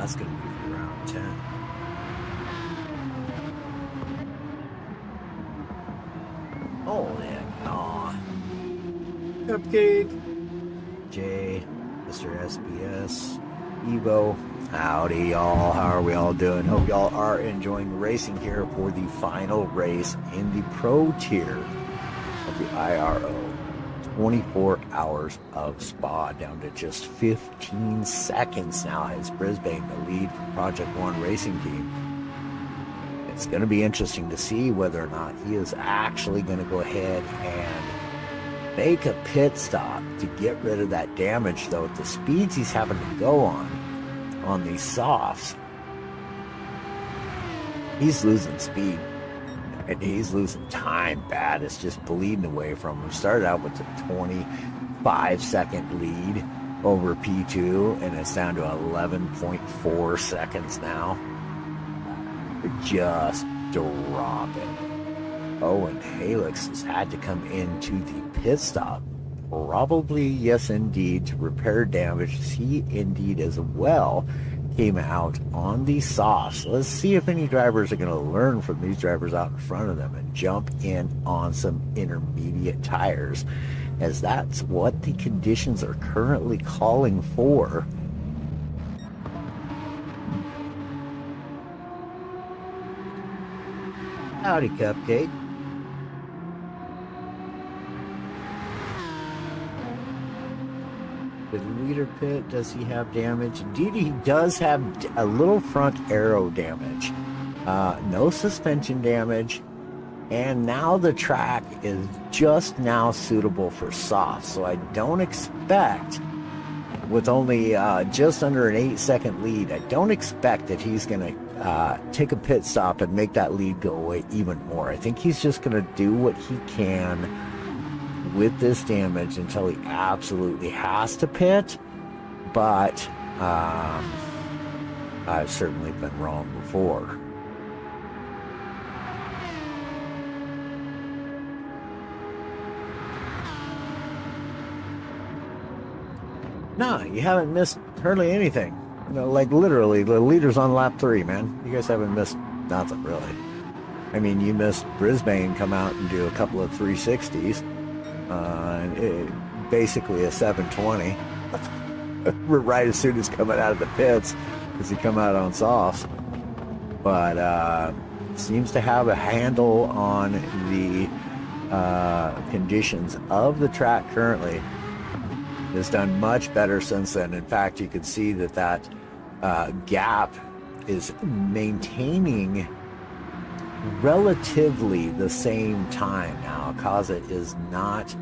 That's going to be for round 10. Holy aw. Cupcake. Jay, Mr. SBS, Evo. Howdy, y'all. How are we all doing? Hope y'all are enjoying the racing here for the final race in the pro tier of the IRO. 24 hours of Spa, down to just 15 seconds now as Brisbane, the lead for Project One Racing Team. It's going to be interesting to see whether or not he is actually going to go ahead and make a pit stop to get rid of that damage, though, at the speeds he's having to go on these softs. He's losing speed. And he's losing time bad. It's just bleeding away from him. Started out with a 25-second lead over P2, and it's down to 11.4 seconds now. Just drop it. Oh, and Halix has had to come into the pit stop. Probably, yes, indeed, to repair damage. He indeed as well came out on the softs. Let's see if any drivers are going to learn from these drivers out in front of them and jump in on some intermediate tires, as that's what the conditions are currently calling for. Howdy, Cupcake. The leader pit, does he have damage? Indeed, he does have a little front aero damage. No suspension damage. And now the track is just now suitable for soft. So I don't expect, with only just under an 8-second lead, I don't expect that he's going to take a pit stop and make that lead go away even more. I think he's just going to do what he can with this damage until he absolutely has to pit. But I've certainly been wrong before. No, you haven't missed hardly anything. You know, like literally, the leader's on lap 3, man. You guys haven't missed nothing, really. I mean, you missed Brisbane come out and do a couple of 360s. Basically a 720. Right as soon as coming out of the pits, because he come out on softs. But seems to have a handle on the conditions of the track currently. Has done much better since then. In fact, you can see that gap is maintaining relatively the same time now. Cause it is not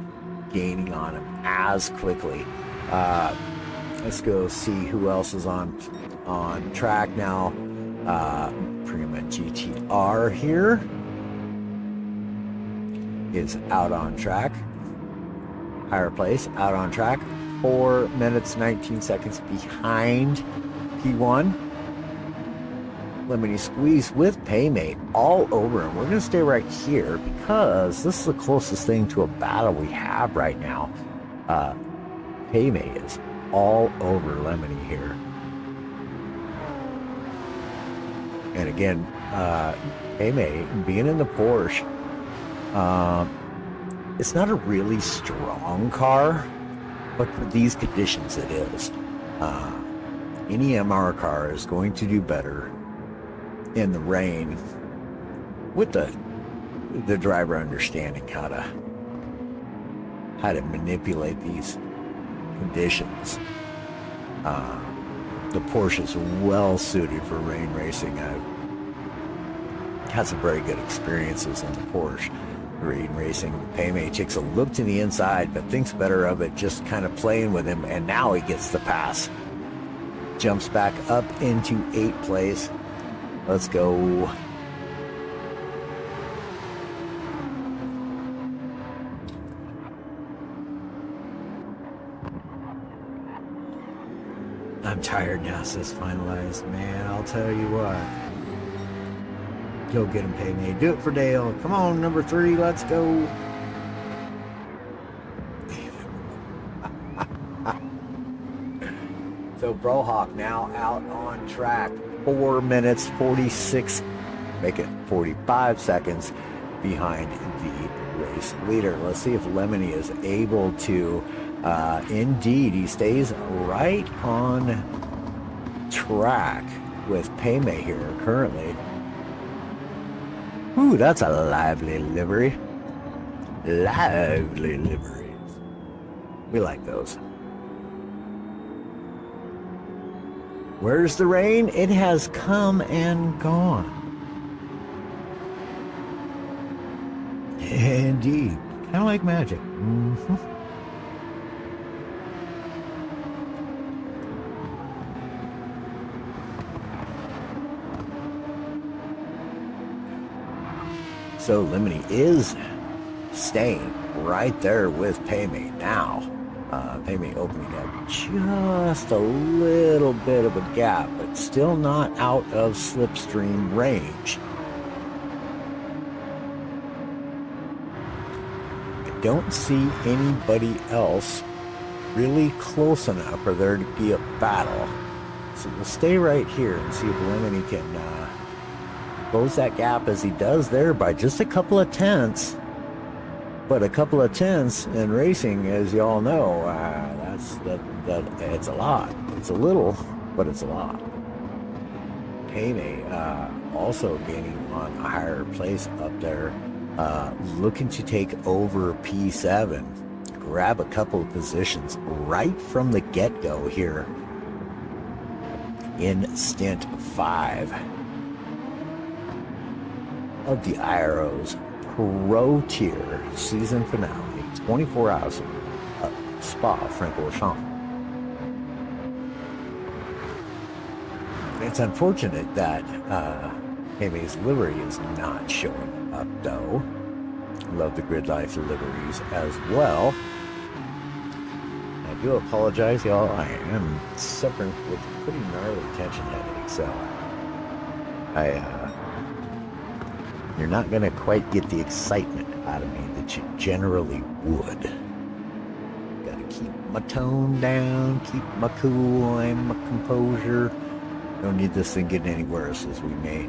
gaining on him as quickly. Let's go see who else is on track now. Prima GTR here is out on track. Higher place, out on track. 4 minutes, 19 seconds behind P1. Lemony Squeeze with Paymate all over him. We're going to stay right here because this is the closest thing to a battle we have right now. Paymate is all over Lemony here. And again, Paymate being in the Porsche, it's not a really strong car, but for these conditions it is. Any MR car is going to do better in the rain with the driver understanding how to manipulate these conditions. The Porsche is well suited for rain racing. I've had some very good experiences in the Porsche rain racing. Paymate takes a look to the inside, but thinks better of it, just kind of playing with him, and now he gets the pass. Jumps back up into 8th place. Let's go. I'm tired now, says finalized. Man, I'll tell you what. Go get him, Paymate. Do it for Dale. Come on, number 3, let's go. So Brohawk now out on track. 4 minutes 46, make it 45 seconds behind the race leader. Let's see if Lemony is able to, indeed, he stays right on track with Payme here currently. Ooh, that's a lively livery. Lively liveries. We like those. Where's the rain? It has come and gone. Indeed. Kind of like magic. Mm-hmm. So Lemony is staying right there with Payme now. Payme opening up just a little bit of a gap, but still not out of slipstream range. I don't see anybody else really close enough for there to be a battle. So we'll stay right here and see if Lemony can close that gap as he does there by just a couple of tenths. But a couple of tenths in racing, as you all know, it's a lot. It's a little, but it's a lot. Payme also gaining on a higher place up there, looking to take over P7, grab a couple of positions right from the get-go here in stint 5 of the IRO's Pro Tier season finale, 24 hours of Spa Franchorchamps. It's unfortunate that Payme's livery is not showing up, though. Love the Grid Life liveries as well. I do apologize, y'all. I am suffering with a pretty gnarly tension headache, so you're not going to quite get the excitement out of me that you generally would. Got to keep my tone down, keep my cool and my composure. Don't need this thing getting any worse, as we may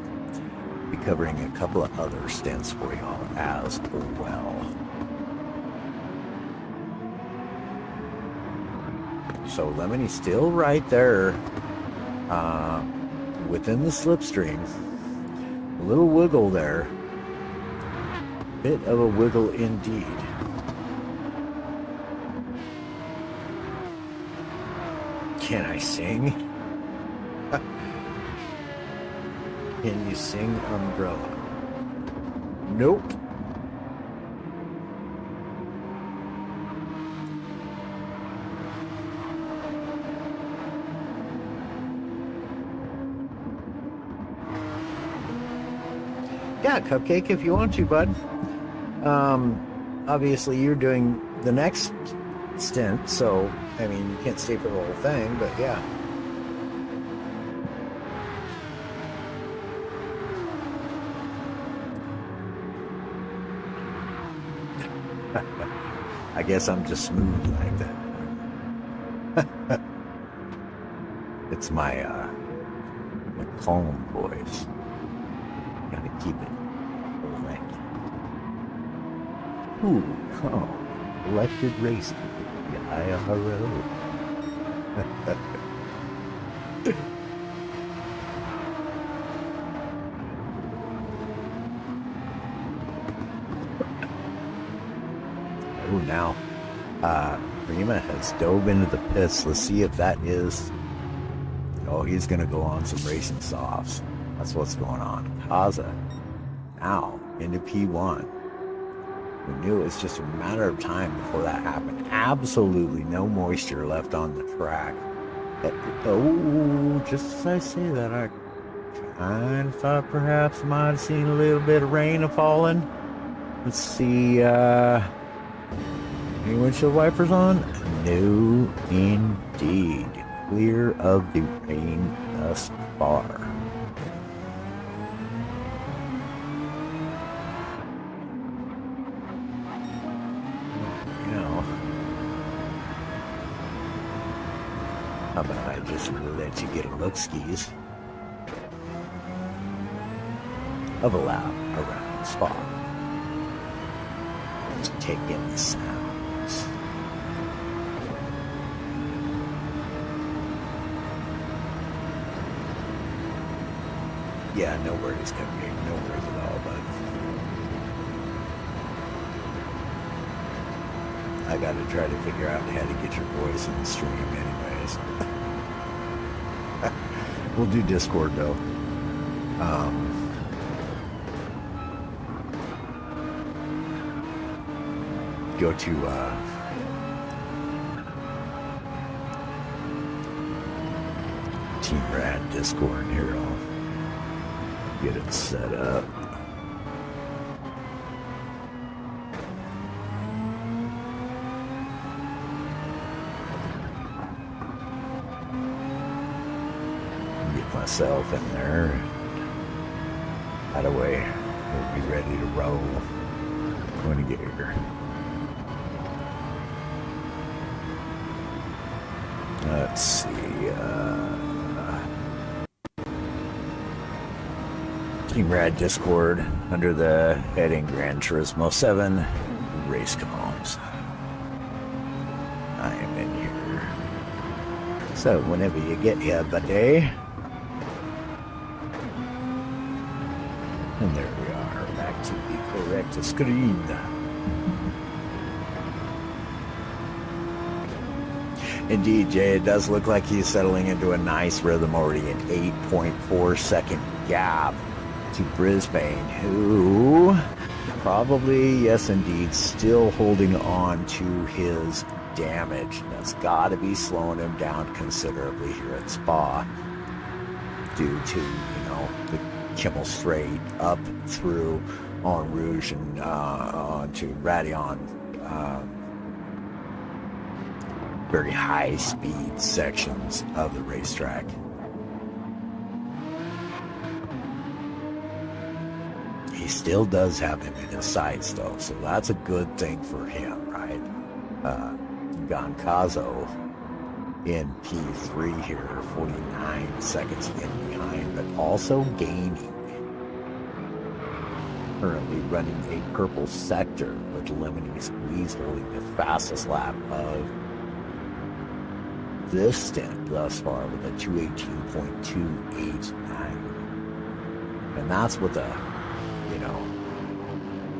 be covering a couple of other stints for y'all as well. So Lemony's still right there within the slipstream. A little wiggle there. Bit of a wiggle indeed. Can I sing? Can you sing Umbrella? Nope. Yeah, Cupcake, if you want to, bud. Obviously you're doing the next stint, so, I mean, you can't stay for the whole thing, but yeah. I guess I'm just smooth like that. It's my calm voice. Gotta keep it collected. Ooh, oh, elected racing. The IRO. Oh, now, Prima has dove into the pits. Let's see if that is... Oh, he's going to go on some racing softs. That's what's going on. Kaza now into P1. We knew it was just a matter of time before that happened. Absolutely no moisture left on the track. Oh, just as I say that, I kind of thought perhaps I might have seen a little bit of rain falling. Let's see, any windshield wipers on? No, indeed. Clear of the rain thus far. How about I just let you get a look skis of a lap around Spa. Let's take in the sounds. Yeah, no worries, Cupcake. No worries at all, bud. I gotta try to figure out how to get your voice in the stream anyways. We'll do Discord though. Go to Team Rad Discord here. I'll get it set up. Get myself in there. By the way, we'll be ready to roll when we get here. Let's see. Team Rad Discord under the heading Gran Turismo 7 Race Comms. I am in here. So whenever you get here, buddy. And there we are, back to the correct screen. Indeed, Jay, it does look like he's settling into a nice rhythm already, an 8.4 second gap to Brisbane, who probably, yes indeed, still holding on to his damage. That's got to be slowing him down considerably here at Spa due to, the Kimmel Straight up through En Rouge and onto Radion. Very high speed sections of the racetrack. He still does have him in his sights though, so that's a good thing for him, right? Goncazo in P3 here, 49 seconds in behind, but also gaining. Currently running a purple sector with Lemony Squeeze holding the fastest lap of this stint thus far with a 218.289. And that's with a,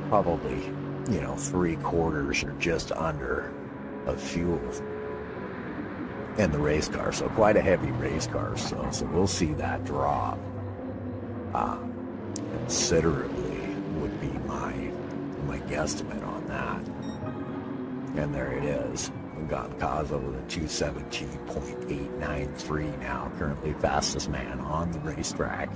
probably, 3/4 or just under of fuel in the race car. So quite a heavy race car. So we'll see that drop considerably would be my guesstimate on that. And there it is. Goncazo with a 217.893 now, currently fastest man on the racetrack.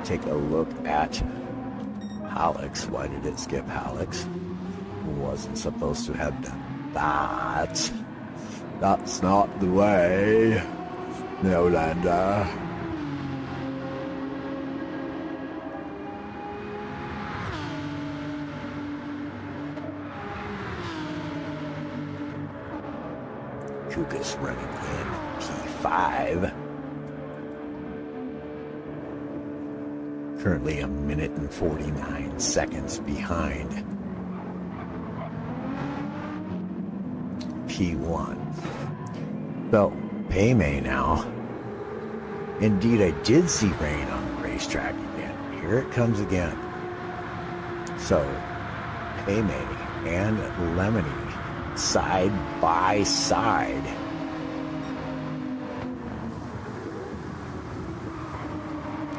Take a look at Alex. Why did it skip Alex? Wasn't supposed to have done that. That's not the way, Nolander. Kukas running in P5. Currently a minute and 49 seconds behind P1. So, Paymay now. Indeed, I did see rain on the racetrack again. Here it comes again. So, Paymay and Lemony side by side.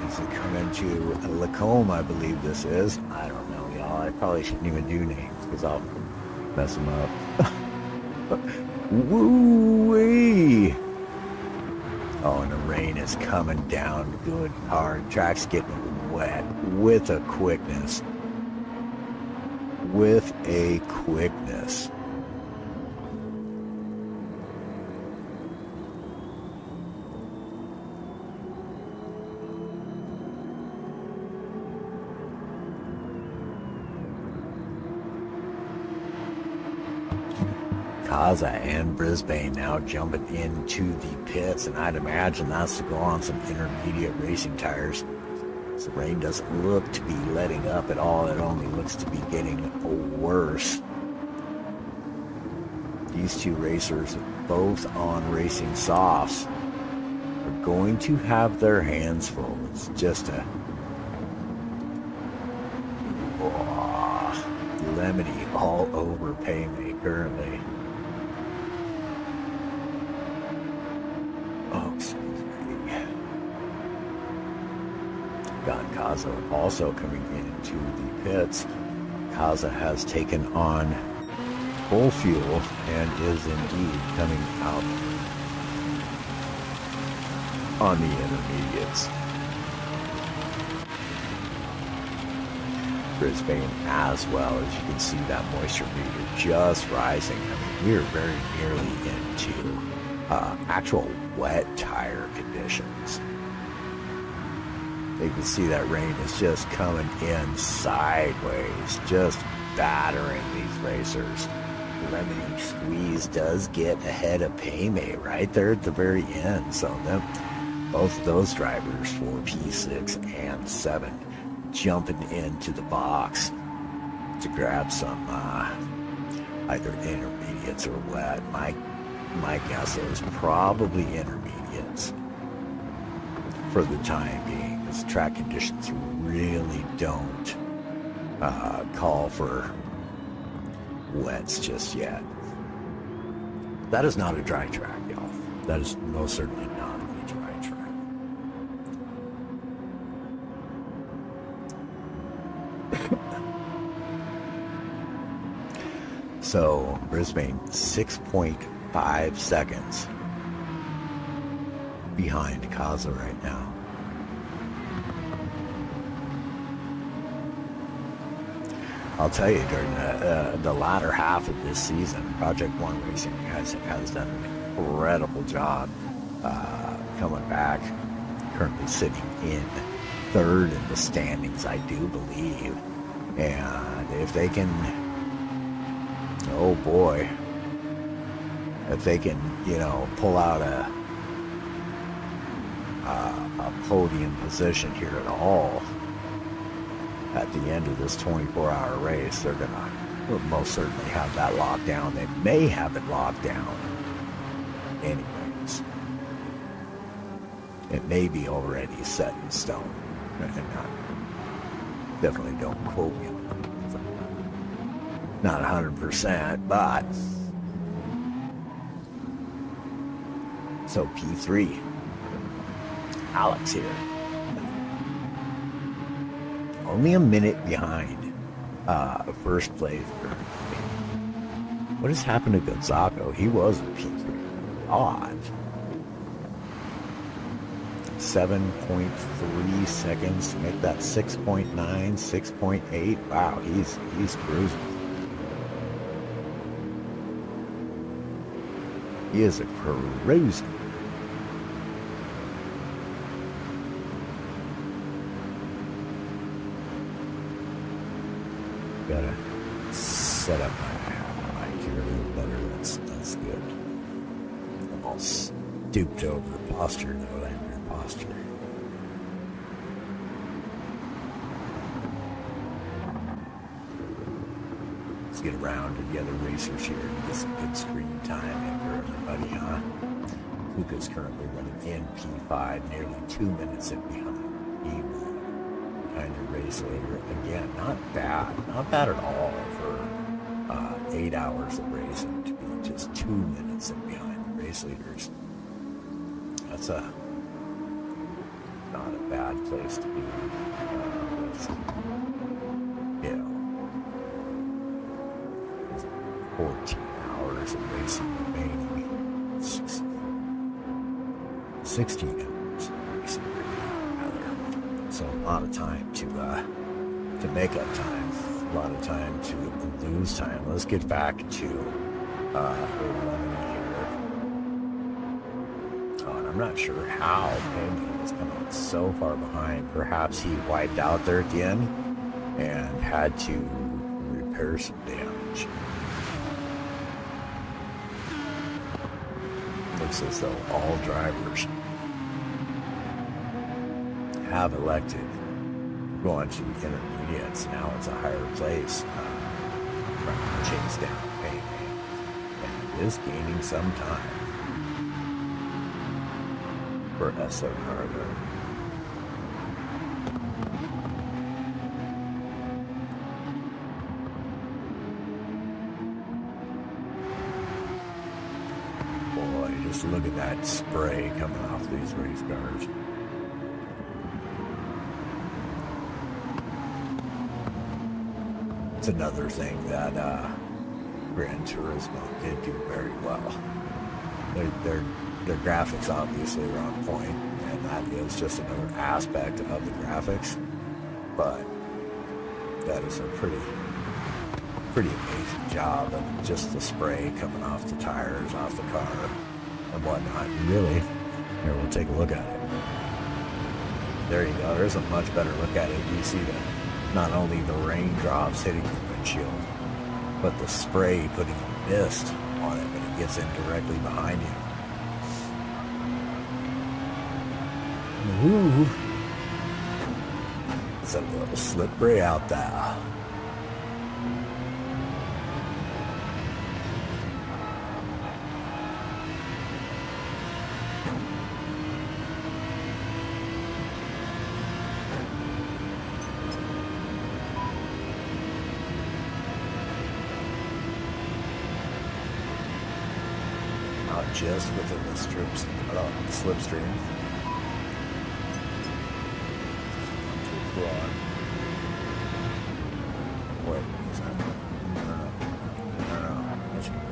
As we come into Lacombe, I believe this is. I don't know, y'all. I probably shouldn't even do names because I'll mess them up. Woo-wee! Oh, and the rain is coming down good hard. Track's getting wet with a quickness. With a quickness. Kaza and Brisbane now jumping into the pits, and I'd imagine that's to go on some intermediate racing tires. The rain doesn't look to be letting up at all. It only looks to be getting worse. These two racers, both on racing softs, are going to have their hands full. It's just a lemony all over Paymay currently. Oh, excuse me. Got Kaza also coming into the pits. Kaza has taken on full fuel and is indeed coming out on the intermediates. Brisbane as well. As you can see, that moisture meter just rising. I mean, we're very nearly into actual wet tire conditions. You can see that rain is just coming in sideways, just battering these racers. Lemony Squeeze does get ahead of Paymay right there at the very end. So both of those drivers for P6 and 7 jumping into the box to grab some either intermediates or wet. My guess is probably intermediates for the time being, because track conditions really don't call for wets just yet. That is not a dry track, y'all. That is most certainly not a dry track. So Brisbane 6.5 seconds behind Kaza right now. I'll tell you, during the latter half of this season, Project One Racing has done an incredible job coming back. Currently sitting in third in the standings, I do believe. And if they can, oh boy, if they can, pull out a podium position here at all at the end of this 24-hour race, they're gonna most certainly have that locked down. They may have it locked down anyways. It may be already set in stone. Definitely don't quote me on it. Not 100%, but so P3, Alex here, only a minute behind first place. What has happened to Gonzago? He was in P3. Odd. 7.3 seconds to make that 6.9, 6.8. Wow, he's cruising. He is a cruising. Gotta set up my mic here a little better. That's good. I'm all stooped over the posture now. Posture. Let's get around to the other racers here and get some good screen time in for everybody, huh? Kuka's currently running in P5, nearly 2 minutes in behind E1. Behind the race leader. Again, not bad at all for 8 hours of racing to be just 2 minutes in behind the race leaders. That's not a bad place to be with, 14 hours of racing remaining. 16 hours of racing remaining, rather. So a lot of time to make up time, a lot of time to lose time. Let's get back to 11 here. I'm not sure how Paymay was coming so far behind. Perhaps he wiped out there at the end and had to repair some damage. Looks as though all drivers have elected to go on to intermediates. Now it's a higher place, trying to chase down pay, and it is gaining some time for SO Cargo. Boy, just look at that spray coming off these race cars. It's another thing that Gran Turismo did do very well. Their graphics obviously are on point, and that is just another aspect of the graphics. But that is a pretty amazing job of just the spray coming off the tires, off the car, and whatnot. Really, here, we'll take a look at it. There you go. There's a much better look at it. You see not only the raindrops hitting the windshield, but the spray putting a mist on it when it gets in directly behind you. Ooh. It's a little slippery out there. Not just within the slipstream. Wait, is that? No.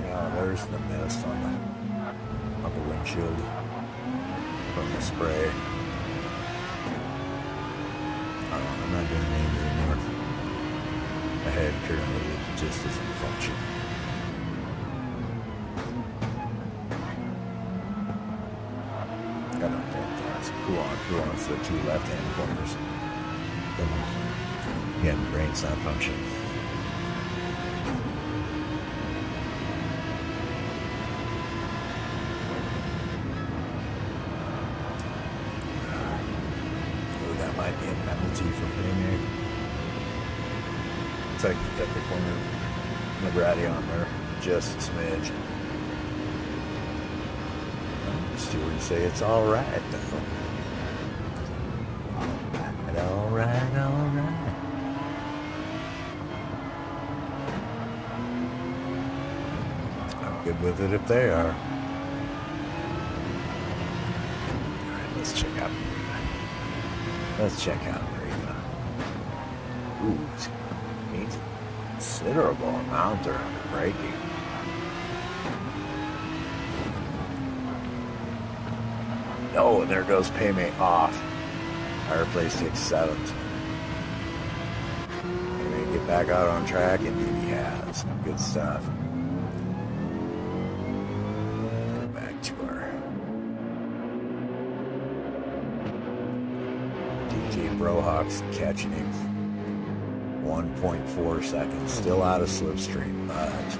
Yeah, there's the mist on the windshield from the spray. I'm not doing names anymore. My head currently just isn't functioning. Got up there. That's cool on. So the two left-hand corners. Again, brain's not functioning. Oh, that might be a penalty for Premier. Looks like you got the corner Liberati on there, just a smidge. The stewards say it's all right, though. All right. I'm good with it if they are. Alright, let's check out Prima. Ooh, it means a considerable amount they're under braking. Oh, and there goes Paymate off. Higher place takes 7th. Maybe get back out on track, and he has. Good stuff. Go back to our DJ Brohawks catching him. 1.4 seconds. Still out of slipstream, but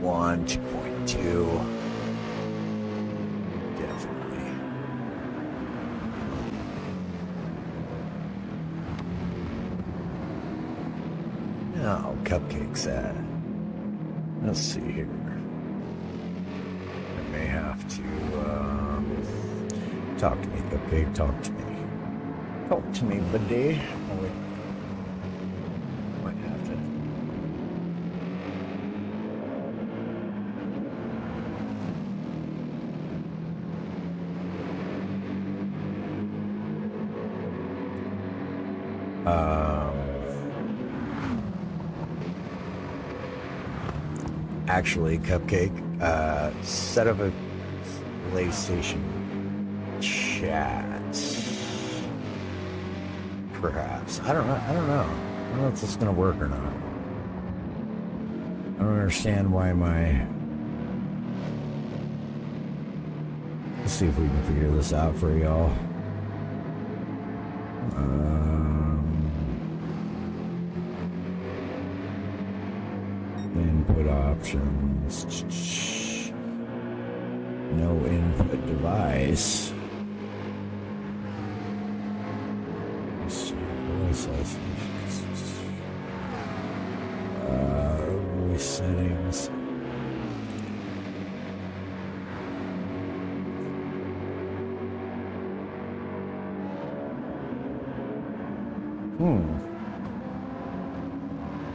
one, 2.2. Definitely. Now, Cupcake's at. Let's see here. I may have to talk to me, Cupcake. Talk to me. Talk to me, buddy. Oh, wait. Might have to. Actually, Cupcake, set up a PlayStation chat. Perhaps. I don't know. I don't know if it's gonna work or not. I don't understand why let's see if we can figure this out for y'all. Input options. No input device. Voice settings.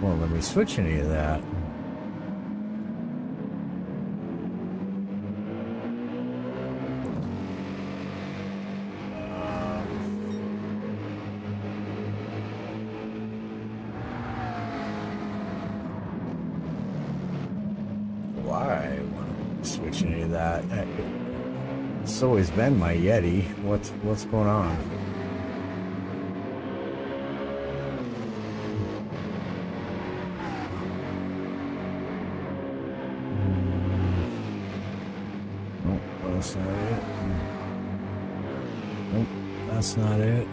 Well, let me switch any of that. Why want to switch any of that? It's always been my Yeti. What's going on? That's not it. Nope, that's not it.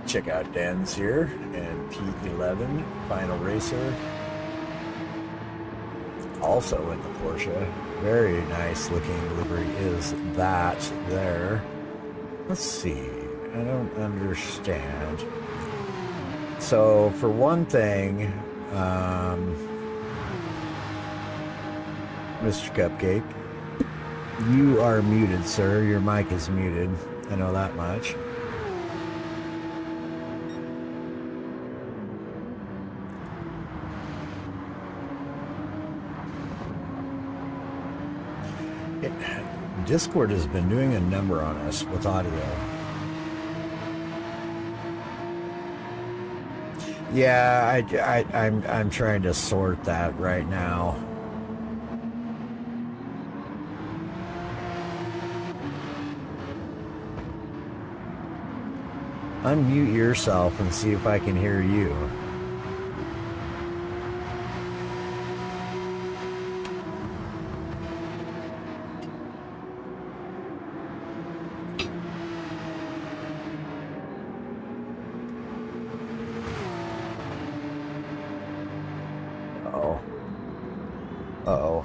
Check out Dan's here and P11 Final Racer. Also in the Porsche. Very nice looking livery is that there. Let's see. I don't understand. So for one thing, Mr. Cupcake, you are muted, sir. Your mic is muted. I know that much. Discord has been doing a number on us with audio. Yeah, I'm trying to sort that right now. Unmute yourself and see if I can hear you. Uh-oh.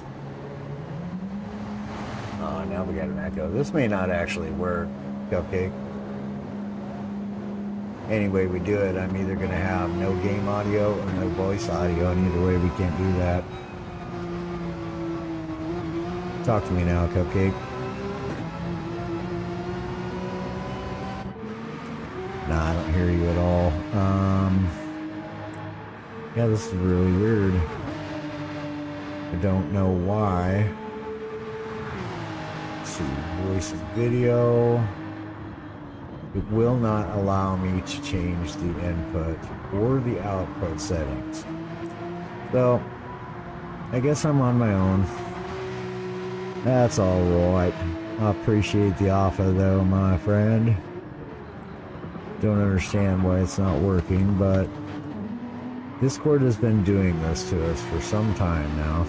Oh, now we got an echo. This may not actually work, Cupcake. Any way we do it, I'm either going to have no game audio or no voice audio, and either way we can't do that. Talk to me now, Cupcake. Nah, I don't hear you at all. Yeah, this is really weird. I don't know why. Let's see, voice and video. It will not allow me to change the input or the output settings. So, I guess I'm on my own. That's all right. I appreciate the offer though, my friend. Don't understand why it's not working, but Discord has been doing this to us for some time now.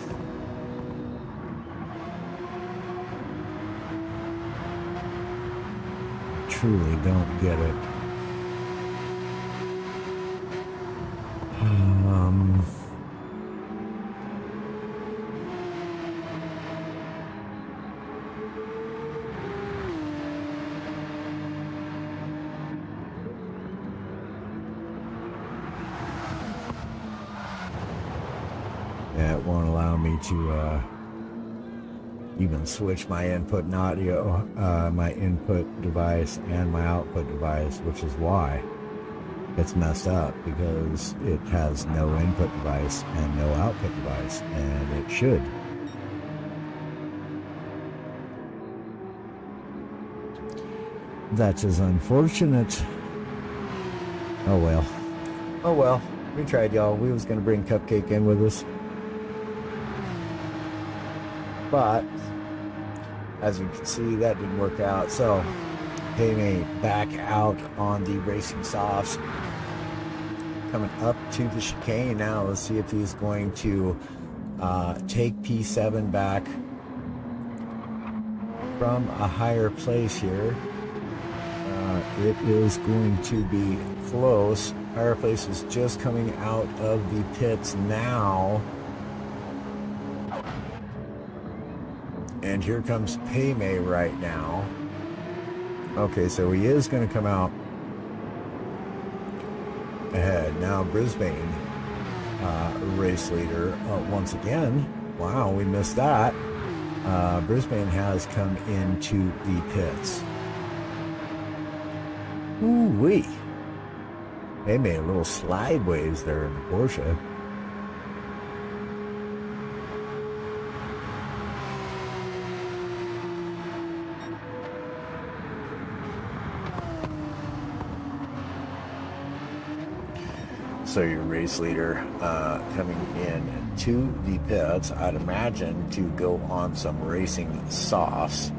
I truly don't get it. Yeah, it won't allow me to even switch my input and audio, my input device and my output device, which is why it's messed up, because it has no input device and no output device, and it should. That is unfortunate. Oh well. Oh well. We tried, y'all. We was going to bring Cupcake in with us. But, as you can see, that didn't work out. So, pay me back out on the Racing Softs coming up to the chicane now. Let's see if he's going to take P7 back from a higher place here. It is going to be close. Higher place is just coming out of the pits now. And here comes Paymay right now. Okay, so he is going to come out ahead. Now Brisbane, race leader, once again. Wow, we missed that. Brisbane has come into the pits. Ooh-wee. They made a little slideways there in the Porsche. So your race leader coming in to the pits, I'd imagine, to go on some racing softs.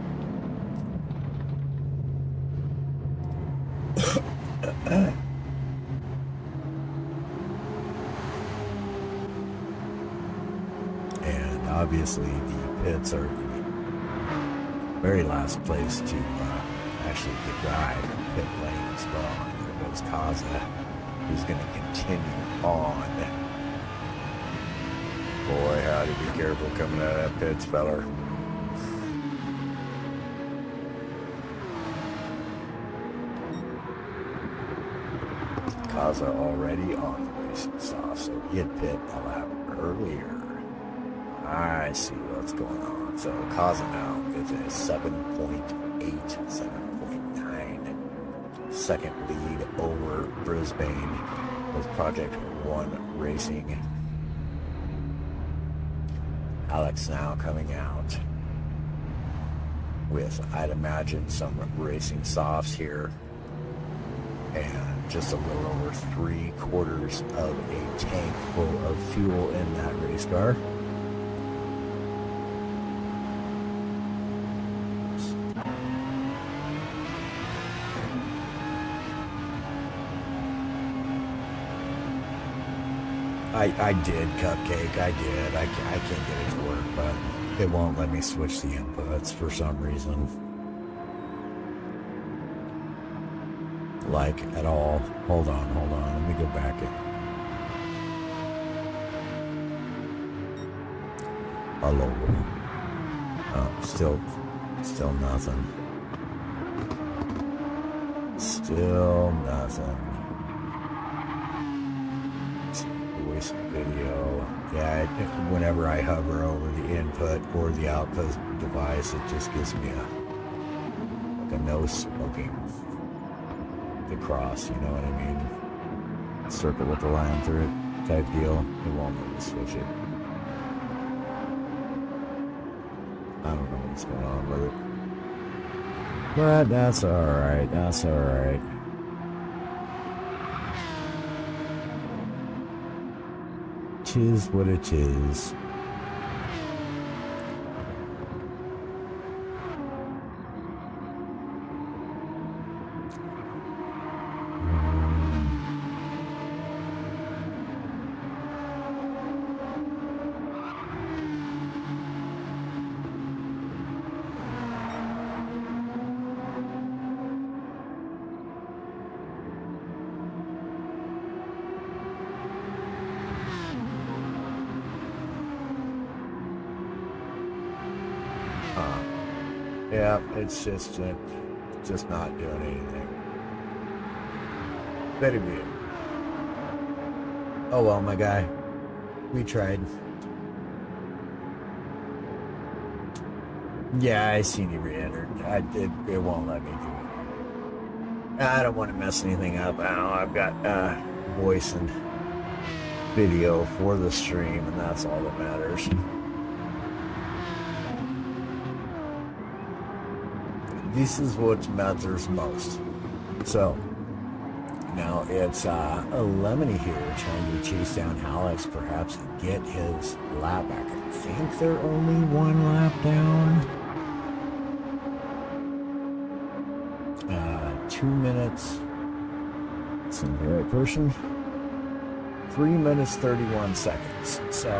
And obviously the pits are the very last place to actually get drive pit lane as well. And there goes Kaza, who's going to continue on. Boy, howdy, be careful coming out of that pits, feller. Kaza already on the racing soft, so he had pit a lap earlier. I see what's going on. So Kaza now is a 7.8, 7.9 second lead over Brisbane with Project 1 Racing. Alex now coming out with, I'd imagine, some racing softs here. And just a little over 3/4 of a tank full of fuel in that race car. I did, Cupcake, I did. I can't get it to work, but it won't let me switch the inputs for some reason. Like, at all. Hold on, let me go back in. Hello. Oh, still nothing. Still nothing. Voice video. Yeah, whenever I hover over the input or the output device, it just gives me a no smoking the cross, you know what I mean? Circle with the line through it type deal. It won't let me switch it. I don't know what's going on with it. But that's alright, that's alright. Tis what it is. Yeah, it's just not doing anything. Very weird. Oh well, my guy. We tried. Yeah, I seen you re-entered. It won't let me do it. I don't want to mess anything up. I don't know, I've got voice and video for the stream, and that's all that matters. This is what matters most. So, now it's Lemony here trying to chase down Alex, perhaps get his lap back. I think they're only one lap down. 2 minutes. It's in the right person. 3 minutes 31 seconds. So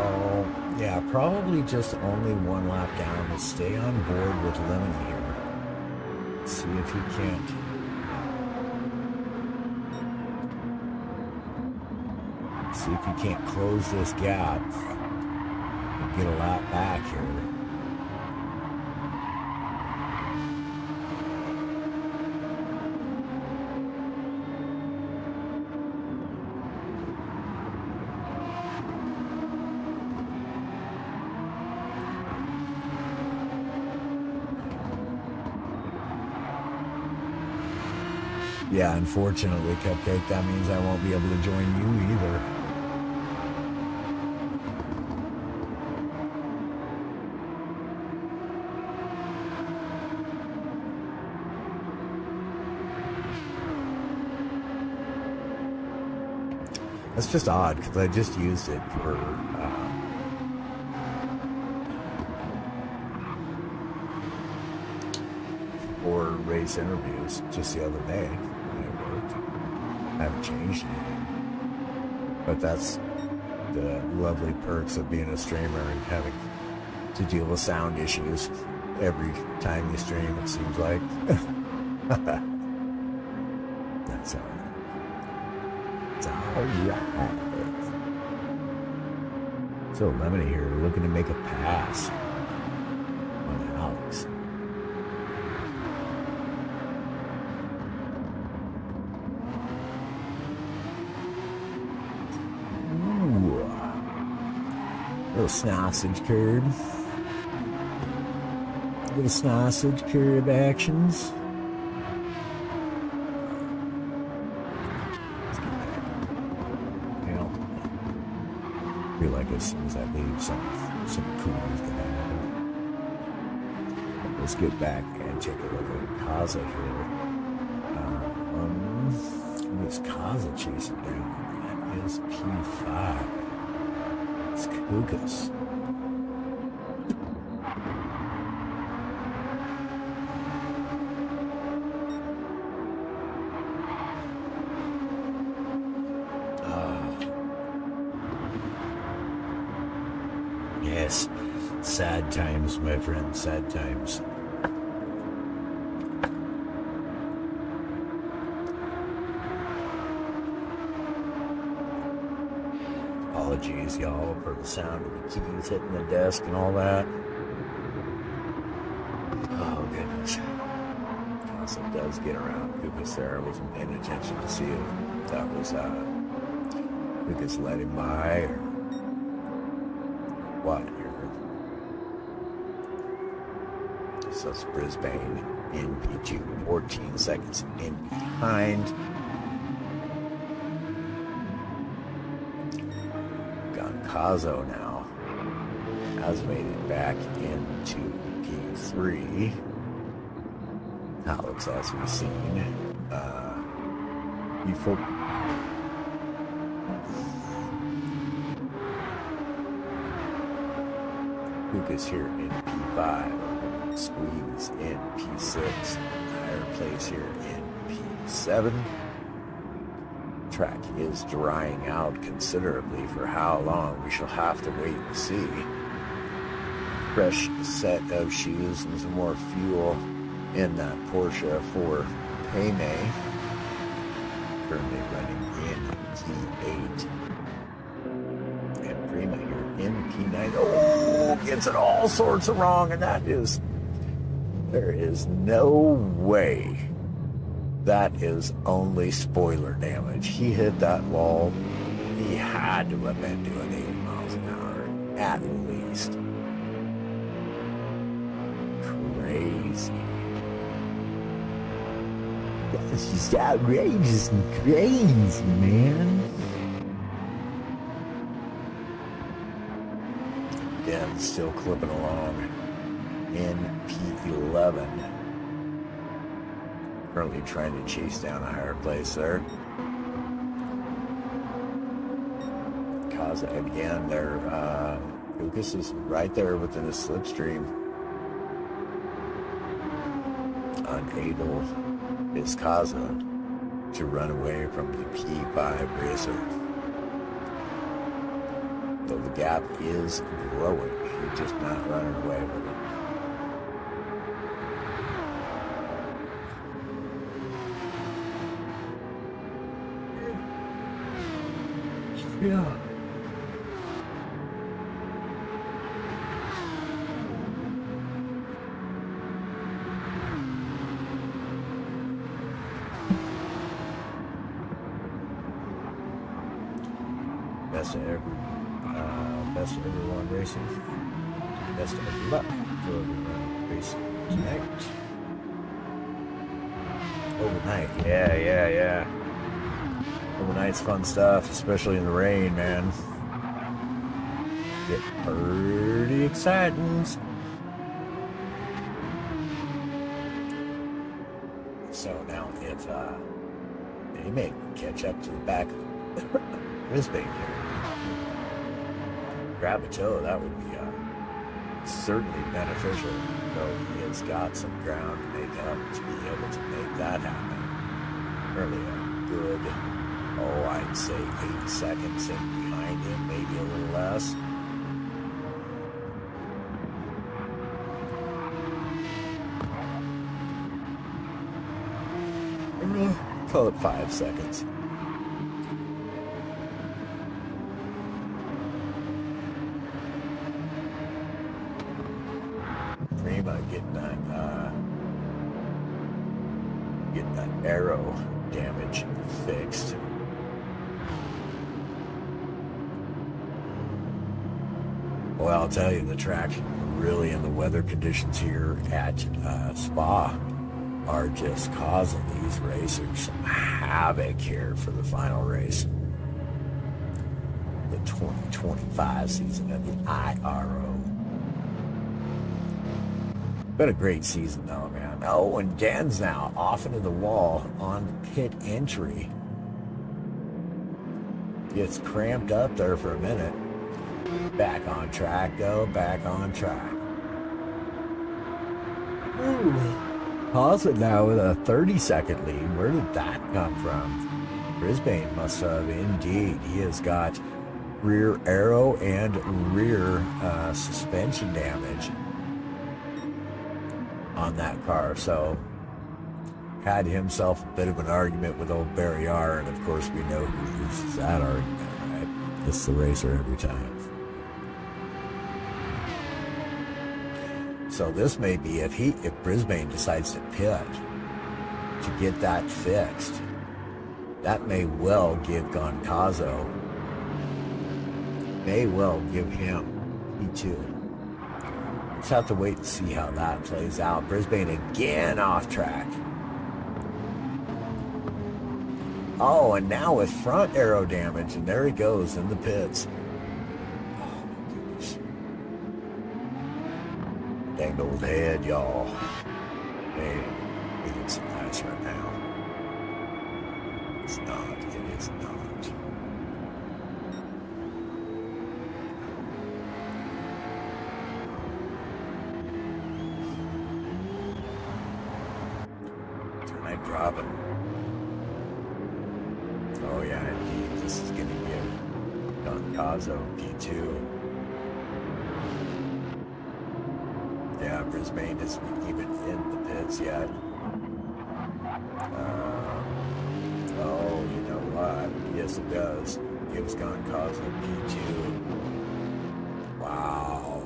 yeah, probably just only one lap down to stay on board with Lemony here. See if he can't. See if he can't close this gap and get a lap back here. Yeah, unfortunately, Cupcake, that means I won't be able to join you either. That's just odd, because I just used it for race interviews just the other day. I haven't changed anything. But that's the lovely perks of being a streamer and having to deal with sound issues every time you stream, it seems like. That's all right. It's all right. So Lemony here looking to make a pass on Alex. Little sausage curd. Little sausage curd actions. Let's get back. You know, I feel like as soon as I leave, some cool is gonna happen. Let's get back and take a look at Kaza here. What's Kaza chasing down? That is P5. It's Kukas. Yes, sad times, my friend, sad times. Apologies, y'all, for the sound of the keys hitting the desk and all that. Oh, goodness. Also does get around Kukas there. I wasn't paying attention to see if that was Kukas let him by or what here. So it's Brisbane in P2, 14 seconds in behind. Kazo now has made it back into P3. Alex, as we've seen, before Lucas here in P5, squeeze in P6, higher place here in P7. Track is drying out considerably. For how long we shall have to wait and see. Fresh set of shoes and some more fuel in that Porsche for Payme. Currently running in P8. And Prima here in P9. Oh, gets it all sorts of wrong, and there is no way. That is only spoiler damage. He hit that wall. He had to have been doing 80 miles an hour, at least. Crazy. That's just outrageous and crazy, man. Den's still clipping along in P11. Currently trying to chase down a higher place there. Kaza again there. Lucas is right there within a slipstream. Unable is Kaza to run away from the P5 racer. Though the gap is growing. You're just not running away with it. Yeah. Best of everyone racing. Best of luck for everyone racing tonight. Overnight, yeah. Overnight's fun stuff, especially in the rain, man. Get pretty exciting. So now, if they may catch up to the back of Brisbane here. Grab a toe, that would be certainly beneficial, though he has got some ground to make up to be able to make that happen. Really a good, I'd say 8 seconds in behind him, maybe a little less. Call it 5 seconds. Getting that arrow damage fixed. Well, I'll tell you, the track really and the weather conditions here at Spa are just causing these racers some havoc here for the final race. The 2025 season of the IRO. Been a great season though, man. Oh, and Dan's now off into the wall on pit entry. Gets cramped up there for a minute. Back on track though, back on track. Pause it now with a 30-second lead. Where did that come from? Brisbane must have indeed. He has got rear aero and rear suspension damage on that car, so had himself a bit of an argument with old Barry R, and of course we know who loses that argument, right? It's the racer every time. So this may be if Brisbane decides to pit to get that fixed, that may well give Goncazo, may well give him P2. Just have to wait and see how that plays out. Brisbane again off track. Oh, and now with front aero damage, and there he goes in the pits. Oh my goodness. Dang old head, y'all. Man, it's nice right now. It's not. It is not. Robin. Oh yeah, indeed. This is going to give Goncazo P2. Yeah, Brisbane isn't even in the pits yet. Oh, you know what? Yes, it does. Gives Goncazo P2. Wow.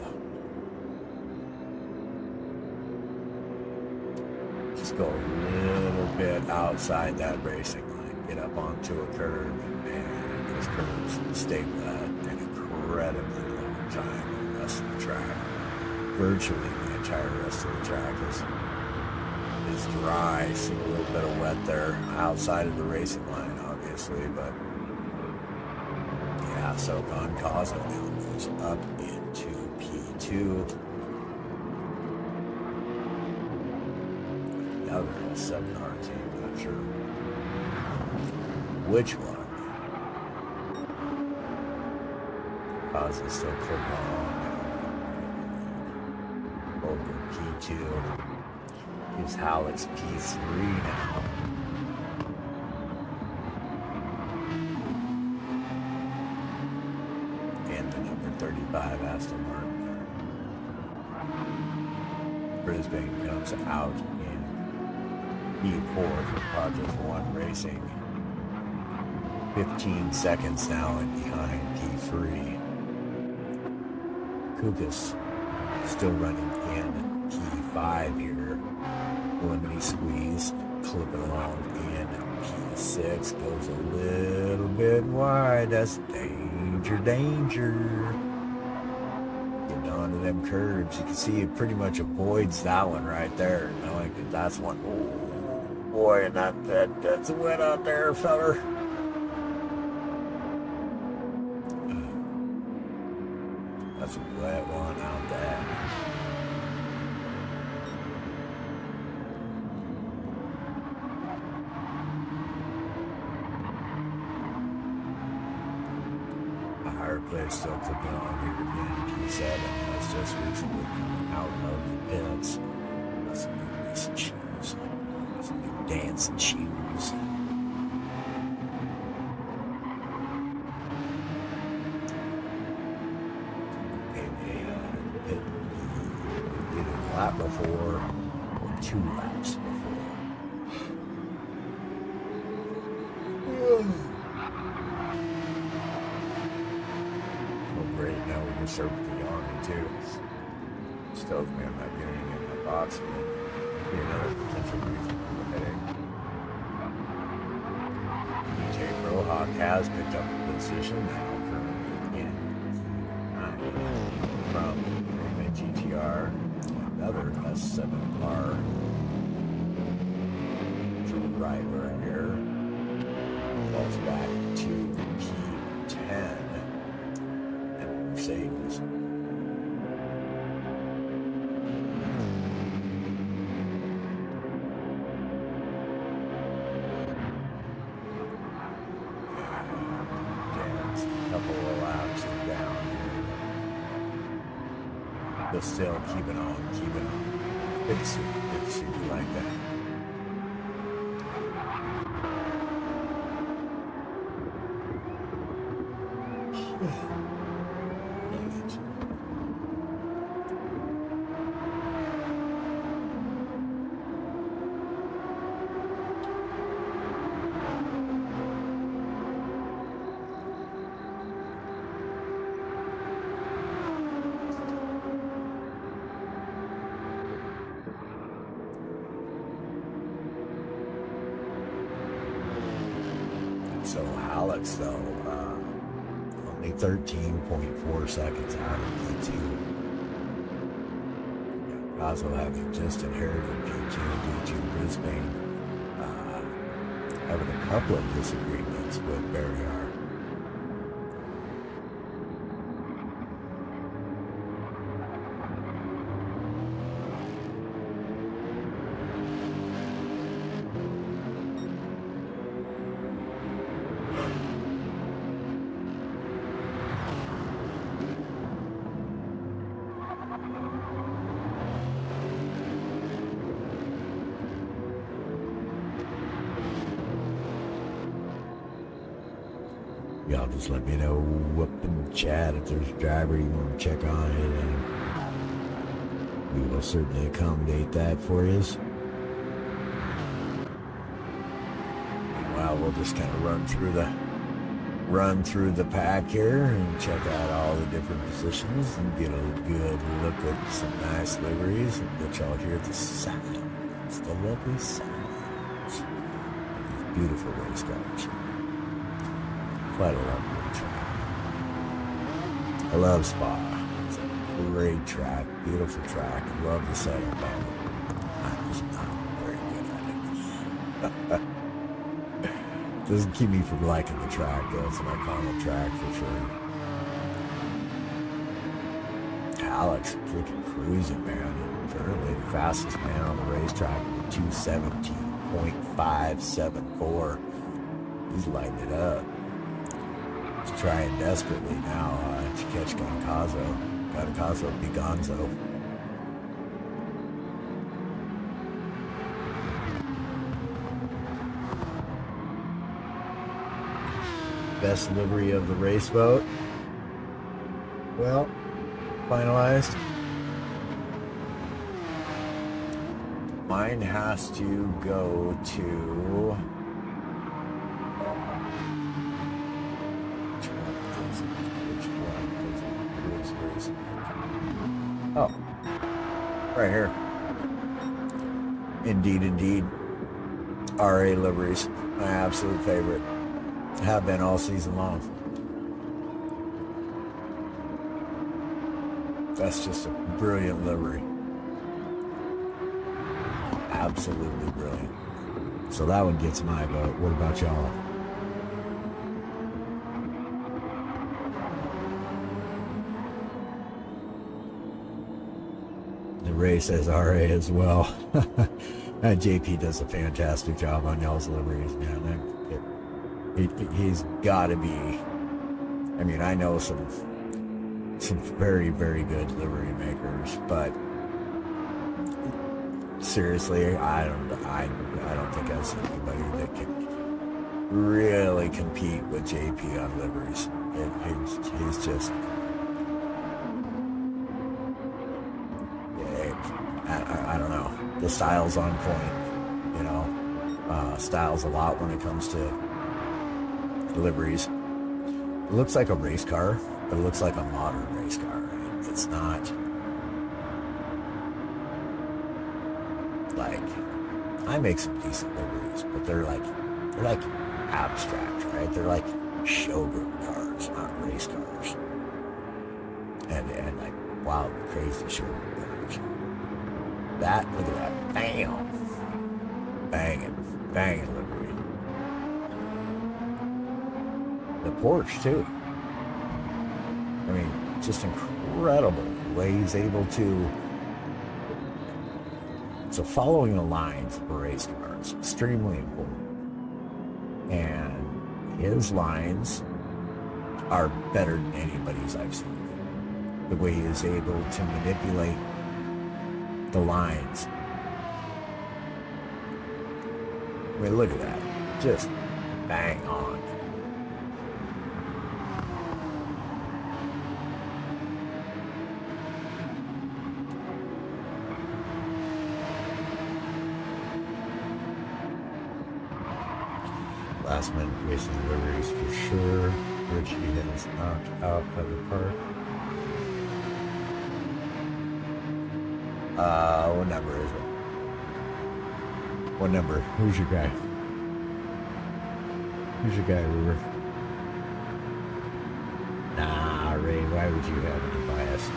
Just go a little bit outside that racing line. Get up onto a curve, and those curves stay wet an incredibly long time in the rest of the track. Virtually the entire rest of the track is dry. See a little bit of wet there outside of the racing line, obviously, but yeah, so Goncazo now moves up into P2. Now we're in a 7R team, not sure which one. Cause is still clipping on over P2. Gives Halleck's P3 now. And the number 35 Aston Martin. Brisbane comes out in P4 for Project 1 Racing. 15 seconds now and behind P3. Kukas still running in P5 here. Lemony Squeeze clipping along in P6. Goes a little bit wide. That's danger, danger. Getting onto them curves. You can see it pretty much avoids that one right there. Knowing that that's one. Oh boy, and that's wet out there, feller. That's a wet one out there. Place still clicking on here again. P7 has just recently come out of the pits. Got some new racing shoes, some new dancing shoes. Maybe either a lap before or 2 laps before. Start with the yawning too. Still, me, I'm not getting in my box again. Could be another potential reason for the headache. DJ Brohawk has picked up a position now currently in from a GTR, another S7 car to the right right here. Falls back to P10. Mercedes. A couple of laps down here. But still keeping on. Good to see you like that. So Alex, though, only 13.4 seconds out of P2. Gazzo having just inherited P2 D2 Brisbane, having a couple of disagreements with Barrier. Y'all just let me know up in the chat if there's a driver you want to check on it, and we will certainly accommodate that for you. Meanwhile, we'll just kind of run through the pack here and check out all the different positions and get a good look at some nice liveries and get y'all hear the sounds, the lovely sounds of these beautiful race cars. Quite a lovely track. I love Spa. It's a great track, beautiful track. I love the setup of it. I'm just not very good at it. Doesn't keep me from liking the track, though. It's an iconic track for sure. Alex freaking cruising, man. Currently the fastest man on the racetrack with 217.574. He's lighting it up. He's trying desperately now to catch Goncazo. Bigonzo. Best livery of the race boat. Well, finalized. Mine has to go to... Oh, right here. Indeed. RA liveries, my absolute favorite. Have been all season long. That's just a brilliant livery. Absolutely brilliant. So that one gets my vote. What about y'all? The Ray says RA as well. And JP does a fantastic job on y'all's liveries, man. He's got to be. I mean, I know some very, very good livery makers, but seriously, I don't think I've seen anybody that can really compete with JP on liveries. He's just. I don't know. The style's on point, you know. Styles a lot when it comes to liveries. It looks like a race car, but it looks like a modern race car. It's not like, I make some decent liveries, but they're like abstract, right? They're like showroom cars, not race cars, and like wild, crazy showroom cars. That, look at that, bam, banging livery. The Porsche too. I mean, just incredible the way he's able to. So following the lines of race cars, extremely important. And his lines are better than anybody's I've seen. The way he is able to manipulate the lines. I mean, look at that. Just bang on. Last minute racing liveries for sure. Richie has knocked out of the park. What number is it? What number? Who's your guy? Who's your guy, River? Nah, Ray, why would you have any bias?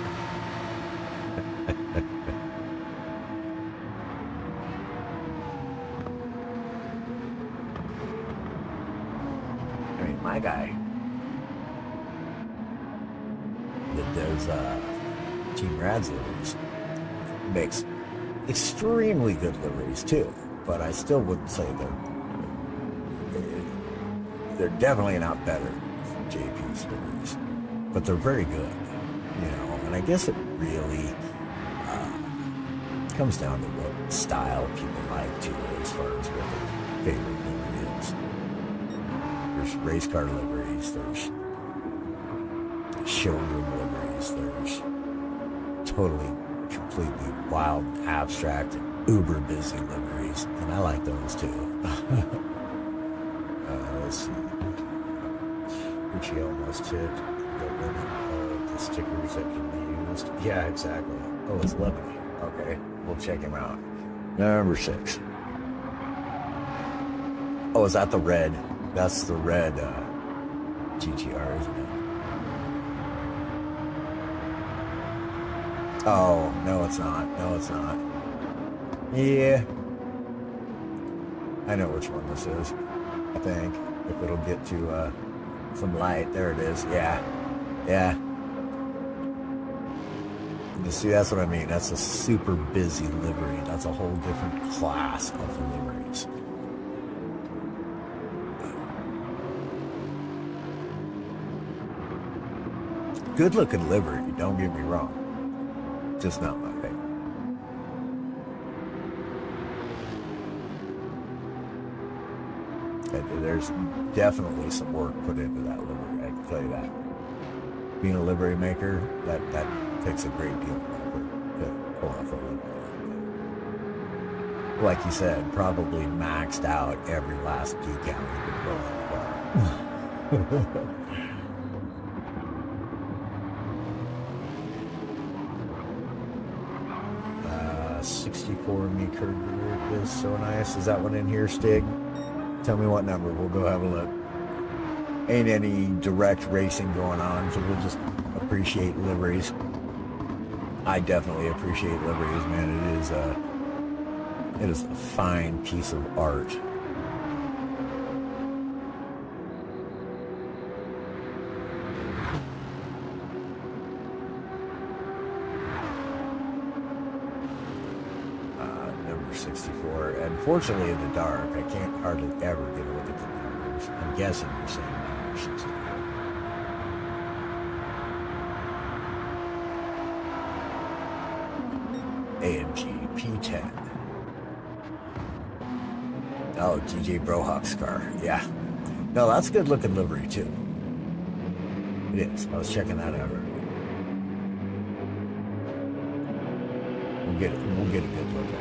I mean, my guy that does Team Rad's liveries makes extremely good liveries too, but I still wouldn't say they're definitely not better than JP's liveries, but they're very good, you know. And I guess it really comes down to what style people like too, as far as what their favorite livery is. There's race car liveries, there's showroom liveries, there's totally completely wild, abstract, uber busy liveries, and I like those too. Let's see. Richie almost hit the limit of the stickers that can be used. Yeah, exactly. Oh, it's Lebanon. Okay, we'll check him out. Number 6. Oh, is that the red? That's the red GTR, isn't it? Oh, no, it's not. No, it's not. Yeah. I know which one this is, I think. If it'll get to some light. There it is. Yeah. Yeah. You see, that's what I mean. That's a super busy livery. That's a whole different class of liveries. Good looking livery, don't get me wrong. Just not my favorite. There's definitely some work put into that livery, I can tell you that. being a livery maker, that takes a great deal of effort to pull off a livery. Like you said, probably maxed out every last decal you could put on the car. 64 me curb is so nice. Is that one in here, Stig? Tell me what number. We'll go have a look. Ain't any direct racing going on, so we'll just appreciate liveries. I definitely appreciate liveries, man. It is a fine piece of art. Number 64. Unfortunately, in the dark, I can't hardly ever get a look at the numbers. I'm guessing you're saying number 64. AMG P10. Oh, DJ Brohawk's car. Yeah. No, that's a good looking livery too. It is. I was checking that out earlier. We'll get a good look at it.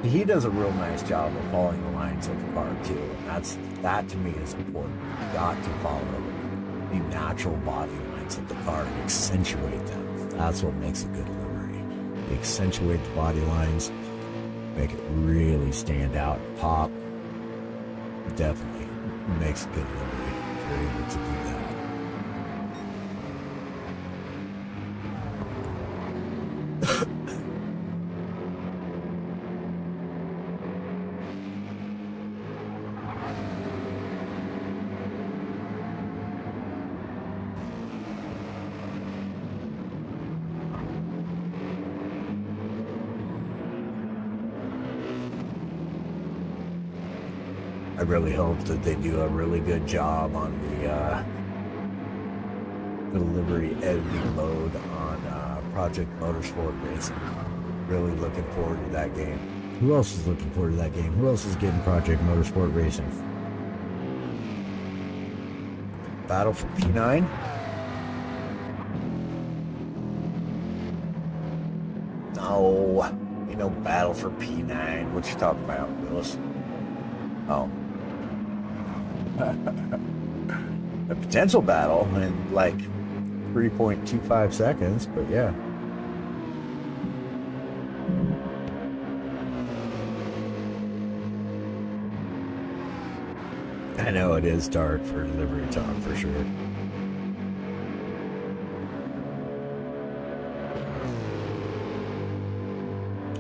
He does a real nice job of following the lines of the car too. And that to me is important. You got to follow the natural body lines of the car and accentuate them. That's what makes a good livery. You accentuate the body lines, make it really stand out, pop. Definitely makes a good livery if you're able to do that. I really hope that they do a really good job on the livery editing mode on Project Motorsport Racing. Really looking forward to that game. Who else is looking forward to that game? Who else is getting Project Motorsport Racing? Battle for P9? No, ain't no Battle for P9. What you talking about, Willis? Oh. A potential battle in like 3.25 seconds, but yeah. I know it is dark for delivery time for sure.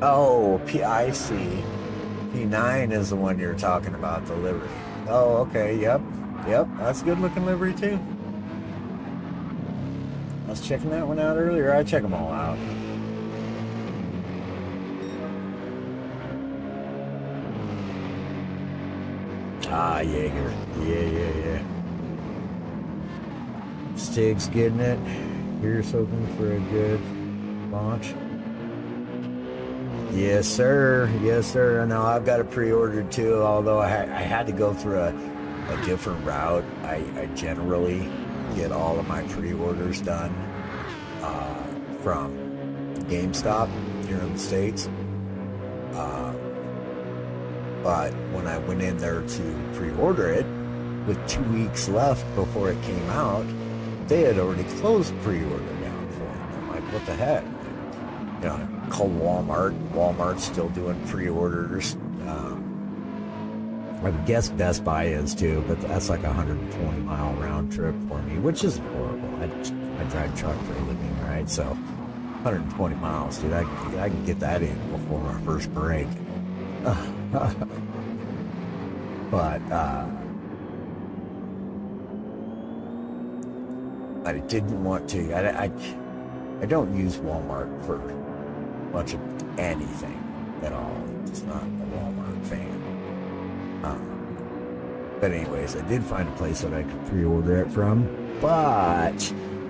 Oh, PIC. P9 is the one you're talking about, the livery. Oh, okay, yep, that's a good looking livery too. I was checking that one out earlier. I check them all out. Ah, Jaeger. Yeah. Stig's getting it. Here's hoping for a good launch. Yes, sir. I know I've got it pre-ordered too, although I had to go through a different route. I generally get all of my pre-orders done from GameStop here in the States. But when I went in there to pre-order it, with 2 weeks left before it came out, they had already closed pre-order down for it. I'm like, what the heck? You know, I called Walmart. Walmart's still doing pre-orders. I would guess Best Buy is too, but that's like a 120-mile round trip for me, which is horrible. I drive truck for a living, right? So 120 miles, dude. I can get that in before our first break. But I didn't want to. I don't use Walmart for much of anything at all. Just not a Walmart fan. But anyways, I did find a place that I could pre-order it from, but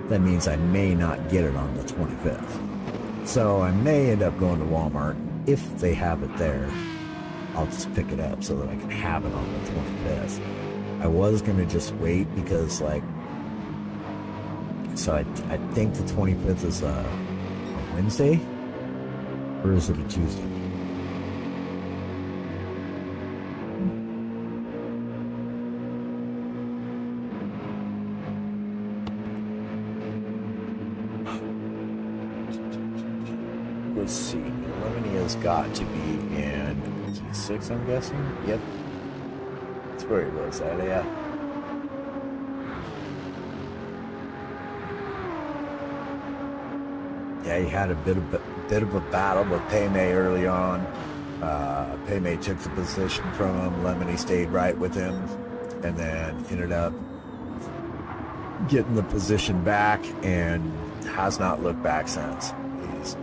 that means I may not get it on the 25th. So I may end up going to Walmart. If they have it there, I'll just pick it up so that I can have it on the 25th. I was going to just wait because, like, So I think the 25th is a Wednesday, or is it a Tuesday? Let's see. Lemony has got to be in G6, I'm guessing. Yep. That's where he looks at, yeah. Yeah, he had a bit of a battle with Paymay early on. Paymay took the position from him. Lemony stayed right with him, and then ended up getting the position back, and has not looked back since. He's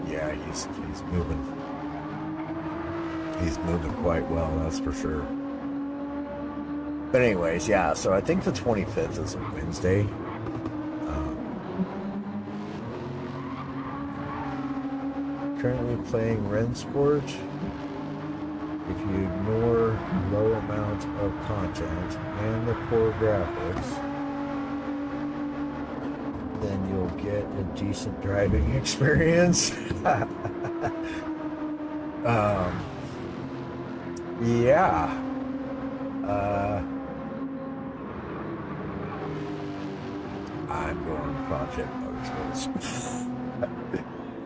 moving. He's moving quite well, that's for sure. But anyways, yeah. So I think the 25th is a Wednesday. Currently playing Rensport. If you ignore low amount of content and the poor graphics, then you'll get a decent driving experience. Yeah. I'm going Project Motorsports.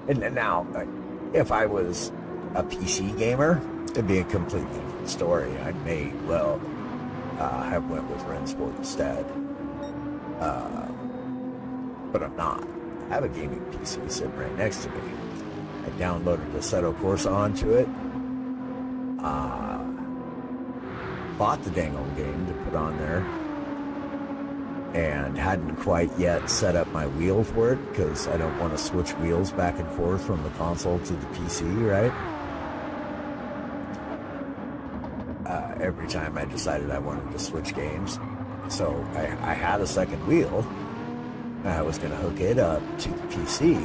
And now, if I was a PC gamer, it'd be a completely different story. I may well have went with Rensport instead. But I'm not. I have a gaming PC sitting right next to me. I downloaded the Assetto Corsa onto it. Bought the dang old game to put on there. And hadn't quite yet set up my wheel for it, because I don't want to switch wheels back and forth from the console to the PC, right? Every time I decided I wanted to switch games. So I had a second wheel. I was going to hook it up to the PC,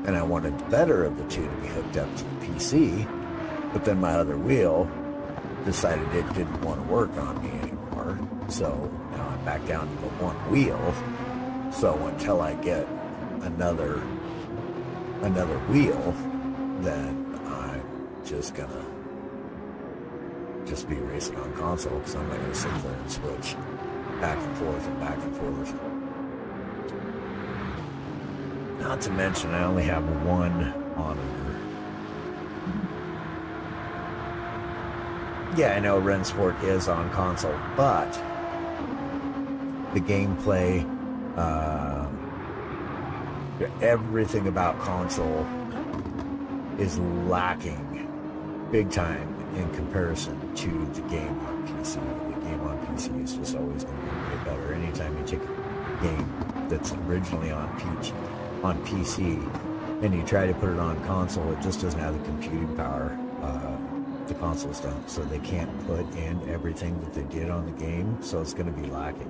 and I wanted the better of the two to be hooked up to the PC, but then my other wheel decided it didn't want to work on me anymore. So now I'm back down to the one wheel. So until I get another wheel, then I'm just gonna be racing on console, because I'm not gonna sit there and switch back and forth and back and forth. Not to mention, I only have one monitor. Yeah, I know Rensport is on console, but the gameplay, everything about console is lacking big time in comparison to the game on PC. The game on PC is just always going to be way better. Anytime you take a game that's originally on PC and you try to put it on console, it just doesn't have the computing power the consoles don't, so they can't put in everything that they did on the game, so it's going to be lacking.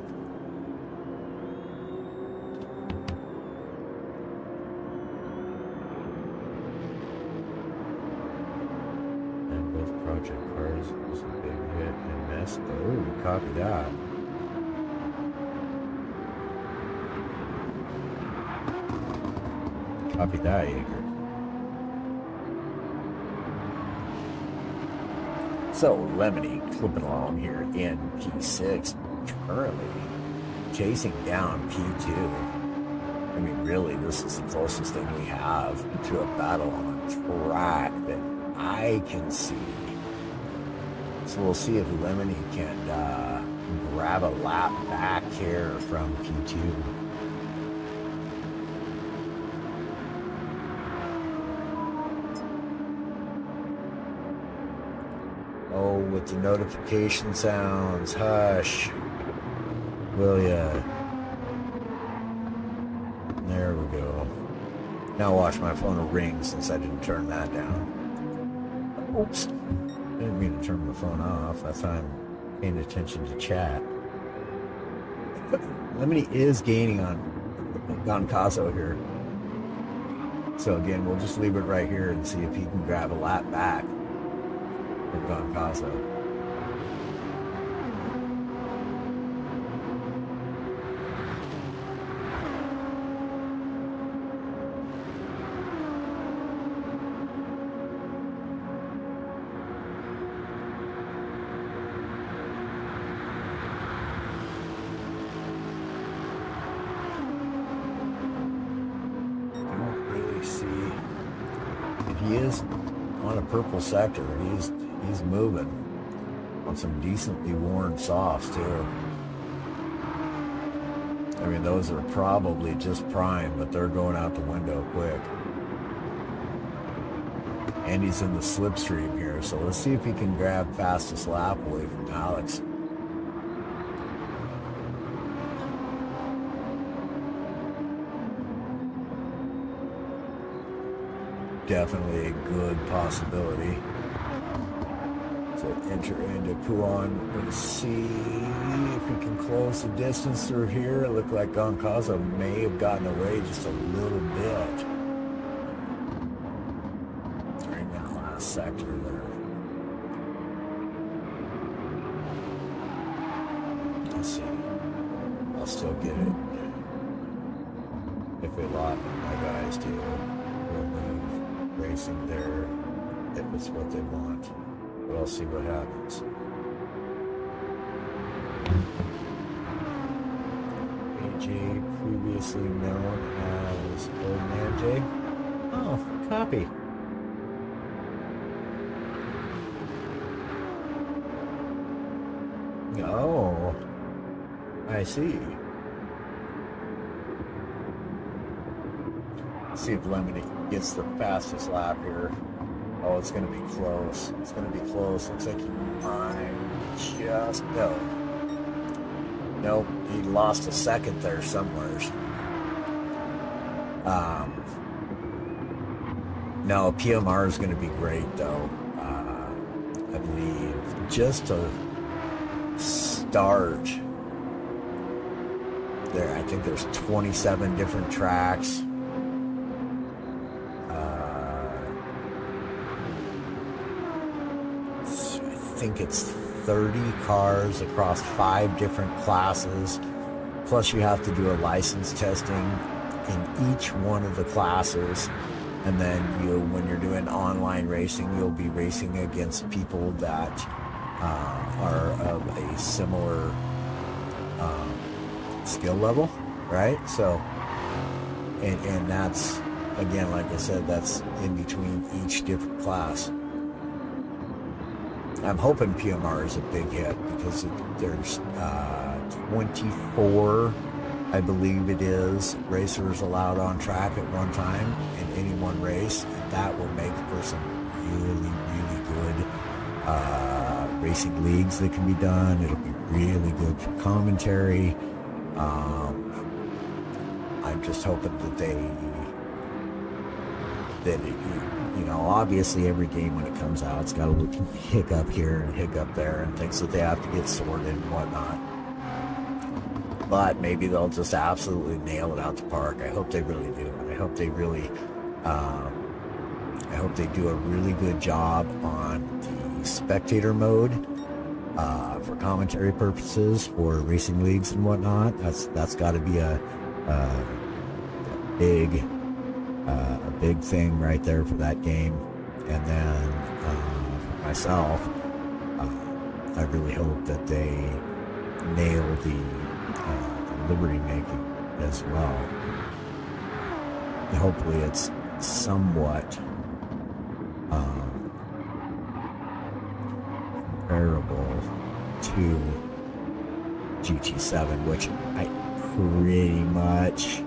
And both project cars was a big hit and miss. Oh, copy that. Copy that, Yeager. So, Lemony clipping along here in P6, currently chasing down P2. I mean, really, this is the closest thing we have to a battle on track that I can see. So we'll see if Lemony can grab a lap back here from P2. Oh, with the notification sounds, hush, will ya? There we go. Now watch my phone will ring since I didn't turn that down. Oops. I didn't mean to turn my phone off. I thought I'm paying attention to chat. Lemony is gaining on Goncaso here. So again, we'll just leave it right here and see if he can grab a lap back. Goncaso. he is on a purple sector. He's moving on some decently worn softs too. I mean, those are probably just prime, but they're going out the window quick. And he's in the slipstream here, so let's see if he can grab fastest lap away from Alex. Definitely a good possibility. So enter into Puan. Let's see if we can close the distance through here. It looked like Goncaza may have gotten away just a little bit during that last sector there. Let's see. I'll still get it. If a lot of my guys do, we'll move racing there if it's what they want. But I'll see what happens. AJ, previously known as Old Man J. Oh, copy. Oh, I see. Let's see if Lemony gets the fastest lap here. Oh, it's going to be close. It's going to be close. Looks like he might just... Nope. He lost a second there somewhere. No, PMR is going to be great, though. I believe just to start there, I think there's 27 different tracks. I think it's 30 cars across 5 different classes, plus you have to do a license testing in each one of the classes, and then when you're doing online racing, you'll be racing against people that are of a similar skill level, right? So and that's, again, like I said, that's in between each different class. I'm hoping PMR is a big hit because there's 24, I believe it is, racers allowed on track at one time in any one race. And that will make for some really, really good racing leagues that can be done. It'll be really good for commentary. I'm just hoping that obviously every game when it comes out, it's got a little hiccup here and hiccup there and things that they have to get sorted and whatnot. But maybe they'll just absolutely nail it out the park. I hope they really do. I hope they really, I hope they do a really good job on the spectator mode for commentary purposes for racing leagues and whatnot. That's got to be a big thing right there for that game. And then for myself, I really hope that they nail the liberty making as well. And hopefully it's somewhat comparable to GT7, which I pretty much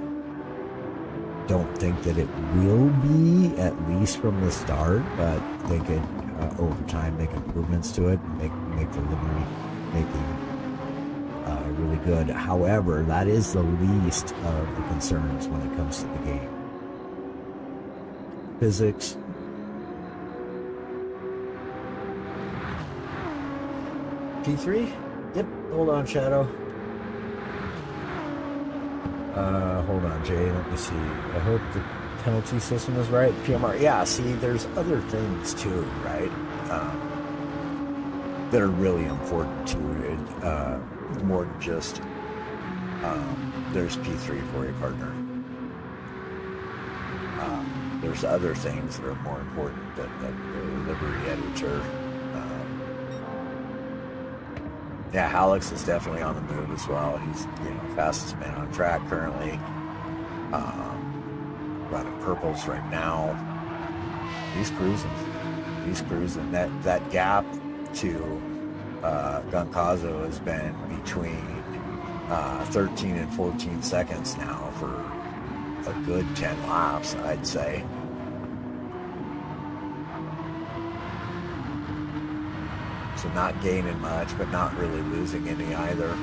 don't think that it will be, at least from the start, but they could over time make improvements to it and make the liberty making really good. However, that is the least of the concerns when it comes to the game. Physics. P3? Yep, hold on, Shadow. Hold on, Jay, let me see. I hope the penalty system is right. PMR, yeah, see, there's other things too, right? That are really important to it. More than just, there's P3 for a partner. There's other things that are more important than the livery editor. Yeah, Alex is definitely on the move as well. He's fastest man on track currently. Running purples right now. He's cruising. He's cruising. That gap to Gunkazo has been between 13 and 14 seconds now for a good 10 laps, I'd say. So not gaining much, but not really losing any either.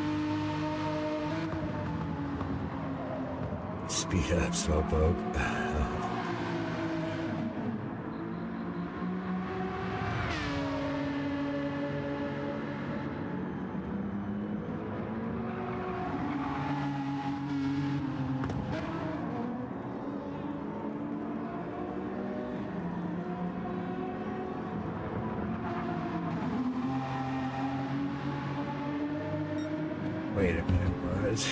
Speed up, Slowpoke. Wait a minute, Buzz.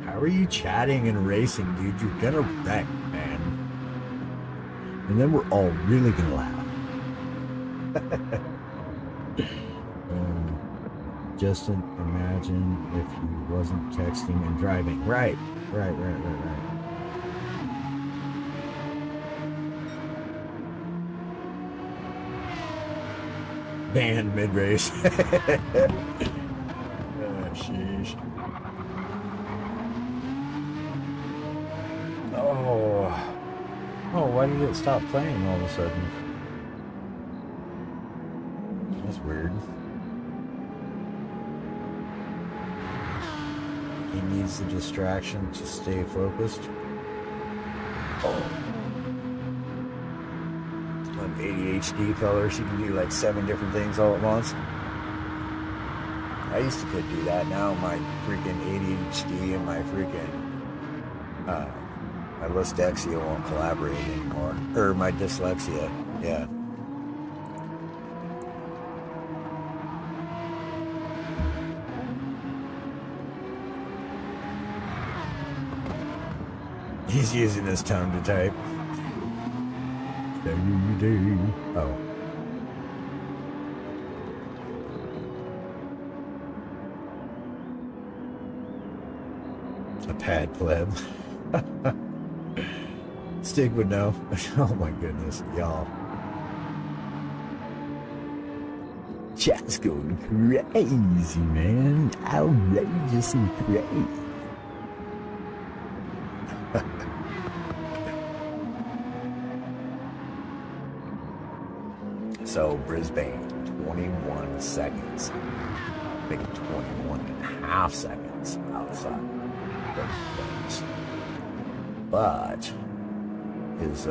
How are you chatting and racing, dude? You're gonna wreck, man. And then we're all really gonna laugh. Justin, imagine if he wasn't texting and driving. Right. Banned mid-race. Sheesh. Oh, why did it stop playing all of a sudden? That's weird. He needs the distraction to stay focused. Oh. On ADHD colors, you can do like 7 different things all at once. I used to could do that. Now my freaking ADHD and my freaking my dyslexia won't collaborate anymore. Or my dyslexia, yeah. He's using his tongue to type. Oh. A pad pleb. Stig would know. Oh my goodness, y'all. Chat's going crazy, man. Outrageous and crazy. So Brisbane, 21 seconds. Maybe 21 and a half seconds outside the things. But his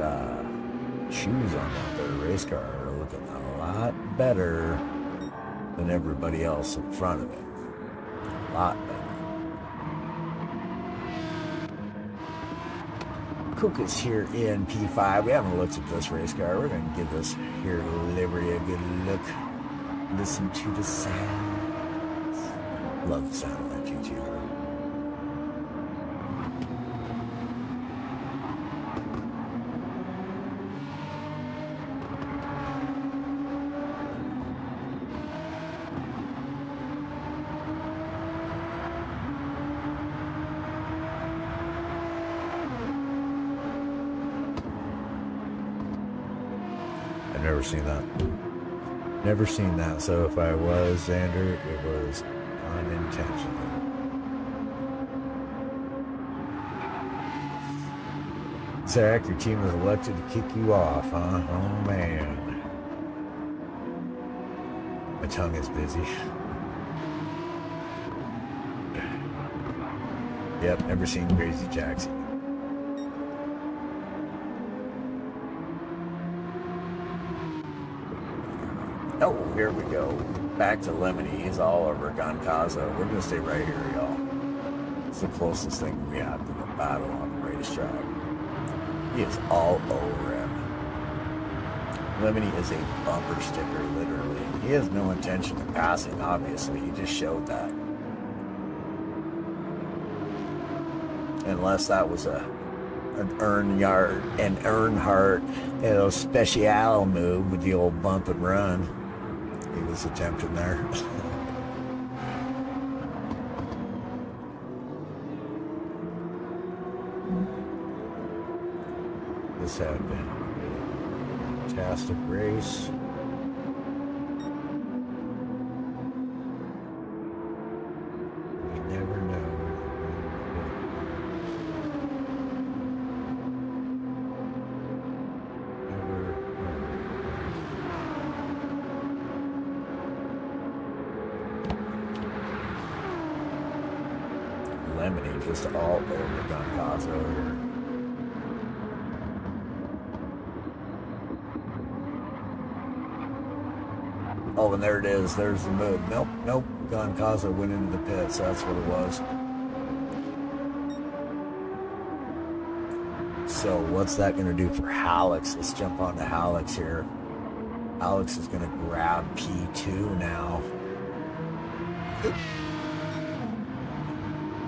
shoes on that third race car are looking a lot better than everybody else in front of him. A lot better. Cook is here in P5. We haven't looked at this race car. We're going to give this here Liberty a good look. Listen to the sounds. Love the sound of that GTR. Never seen that. Never seen that. So if I was Xander, it was unintentional. Zach, your team was elected to kick you off, huh? Oh man. My tongue is busy. Yep, never seen Crazy Jackson. Oh, here we go. Back to Lemony. He's all over Goncazo. We're going to stay right here, y'all. It's the closest thing we have to the battle on the racetrack. He is all over him. Lemony is a bumper sticker, literally. He has no intention of passing, obviously. He just showed that. Unless that was a Earnhardt had a special move with the old bump and run. He was attempting there. This had been a fantastic race. We never know. Lemony just all over Doncazo here. Oh, and there it is. There's the move. Nope. Doncazo went into the pits. That's what it was. So what's that going to do for Alex? Let's jump on to Alex here. Alex is going to grab P2 now.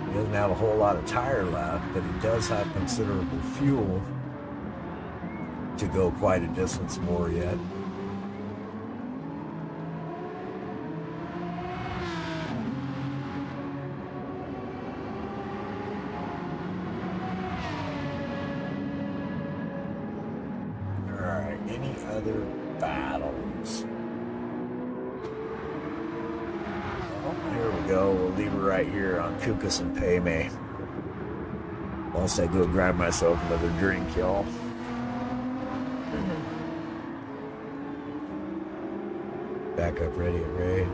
He doesn't have a whole lot of tire left, but he does have considerable fuel to go quite a distance more yet. Alright, any other battles? Here we go. We'll leave her right here on Kukas and Payme. Whilst I go grab myself another drink, y'all. Backup ready at Ray.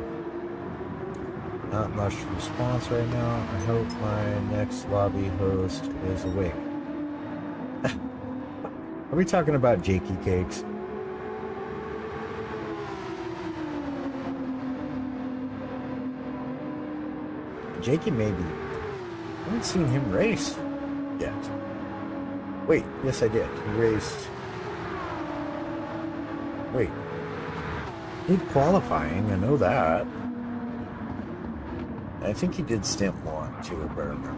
Not much response right now. I hope my next lobby host is awake. Are we talking about Jakey Cakes? Jakey maybe. I haven't seen him race yet. Wait, yes I did. He raced. Wait. He did qualifying, I know that. I think he did stint 1 too, if I remember.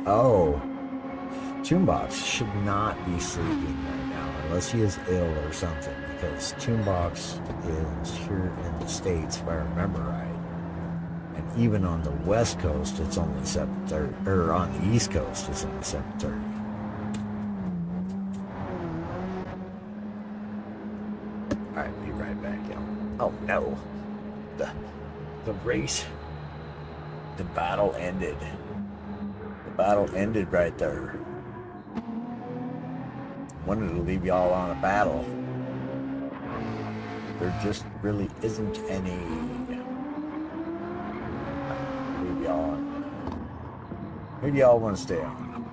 Oh. Toonbox should not be sleeping right now unless he is ill or something, because Toonbox is here in the States, if I remember right. And even on the West Coast, it's only 7:30, or on the East Coast, it's only 7:30. Alright, be right back, y'all. Oh no. The race, the battle ended. The battle ended right there. Wanted to leave y'all on a battle. There just really isn't any. Leave y'all on. Maybe y'all want to stay on.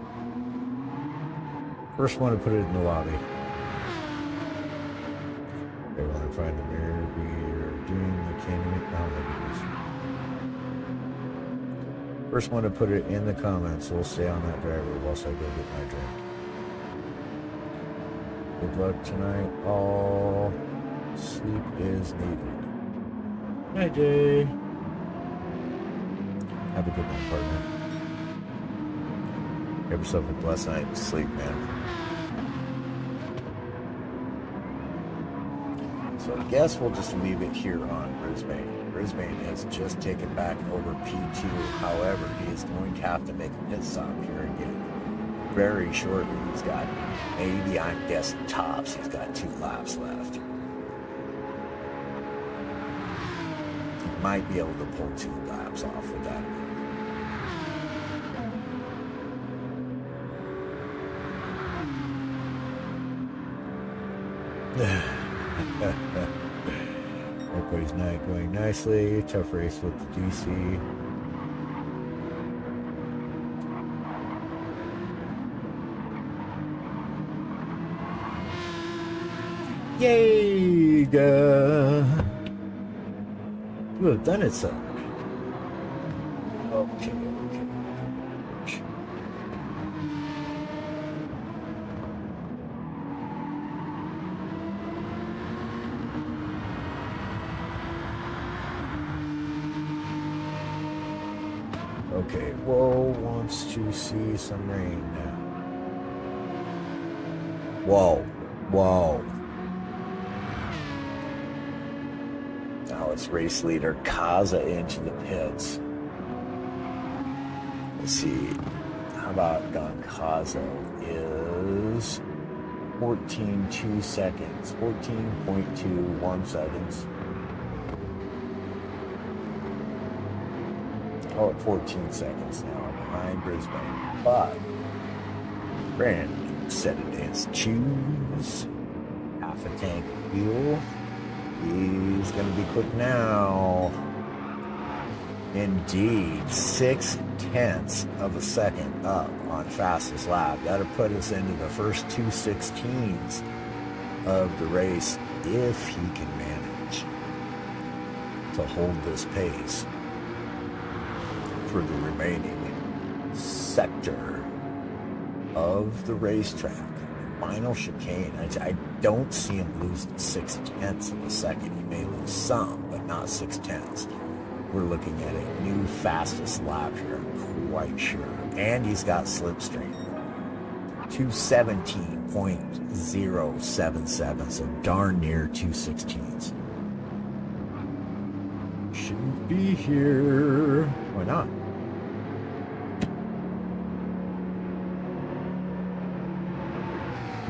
First one to put it in the lobby. They want to find the mirror. We are doing the canyon. First one to put it in the comments. We'll stay on that driver whilst I go get my drink. Good luck tonight. All sleep is needed. Hi, Jay. Have a good one, partner. Have yourself a blessed night of sleep, man. So I guess we'll just leave it here on Brisbane. Brisbane has just taken back over P2. However, he is going to have to make a pit stop here again very shortly. He's got, maybe I'm guessing tops, he's got 2 laps left. He might be able to pull 2 laps off with that. Everybody's night going nicely. Tough race with the DC. Yay! You have done it, sir. Okay. Okay, whoa, wants to see some rain now. Whoa, whoa. Now it's race leader Kaza into the pits. Let's see. How about Don Kaza is 14.2 seconds. 14.21 seconds. Oh, at 14 seconds now behind Brisbane. But Brandon set it as choose. Half a tank of fuel. He's going to be quick now. Indeed, 0.6 of a second up on fastest lap. That'll put us into the first 2:16s of the race if he can manage to hold this pace for the remaining sector of the racetrack. Final chicane. I don't see him losing 0.6 of a second. He may lose some, but not 0.6. We're looking at a new fastest lap here, I'm quite sure. And he's got slipstream. 217.077, so darn near 2:16s. Shouldn't be here. Why not?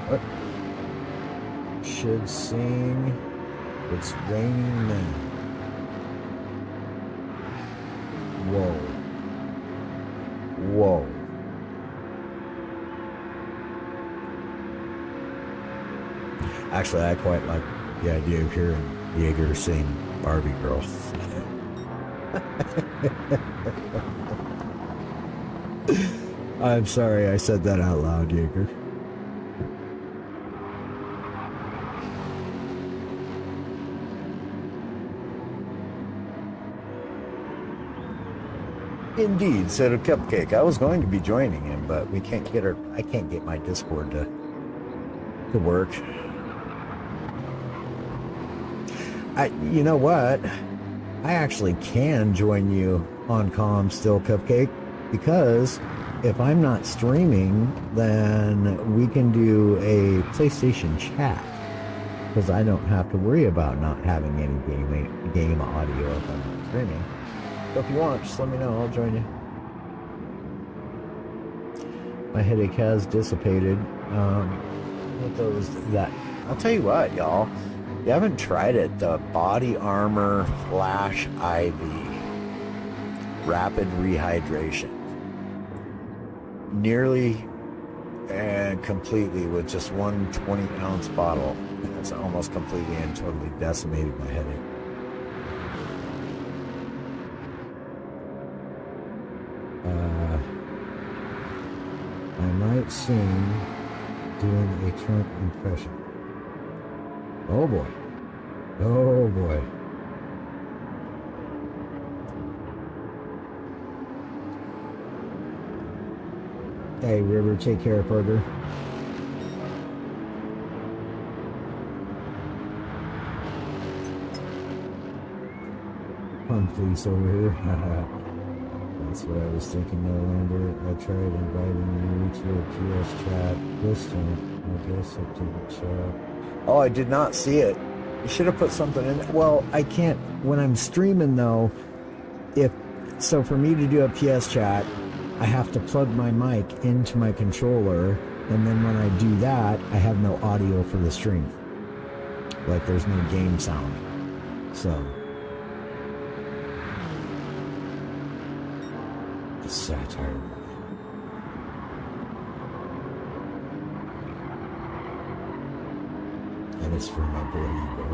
What? Should sing. It's raining now. Whoa. Whoa. Actually, I quite like the idea of hearing Jaeger sing Barbie Girl. I'm sorry I said that out loud, Jaeger. Indeed, said a Cupcake. I was going to be joining him, but we can't get her. I can't get my Discord to work. You know what? I actually can join you on comm still, Cupcake, because if I'm not streaming, then we can do a PlayStation chat, because I don't have to worry about not having any game audio if I'm not streaming. So if you want, just let me know. I'll join you. My headache has dissipated. With those, I'll tell you what, y'all. If you haven't tried it, the Body Armor Flash IV Rapid Rehydration. Nearly and completely with just one 20-ounce bottle. It's almost completely and totally decimated my headache. I might sing doing a trunk impression. Oh boy. Oh boy. Hey, River, take care, partner. Fun police over here. That's what I was thinking, no longer. I tried inviting you to a PS chat this time. I guess I didn't show up. Oh, I did not see it. You should have put something in. Well, I can't. When I'm streaming, though, so for me to do a PS chat, I have to plug my mic into my controller, and then when I do that, I have no audio for the stream. Like, there's no game sound. So satire. And it's for my boy Ego.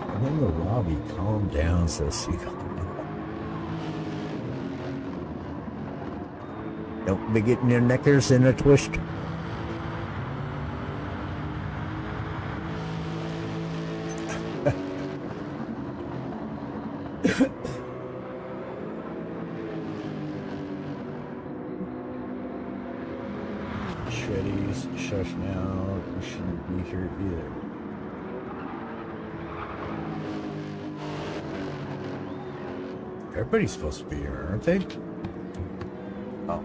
I'm in the lobby. Calm down, says Seagull. Don't be getting your knickers in a twist. Shreddies, shush now. We shouldn't be here either. Everybody's supposed to be here, aren't they? Oh.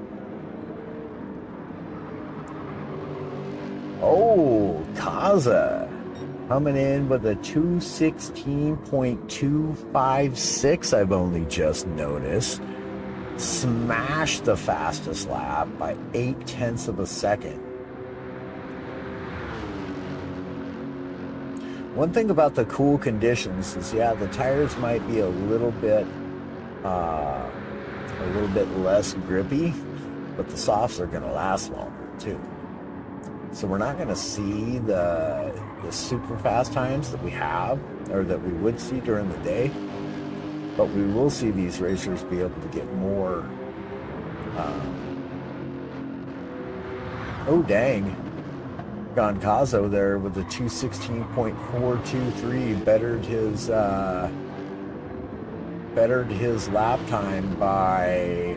Oh, Kaza coming in with a 2:16.256. I've only just noticed. Smashed the fastest lap by 0.8 of a second. One thing about the cool conditions is, yeah, the tires might be a little bit less grippy, but the softs are going to last longer too. So we're not going to see the super fast times that we have, or that we would see during the day. But we will see these racers be able to get more. Oh, dang. Goncazo there with the 2:16.423 bettered his lap time by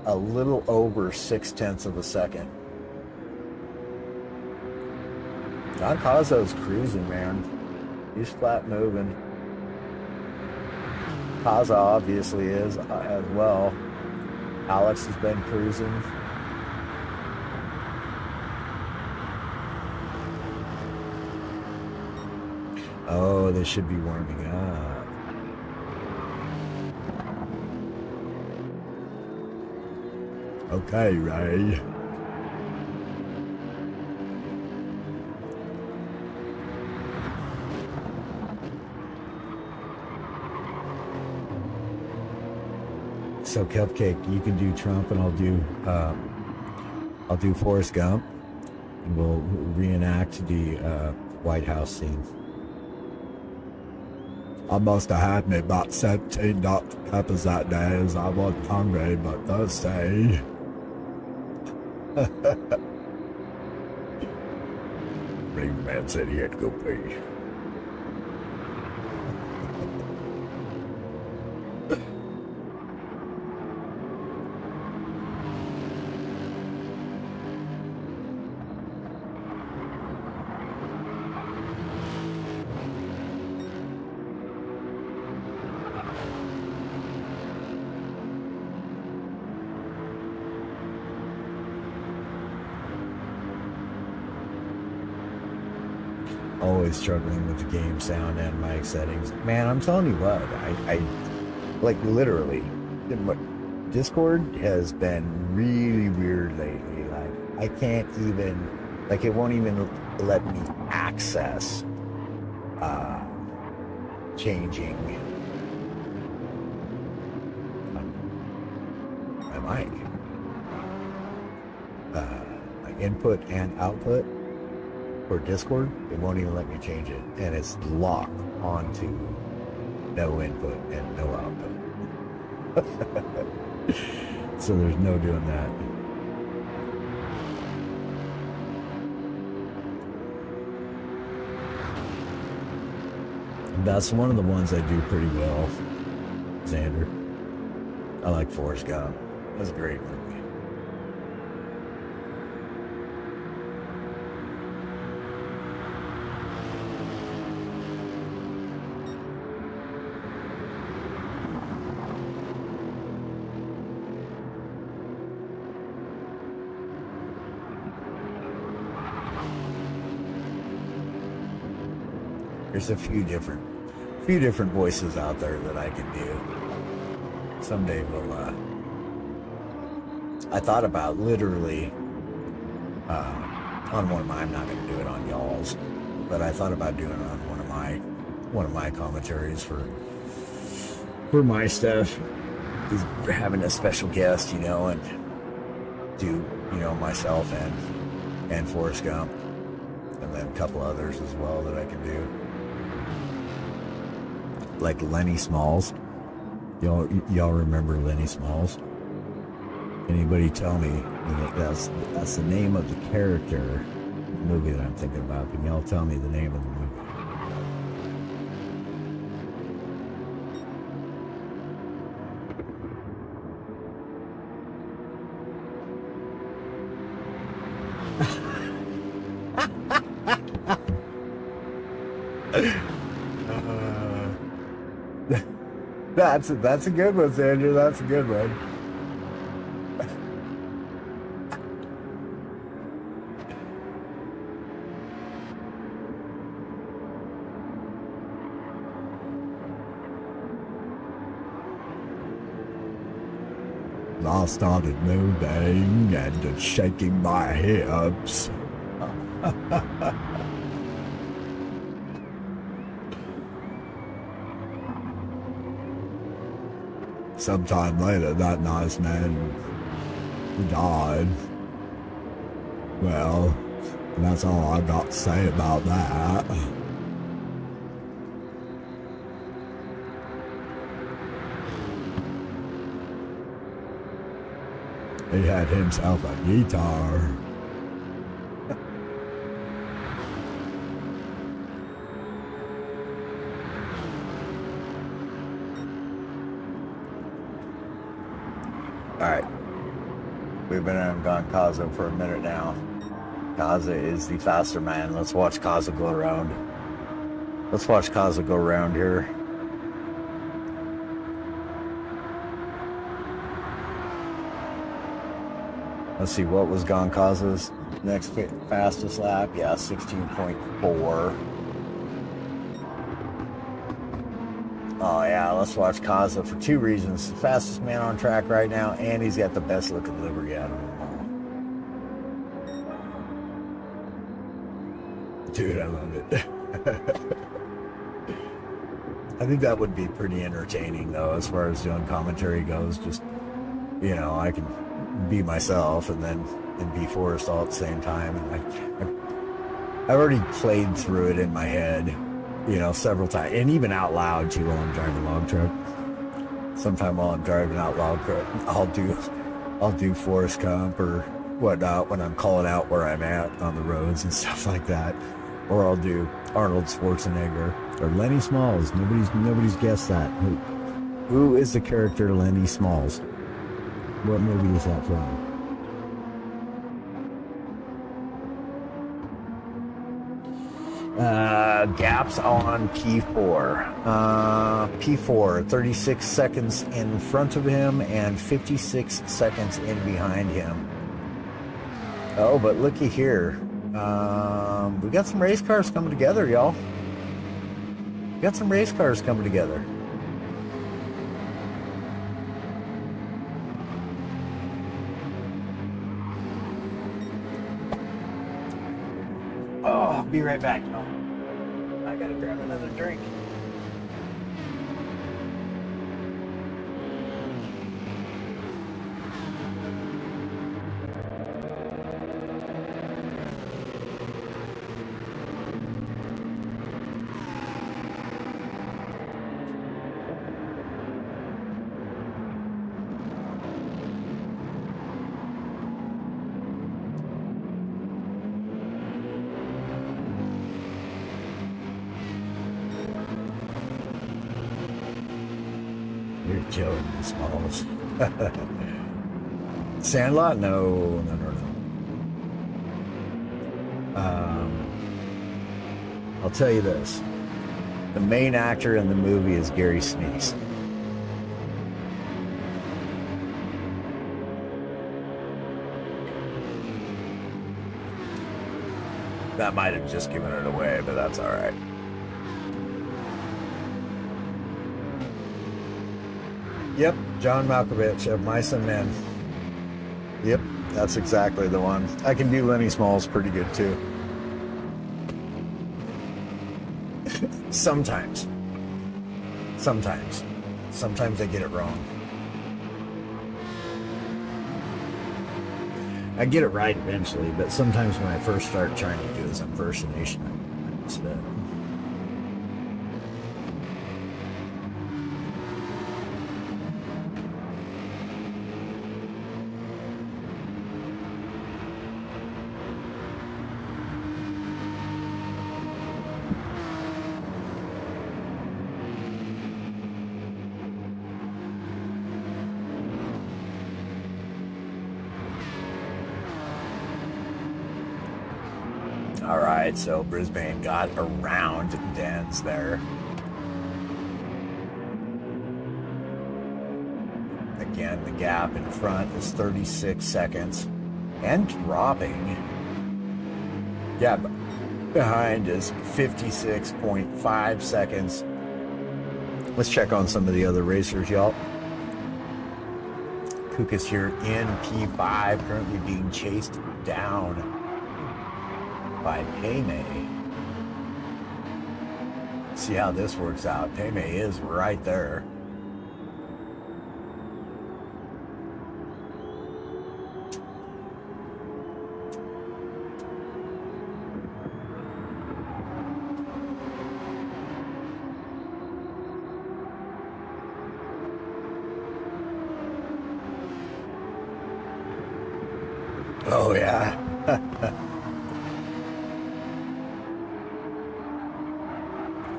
a little over 0.6 of a second. Goncazo's cruising, man. He's flat moving. Kaza obviously is as well. Alex has been cruising. Oh, they should be warming up. Okay, Ray. So Cupcake, you can do Trump, and I'll do Forrest Gump, and we'll reenact the White House scene. I must have had me about 17 Dr. Peppers that day, as I wasn't hungry, but thirsty. Raven Man said he had to go pee. Always struggling with the game sound and mic settings. Man, I'm telling you what, I like literally, Discord has been really weird lately. Like, I can't even, like, it won't even let me access changing my mic, my input and output for Discord. It won't even let me change it, and it's locked onto no input and no output. So there's no doing that. That's one of the ones I do pretty well, Xander. I like Forrest Gump. That's a great movie. There's a few different voices out there that I can do. Someday we'll, I thought about literally, on one of my, I'm not going to do it on y'all's, but I thought about doing it on one of my commentaries for my stuff, is having a special guest, you know, and do, you know, myself and Forrest Gump, and then a couple others as well that I can do. Like Lenny Smalls. Y'all remember Lenny Smalls? Anybody tell me, that's the name of the character movie that I'm thinking about. Can y'all tell me the name of the movie? That's a good one, Sandra. That's a good one. I started moving and shaking my hips. Sometime later, that nice man died. Well, that's all I got to say about that. He had himself a guitar. Alright. We've been on Kaza for a minute now. Kaza is the faster man. Let's watch Kaza go around. Let's watch Kaza go around here. Let's see, what was Kaza's next fastest lap? Yeah, 16.4. Oh yeah, let's watch Kaza for two reasons. The fastest man on track right now, and he's got the best looking livery out of them all. Dude, I love it. I think that would be pretty entertaining though, as far as doing commentary goes. Just, you know, I can be myself and be Forrest all at the same time. And I've already played through it in my head, you know, several times, and even out loud too while I'm driving a log truck. Sometime while I'm driving out log truck, I'll do Forrest Gump or whatnot when I'm calling out where I'm at on the roads and stuff like that. Or I'll do Arnold Schwarzenegger or Lenny Smalls. Nobody's guessed that. Who is the character Lenny Smalls? What movie is that from? Gaps on P4. P4, 36 seconds in front of him and 56 seconds in behind him. Oh, but looky here. We got some race cars coming together, y'all. We got some race cars coming together. Oh, I'll be right back, y'all. I gotta grab another drink. You're killing me, Smalls. Sandlot? No. I'll tell you this. The main actor in the movie is Gary Sinise. That might have just given it away, but that's all right. Yep, John Malkovich of Mice and Men. Yep, that's exactly the one. I can do Lenny Smalls pretty good too. Sometimes I get it wrong. I get it right eventually, but sometimes when I first start trying to do this impersonation, I mess it up. All right, so Brisbane got around Dens there. Again, the gap in front is 36 seconds and dropping. Gap behind is 56.5 seconds. Let's check on some of the other racers, y'all. Kuka's here in P5, currently being chased down by Paymay. See how this works out. Paymay is right there. Oh, yeah.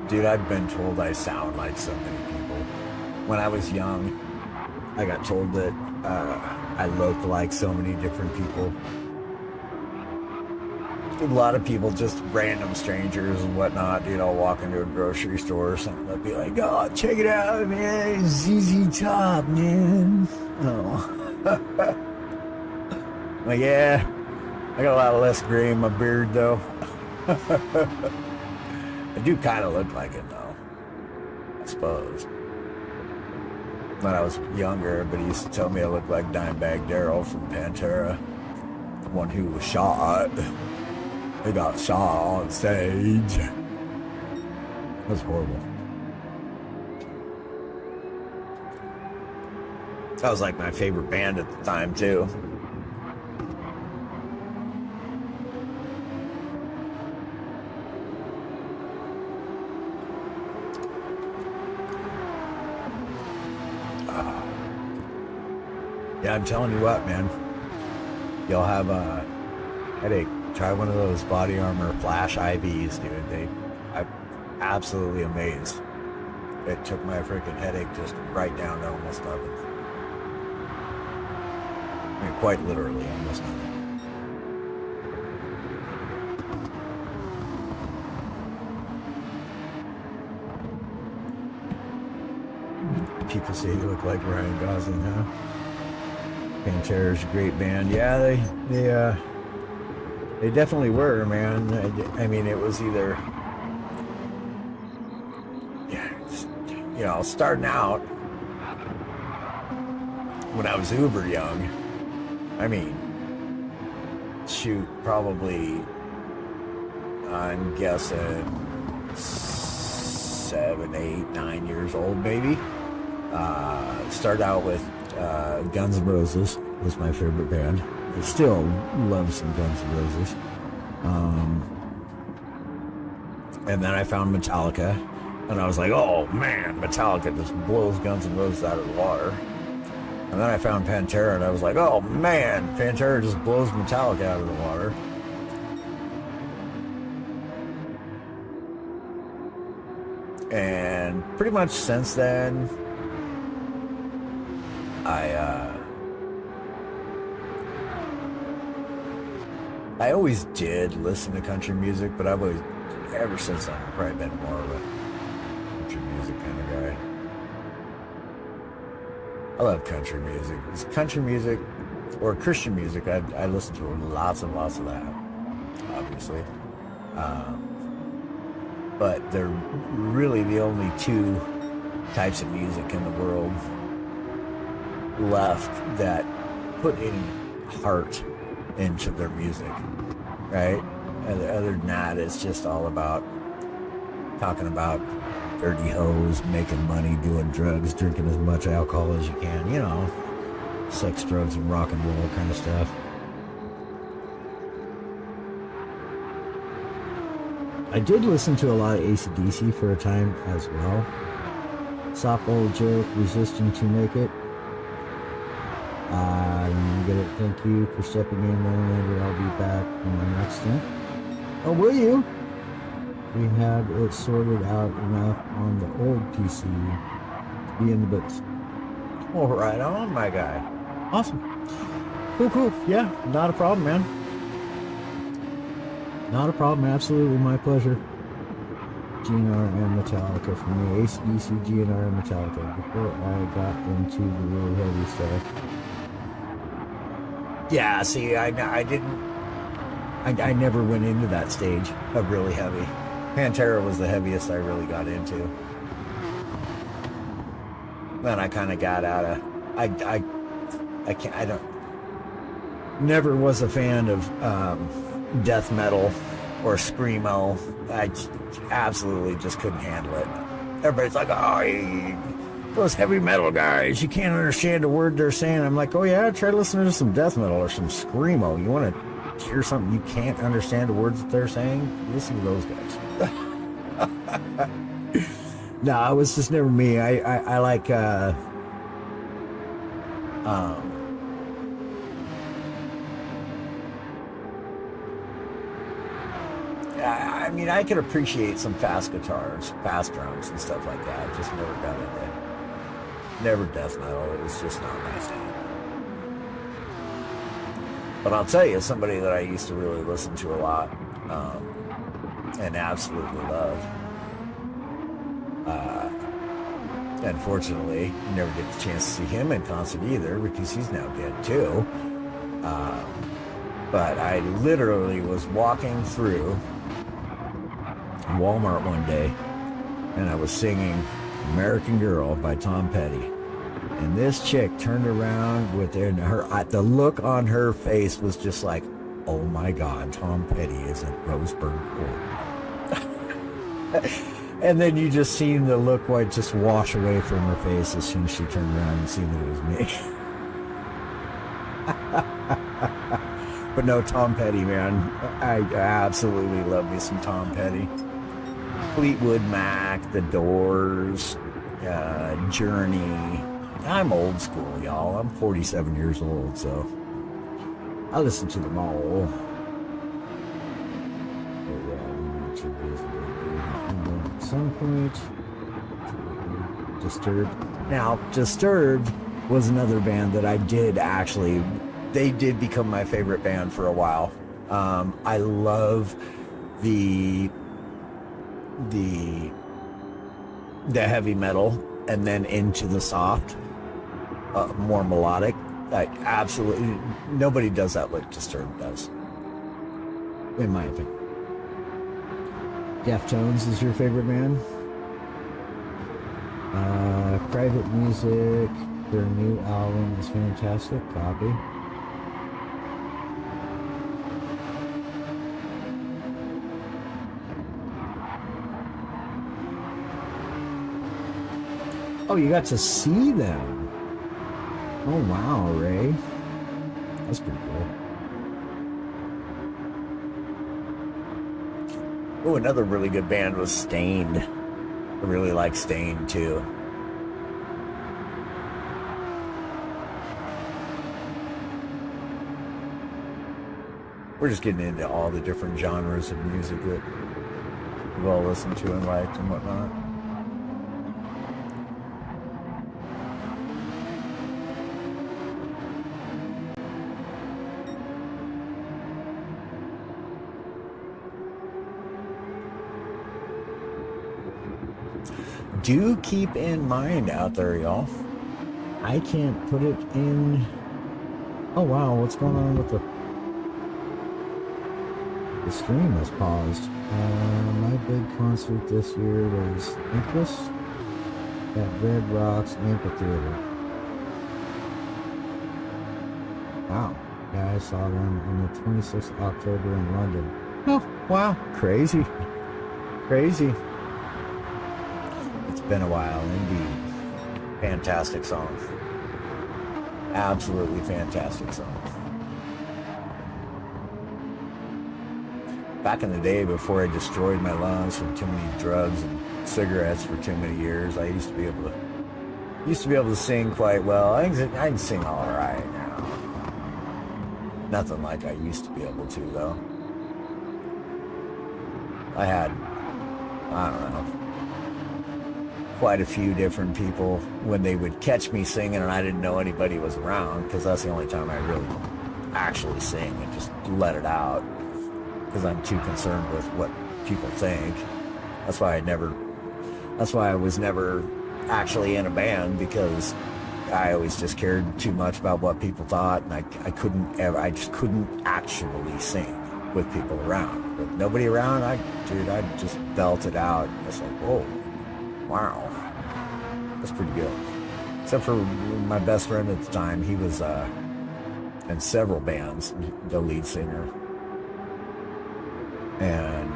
Dude, I've been told I sound like so many people. When I was young, I got told that I looked like so many different people. A lot of people, just random strangers and whatnot, dude, I'll walk into a grocery store or something, they'll be like, oh, check it out, man, ZZ Top, man. Oh. Like, yeah, I got a lot less gray in my beard, though. I do kind of look like it, though, I suppose. When I was younger, everybody used to tell me I looked like Dimebag Darrell from Pantera, the one who was shot. He got shot on stage. It was horrible. That was like my favorite band at the time, too. Yeah, I'm telling you what, man. You'll have a headache. Try one of those Body Armor Flash IVs, dude. I'm absolutely amazed. It took my freaking headache just right down to almost nothing. I mean, quite literally, almost nothing. People say you look like Ryan Gosling, huh? Pantera's a great band. Yeah, they definitely were, man. I mean, it was either, you know, starting out when I was uber young. I mean, shoot, probably, I'm guessing 7, 8, 9 years old, maybe. Started out with Guns N' Roses was my favorite band. I still love some Guns N' Roses. And then I found Metallica, and I was like, oh man, Metallica just blows Guns N' Roses out of the water. And then I found Pantera, and I was like, oh man, Pantera just blows Metallica out of the water. And pretty much since then, I always did listen to country music, but I've always, ever since then, I've probably been more of a country music kind of guy. I love country music. It's country music or Christian music. I listen to lots and lots of that, obviously. But they're really the only two types of music in the world left that put any heart into their music, right? Other than that, it's just all about talking about dirty hoes, making money, doing drugs, drinking as much alcohol as you can, you know, sex, drugs, and rock and roll kind of stuff. I did listen to a lot of AC/DC for a time as well. Softball joke, resisting to make it. Get it. Thank you for stepping in, Landry. I'll be back on my next stint. Oh, will you? We had it sorted out enough on the old PC to be in the books. Oh, right on, my guy. Awesome. Cool. Yeah, not a problem, man. Not a problem. Absolutely my pleasure. GNR and Metallica for me. AC/DC, GNR, and Metallica. Before I got into the really heavy stuff. Yeah, see, I didn't... I never went into that stage of really heavy. Pantera was the heaviest I really got into. Then I kind of got out of... I don't... Never was a fan of death metal or screamo. I absolutely just couldn't handle it. Everybody's like, oh, those heavy metal guys, you can't understand a word they're saying. I'm like, oh yeah, try listening to some death metal or some screamo. You want to hear something you can't understand the words that they're saying? Listen to those guys. No, it was just never me. I like I mean, I could appreciate some fast guitars, fast drums and stuff like that. Just never got into it. Never death metal. It was just not my thing. But I'll tell you, somebody that I used to really listen to a lot and absolutely love. Unfortunately, you never get the chance to see him in concert either because he's now dead too. But I literally was walking through Walmart one day and I was singing American Girl by Tom Petty. And this chick turned around the look on her face was just like, oh my God, Tom Petty is at Roseburg Court. And then you just seen the look just wash away from her face as soon as she turned around and seen that it was me. But no, Tom Petty, man. I absolutely love me some Tom Petty. Fleetwood Mac, The Doors, Journey. I'm old school, y'all. I'm 47 years old, so I listen to them all. But yeah, we need to visit at some point. Disturbed. Now, Disturbed was another band that I did actually... They did become my favorite band for a while. I love the heavy metal and then into the soft, more melodic. Like absolutely nobody does that like Disturbed does, in my opinion. Deftones is your favorite band? Private Music, their new album is fantastic. Copy. Oh, you got to see them. Oh, wow, Ray. That's pretty cool. Oh, another really good band was Stained. I really like Stained, too. We're just getting into all the different genres of music that we've all listened to and liked and whatnot. Do keep in mind out there, y'all. I can't put it in. Oh wow, what's going on with the stream is paused. My big concert this year was Incubus at Red Rocks Amphitheater. Wow. Yeah, I saw them on the 26th of October in London. Oh, wow. Crazy. Crazy. It's been a while, indeed. Fantastic songs. Absolutely fantastic songs. Back in the day, before I destroyed my lungs from too many drugs and cigarettes for too many years, I used to be able to sing quite well. I can sing all right now. Nothing like I used to be able to, though. I had, I don't know, quite a few different people when they would catch me singing and I didn't know anybody was around, because that's the only time I really actually sing and just let it out. because I'm too concerned with what people think. That's why I was never actually in a band, because I always just cared too much about what people thought, and I just couldn't actually sing with people around. With nobody around, I just belt it out. It's like, whoa, wow, that's pretty good. Except for my best friend at the time, he was in several bands, the lead singer, and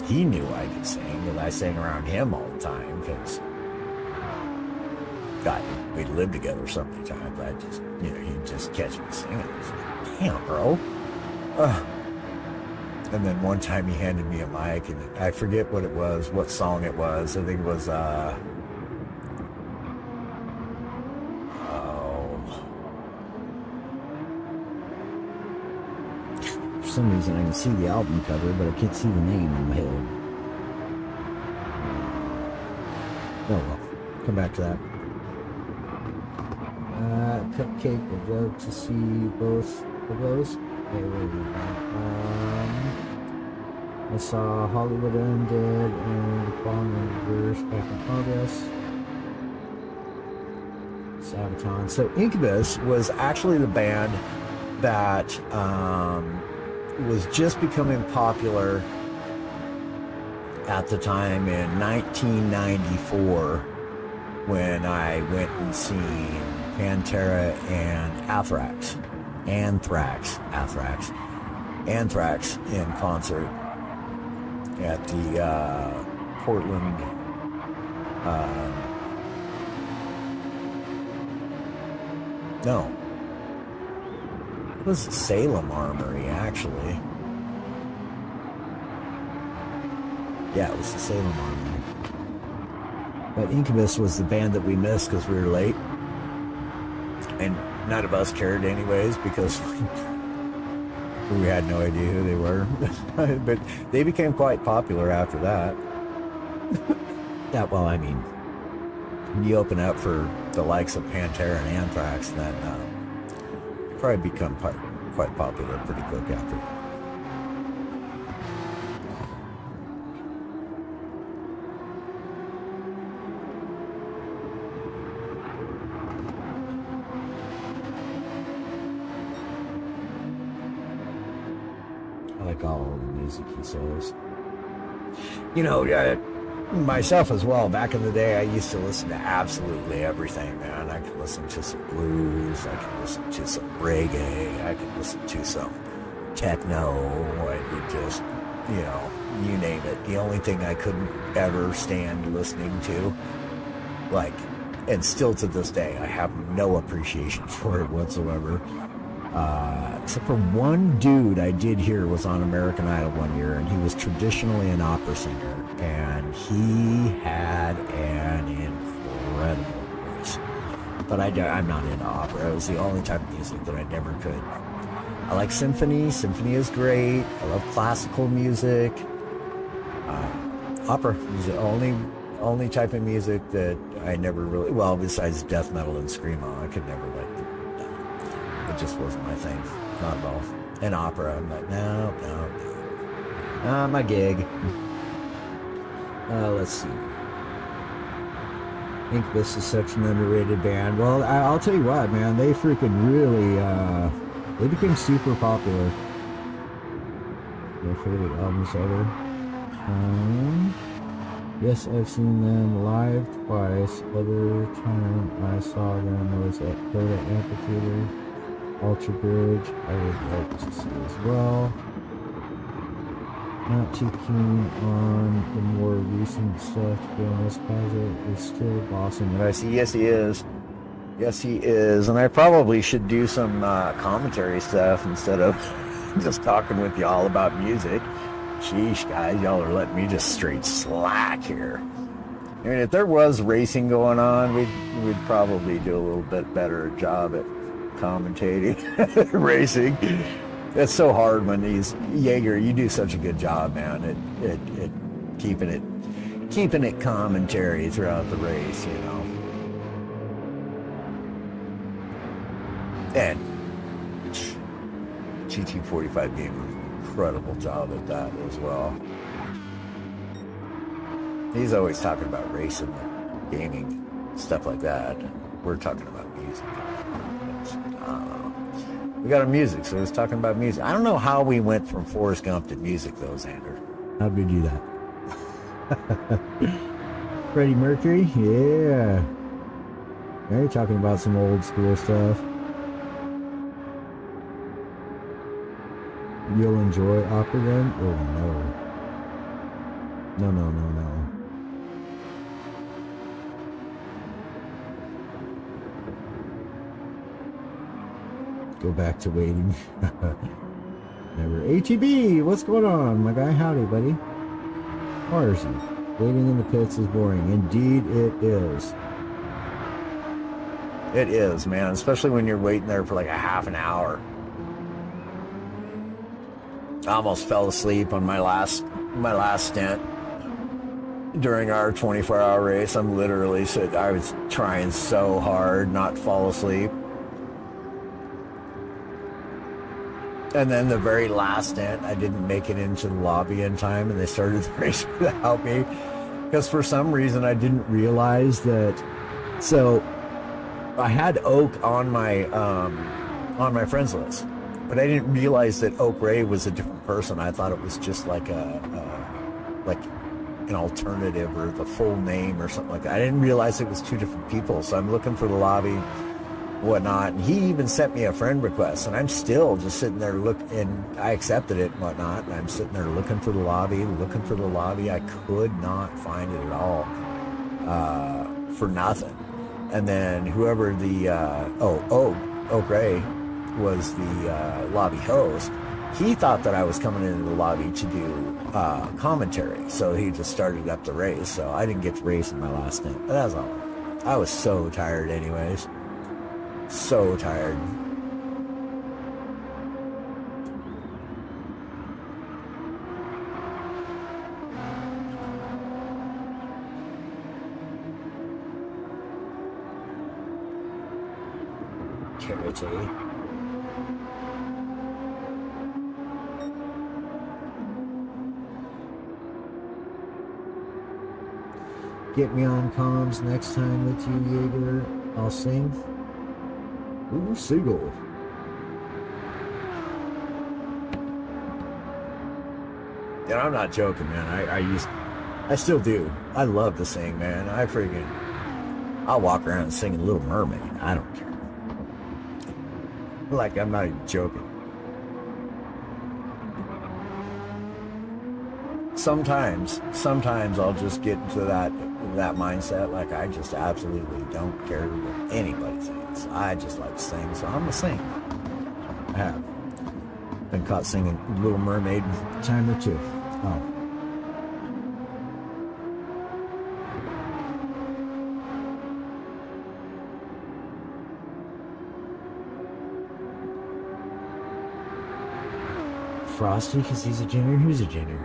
he knew I could sing, and I sang around him all the time, because God, we'd lived together so many times. I just, he'd just catch me singing. I was like, damn, bro. And then one time he handed me a mic, and I forget what song it was. I think it was, for some reason I can see the album cover, but I can't see the name in my head. Oh well, come back to that. Cupcake, would love to see both of those. I saw Hollywood Undead and Fallen in Reverse back in August. Sabaton. So Incubus was actually the band that was just becoming popular at the time in 1994, when I went and seen Pantera and Anthrax in concert at the Portland no, it was Salem Armory, actually. Yeah, it was the Salem Armory. But Incubus was the band that we missed because we were late. And none of us cared anyways, because we had no idea who they were. But they became quite popular after that. Yeah, well, I mean, when you open up for the likes of Pantera and Anthrax, then you probably become quite popular pretty quick after that. I like all the music he says. Myself as well, back in the day, I used to listen to absolutely everything, man. I could listen to some blues, I could listen to some reggae, I could listen to some techno, I could just, you name it. The only thing I couldn't ever stand listening to, and still to this day, I have no appreciation for it whatsoever. Except for one dude I did hear was on American Idol one year, and he was traditionally an opera singer, and he had an incredible voice. But I'm not into opera. It was the only type of music that I never could. I like symphony. Symphony is great. I love classical music. Opera is the only type of music that I never really, well, besides death metal and screamo, I could never like it. It just wasn't my thing. Not at all. And opera, I'm like, no. Not my gig. Let's see. Incubus is such an underrated band. Well, I'll tell you what, man. They freaking really, they became super popular. Their favorite albums ever. Yes, I've seen them live twice. Other time I saw them was at Coda Amphitheater. Ultra Bridge, I would like to see as well. Not too keen on the more recent stuff, to be honest. Kaiser is still awesome. And I see, yes he is. Yes he is. And I probably should do some commentary stuff instead of just talking with y'all about music. Sheesh, guys, y'all are letting me just straight slack here. I mean, if there was racing going on, we'd probably do a little bit better job at commentating racing. It's so hard when Jaeger, you do such a good job, man, at keeping it commentary throughout the race, And GT45 game was incredible job at that as well. He's always talking about racing, gaming, stuff like that. We're talking about music. We got our music, so he's talking about music. I don't know how we went from Forrest Gump to music, though, Xander. How'd we do that? Freddie Mercury? Yeah. Now you're talking about some old school stuff. You'll enjoy opera then? Oh, no. No, no, no, no. Go back to waiting. Never. ATB, what's going on, my guy? Howdy, buddy. Marcy, waiting in the pits is boring. Indeed, it is. It is, man. Especially when you're waiting there for like a half an hour. I almost fell asleep on my last stint during our 24-hour race. I was trying so hard not to fall asleep. And then the very last stint, I didn't make it into the lobby in time, and they started the race without me. Because for some reason, I didn't realize that. So I had Oak on my friends list, but I didn't realize that Oak Ray was a different person. I thought it was just like like an alternative or the full name or something like that. I didn't realize it was two different people. So I'm looking for the lobby, whatnot, and he even sent me a friend request, and I'm still just sitting there and I accepted it and whatnot, and I'm sitting there looking for the lobby. I could not find it at all, for nothing. And then whoever the Oak Ray was the lobby host, he thought that I was coming into the lobby to do commentary, so he just started up the race. So I didn't get to race in my last stint, but that's all right. I was so tired anyways. So tired. Charity. Get me on comms next time with you, Jaeger. I'll sing. Ooh, Seagull. Yeah, I'm not joking, man. I still do. I love to sing, man. I'll walk around singing Little Mermaid. I don't care. Like, I'm not even joking. Sometimes I'll just get into that mindset. Like, I just absolutely don't care what anybody thinks. I just like to sing, so I'm gonna sing. I have been caught singing Little Mermaid a time or two. Oh. Frosty, because he's a ginger. Who's a ginger?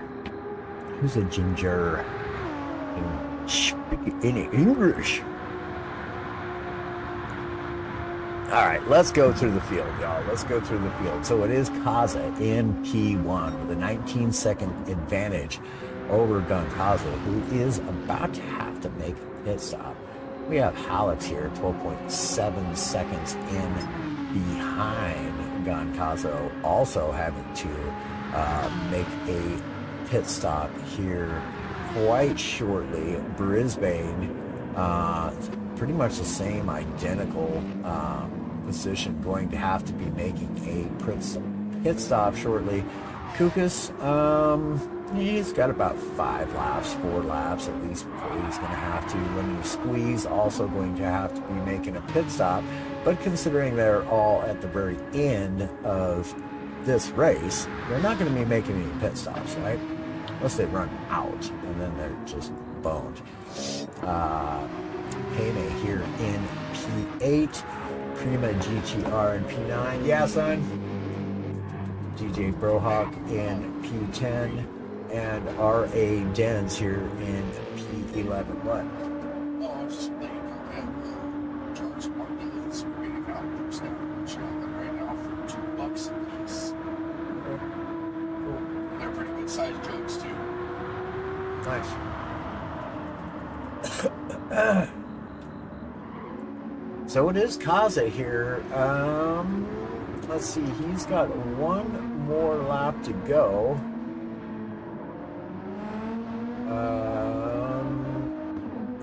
Who's a ginger? Speak any English? All right, let's go through the field, y'all. Let's go through the field. So it is Kaza in P1 with a 19-second advantage over Gunkaza, who is about to have to make a pit stop. We have Hallex here, 12.7 seconds in behind Gunkaza, also having to make a pit stop here quite shortly. Brisbane, pretty much the same identical position, going to have to be making a pit stop shortly. Kukas, he's got about 4 laps at least before he's going to have to. When you squeeze, also going to have to be making a pit stop. But considering they're all at the very end of this race, they're not going to be making any pit stops, right? Unless they run out, and then they're just boned. Payne here in P8, Prima GTR in P9. Yeah, son. DJ Brohawk in P10, and R.A. Dens here in P11. What? Oh, I was just letting you know I have George Martinez reading out their stuff. I'm showing them right now for $2 a piece. Cool. inside jokes too. Nice. So it is Kaza here. Let's see, he's got one more lap to go.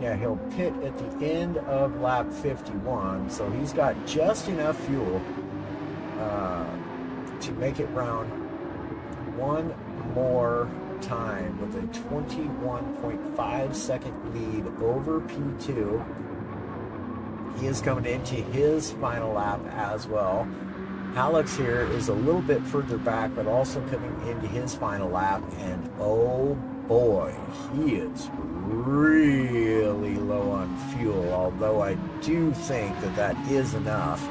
Yeah, he'll pit at the end of lap 51, so he's got just enough fuel to make it round one more time with a 21.5 second lead over P2. He is coming into his final lap as well. Alex here is a little bit further back, but also coming into his final lap, and oh boy, he is really low on fuel, although I do think that that is enough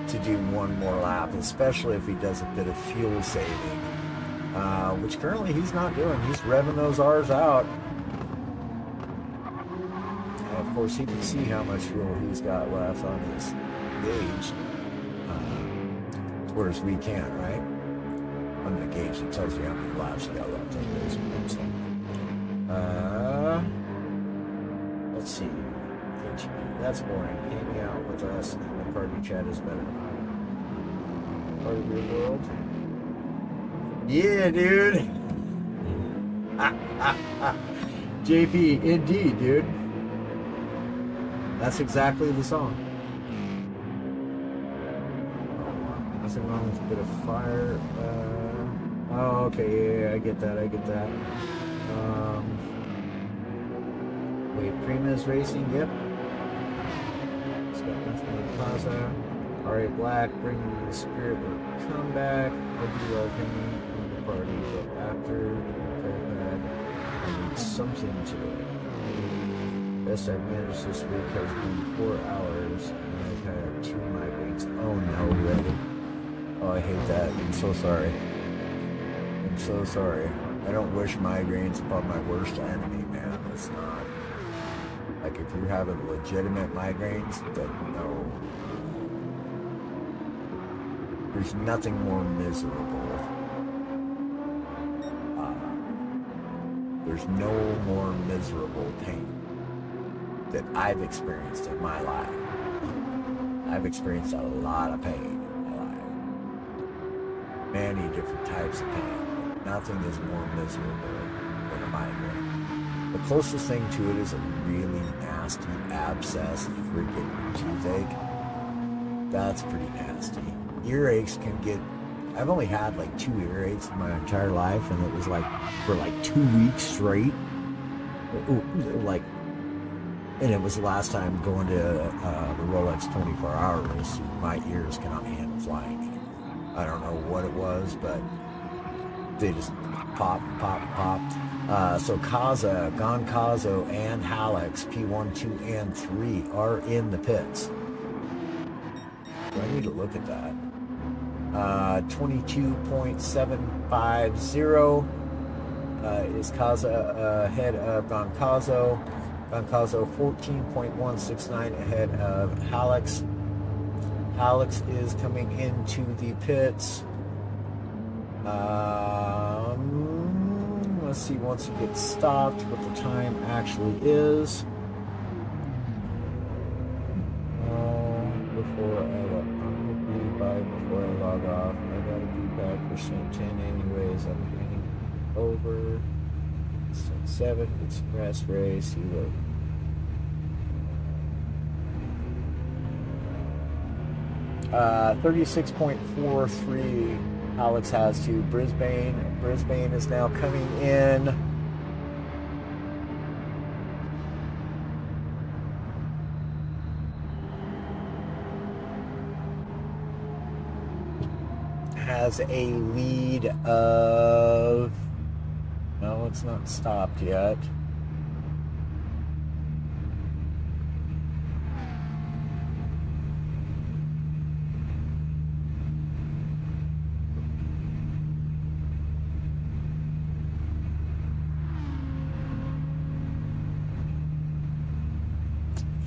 to do one more lap, especially if he does a bit of fuel saving, which currently he's not doing. He's revving those R's out. And of course, he can see how much fuel he's got left on his gauge, whereas we can't, right? On the gauge, it tells you how many laps you got left on this. Let's see. HB, that's boring. Hanging out with us in the party chat is better. Part of your world. Yeah, dude. JP, indeed, dude. That's exactly the song. Nothing wrong with a bit of fire. Oh, okay, yeah, I get that. Wait, Prima's racing, yep. It's got nothing in Plaza. Alright, Black, bringing the spirit of comeback. I do love him in the party, but after the pad, I need something to it. Best I've managed this week has been 4 hours, and I've had 2 migraines. Oh no, really? Oh, I hate that. I'm so sorry. I'm so sorry. I don't wish migraines upon my worst enemy, man. It's not. Like, if you're having legitimate migraines, then no. There's nothing more miserable. There's no more miserable pain that I've experienced in my life. I've experienced a lot of pain in my life. Many different types of pain. Nothing is more miserable than a migraine. The closest thing to it is a really nasty abscess freaking toothache. That's pretty nasty. Earaches can get... I've only had like 2 earaches in my entire life, and it was like for like 2 weeks straight. Like, and it was the last time going to the Rolex 24 hours. My ears cannot handle flying anymore. I don't know what it was, but they just pop. So Kaza, Gonkazo, and Hallex, P1, 2, and 3 are in the pits. Do I need to look at that? 22.750 is Kaza ahead of Gonkazo. Gonkazo 14.169 ahead of Hallex. Hallex is coming into the pits. Let's see once he gets stopped what the time actually is. Before I log off, I gotta be back for St. 10 anyways. I'm getting over St. 7 express race. You will. Uh, 36.43 Alex has to Brisbane. Brisbane is now coming in. Has a lead of... No, it's not stopped yet.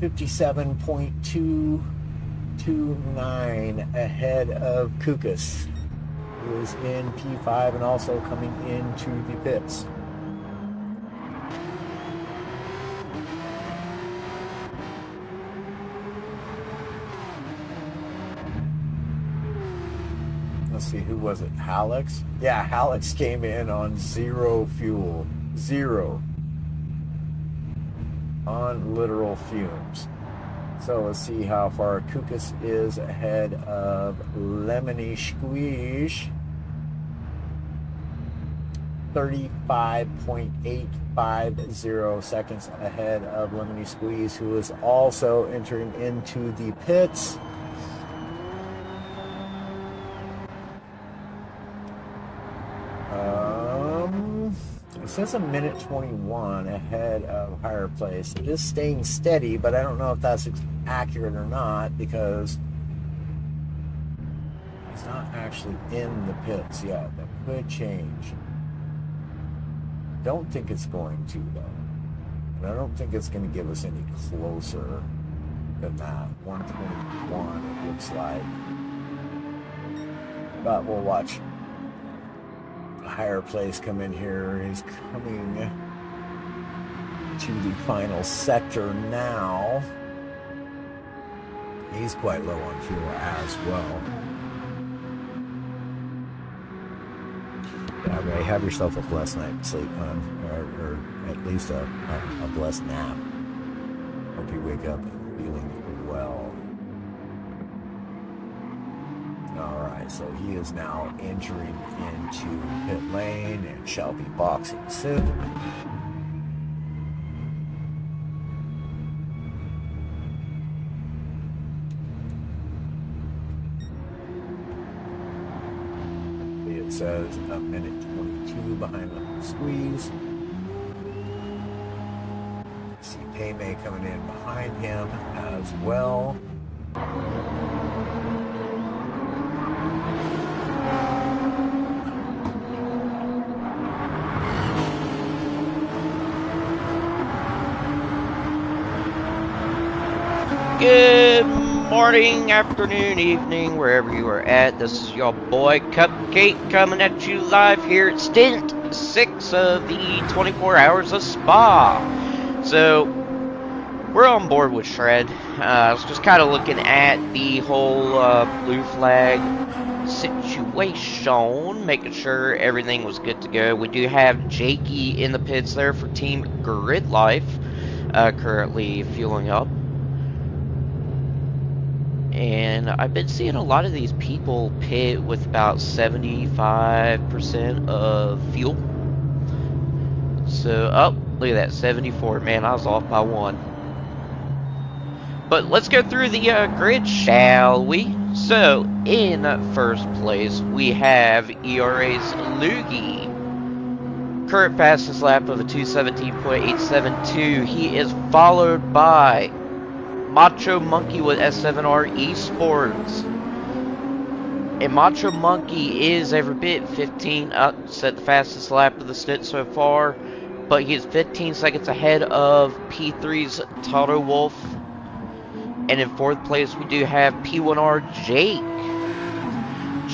.229 ahead of Kukas. is in P5 and also coming into the pits. Let's see, who was it? Hallex? Yeah, Hallex came in on 0 fuel. 0. On literal fumes. So let's see how far Kukas is ahead of Lemony Squeeze. 35.850 seconds ahead of Lemony Squeeze, who is also entering into the pits. It says a minute 21 ahead of higher place. It is staying steady, but I don't know if that's accurate or not because he's not actually in the pits yet. That could change. Don't think it's going to, though. And I don't think it's going to give us any closer than that. 121, it looks like. But we'll watch a higher place come in here. He's coming to the final sector now. He's quite low on fuel as well. Yeah, Ray, have yourself a blessed night's sleep, hon, or at least a blessed nap. Hope you wake up feeling well. Alright, so he is now entering into pit lane and shall be boxing soon. It says a minute 22 behind the Squeeze. See Paymay coming in behind him as well. Good morning, afternoon, evening, wherever you are at. This is your boy Cupcake coming at you live here at Stint 6 of the 24 Hours of Spa. So, we're on board with Shred. I was just kind of looking at the whole blue flag situation, making sure everything was good to go. We do have Jakey in the pits there for Team Grid Life, currently fueling up. And I've been seeing a lot of these people pit with about 75% of fuel. So, oh, look at that, 74. Man, I was off by 1. But let's go through the grid, shall we? So, in first place, we have ERA's Loogie. Current fastest lap of a 2:17.872. He is followed by Macho Monkey with S7R Esports. And Macho Monkey is every bit 15 up, set the fastest lap of the stint so far, but he is 15 seconds ahead of P3's Toto Wolf. And in fourth place, we do have P1R Jake.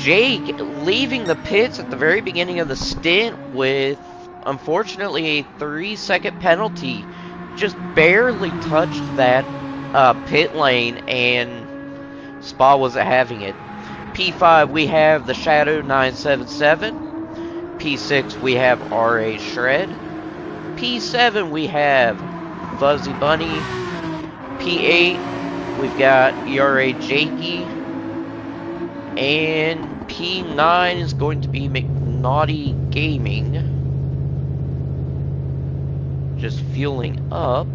Jake leaving the pits at the very beginning of the stint with, unfortunately, a 3-second penalty. Just barely touched that pit lane, and Spa wasn't having it. P5 we have the Shadow 977. P6 we have RA Shred. P7 we have Fuzzy Bunny. P8 we've got ERA Jakey. And P9 is going to be McNaughty Gaming. Just fueling up.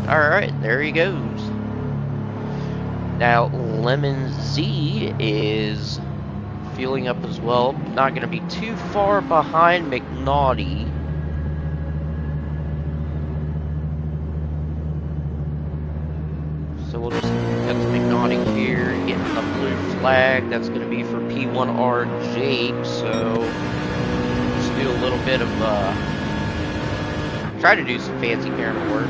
Alright, there he goes. Now, Lemon Z is fueling up as well. Not going to be too far behind McNaughty. So we'll just get to McNaughty here, getting the blue flag. That's going to be for P1R Jake. So let's do a little bit of, try to do some fancy camera work.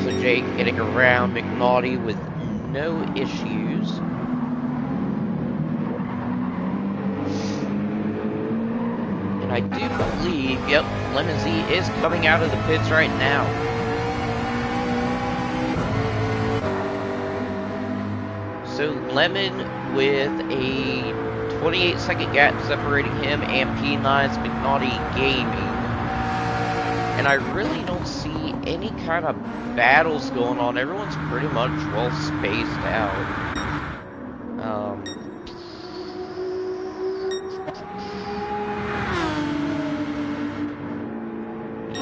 So Jake getting around McNaughty with no issues. And I do believe, yep, Lemon Z is coming out of the pits right now. So Lemon with a 28-second gap separating him and P9's McNaughty Gaming. And I really don't see any kind of battles going on. Everyone's pretty much well spaced out.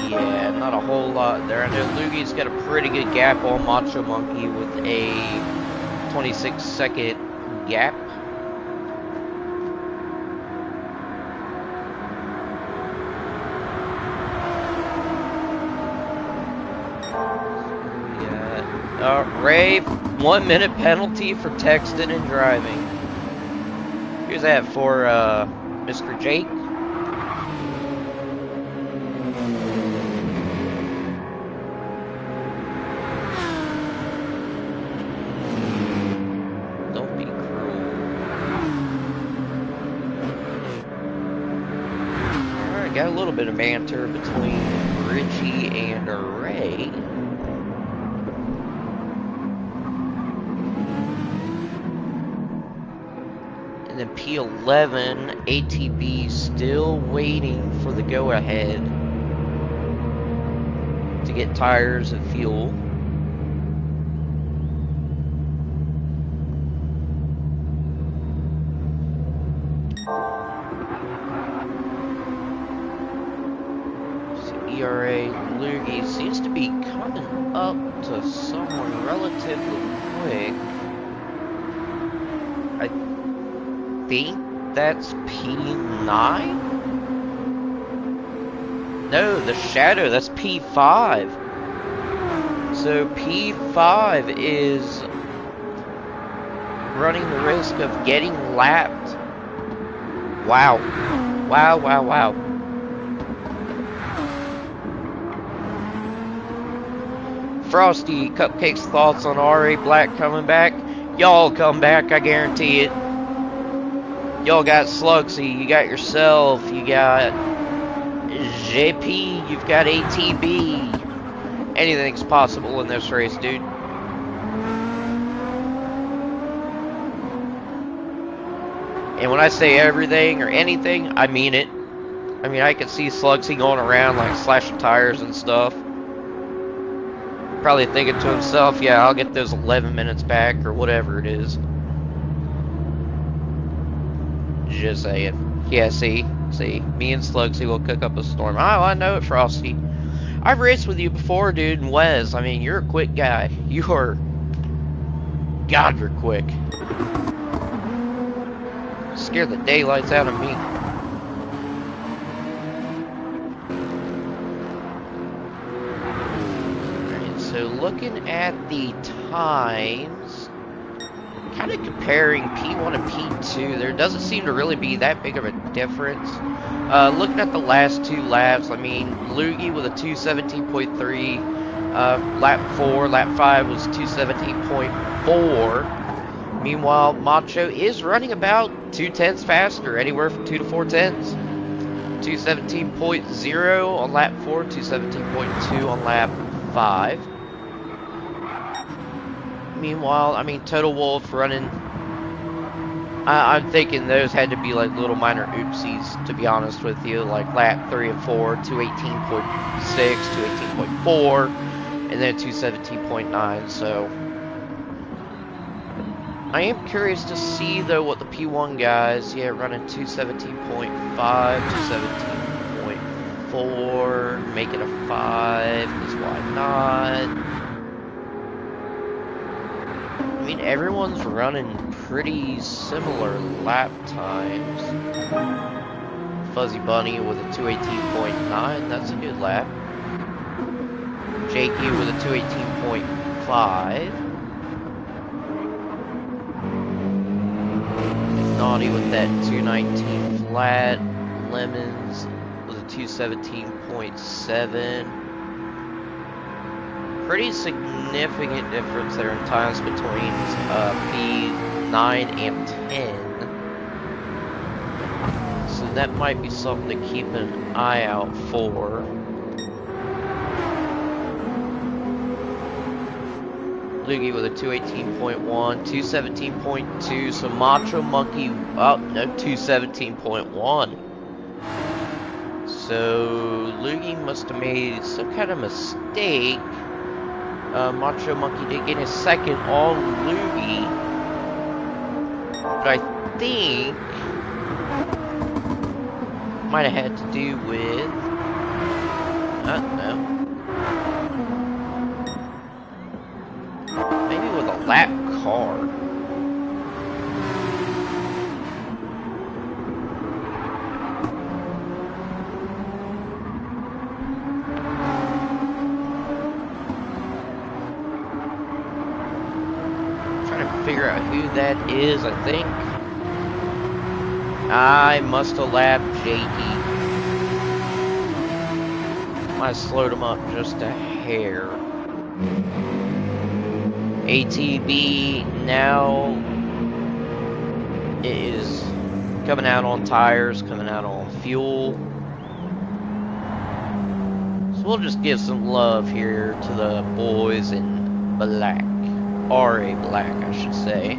Yeah, not a whole lot there. I know Lugie's got a pretty good gap on Macho Monkey with a 26-second gap. Ray, 1 minute penalty for texting and driving. Here's that for Mr. Jake. Don't be cruel. Alright, got a little bit of banter between Richie and Ray. And then P11, ATB still waiting for the go-ahead to get tires and fuel. So ERA Loogie seems to be coming up to someone relatively quick. I think that's P9? No, the Shadow, that's P5. So P5 is running the risk of getting lapped. Wow. Wow, wow, wow. Frosty, Cupcake's thoughts on RA Black coming back? Y'all come back, I guarantee it. Y'all got Slugsy, you got yourself, you got JP, you've got ATB. Anything's possible in this race, dude. And when I say everything or anything, I mean it. I mean, I can see Slugsy going around like slashing tires and stuff. Probably thinking to himself, yeah, I'll get those 11 minutes back or whatever it is. Just saying. Yeah, see, me and Slugsy will cook up a storm. Oh, I know it, Frosty. I've raced with you before, dude, and Wes. I mean, you're a quick guy. You are... God, you're quick. Scared the daylights out of me. Alright, so looking at the times... kind of comparing P1 and P2, there doesn't seem to really be that big of a difference. Looking at the last two laps, I mean, Loogie with a 217.3, lap 4, lap 5 was 217.4. Meanwhile, Macho is running about 2 tenths faster, anywhere from 2 to 4 tenths. 217.0 on lap 4, 217.2 on lap 5. Meanwhile, I mean, Total Wolf running... I'm thinking those had to be like little minor oopsies, to be honest with you. Like lap 3 and 4, 218.6, 218.4, and then 217.9, so... I am curious to see, though, what the P1 guys, yeah, running 217.5, 217.4, make it a 5, because why not? I mean, everyone's running pretty similar lap times. Fuzzy Bunny with a 218.9, that's a good lap. Jakey with a 218.5. Naughty with that 219 flat. Lemons with a 217.7. pretty significant difference there in times between P9 and 10. So that might be something to keep an eye out for. Loogie with a 218.1, 217.2, so Macho Monkey, oh no, 217.1. So Loogie must have made some kind of mistake. Macho Monkey did get his second all Loogie, but I think might have had to do with, I don't know, maybe with a lap car. Figure out who that is. I think I must have lapped JD. I slowed him up just a hair. ATB now is coming out on tires, coming out on fuel. So we'll just give some love here to the boys in black. RA Black, I should say.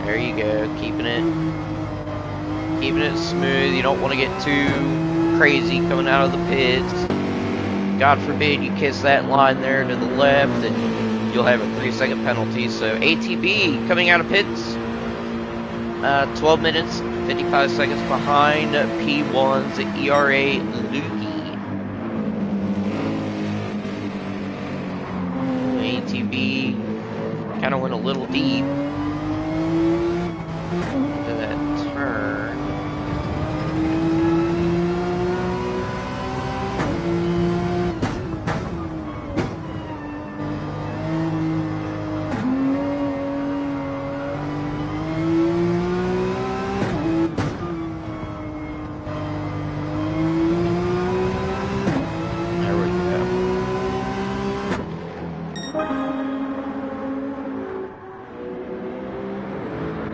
There you go, keeping it smooth. You don't want to get too crazy coming out of the pits. God forbid you kiss that line there to the left and you'll have a 3-second penalty. So ATB coming out of pits, 12 minutes, 55 seconds behind P1's ERA Loogie. ATB kind of went a little deep into that turn.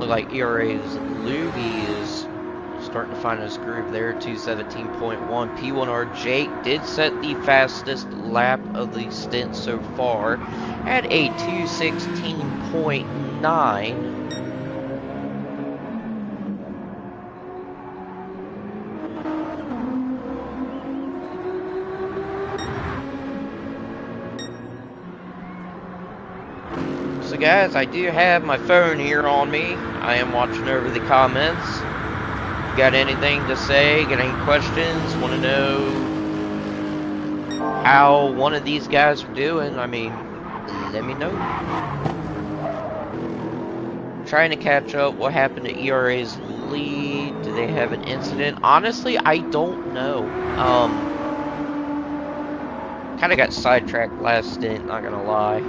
Like ERA's Loogie is starting to find his groove there, 217.1. P1R Jake did set the fastest lap of the stint so far at a 216.9. So guys, I do have my phone here on me. I am watching over the comments. Got anything to say? Got any questions? Want to know how one of these guys are doing? I mean, let me know. Trying to catch up. What happened to ERA's lead? Do they have an incident? Honestly, I don't know. Kind of got sidetracked last stint, not gonna lie.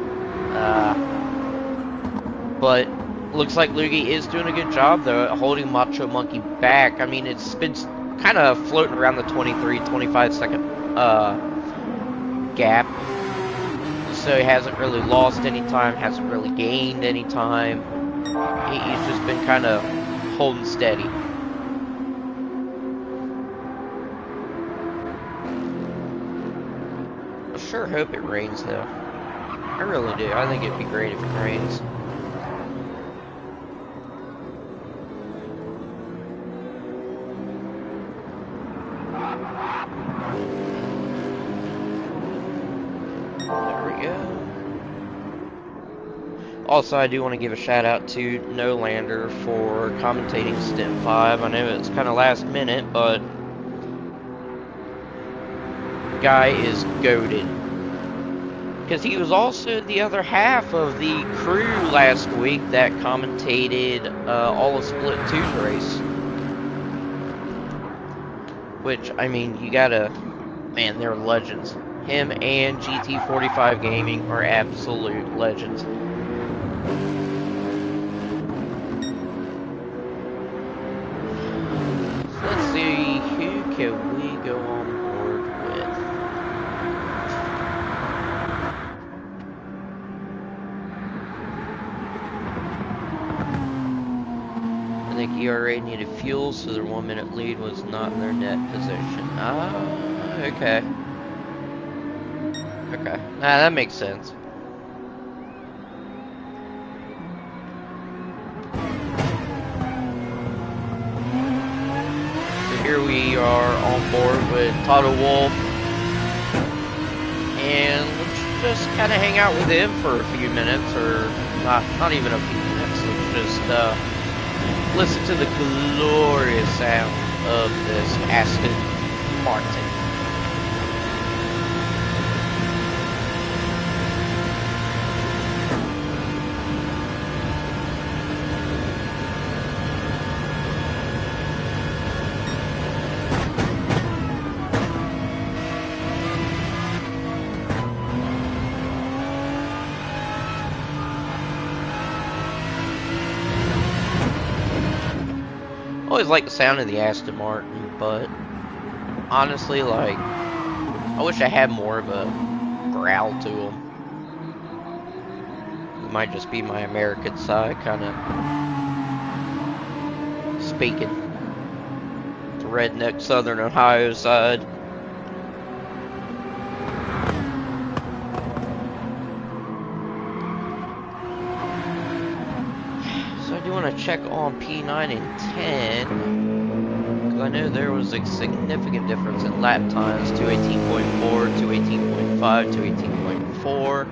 But looks like Loogie is doing a good job though at holding Macho Monkey back. I mean, it's been kind of floating around the 23-25 second gap. So he hasn't really lost any time, hasn't really gained any time. He's just been kind of holding steady. I sure hope it rains though. I really do. I think it'd be great if it rains. Also, I do want to give a shout out to No Lander for commentating Stint 5. I know it's kind of last minute, but guy is goated. Because he was also the other half of the crew last week that commentated all of Split 2's race. Which, I mean, you gotta... Man, they're legends. Him and GT45 Gaming are absolute legends. Let's see, who can ERA needed fuel, so their 1 minute lead was not in their net position. Ah, okay. Okay. Nah, that makes sense. So here we are on board with Toto Wolff. And let's just kind of hang out with him for a few minutes, or not even a few minutes. Let's just listen to the glorious sound of this Aston Martin. Always like the sound of the Aston Martin, but honestly, like, I wish I had more of a growl to them. It might just be my American side kind of speaking. The redneck Southern Ohio side. So I do want to check on P9 and 10, because I know there was a significant difference in lap times, 218.4, 218.5, 218.4.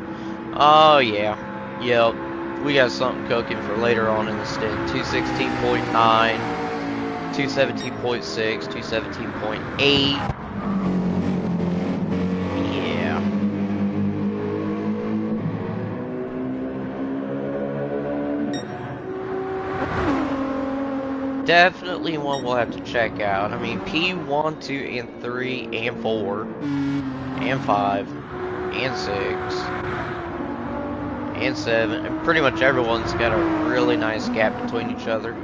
Oh yeah, yep, we got something cooking for later on in the stint. 216.9, 217.6, 217.8. Definitely one we'll have to check out. I mean, P1, 2, and 3, and 4, and 5, and 6, and 7, and pretty much everyone's got a really nice gap between each other.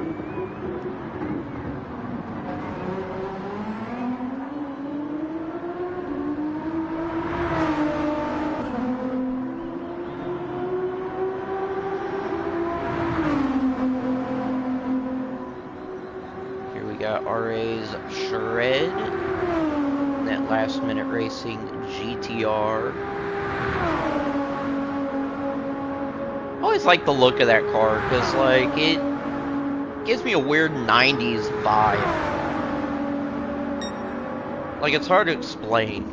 RA's Shred, that last minute racing GTR. I always like the look of that car, because like it gives me a weird 90s vibe. Like, it's hard to explain.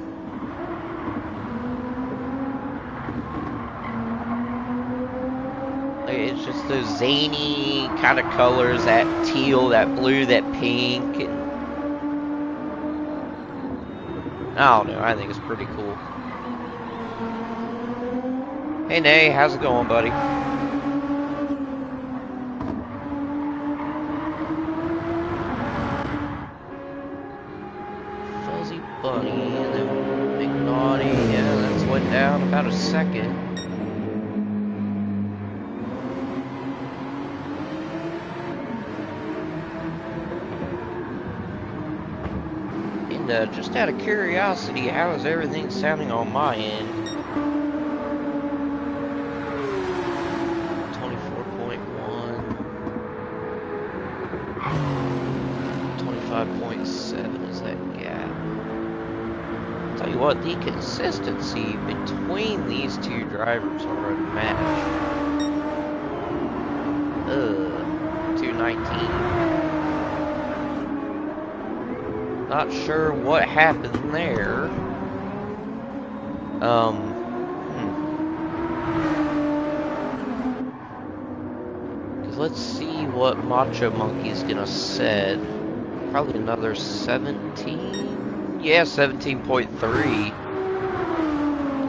It's just those zany kind of colors, that teal, that blue, that pink. And I don't know, I think it's pretty cool. Hey, Nay, how's it going, buddy? Fuzzy Bunny, and then Big Naughty, yeah, that's went down about a second. Just out of curiosity, how is everything sounding on my end? 24.1, 25.7 is that gap. I'll tell you what, the consistency between these two drivers are unmatched. 219. Not sure what happened there. Because let's see what Macho Monkey's gonna set. Probably another 17? Yeah, 17.3.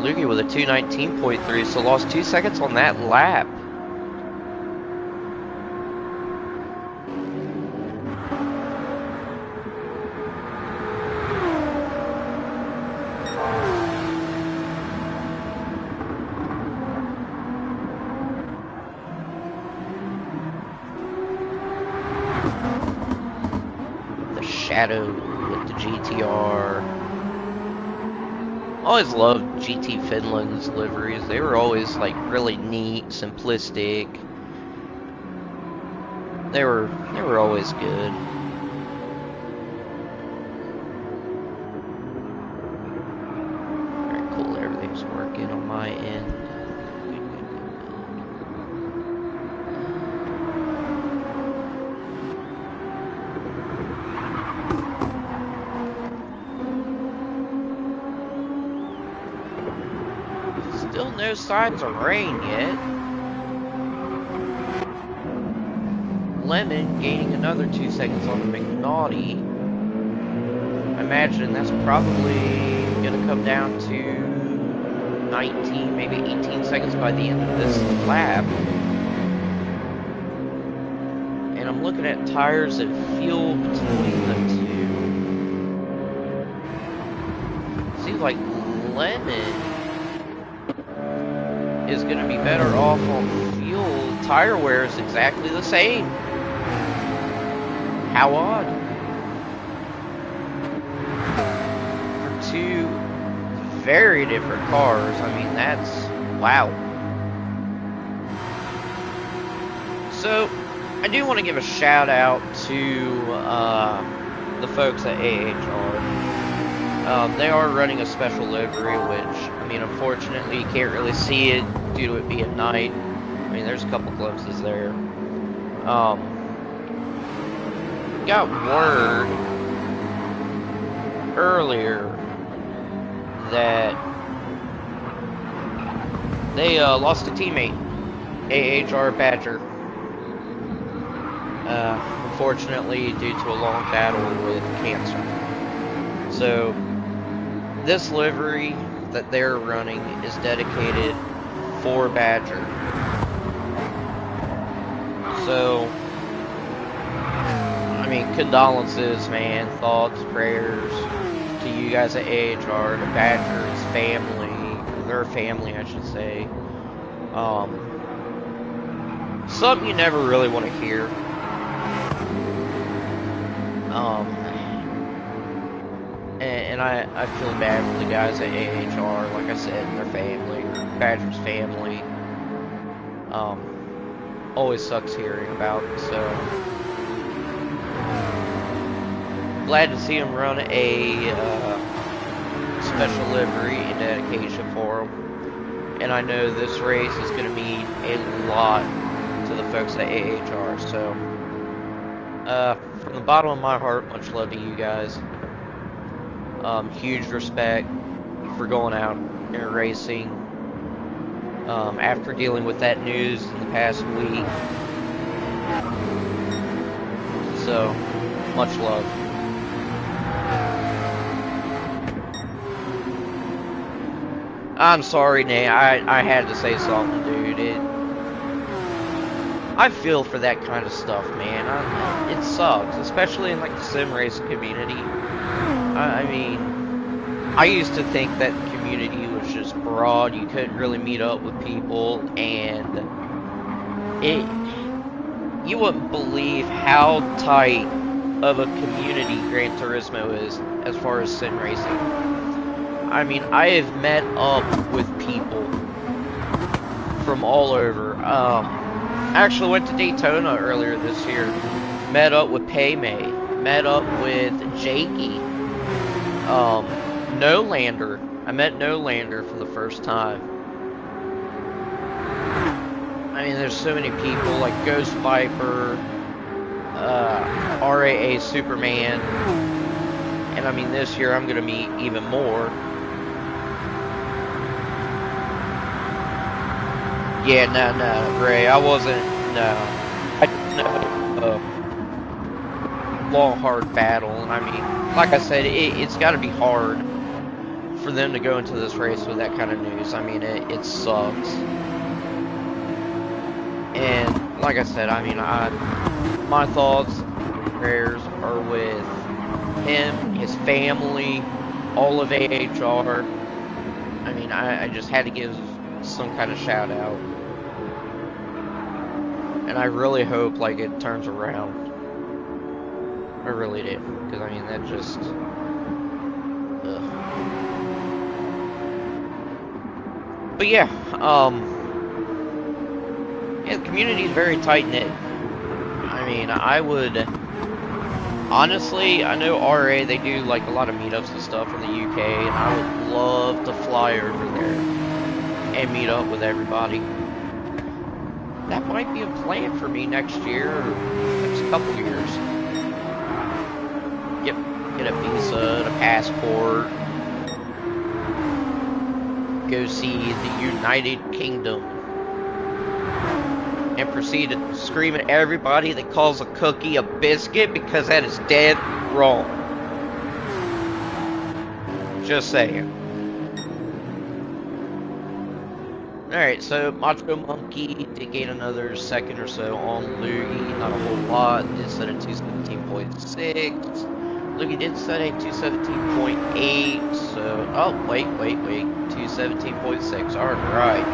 Lukey with a 219.3, so lost 2 seconds on that lap. Shadow with the GTR. Always loved GT Finland's liveries. They were always like really neat, simplistic. They were always good. Very cool. Everything's working on my end. Still no signs of rain yet. Lemon gaining another 2 seconds on the McNaughty. I imagine that's probably going to come down to 19, maybe 18 seconds by the end of this lap. And I'm looking at tires and fuel between the two. Seems like Lemon is going to be better off on fuel. Tire wear is exactly the same. How odd. For two very different cars. I mean, that's wow. So, I do want to give a shout out to the folks at AHR. They are running a special livery, which, I mean, unfortunately, you can't really see it due to it being night. I mean, there's a couple glimpses there. Got word earlier that they lost a teammate, AHR Badger. Unfortunately, due to a long battle with cancer. So, this livery that they're running is dedicated for Badger. So, I mean, condolences, man. Thoughts, prayers to you guys at AHR, to Badger's family, their family, I should say. Something you never really want to hear. And I feel bad for the guys at AHR, like I said, and their family, Badger's family. Always sucks hearing about, so glad to see him run a special livery in dedication for him. And I know this race is going to mean a lot to the folks at AHR, so from the bottom of my heart, much love to you guys. Huge respect for going out and racing. After dealing with that news in the past week. So, much love. I'm sorry, Nate. I had to say something, dude. I feel for that kind of stuff, man. It sucks, especially in like the sim racing community. I mean, I used to think that the community was just broad. You couldn't really meet up with people, and you wouldn't believe how tight of a community Gran Turismo is as far as sim racing. I mean, I have met up with people from all over. I actually went to Daytona earlier this year. Met up with Paymay. Met up with Jakey. No-Lander. I met No-Lander for the first time. I mean, there's so many people like Ghost Viper, RAA Superman, and I mean, this year I'm going to meet even more. Yeah, no, Ray, I wasn't, no. I know long, hard battle, and I mean, like I said, it's got to be hard for them to go into this race with that kind of news. I mean, it sucks. And, like I said, I mean, my thoughts, prayers are with him, his family, all of AHR. I mean, I just had to give some kind of shout out. And I really hope, like, it turns around. I really do. Because, I mean, that just... ugh. But, yeah, yeah, the community is very tight-knit. I mean, I would... Honestly, I know RA, they do like a lot of meetups and stuff in the UK, and I would love to fly over there and meet up with everybody. That might be a plan for me next year, or next couple years. Yep, get a visa, a passport, go see the United Kingdom, and proceed to scream at everybody that calls a cookie a biscuit, because that is dead wrong. Just saying. Alright, so Macho Monkey did gain another second or so on Loogie, not a whole lot. Did set at 217.6. Loogie did set at 217.8, so... Oh, wait. 217.6, alright.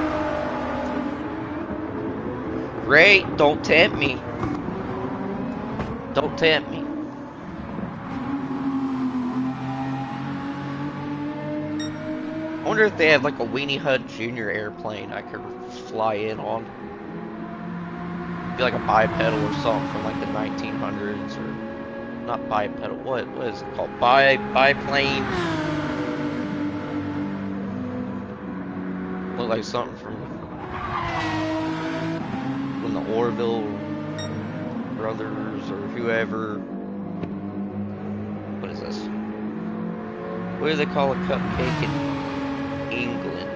Great, don't tempt me. Don't tempt me. I wonder if they have like a Weenie Hut Jr. airplane I could fly in on. Be like a bipedal or something from like the 1900s, or not bipedal. What is it called? Biplane. Look like something from the Orville brothers or whoever. What is this? What do they call a cupcake in England?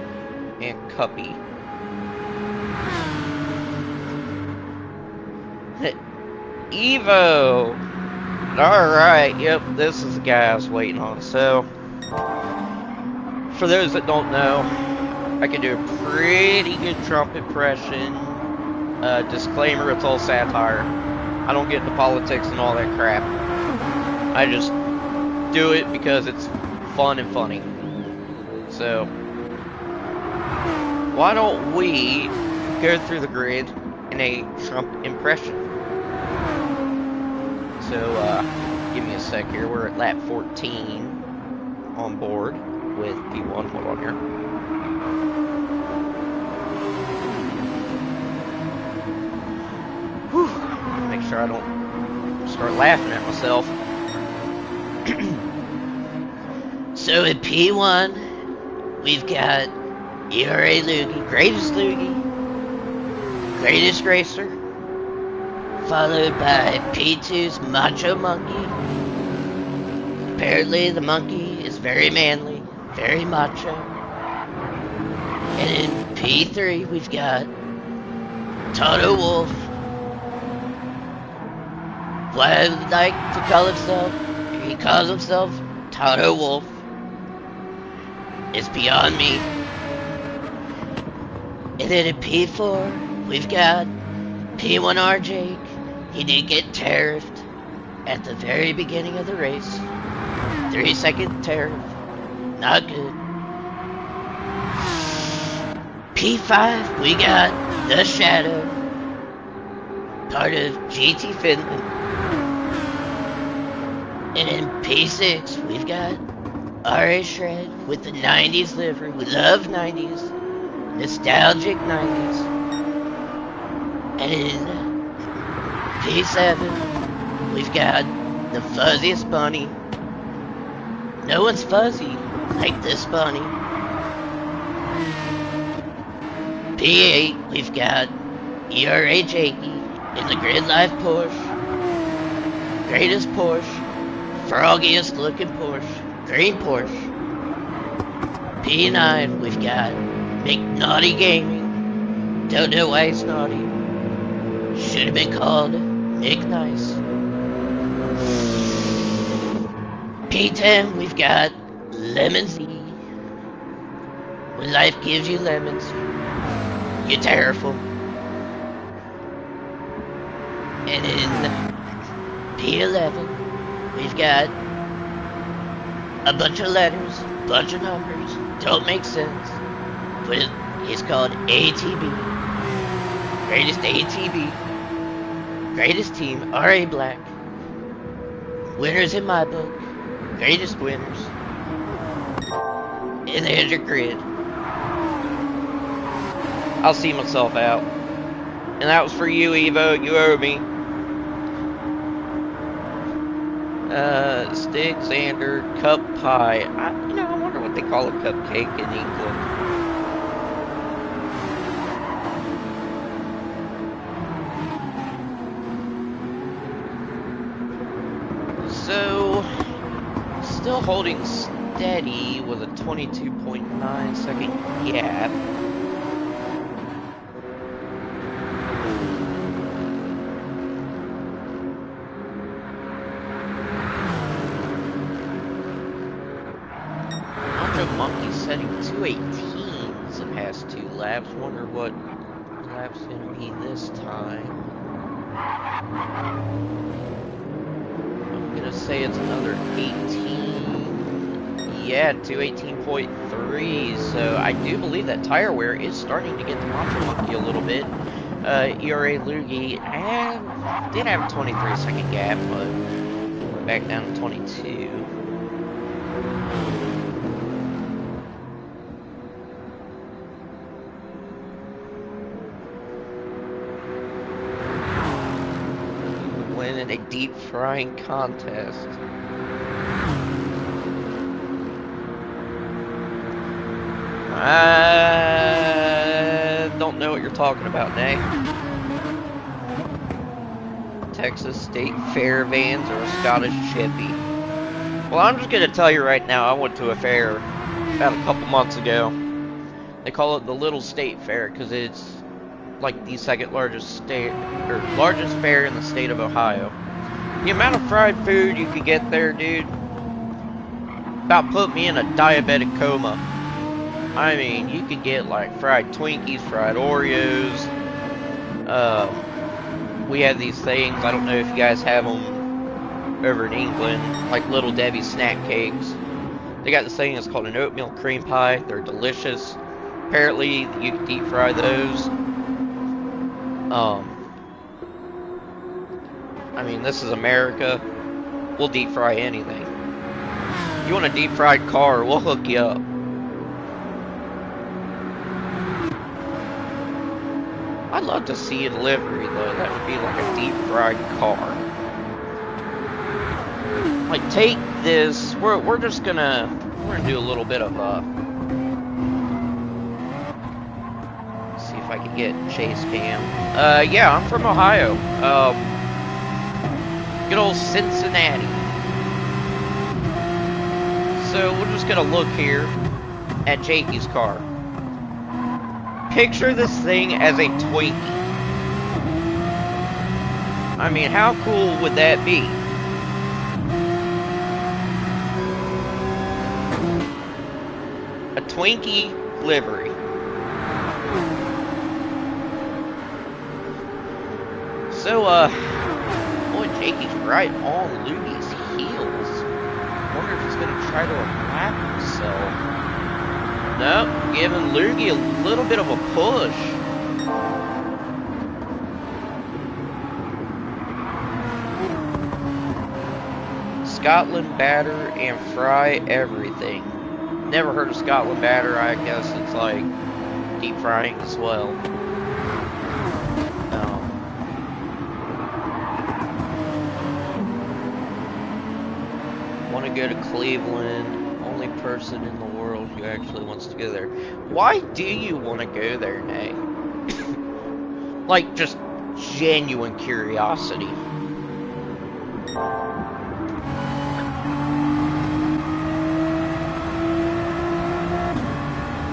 And Cuppy. Evo! Alright, yep, this is the guy I was waiting on. So, for those that don't know, I can do a pretty good Trump impression. Disclaimer, it's all satire. I don't get into politics and all that crap. I just do it because it's fun and funny. So, why don't we go through the grid in a Trump impression? So, give me a sec here. We're at lap 14 on board with P1. Hold on here. Whew. Make sure I don't start laughing at myself. So at P1, we've got ERA Loogie, greatest racer, followed by P2's Macho Monkey. Apparently the monkey is very manly, very macho. And in P3 we've got Toto Wolff. What would like to call himself? He calls himself Toto Wolff. It's beyond me. And then in P4 we've got P1R Jake. He did get tariffed at the very beginning of the race. 3-second tariff. Not good. P5, we got The Shadow. Part of GT Finland. And in P6, we've got RA Shred with the 90s livery. We love 90s. Nostalgic 90s. And in P7, we've got the fuzziest bunny. No one's fuzzy like this bunny. P8, we've got ERA Jakey in the Grid Life Porsche. Greatest Porsche. Froggiest looking Porsche. Green Porsche. P9, we've got McNaughty Gaming. Don't know why it's naughty. Should have been called McNice. P10, we've got Lemon Z. When life gives you lemons, you're terrible. And in P11, we've got a bunch of letters, bunch of numbers, don't make sense, but it's called ATB. Greatest ATB. Greatest team, RA Black. Winners in my book. Greatest winners. And there's your grid. I'll see myself out. And that was for you, Evo. You owe me. Stick, Xander, cup pie. I wonder what they call a cupcake in England. So, still holding steady with a 22.9 second gap. Monkey setting 2:18s the past 2 laps. Wonder what lap's gonna be this time. I'm gonna say it's another 18. Yeah, 2:18.3. So I do believe that tire wear is starting to get the Macho Monkey a little bit. ERA Loogie did have a 23-second gap, but back down to 22. In a deep frying contest. I don't know what you're talking about, Nay. Texas State Fair vans or a Scottish Chippy? Well, I'm just gonna tell you right now, I went to a fair about a couple months ago. They call it the Little State Fair because it's like the second largest state, or largest fair in the state of Ohio. The amount of fried food you could get there, dude, about put me in a diabetic coma. I mean, you could get like fried Twinkies, fried Oreos. We have these things, I don't know if you guys have them over in England, like Little Debbie snack cakes. They got this thing that's called an oatmeal cream pie. They're delicious. Apparently, you can deep fry those. I mean, this is America. We'll deep fry anything. You want a deep fried car, we'll hook you up. I'd love to see a delivery though. That would be like a deep fried car. Like, take this. We're just gonna do a little bit of see if I can get chase cam. Yeah, I'm from Ohio. Good old Cincinnati. So we're just gonna look here at Jakey's car. Picture this thing as a Twinkie. I mean, how cool would that be? A Twinkie livery. So, boy, Jakey's right on Loogie's heels. Wonder if he's gonna try to lap himself. Nope, giving Loogie a little bit of a push. Scotland batter and fry everything. Never heard of Scotland batter. I guess it's like deep frying as well. Want to go to Cleveland. Only person in the world who actually wants to go there. Why do you want to go there, Nay? Like, just genuine curiosity.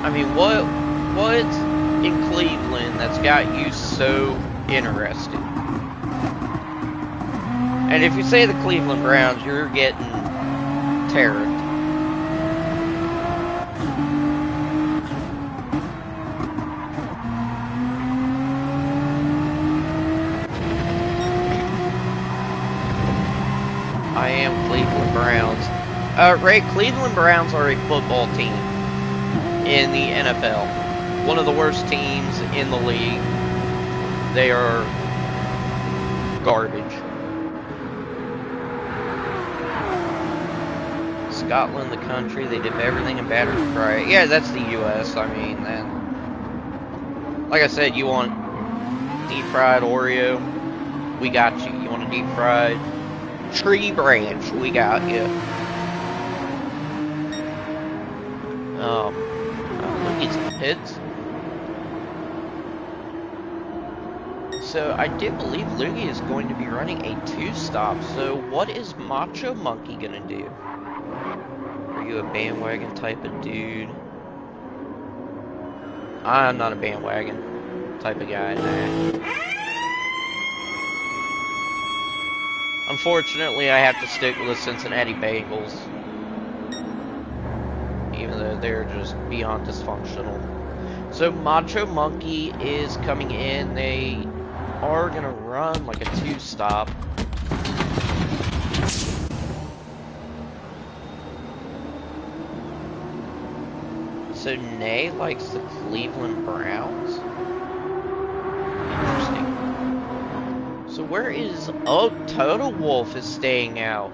I mean, what's in Cleveland that's got you so interested? And if you say the Cleveland Browns, you're getting terrored. I am Cleveland Browns. Ray, Cleveland Browns are a football team in the NFL. One of the worst teams in the league. They are garbage. Scotland, the country, they dip everything in batter and fry. Yeah, that's the U.S. I mean, then, like I said, you want deep fried Oreo, we got you. You want a deep fried Tree branch, we got you. Oh, look at some hits. So I do believe Loogie is going to be running a 2-stop. So what is Macho Monkey gonna do? Are you a bandwagon type of dude? I'm not a bandwagon type of guy, nah. Unfortunately, I have to stick with the Cincinnati Bengals. Even though they're just beyond dysfunctional. So Macho Monkey is coming in. They are gonna run like a 2-stop. So Nay likes the Cleveland Browns. Interesting. So where is... Oh, Total Wolf is staying out.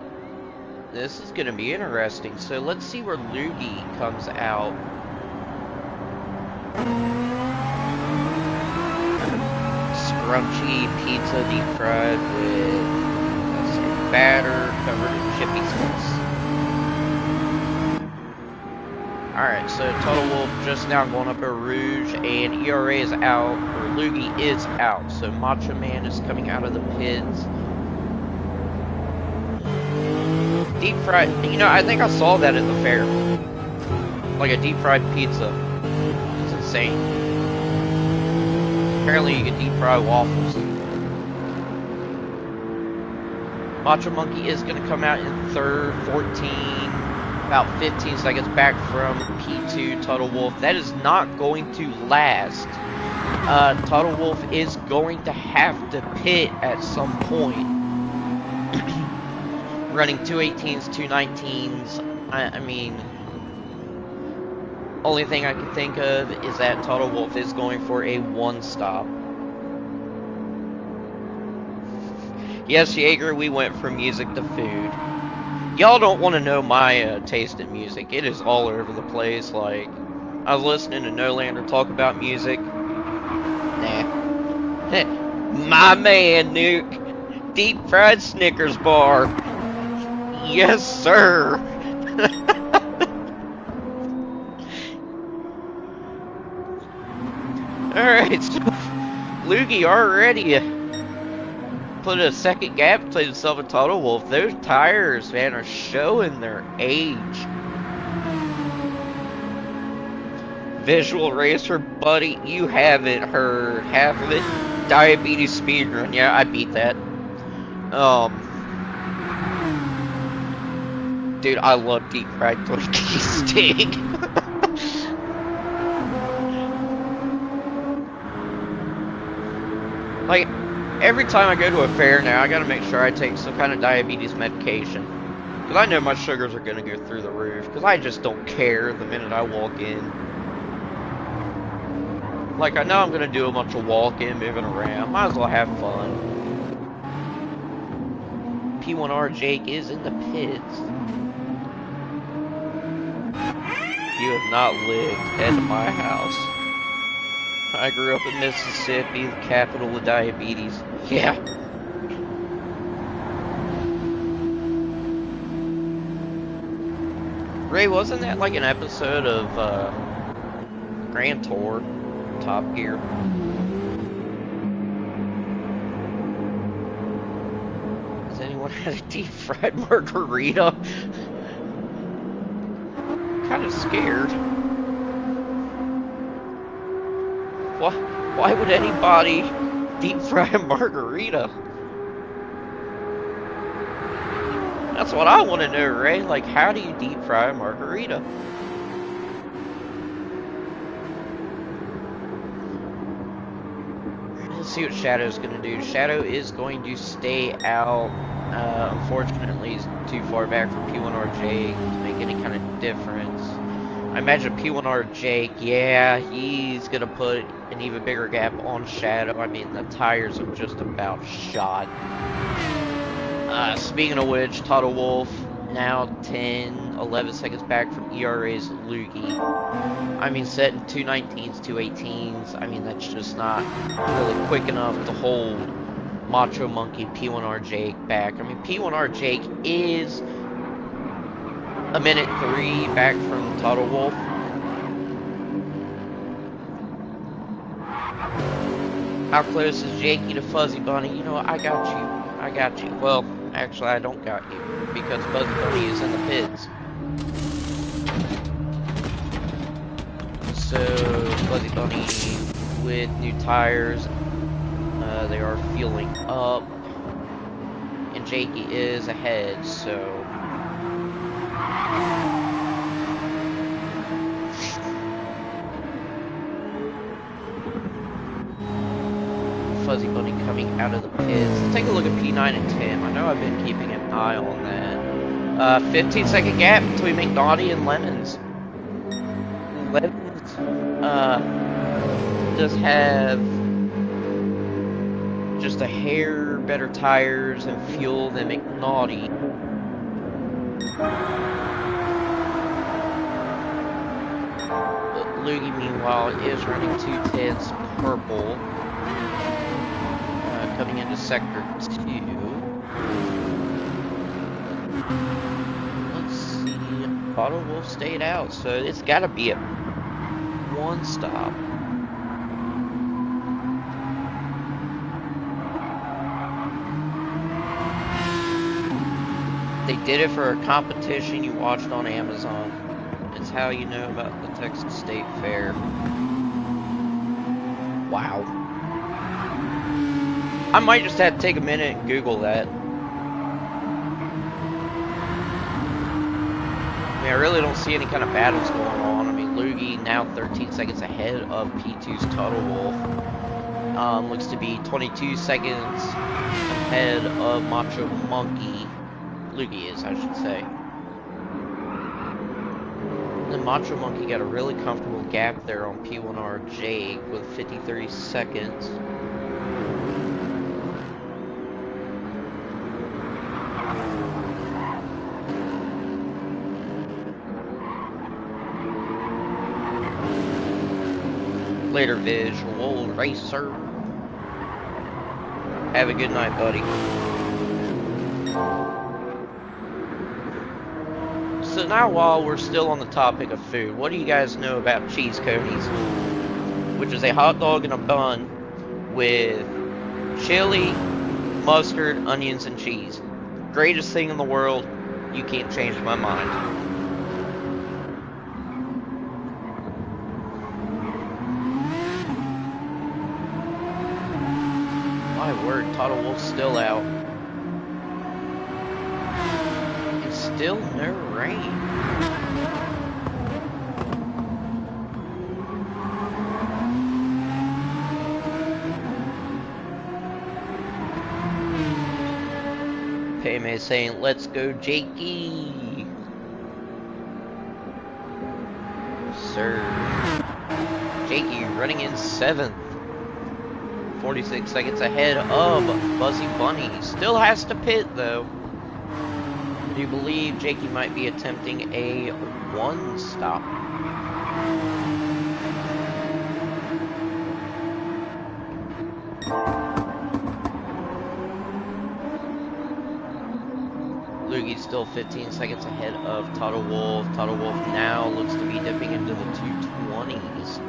This is gonna be interesting. So let's see where Loogie comes out. Scrunchy pizza deep fried with some batter covered in chippy sauce. Alright, so Total Wolf just now going up a Rouge, and ERA is out, or Loogie is out. So Macho Man is coming out of the pits. Deep fried, you know, I think I saw that at the fair. Like a deep fried pizza. It's insane. Apparently you can deep fry waffles. Macho Monkey is going to come out in third, 14, about 15 seconds back from P2 Total Wolf. That is not going to last. Total Wolf is going to have to pit at some point. Running 218s, 219s. I mean, only thing I can think of is that Total Wolf is going for a 1-stop. Yes, Jaeger, we went from music to food. Y'all don't want to know my taste in music. It is all over the place. Like, I was listening to Nolander talk about music. Nah. My man, Nuke. Deep fried Snickers bar. Yes, sir. Alright, so Loogie already put a second gap between himself and Total Wolf. Those tires, man, are showing their age. Visual Racer, buddy, you haven't heard half of it. Diabetes speedrun, yeah, I beat that. Dude, I love deep fried turkey steak. Like, every time I go to a fair now, I gotta make sure I take some kind of diabetes medication. Because I know my sugars are gonna go through the roof. Because I just don't care the minute I walk in. Like, I know I'm gonna do a bunch of walking, moving around. Might as well have fun. P1R Jake is in the pits. You have not lived at my house. I grew up in Mississippi, the capital of diabetes. Yeah. Ray, wasn't that like an episode of Grand Tour, Top Gear? Has anyone had a deep fried margarita? Kind of scared. Why would anybody deep fry a margarita? That's what I want to know, Ray. Like, how do you deep fry a margarita? Let's see what Shadow's going to do. Shadow is going to stay out. Unfortunately, he's too far back from P1R Jake to make any kind of difference. I imagine P1R Jake, yeah, he's going to put an even bigger gap on Shadow. I mean, the tires are just about shot. Speaking of which, Total Wolf now 10, 11 seconds back from ERA's Loogie. I mean, setting 219s, 218s, I mean, that's just not really quick enough to hold Macho Monkey, P1R Jake back. I mean, P1R Jake is a minute 3 back from Total Wolf. How close is Jakey to Fuzzy Bunny? You know, I got you. I got you. Well, actually, I don't got you, because Fuzzy Bunny is in the pits. So, Fuzzy Bunny with new tires. They are fueling up. And Jakey is ahead, so... Fuzzy Bunny coming out of the pits. Let's take a look at P9 and Tim. I know I've been keeping an eye on that. 15-second gap between McNaughty and Lemons. Lemons does have just a hair better tires and fuel than McNaughty. But Loogie, meanwhile, is running 210s purple. Coming into sector 2. Let's see. Bottle Wolf stayed out, so it's got to be a one stop. They did it for a competition you watched on Amazon. It's how you know about the Texas State Fair. Wow. I might just have to take a minute and Google that. I mean, I really don't see any kind of battles going on. I mean, Loogie now 13 seconds ahead of P2's Total Wolf. Looks to be 22 seconds ahead of Macho Monkey. Loogie is, I should say. Then Macho Monkey got a really comfortable gap there on P1R Jake with 50-30 seconds. Later, Visual Racer. Have a good night, buddy. So now, while we're still on the topic of food, what do you guys know about cheese conies? Which is a hot dog in a bun with chili, mustard, onions, and cheese. Greatest thing in the world. You can't change my mind. My word, Total Wolf's still out. And still no rain. Payme saying, let's go, Jakey. Sir. Jakey running in 7th. 46 seconds ahead of Fuzzy Bunny. Still has to pit, though. I do believe Jakey might be attempting a one stop. Loogie's still 15 seconds ahead of Total Wolf. Total Wolf now looks to be dipping into the 220s.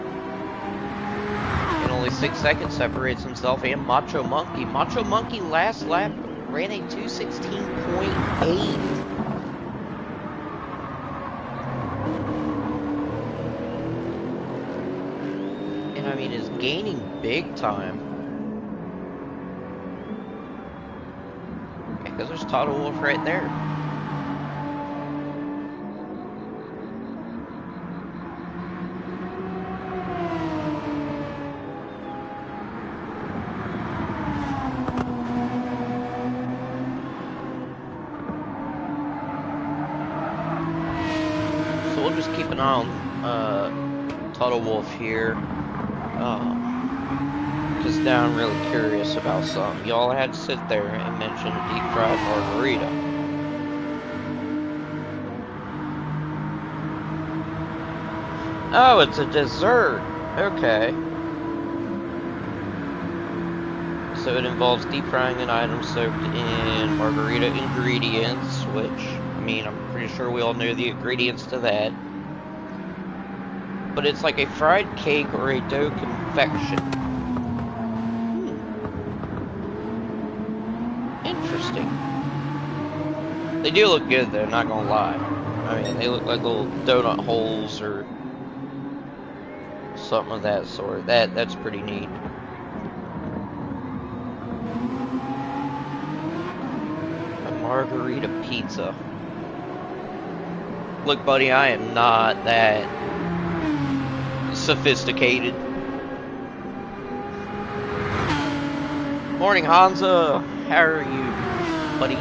And only 6 seconds separates himself and Macho Monkey. Macho Monkey last lap ran a 216.8. And I mean, is gaining big time. Okay, because there's Total Wolf right there. We'll just keep an eye on Total Wolf here. Just now I'm really curious about something. Y'all had to sit there and mention a deep fried margarita. Oh, it's a dessert. Okay. So So it involves deep frying an item soaked in margarita ingredients, which, I mean, I'm pretty sure we all know the ingredients to that. But it's like a fried cake or a dough confection. Interesting. They do look good though, not gonna lie. I mean, they look like little donut holes or something of that sort. That's pretty neat. A margarita pizza. Look, buddy, I am not that sophisticated. Morning, Hansa. How are you, buddy?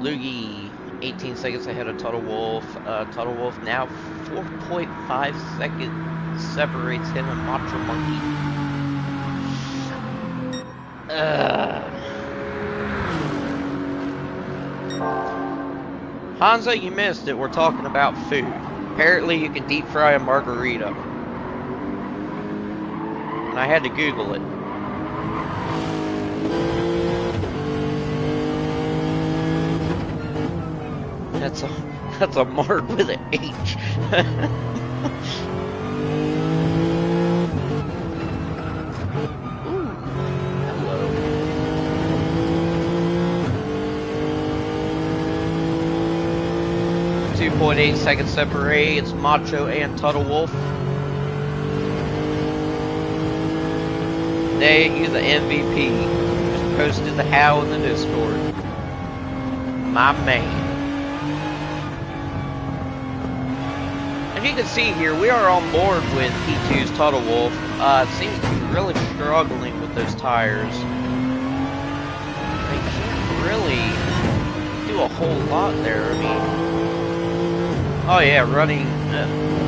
Loogie, 18 seconds ahead of Total Wolf. Total Wolf now 4.5 seconds separates him and Macho Monkey. Hansa, you missed it. We're talking about food. Apparently, you can deep fry a margarita. And I had to Google it. That's a mark with an H. Ooh, hello. .8 seconds separate. It's Macho and Tuttle Wolf. They use the MVP. Just posted the how in the Discord. My man. As you can see here, we are on board with P2's Tuttle Wolf. Seems to be really struggling with those tires. They can't really do a whole lot there. I mean, oh yeah, running,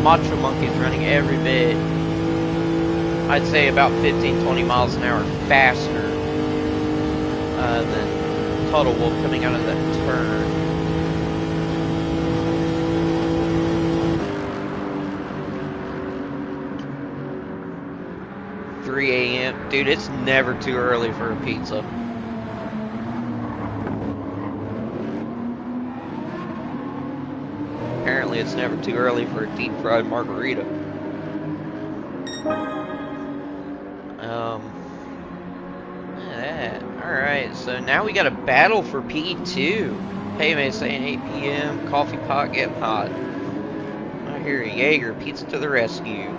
Macho Monkey's running every bit, I'd say about 15-20 miles an hour faster than Tuttle Wolf coming out of that turn. 3 a.m. Dude, it's never too early for a pizza. Apparently, it's never too early for a deep fried margarita. Yeah, alright, so now we got a battle for P2. Hey, man, saying 8 p.m. Coffee pot getting hot. I hear Jaeger, pizza to the rescue.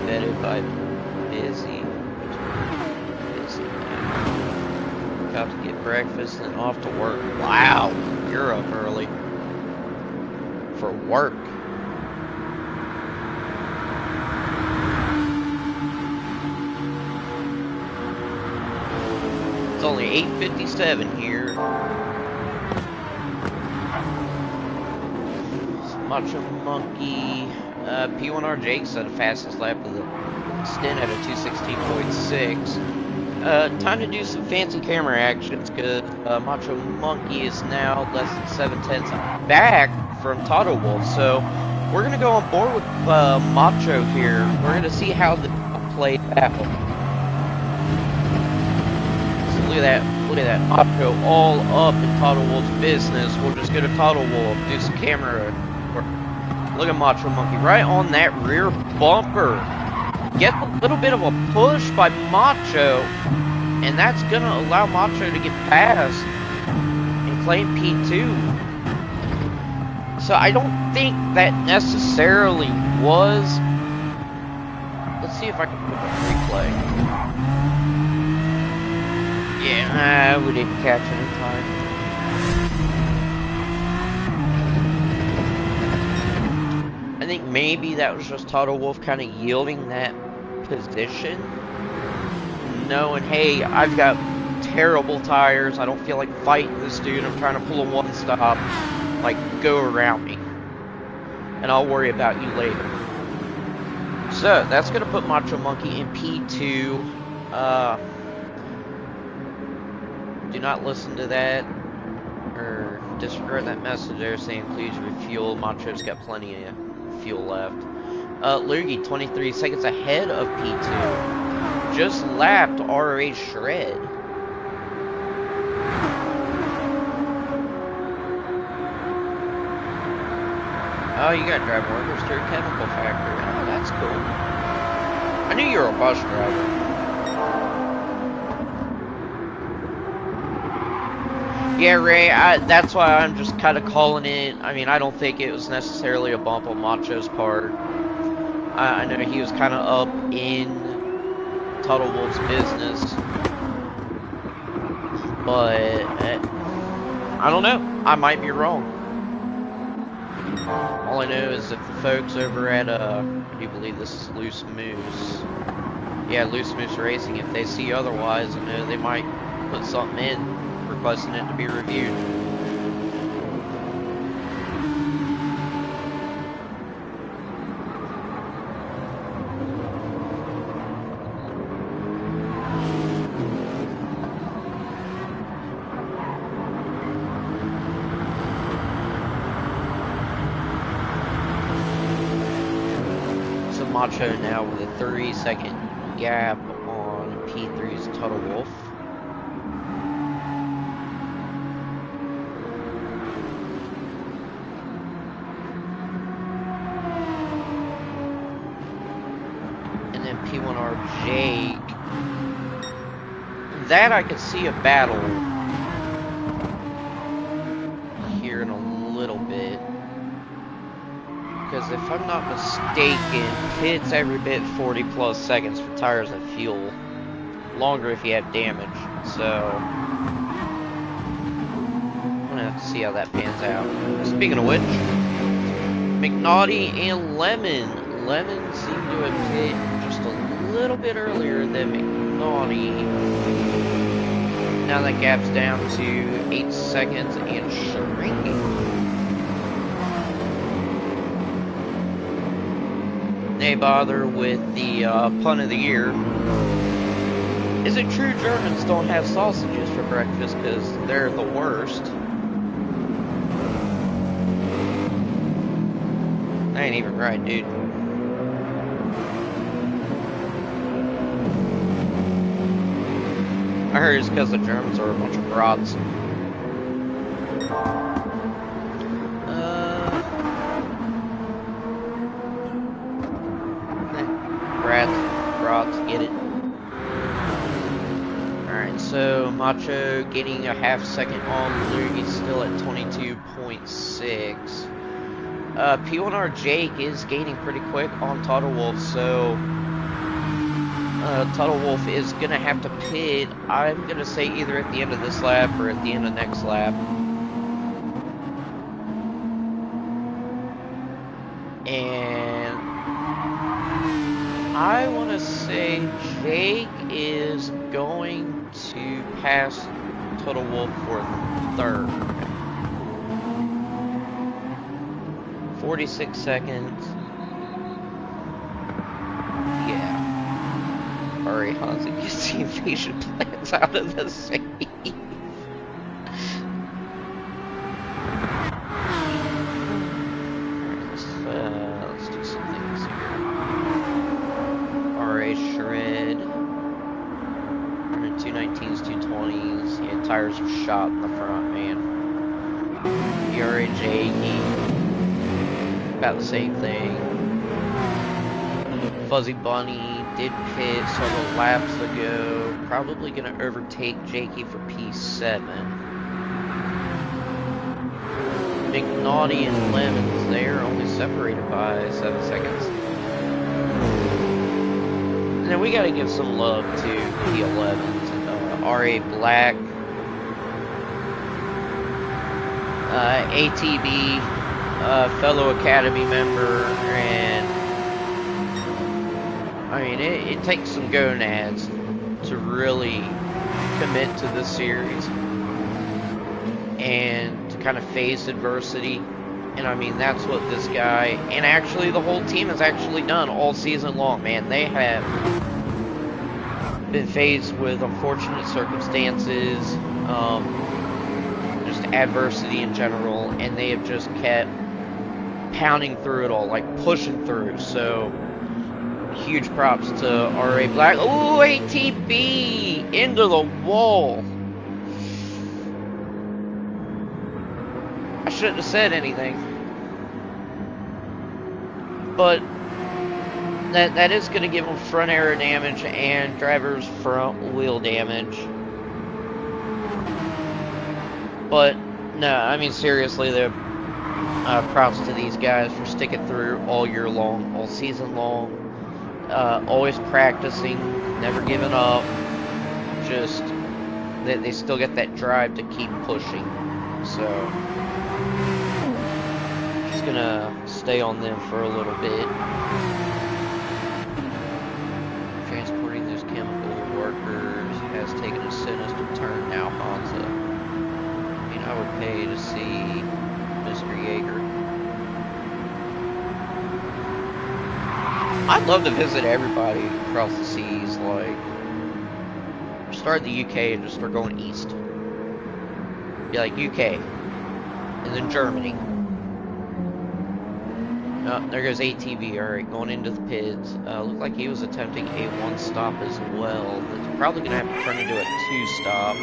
Vetted by busy now. Got to get breakfast and off to work. Wow, you're up early for work. It's only 8:57 here. Macho Monkey. P1R Jake set the fastest lap of the stint at a 216.6. Time to do some fancy camera actions, because Macho Monkey is now less than 7/10 back from Tuttle Wolf. So we're going to go on board with Macho here. We're going to see how the play out. So look at that Macho all up in Tuttle Wolf's business. We'll just go to Tuttle Wolf, do some camera work. Look at Macho Monkey right on that rear bumper. Get a little bit of a push by Macho, and that's going to allow Macho to get past and claim P2. So I don't think that necessarily was... Let's see if I can put the replay. Yeah, we didn't catch it in time. I think maybe that was just Tuttle Wolf kind of yielding that position, knowing, hey, I've got terrible tires, I don't feel like fighting this dude, I'm trying to pull a one-stop, like, go around me, and I'll worry about you later. So, that's going to put Macho Monkey in P2. Do not listen to that, or disregard that message there saying please refuel. Macho's got plenty of fuel left. Loogie 23 seconds ahead of P2. Just lapped RA Shred. Oh, you got drive workers through a chemical factory. Oh, that's cool. I knew you were a bus driver. Yeah, Ray, that's why I'm just kind of calling it. I mean, I don't think it was necessarily a bump on Macho's part. I know he was kind of up in Tuttle Wolf's business. But, I don't know. I might be wrong. All I know is if the folks over at, I do believe this is Loose Moose. Yeah, Loose Moose Racing, if they see otherwise, I know they might put something in requesting it to be reviewed. So Macho now with a 30-second gap on P3's Tuttle Wolf. P1R Jake. That I could see a battle here in a little bit. Because if I'm not mistaken, pits every bit 40 plus seconds for tires and fuel. Longer if you have damage. So I'm gonna have to see how that pans out. Speaking of which, McNaughty and Lemon. Lemon seemed to have hit just a little bit earlier than McNaughty. Now that gap's down to 8 seconds and shrinking. They bother with the pun of the year. Is it true Germans don't have sausages for breakfast because they're the worst? That ain't even right, dude. I heard it's because the Germans are a bunch of brats. Brats, get it. Alright, so Macho getting a half second on Luke. He's still at 22.6. P1R Jake is gaining pretty quick on Tuttle Wolf, so Tuttle Wolf is going to have to pit, I'm going to say either at the end of this lap or at the end of next lap. And I want to say Jake is going to pass Tuttle Wolf for third. 46 seconds. Yeah. Alright, Hansi gets the invasion plans out of the safe. Let's do some things here. RA Shred. 219s, 220s. Yeah, tires are shot in the front, man. ERA Jakey. About the same thing. Fuzzy Bunny did pit several laps ago. Probably going to overtake Jakey for P7. McNaughty and Lemons, they are only separated by 7 seconds. And then we got to give some love to P11s. RA Black. ATB. Fellow Academy member, and I mean, it takes some gonads to really commit to this series and to kind of face adversity. And I mean, that's what this guy, and actually the whole team has actually done all season long, man. They have been faced with unfortunate circumstances, just adversity in general, and they have just kept pounding through it all, like pushing through. So huge props to RA Black. Ooh, ATB into the wall. I shouldn't have said anything, but that is going to give him front aero damage and driver's front wheel damage. But no, I mean seriously, the props to these guys for sticking through all year long, all season long, always practicing, never giving up. Just they still get that drive to keep pushing. So just gonna stay on them for a little bit. Transporting those chemical workers has taken a sinister turn now, Hansa. I mean, I would pay to see Mr. Yeager. I'd love to visit everybody across the seas, like start the UK and just start going east. Be like UK, and then Germany. Oh, there goes ATV. Alright, going into the pits. Looked like he was attempting a 1-stop as well. It's probably going to have to turn into a 2-stop.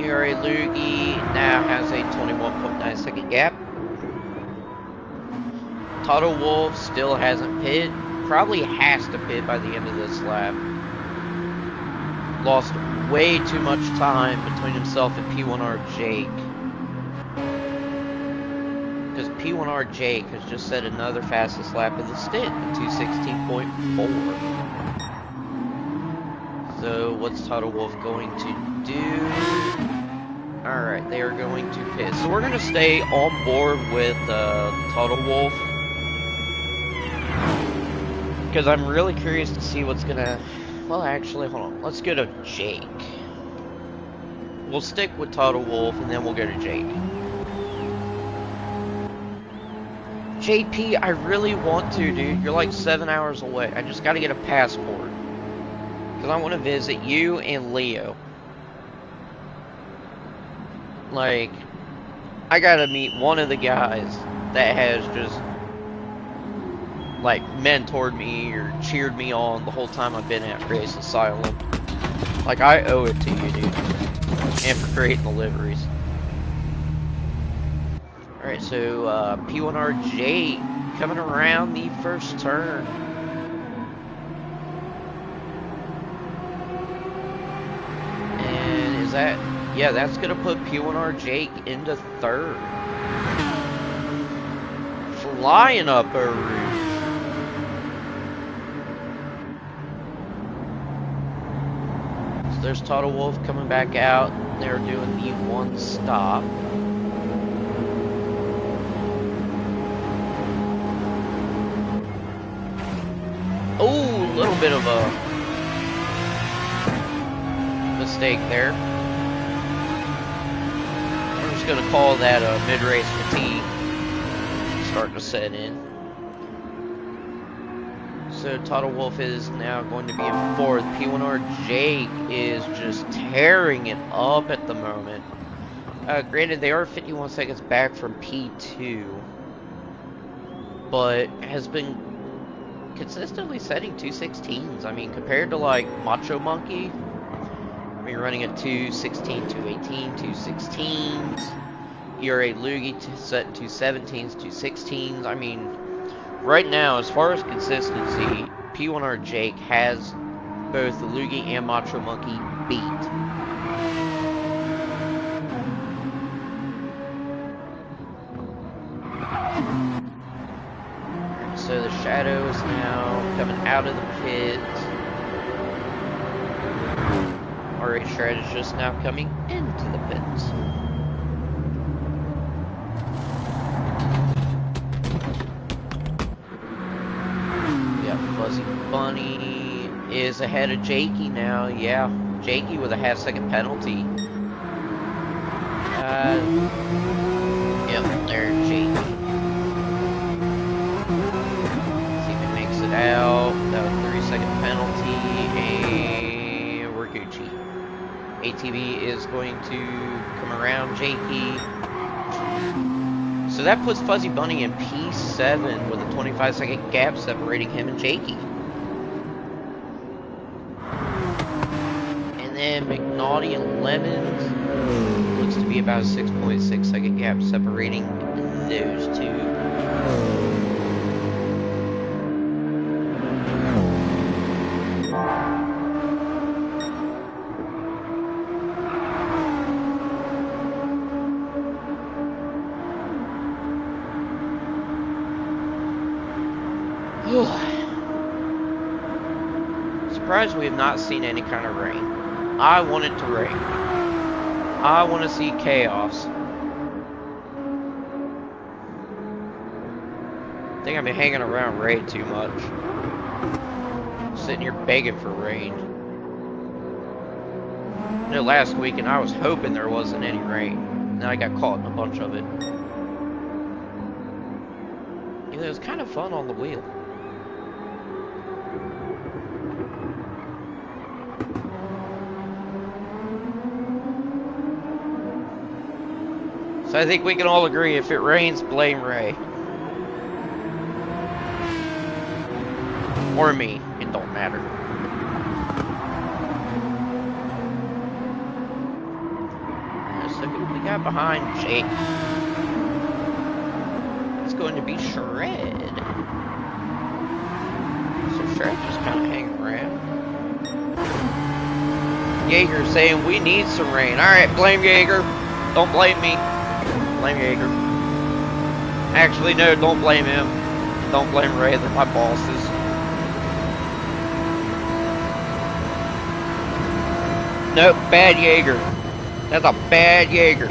ERA Lugi now has a 21.9 second gap. Toto Wolff still hasn't pit. Probably has to pit by the end of this lap. Lost way too much time between himself and P1R Jake. Because P1R Jake has just set another fastest lap of the stint at 2:16.4. So what's Toto Wolff going to do? Alright, they are going to pit. So we're going to stay on board with Toto Wolff. Because I'm really curious to see what's gonna... Well, actually, hold on. Let's go to Jake. We'll stick with Toto Wolff, and then we'll go to Jake. JP, I really want to, dude. You're like 7 hours away. I just gotta get a passport. Because I want to visit you and Leo. Like, I gotta meet one of the guys that has just... like mentored me or cheered me on the whole time I've been at Race Asylum. Like, I owe it to you, dude. And for creating the liveries. Alright, so P1R Jake coming around the first turn. And is that... yeah, that's gonna put P1R Jake into third. Flying up a roof. There's Toto Wolff coming back out. They're doing the 1-stop. Oh, a little bit of a mistake there. I'm just going to call that a mid-race fatigue starting to set in. So Toto Wolff is now going to be in fourth. P1R Jake is just tearing it up at the moment. Granted, they are 51 seconds back from P2, but has been consistently setting 2:16s. I mean, compared to like Macho Monkey, I mean, running at 2:16, 2:18, 2:16s. ERA Lugi set 2:17s, 2:16s. I mean, right now, as far as consistency, P1R Jake has both the Lugi and Macho Monkey beat. So the Shadow is now coming out of the pit. RH Shred is just now coming into the pits. Fuzzy Bunny is ahead of Jakey now. Yeah, Jakey with a half-second penalty. Yep, there's Jakey. See if he makes it out. That Gucci. ATV is going to come around Jakey. So that puts Fuzzy Bunny in P7 with a 25-second gap separating him and Jakey. And then McNaughty and Lemons looks to be about a 6.6-second gap separating those two. Surprised we have not seen any kind of rain. I want it to rain. I want to see chaos. I think I've been hanging around Ray too much. Sitting here begging for rain. You know, last week and I was hoping there wasn't any rain. And then I got caught in a bunch of it. You know, it was kind of fun on the wheel. So I think we can all agree, if it rains, blame Ray. Or me. It don't matter. So we got behind Jake. It's going to be Shred. So Shred just kind of hanging around. Jaeger saying we need some rain. Alright, blame Jaeger. Don't blame me. Blame Jaeger. Actually, no, don't blame him. Don't blame Ray, they're my bosses. Nope, bad Jaeger. That's a bad Jaeger.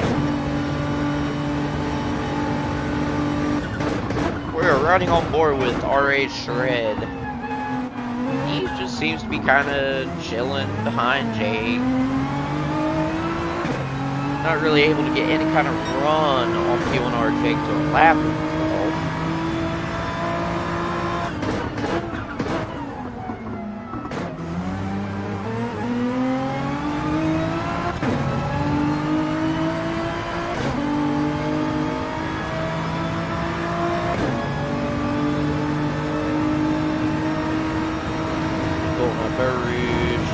We're running on board with R.A. Shred. He just seems to be kind of chilling behind Jake. Not really able to get any kind of run on P1R Jake to a lap at all.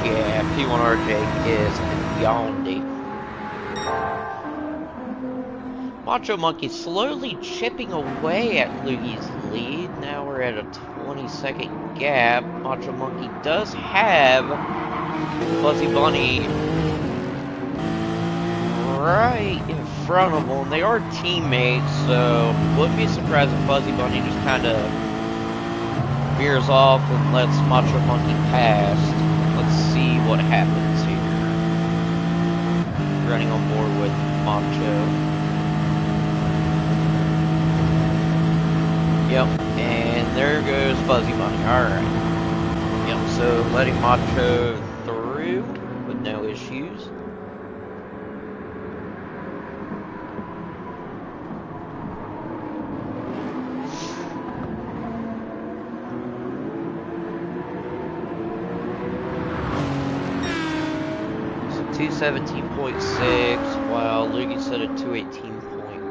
Yeah, P1R Jake is Yondy. Macho Monkey slowly chipping away at Lugi's lead. Now we're at a 20-second gap. Macho Monkey does have Fuzzy Bunny right in front of him. They are teammates, so wouldn't be surprised if Fuzzy Bunny just kind of veers off and lets Macho Monkey pass. Let's see what happens here. Running on board with Macho. Yep, and there goes Fuzzy Bunny. Alright. Yep, so letting Macho through with no issues. So 217.6, while Loogie said a 218 point,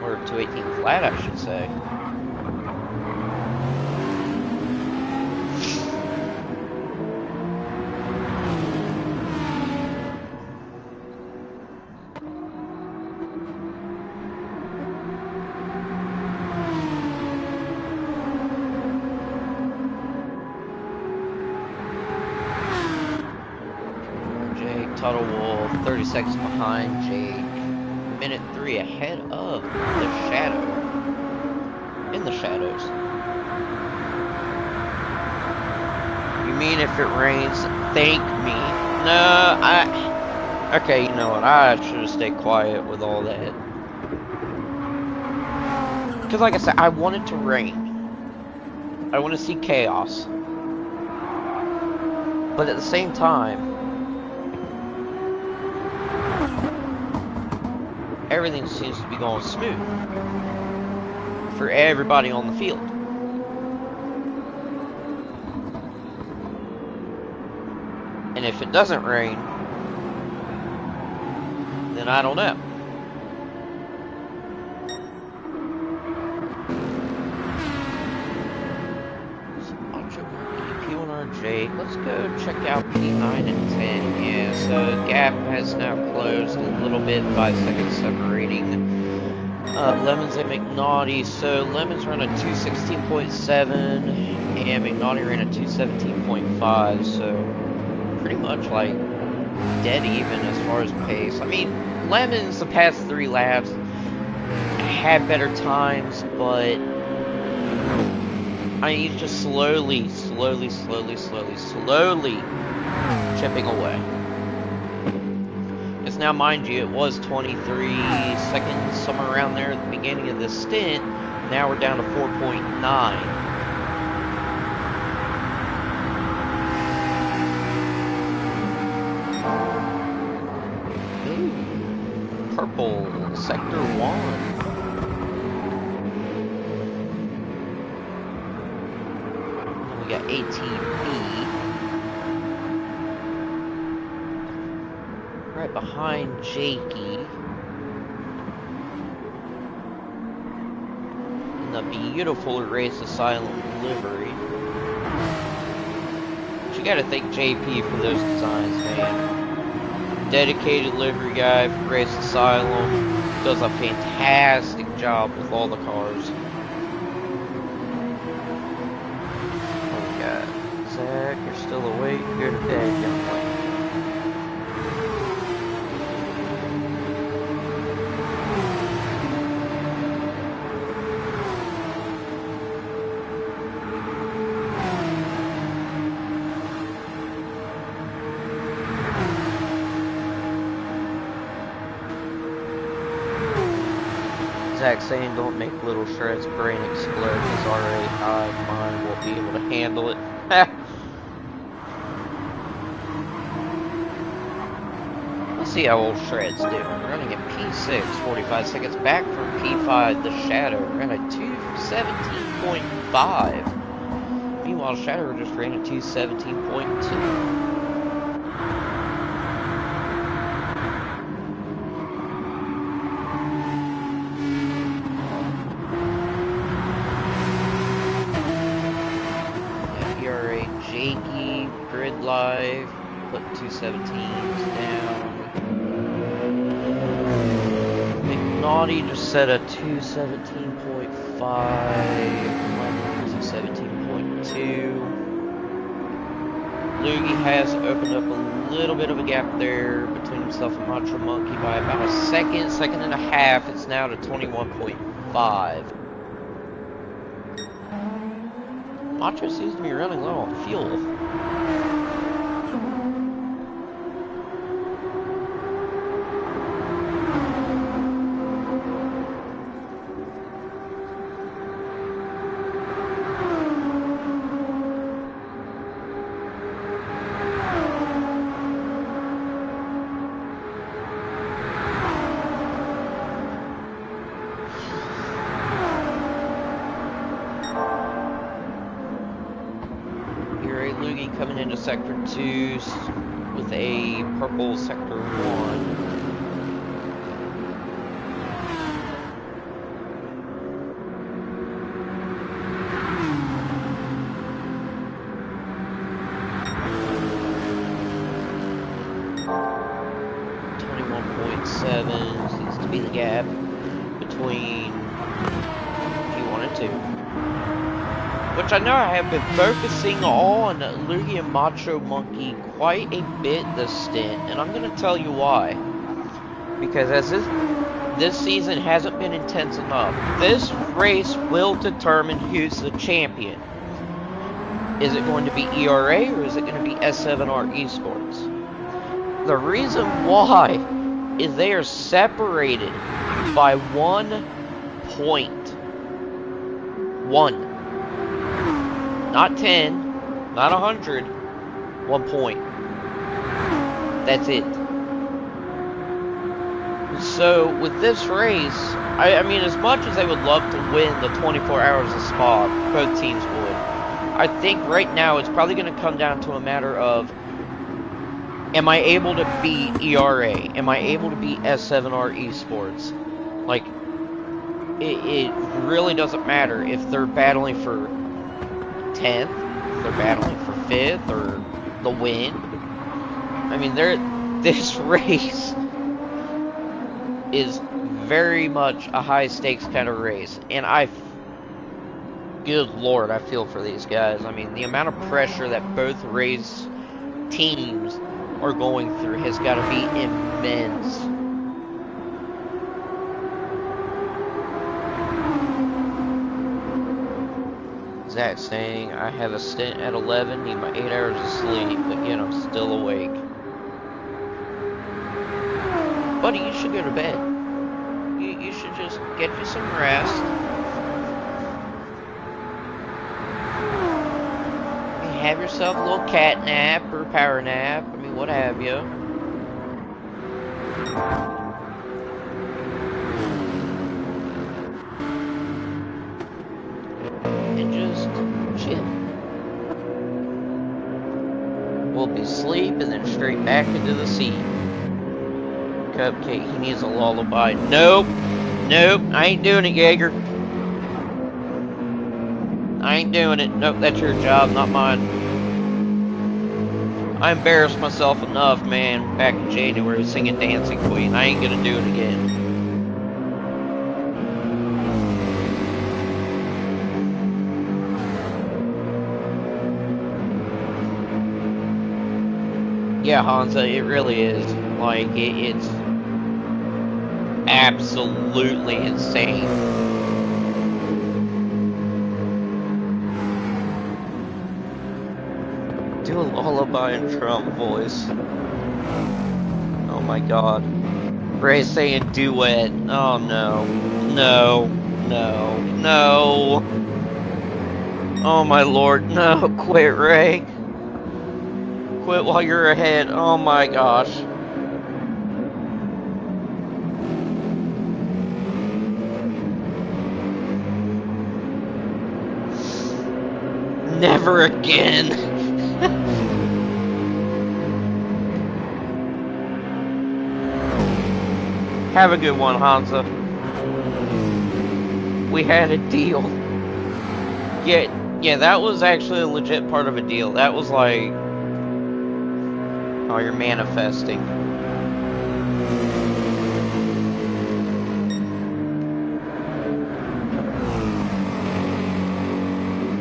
or 218 flat, I should say. Tuttle Wolf, 30 seconds behind Jake. Minute 3 ahead of the Shadow. In the shadows. You mean if it rains, thank me. No, okay, you know what? I should have stayed quiet with all that. Because like I said, I want it to rain. I want to see chaos. But at the same time, everything seems to be going smooth for everybody on the field. And if it doesn't rain, then I don't know. P1RJ. Let's go check out P9 and 10. Yeah, so gap has now closed a little bit, 5 seconds separating Lemons and McNaughty. So Lemons ran a 216.7 and McNaughty ran a 217.5. So pretty much like dead even as far as pace. I mean, Lemons the past 3 laps had better times, but I mean, he's just slowly chipping away. Because now, mind you, it was 23 seconds, somewhere around there at the beginning of this stint. Now we're down to 4.9. Purple, Sector 1. We got ATB. Right behind Jakey. In the beautiful Race Asylum livery. But you gotta thank JP for those designs, man. Dedicated livery guy for Race Asylum. Does a fantastic job with all the cars. Oh my god. Zach, you're still awake? Go to bed, young man. Zach saying don't make little shreds brain explode is already high. Mine will be able to handle it. Let's see how old Shred's doing. Running at P6, 45 seconds back from P5. The Shadow ran a 217.5. Meanwhile, Shadow just ran a 217.2. Jakey, Grid Live, put 217s down. McNaughty just set a 217.5, 217.2. Loogie has opened up a little bit of a gap there between himself and Macho Monkey by about a second and a half. It's now to 21.5. Macho seems to be running low on fuel. Coming into Sector 2 with a purple Sector 1. Seems to be the gap between P1 and 2. Which I know I have been focusing on Loogie and Macho Monkey quite a bit this stint, and I'm going to tell you why. Because as this season hasn't been intense enough, this race will determine who's the champion. Is it going to be ERA or is it going to be S7R Esports? The reason why is they are separated by 1 point. 1. Not 10, not 100, 1 point. That's it. So, with this race, I mean, as much as they would love to win the 24 hours of Spa, both teams would, I think right now it's probably going to come down to a matter of Am I able to beat ERA? Am I able to beat S7R Esports? Like, it really doesn't matter if they're battling for 10th, if they're battling for 5th, or the win. I mean, this race is very much a high-stakes kind of race, and good lord, I feel for these guys. I mean, the amount of pressure that both race teams are going through has got to be immense. Zach saying, I have a stint at 11, need my 8 hours of sleep, but yet I'm still awake. Buddy, you should go to bed. You should just get you some rest. Have yourself a little cat nap or power nap. I mean, what have you. And just chill. We'll be asleep and then straight back into the seat. Cupcake, he needs a lullaby. Nope. Nope. I ain't doing it, Jaeger. I ain't doing it. Nope, that's your job, not mine. I embarrassed myself enough, man, back in January singing Dancing Queen. I ain't gonna do it again. Yeah, Hansa, it really is. Like, it's absolutely insane. Do a lullaby in Trump voice. Oh my god. Ray's saying duet. Oh no. No. No. No. Oh my lord. No. Quit, Ray. Quit while you're ahead. Oh my gosh. Never again. Have a good one, Hansa. We had a deal. Yeah, that was actually a legit part of a deal. That was like... Oh, you're manifesting.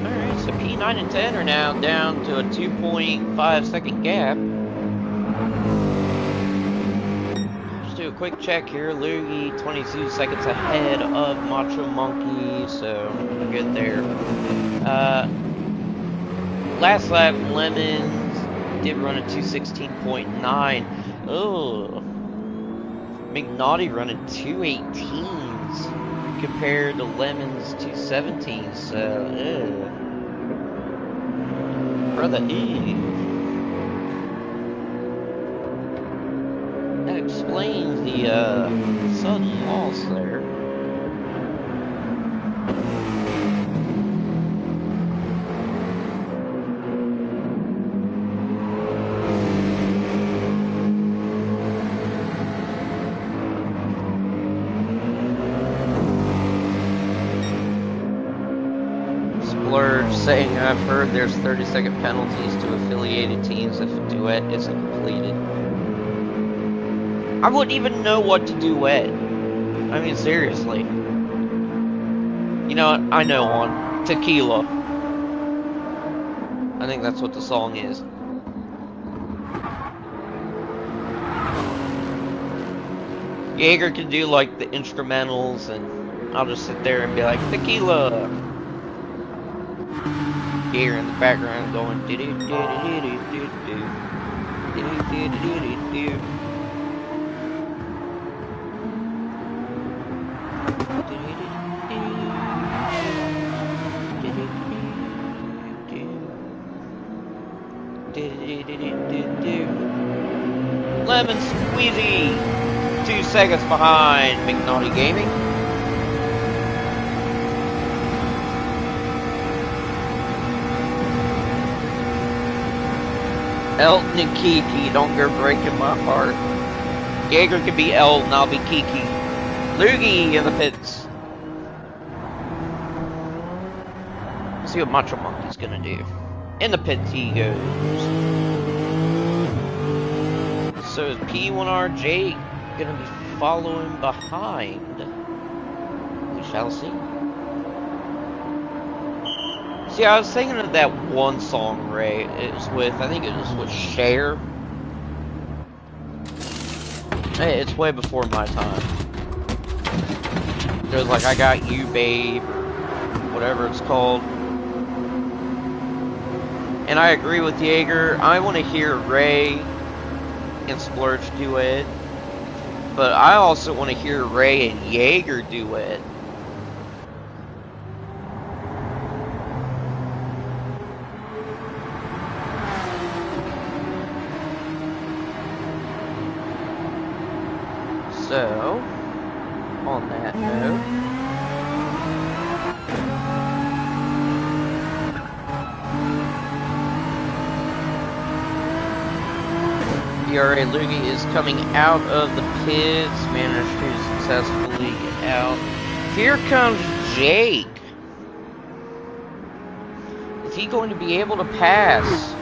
Alright, so P9 and 10 are now down to a 2.5 second gap. Do a quick check here. Loogie 22 seconds ahead of Macho Monkey, so we're good there. Last lap, Lemons did run a 216.9. Oh, McNaughty running 218s compared to Lemons 217s. So, brother, that explains the sudden loss there. Splurge saying, I've heard there's 30-second penalties to affiliated teams if a duet isn't completed. I wouldn't even know what to duet. I mean, seriously. You know what? I know one. Tequila. I think that's what the song is. Jaeger can do like the instrumentals, and I'll just sit there and be like, Tequila. Jaeger in the background going, do do do do do do do do do do do. Lemon Squeezy, 2 seconds behind McNaughty Gaming. Elton and Kiki, don't go breaking my heart. Jaeger can be Elton, I'll be Kiki. Loogie in the pits. Let's see what Macho Monkey's gonna do. In the pits he goes. So is P1RJ gonna be following behind? We shall see. See, I was thinking of that one song, Ray. It was with, I think it was with Cher. Hey, it's way before my time. It was like, I Got You, Babe, or whatever it's called. And I agree with Jaeger. I want to hear Ray and Splurge do it. But I also want to hear Ray and Jaeger do it. So, on that note, ERA Loogie is coming out of the pits, managed to successfully get out. Here comes Jake. Is he going to be able to pass?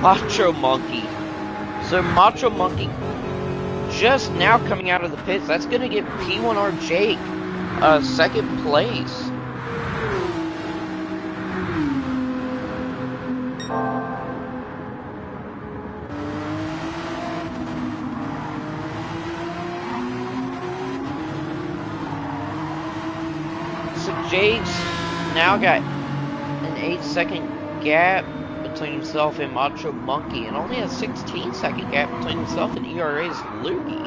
Macho Monkey. So Macho Monkey just now coming out of the pits. That's going to give P1R Jake second place. So Jake's now got an 8-second gap between himself and Macho Monkey, and only a 16-second gap between himself and ERA's Loogie.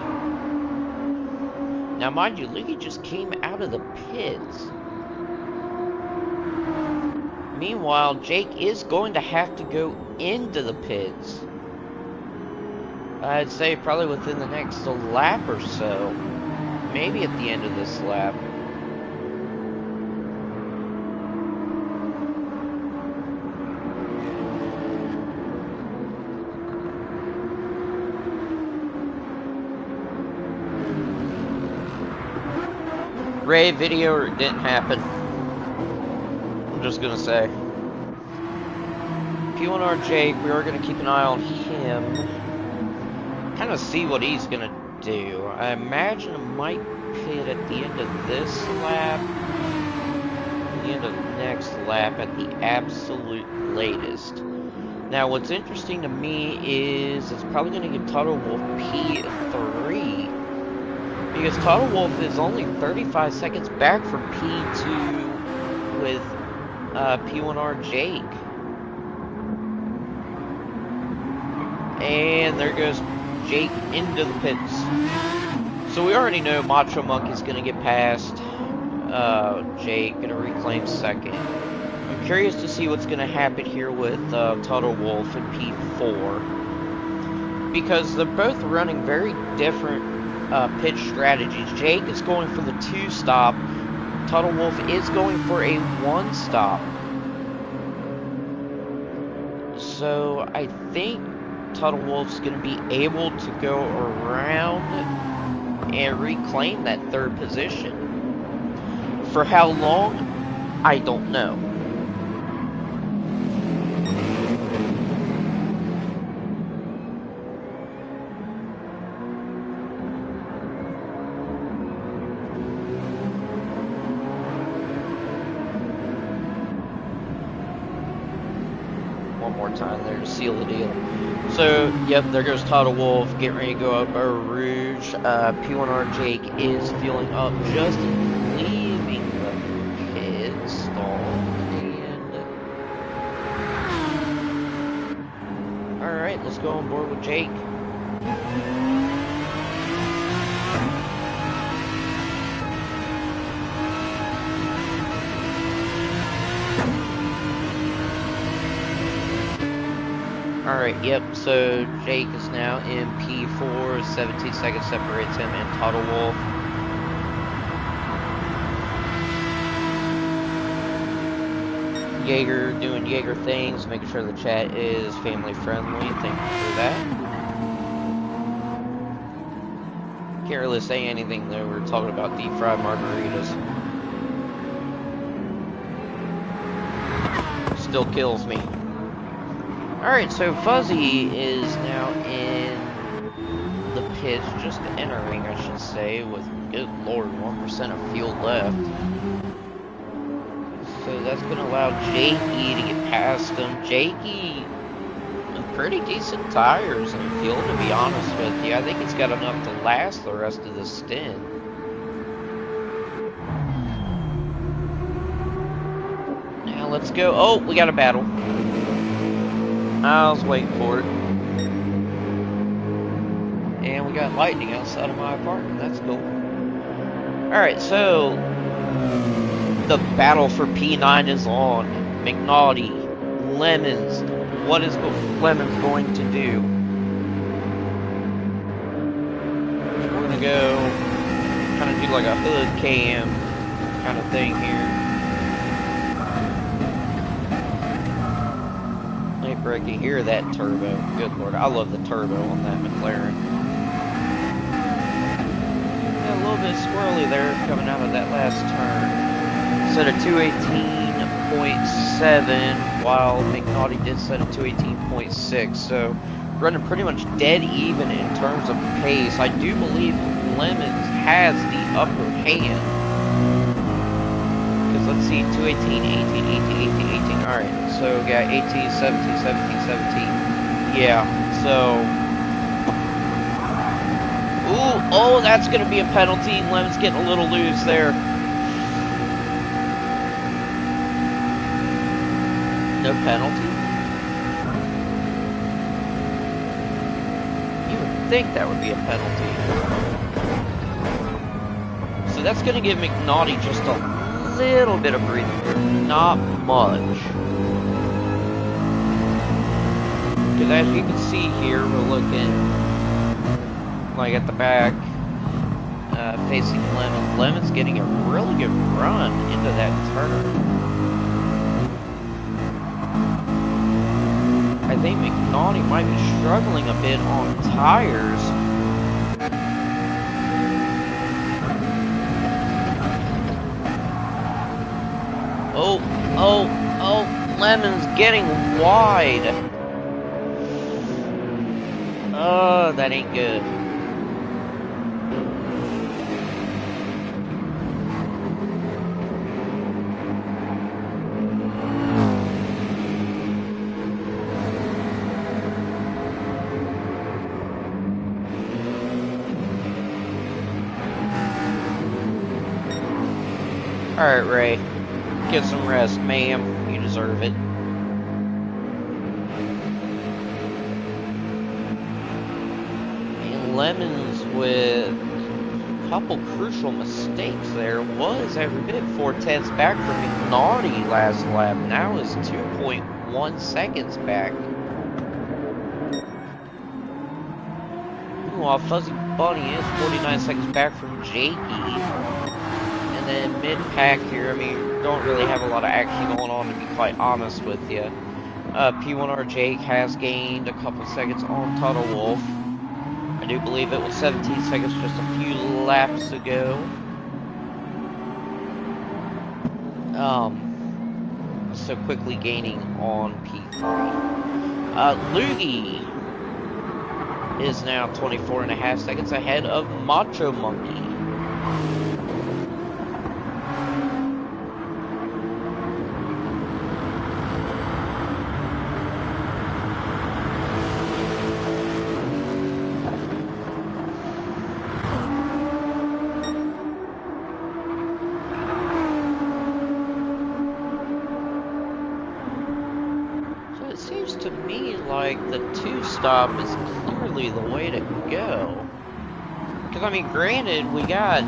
Now, mind you, Loogie just came out of the pits. Meanwhile, Jake is going to have to go into the pits. I'd say probably within the next lap or so. Maybe at the end of this lap. Ray video didn't happen. I'm just gonna say. P1R Jake, we are gonna keep an eye on him. Kind of see what he's gonna do. I imagine it might pit at the end of this lap, the end of the next lap at the absolute latest. Now, what's interesting to me is it's probably gonna give Total Wolf P3. Because Total Wolf is only 35 seconds back from P2 with P1R Jake. And there goes Jake into the pits. So we already know Macho Monkey's going to get past Jake, going to reclaim second. I'm curious to see what's going to happen here with Total Wolf and P4. Because they're both running very different pitch strategies. Jake is going for the 2-stop. Total Wolf is going for a 1-stop. So I think Total Wolf's going to be able to go around and reclaim that third position. For how long, I don't know. One more time there to seal the deal. So, yep, there goes Total Wolf, getting ready to go up Eau Rouge. P1R Jake is fueling up, just leaving the pit stall. And alright, let's go on board with Jake. Alright, yep, so Jake is now in P4, 17 seconds separates him and Total Wolf. Jaeger doing Jaeger things, making sure the chat is family friendly. Thank you for that. Can't really say anything though. We're talking about deep fried margaritas. Still kills me. Alright, so Fuzzy is now in the pits, just entering, I should say, with, good lord, 1% of fuel left. So that's going to allow Jakey to get past him. Jakey, with pretty decent tires and fuel, to be honest with you. I think he's got enough to last the rest of the stint. Now let's go. Oh, we got a battle. I was waiting for it. And we got lightning outside of my apartment. That's cool. Alright, so the battle for P9 is on. McNaughty, Lemons. What is Lemons going to do? We're gonna go kind of do like a hood cam kind of thing here. I can hear that turbo. Good lord, I love the turbo on that McLaren. Yeah, a little bit squirrely there coming out of that last turn. Set a 218.7, while McNaughty did set a 218.6. So running pretty much dead even in terms of pace. I do believe Lemons has the upper hand. Let's see, 218, 18, 18, 18, 18. Alright, so we got 18, 17, 17, 17. Yeah, so... Ooh, oh, that's going to be a penalty. Lemons getting a little loose there. No penalty? You would think that would be a penalty. So that's going to give McNaughty just a little bit of breathing room, not much. Because as you can see here, we're looking like at the back, facing Lemons. Lemons getting a really good run into that turn. I think McNaughty might be struggling a bit on tires. Oh, Lemons getting wide. Oh, that ain't good. Alright, Ray. Get some rest, ma'am. You deserve it. And Lemons with a couple crucial mistakes there. Was every bit 4/10 back from McNaughty last lap. Now is 2.1 seconds back. While Fuzzy Bunny is 49 seconds back from Jakey. And then mid-pack here, I mean, don't really have a lot of action going on, to be quite honest with you. P1R Jake has gained a couple seconds on Tuttle Wolf. I do believe it was 17 seconds just a few laps ago. So quickly gaining on P3. Loogie is now 24.5 seconds ahead of Macho Monkey. To me, like, the two-stop is clearly the way to go. Because, I mean, granted, we got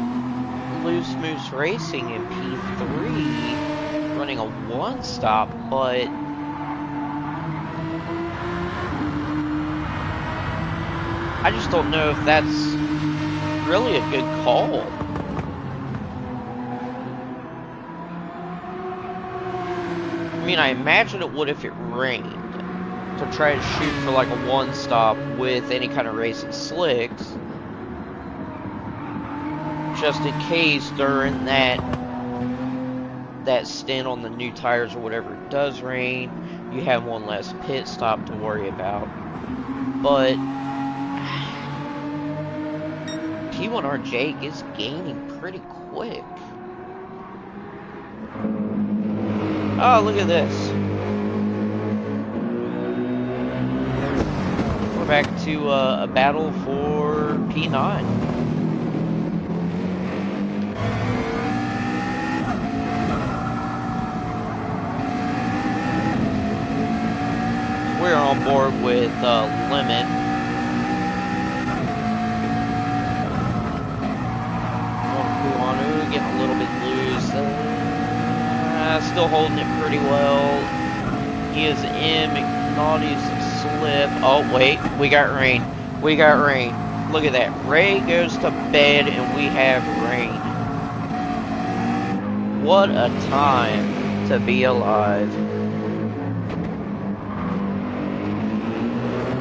Loose Moose Racing in P3 running a one-stop, but I just don't know if that's really a good call. mean, I imagine it would if it rained. To try to shoot for like a one-stop with any kind of racing slicks. Just in case during that stint on the new tires or whatever it does rain, you have one less pit stop to worry about. But P1RJ is gaining pretty quick. Oh, look at this. We're back to a battle for P9. We're on board with Lemon. Getting a little bit loose. Still holding it pretty well. He is in. McNaughty's slip. Oh, wait. We got rain. We got rain. Look at that. Ray goes to bed and we have rain. What a time to be alive.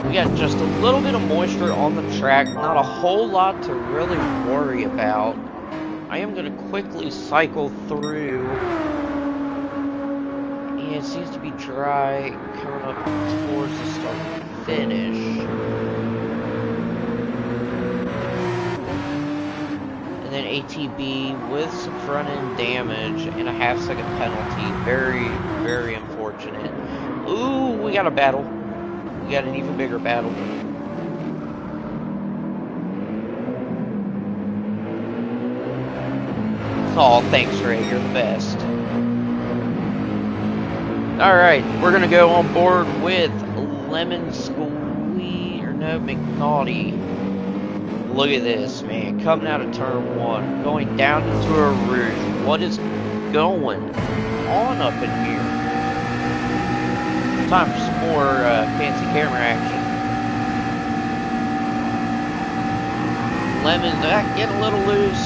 We got just a little bit of moisture on the track. Not a whole lot to really worry about. I am going to quickly cycle through. And it seems to be dry coming up towards the start and finish. And then ATB with some front end damage and a half-second penalty. Very, very unfortunate. Ooh, we got a battle. We got an even bigger battle. Oh, thanks, Ray. You're the best. Alright, we're going to go on board with Lemon Squeeze, or no, McNaughty. Look at this, man. Coming out of turn 1, going down into a rouge. What is going on up in here? Time for some more fancy camera action. Lemon's getting a little loose.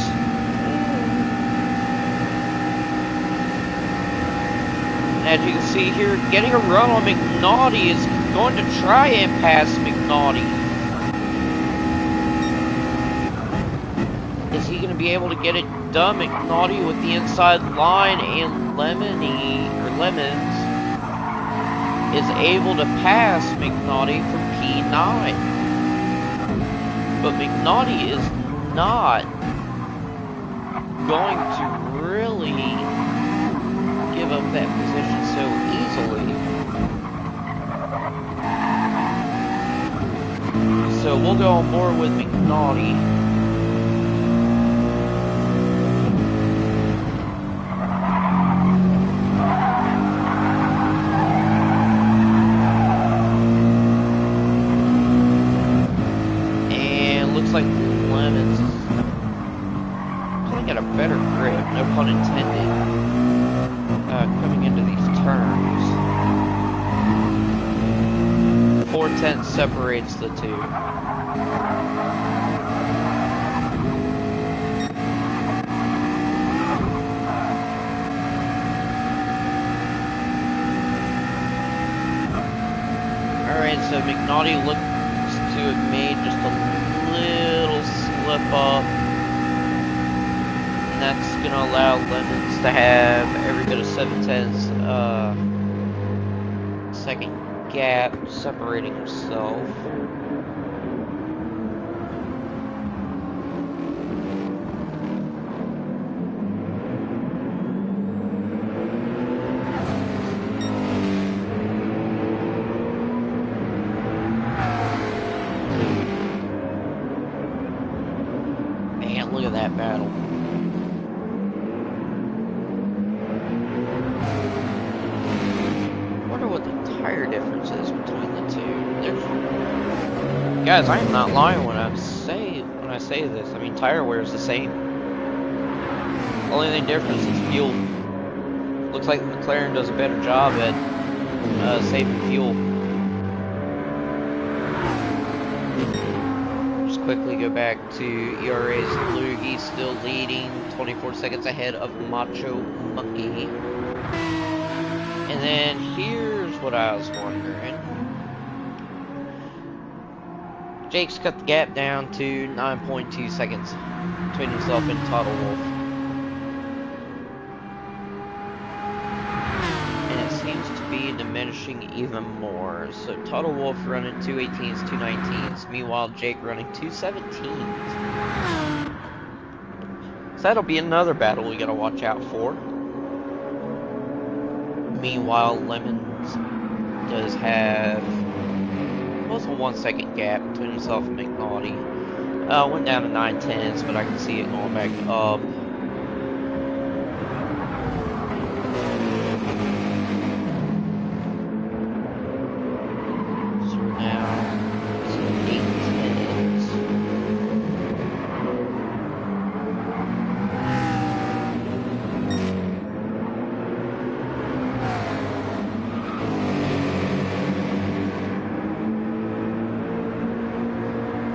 As you can see here, getting a run on McNaughty is going to try and pass McNaughty. Is he going to be able to get it done? McNaughty with the inside line, and Lemons is able to pass McNaughty from P9. But McNaughty is not going to really give up that position so easily. So we'll go on board with McNaughty. And looks like Lemons got a better grip, no pun intended. Coming into these turns. 4/10 separates the two. Alright, so McNaughty looks to have made just a little slip up. And that's going to allow Lemons to have every bit of 7/10 second gap separating himself. Man, look at that battle. Differences between the two. Guys, I am not lying when I say this. I mean, tire wear is the same. Only thing difference is fuel. Looks like McLaren does a better job at saving fuel. Just quickly go back to ERA's Lugi, still leading, 24 seconds ahead of Macho Monkey. And then here's what I was wondering. Jake's cut the gap down to 9.2 seconds between himself and Total Wolf. And it seems to be diminishing even more. So Total Wolf running 218s, 219s. Meanwhile, Jake running 217s. So that'll be another battle we gotta watch out for. Meanwhile, Lemons does have almost a 1 second gap between himself and McNaughty. Went down to 9/10s, but I can see it going back up. So now it's 8/10s.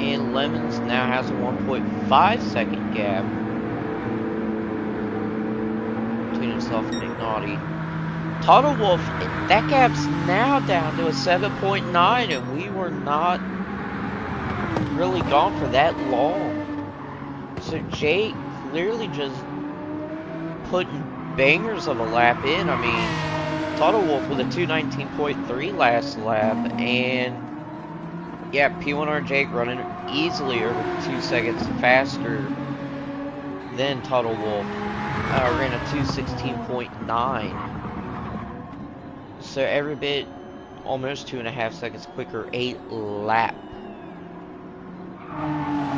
And Lemons now has a 1.5 second gap between himself and McNaughty. Total Wolf, that gap's now down to a 7.9, and we were not really gone for that long. So Jake clearly just putting bangers of a lap in. I mean, Total Wolf with a 2:19.3 last lap, and yeah, P1R Jake running easily over 2 seconds faster than Total Wolf. Ran a 2:16.9. So every bit, almost 2.5 seconds quicker, a lap.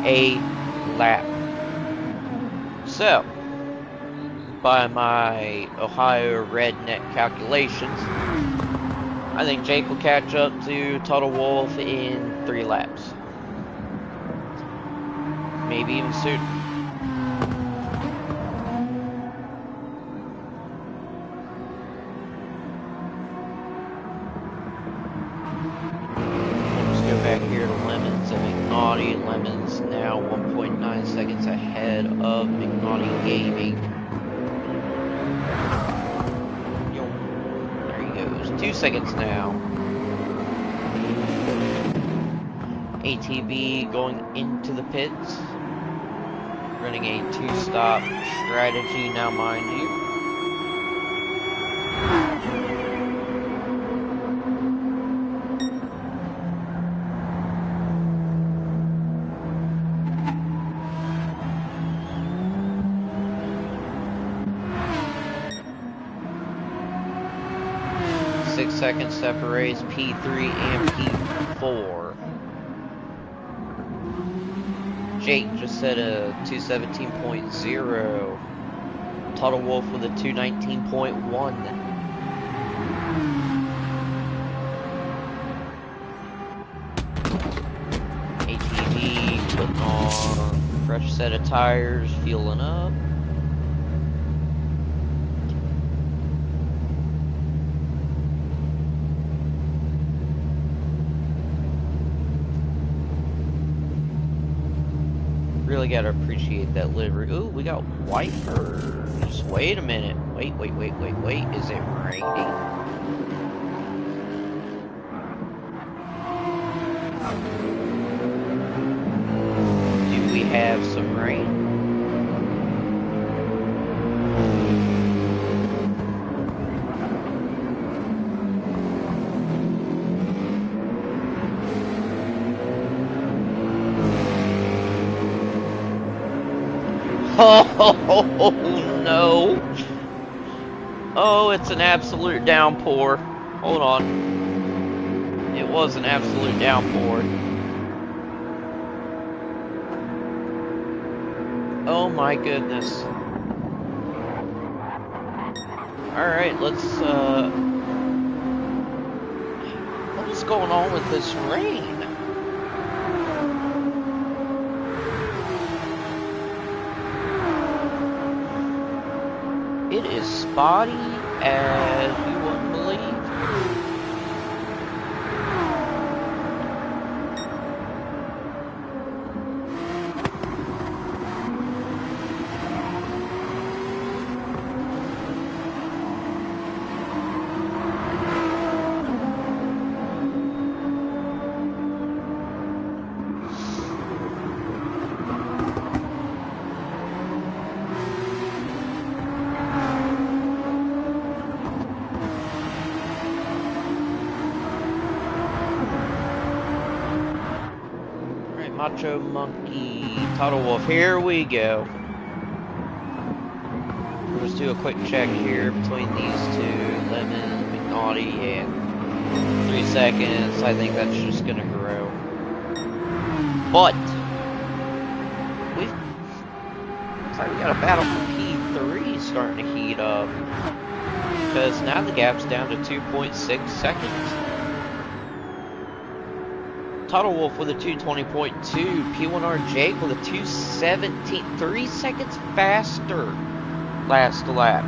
A lap. So, by my Ohio redneck calculations, I think Jake will catch up to Total Wolf in 3 laps. Maybe even sooner. Let's go back here to Lemons and McNaughty. Lemons now 1.9 seconds ahead of McNaughty Gaming. 2 seconds now. ATV going into the pits. Running a 2-stop strategy now, mind you. Seconds separates P3 and P4. Jake just set a 2:17.0. Total Wolf with a 2:19.1. ATV putting on a fresh set of tires, fueling up. Really gotta appreciate that livery. Ooh, we got wipers. Wait a minute. Wait. Is it raining? Do we have some rain? Oh no! Oh, it's an absolute downpour. Hold on. It was an absolute downpour. Oh my goodness. Alright, what is going on with this rain? It is spotty as you wouldn't believe. Macho Monkey, Total Wolf. Here we go. We'll just do a quick check here between these two. Lemon, McNaughty, and 3 seconds. I think that's just gonna grow. But we got a battle for P3 starting to heat up. Because now the gap's down to 2.6 seconds. Total Wolf with a 220.2. P1R Jake with a 217. 3 seconds faster last lap.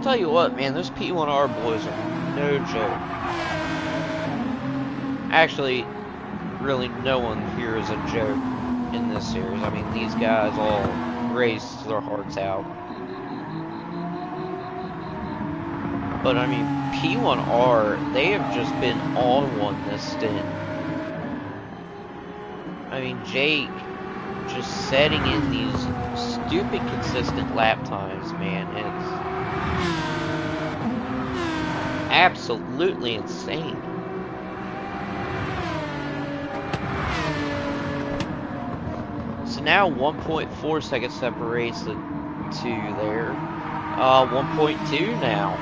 Tell you what, man, those P1R boys are no joke. Actually, really no one here is a joke in this series. I mean, these guys all race their hearts out. But I mean, P1R, they have just been on one this stint. I mean, Jake just setting in these stupid consistent lap times, man. It's absolutely insane. So now 1.4 seconds separates the two there. 1.2 now.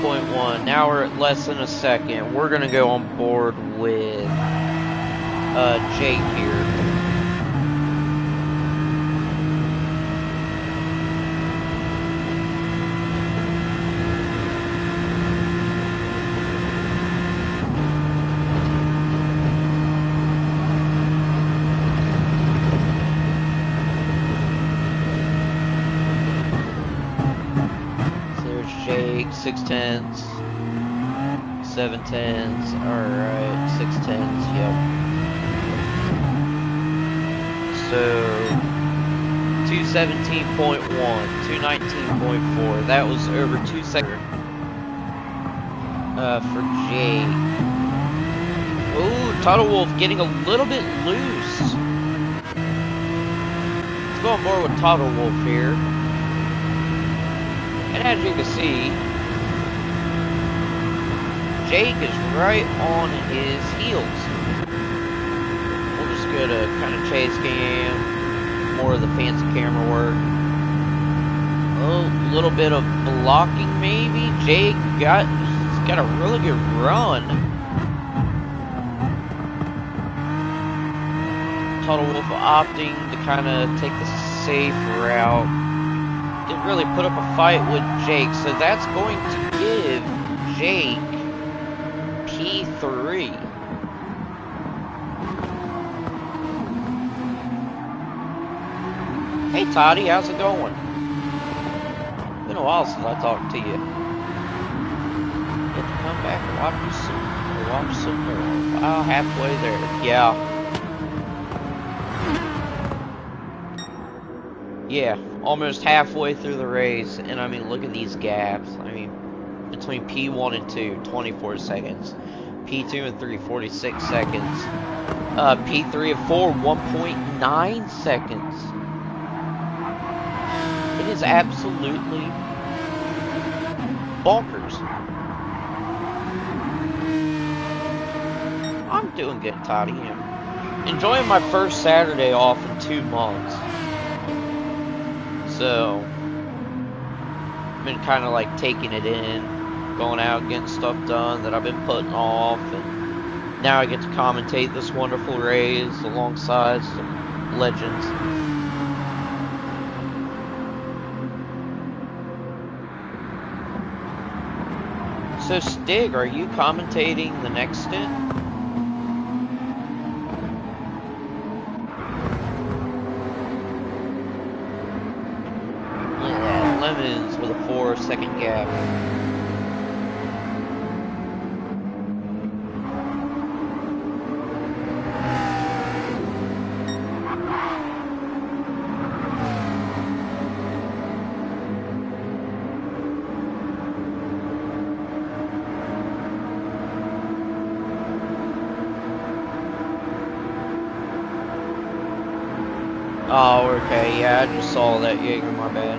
1.1. Now we're at less than a second. We're gonna go on board with Jake here. Jake, 6'10s, 7'10s, alright, 6'10s, yep. So, 217.1, 219.4, that was over 2 seconds for Jake. Ooh, Total Wolf getting a little bit loose. Let's go on board with Total Wolf here. And as you can see, Jake is right on his heels. We'll just go to kind of chase cam, more of the fancy camera work. Oh, a little bit of blocking maybe. Jake got a really good run. Total Wolf opting to kind of take the safe route. Didn't really put up a fight with Jake, so that's going to give Jake P3. Hey Toddy, how's it going? Been a while since I talked to you. Get to come back and watch some more. Wow, halfway there. Yeah, almost halfway through the race, and I mean, look at these gaps. I mean, between P1 and 2, 24 seconds. P2 and 3, 46 seconds. P3 and 4, 1.9 seconds. It is absolutely bonkers. I'm doing good, Toddy. I'm enjoying my first Saturday off in 2 months. So, I've been kind of like taking it in, going out, getting stuff done that I've been putting off, and now I get to commentate this wonderful race alongside some legends. So, Stig, are you commentating the next stint? Lemons with a 4-second gap. Oh, okay, yeah, I just saw that. Jaeger, my bad.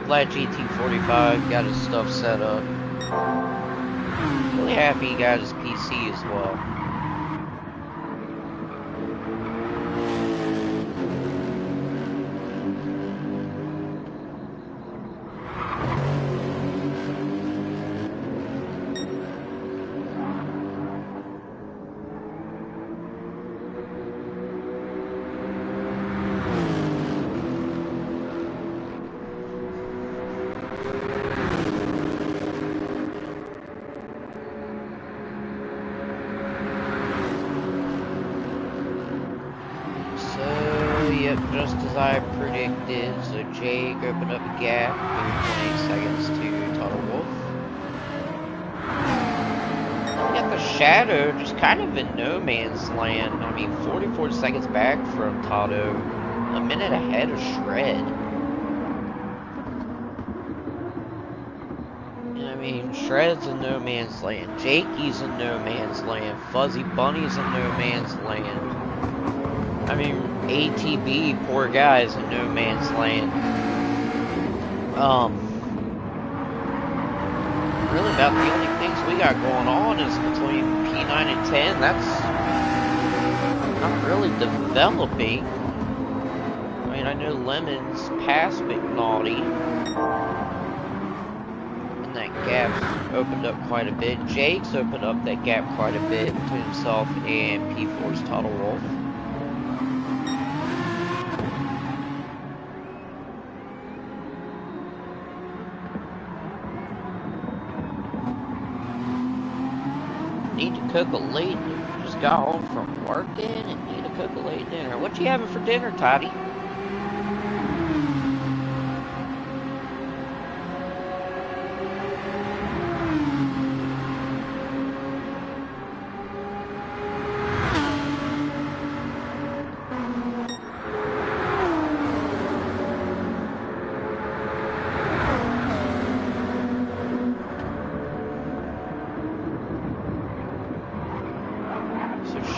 Glad GT45 got his stuff set up. Really happy he got his PC as well. Just as I predicted, so Jake opened up a gap, 3.8 seconds to Total Wolf. We got the Shadow just kind of in no man's land. I mean, 44 seconds back from Tato, a minute ahead of Shred. I mean, Shred's in no man's land, Jakey's in no man's land, Fuzzy Bunny's in no man's land. I mean, ATB, poor guy's in no man's land. Really about the only things we got going on is between P9 and 10. That's not really developing. I mean, I know Lemon's past McNaughty. And that gap's opened up quite a bit. Jake's opened up that gap quite a bit between himself and P4's Total Wolf. Need to cook a late. Just got home from working and need to cook a late dinner. What you having for dinner, Toddy?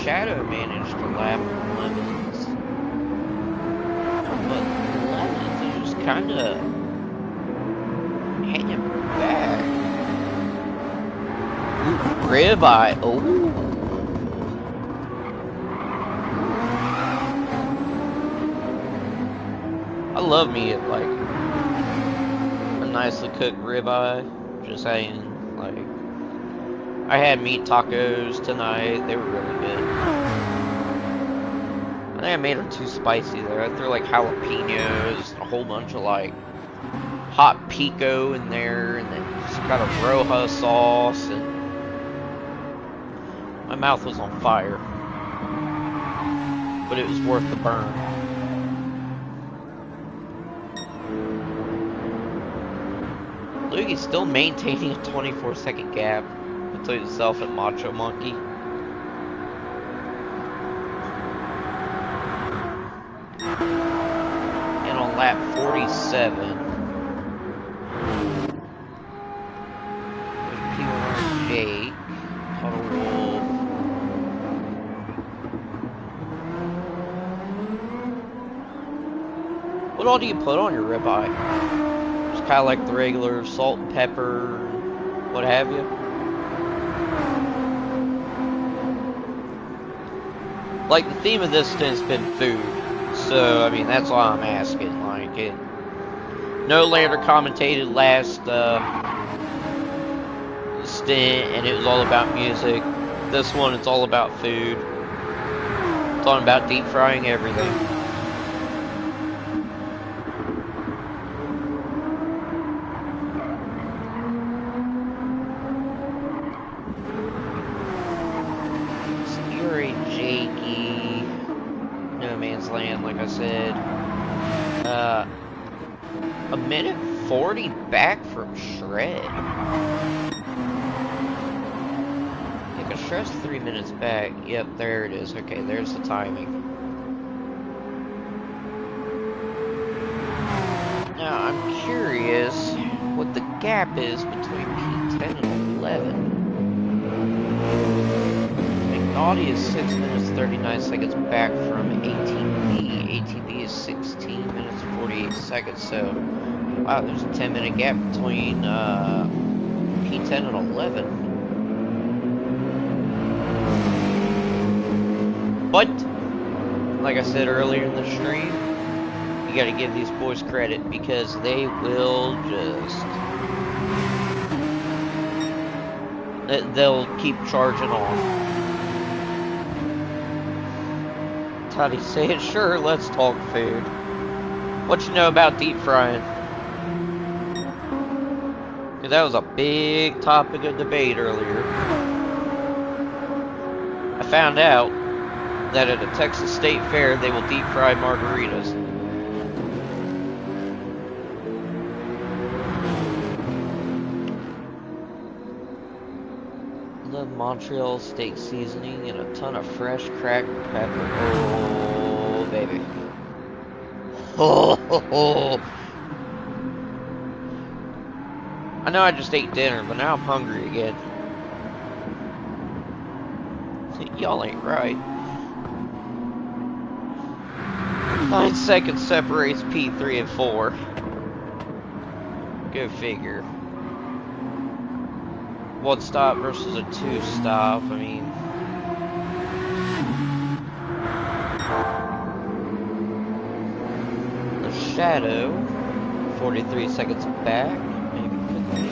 Shadow managed to lap Lemons, but Lemons is just kind of hanging back. Ooh, ribeye. Oh, I love me like a nicely cooked ribeye. Just saying, like. I had meat tacos tonight. They were really good. I think I made them too spicy there. I threw like jalapenos, a whole bunch of like hot pico in there, and then just got a roja sauce, and my mouth was on fire. But it was worth the burn. Lugi's still maintaining a 24-second gap between himself and Macho Monkey. And on lap 47, there's P1 Jake, Total Wolf. What all do you put on your ribeye? Just kind of like the regular salt and pepper, what have you? Like, the theme of this stint's been food, so, I mean, that's all I'm asking, like, it... No Lander commentated last, stint, and it was all about music. This one, it's all about food. It's all about deep frying everything. Like I said, a minute 40 back from Shred. I think a Shred's 3 minutes back. Yep, there it is. Okay, there's the timing. Now, I'm curious what the gap is between P10 and 11. I think McNaughty is 6 minutes 39 seconds back from ATB. ATB is 16 minutes 48 seconds. So, wow, there's a 10-minute gap between P10 and 11. But, like I said earlier in the stream, you gotta give these boys credit because they will just... they'll keep charging on. Toddy said, sure, let's talk food. What you know about deep frying? That was a big topic of debate earlier. I found out that at a Texas State Fair, they will deep fry margaritas. The Montreal steak seasoning and a ton of fresh cracked pepper. Oh, baby. Oh. I know I just ate dinner, but now I'm hungry again. Y'all ain't right. 9 seconds separates P3 and 4. Go figure. 1 stop versus a 2 stop. I mean, the Shadow, 43 seconds back. Maybe quickly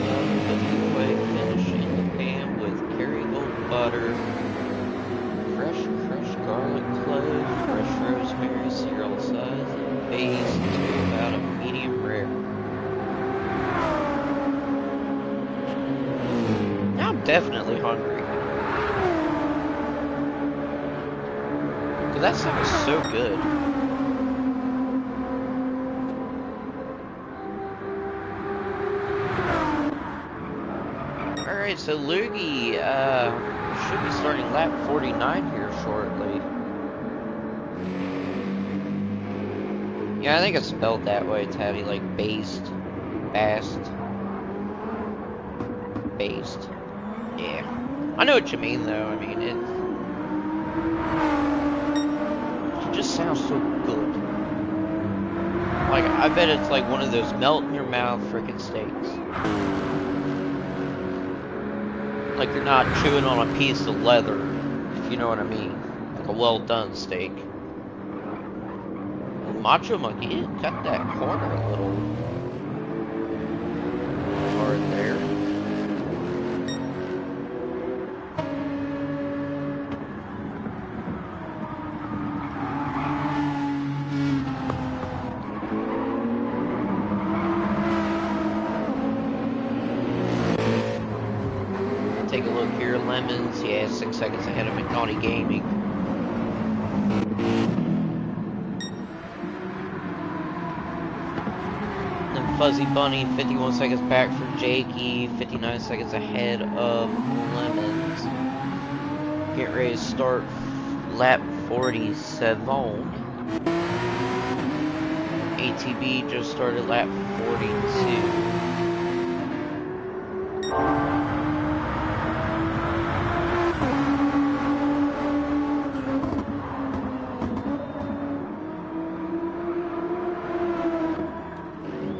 away. Finish in the pan with Kerrygold butter, fresh garlic cloves, fresh rosemary, cereal size, and base to about a medium rare. Definitely hungry. Cause that stuff is so good. Alright, so Loogie should be starting lap 49 here shortly. Yeah, I think it's spelled that way, Tabby, like based. Yeah. I know what you mean, though. I mean, it just sounds so good. Like, I bet it's like one of those melt-in-your-mouth frickin' steaks. Like you're not chewing on a piece of leather, if you know what I mean. Like a well-done steak. Macho Monkey cut that corner a little hard there. Take a look here, Lemons, yeah, 6 seconds ahead of McNaughty Gaming. Then Fuzzy Bunny, 51 seconds back from Jakey, 59 seconds ahead of Lemons. Get ready to start lap 47. ATB just started lap 42.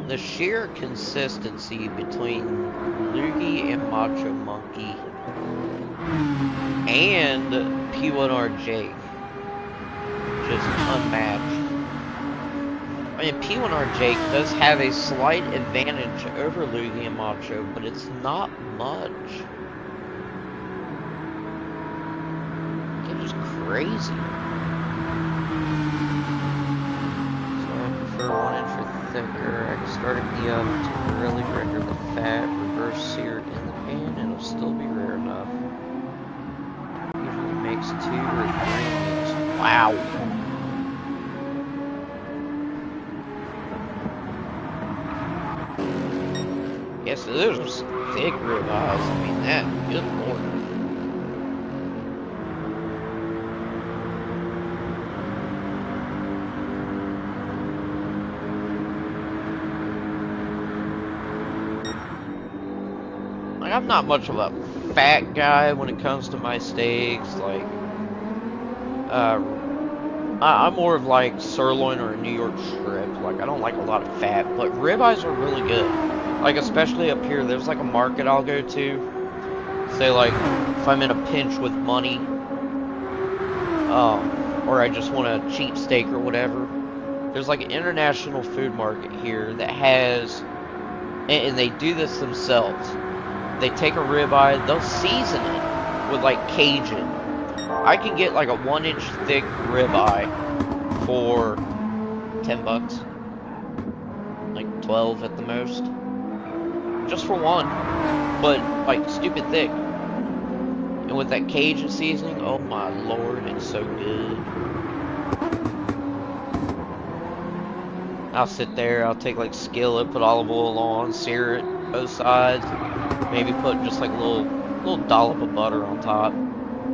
The sheer consistency between Loogie and Macho Monkey and P1R Jake, just unmatched. I mean, P1R Jake does have a slight advantage over Loogie and Macho, but it's not much. It's just crazy. For 1 inch or thicker, I can start at the oven to really render the fat, reverse sear it in the pan, and it'll still be rare enough. Usually makes 2 or 3 minutes. Wow! Yeah, so those are some thick ribeyes. I mean, that, good lord. I'm not much of a fat guy when it comes to my steaks. Like, I'm more of like sirloin or a New York strip. Like, I don't like a lot of fat, but ribeyes are really good. Like, especially up here, there's like a market I'll go to. Say, like, if I'm in a pinch with money, or I just want a cheap steak or whatever, there's like an international food market here that has, and they do this themselves. They take a ribeye, they'll season it with like Cajun. I can get like a 1-inch thick ribeye for $10, like 12 at the most, just for one, but like stupid thick. And with that Cajun seasoning, oh my lord, it's so good. I'll sit there, I'll take like skillet, put olive oil on, sear it both sides, maybe put just like a little dollop of butter on top,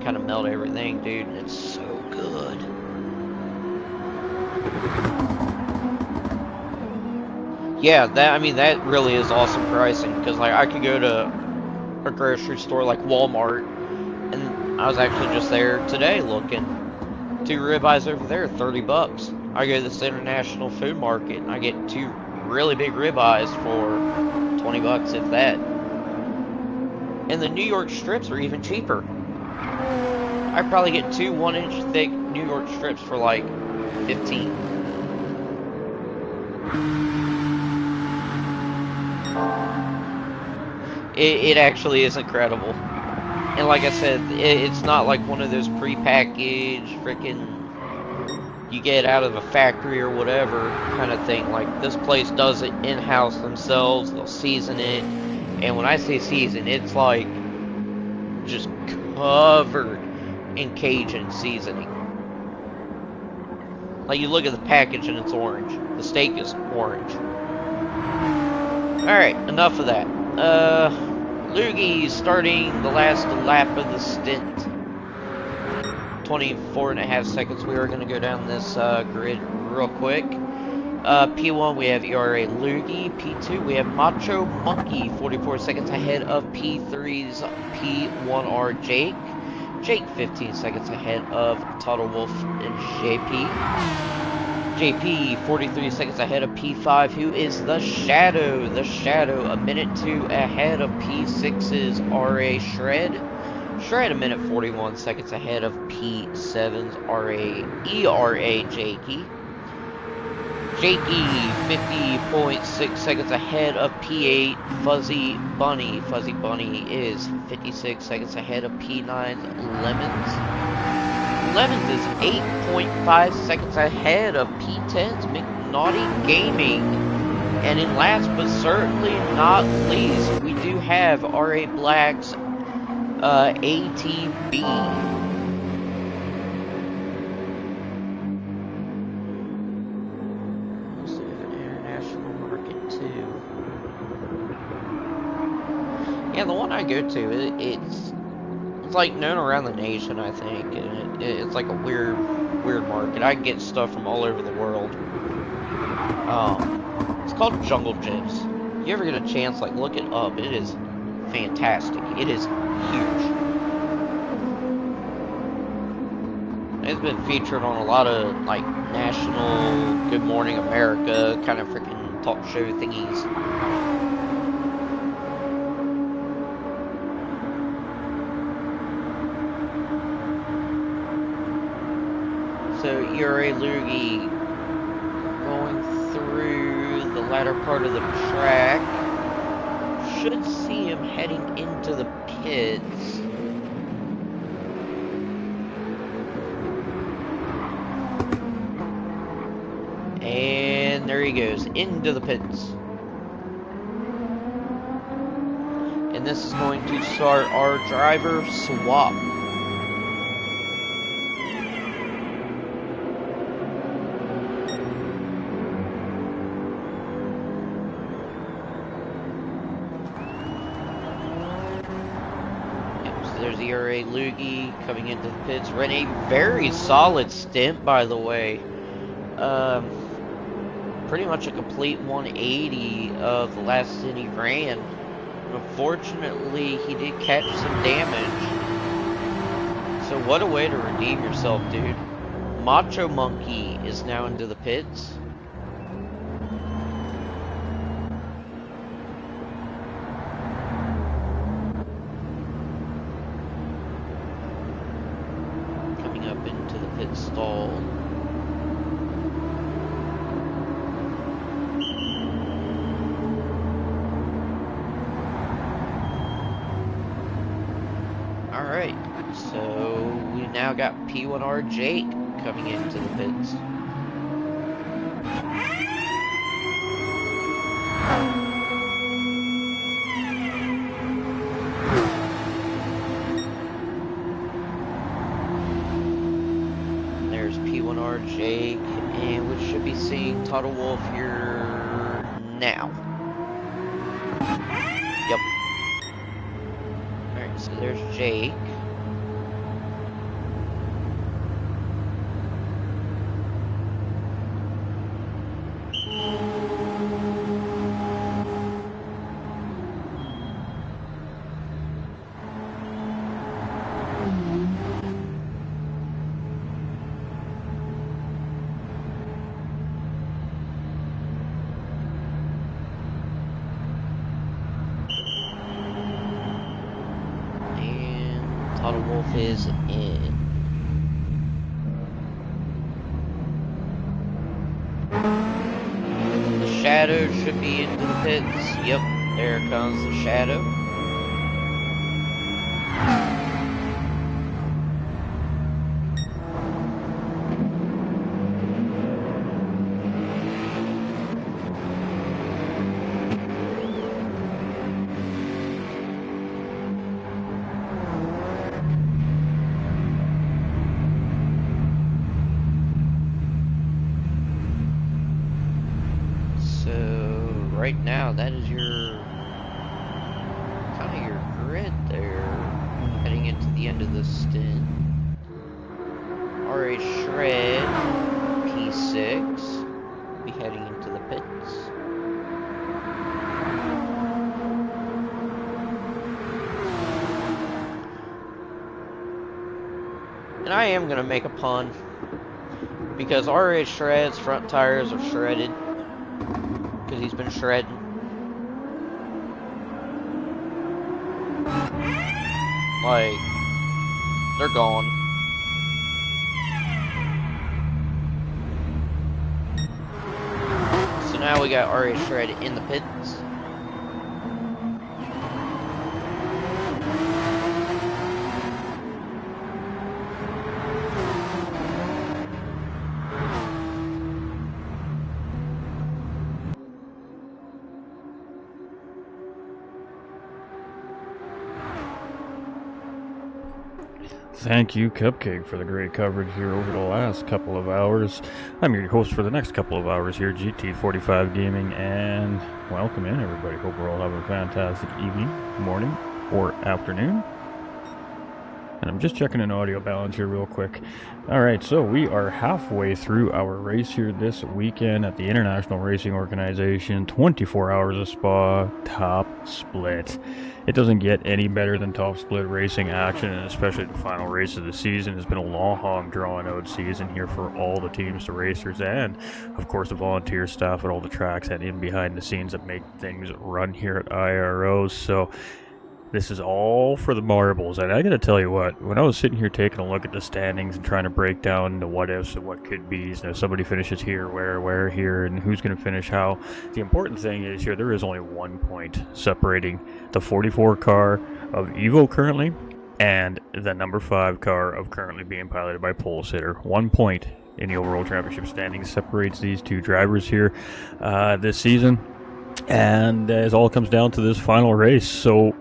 kind of melt everything, dude, and it's so good. Yeah, that really is awesome pricing, because like I could go to a grocery store like Walmart, and I was actually just there today looking. 2 ribeyes over there, $30. I go to this international food market and I get 2 really big ribeyes for $20, if that. And the New York strips are even cheaper. I probably get 2 1-inch thick New York strips for like $15. It actually is incredible. And like I said, it's not like one of those prepackaged freaking you get out of a factory or whatever kind of thing. Like, this place does it in-house themselves. They'll season it. And when I say season, it's like just covered in Cajun seasoning. Like, you look at the package and it's orange. The steak is orange. Alright, enough of that. Loogie starting the last lap of the stint. 24.5 seconds. We are going to go down this grid real quick. P1 we have ERA Loogie. P2 we have Macho Monkey, 44 seconds ahead of P3's P1R Jake. Jake 15 seconds ahead of Total Wolf and JP. JP 43 seconds ahead of P5, who is the Shadow. The Shadow a minute 2 ahead of P6's RA Shred. Shred a minute 41 seconds ahead of P7's ERA Jakey. Jakey 50.6 seconds ahead of P8 Fuzzy Bunny. Fuzzy Bunny is 56 seconds ahead of P9's Lemons. Lemons is 8.5 seconds ahead of P10's McNaughty Gaming. And in last but certainly not least, we do have RA Black's ATB. Also have an international market too. Yeah, the one I go to, it's like known around the nation, I think, and it's like a weird market. I get stuff from all over the world. It's called Jungle Gyms. If you ever get a chance, like, look it up. It is fantastic. It is huge. It's been featured on a lot of like national Good Morning America kind of freaking talk show thingies. So ERA Loogie going through the latter part of the track. Should see him heading into the pits. And there he goes, into the pits. And this is going to start our driver swap. There's ERA Loogie coming into the pits. Ran a very solid stint, by the way. Pretty much a complete 180 of the last stint he ran. Unfortunately, he did catch some damage. So what a way to redeem yourself, dude. Macho Monkey is now into the pits. Coming up into the pit stall. Alright, so we now got P1R Jake coming into the pits. There's P1R Jake, and we should be seeing Total Wolf here now. Yep. Alright, so there's Jake. Total Wolf is in. The Shadow should be into the pits. Yep, there comes the Shadow. Right now, that is your kind of your grid there, heading into the end of the stint. RA Shred, P6, be heading into the pits. And I am gonna make a pun because RA Shred's front tires are shredded. Because he's been shredding. Like, they're gone. So now we got RA Shred in the pits. Thank you, Cupcake, for the great coverage here over the last couple of hours. I'm your host for the next couple of hours here, GT45 Gaming, and welcome in, everybody. Hope we're all having a fantastic evening, morning, or afternoon. And I'm just checking an audio balance here real quick. Alright, so we are halfway through our race here this weekend at the International Racing Organization. 24 hours of Spa, top split. It doesn't get any better than top split racing action, and especially the final race of the season. It's been a long, drawn-out season here for all the teams, the racers, and, of course, the volunteer staff at all the tracks and in behind the scenes that make things run here at IRO. So this is all for the marbles, and I gotta tell you what, when I was sitting here taking a look at the standings and trying to break down the what ifs and what could be's, and if somebody finishes here, where here, and who's gonna finish how, the important thing is here, there is only 1 point separating the 44 car of Evo currently and the number 5 car of currently being piloted by Pole Sitter. 1 point in the overall championship standings separates these two drivers here this season, and it all comes down to this final race. So,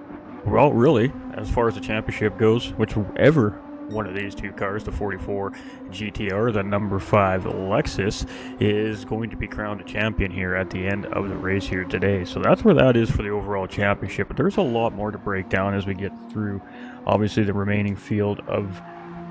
well, really, as far as the championship goes, whichever one of these two cars, the 44 GTR, the number 5 Lexus, is going to be crowned a champion here at the end of the race here today. So that's where that is for the overall championship. But there's a lot more to break down as we get through, obviously, the remaining field of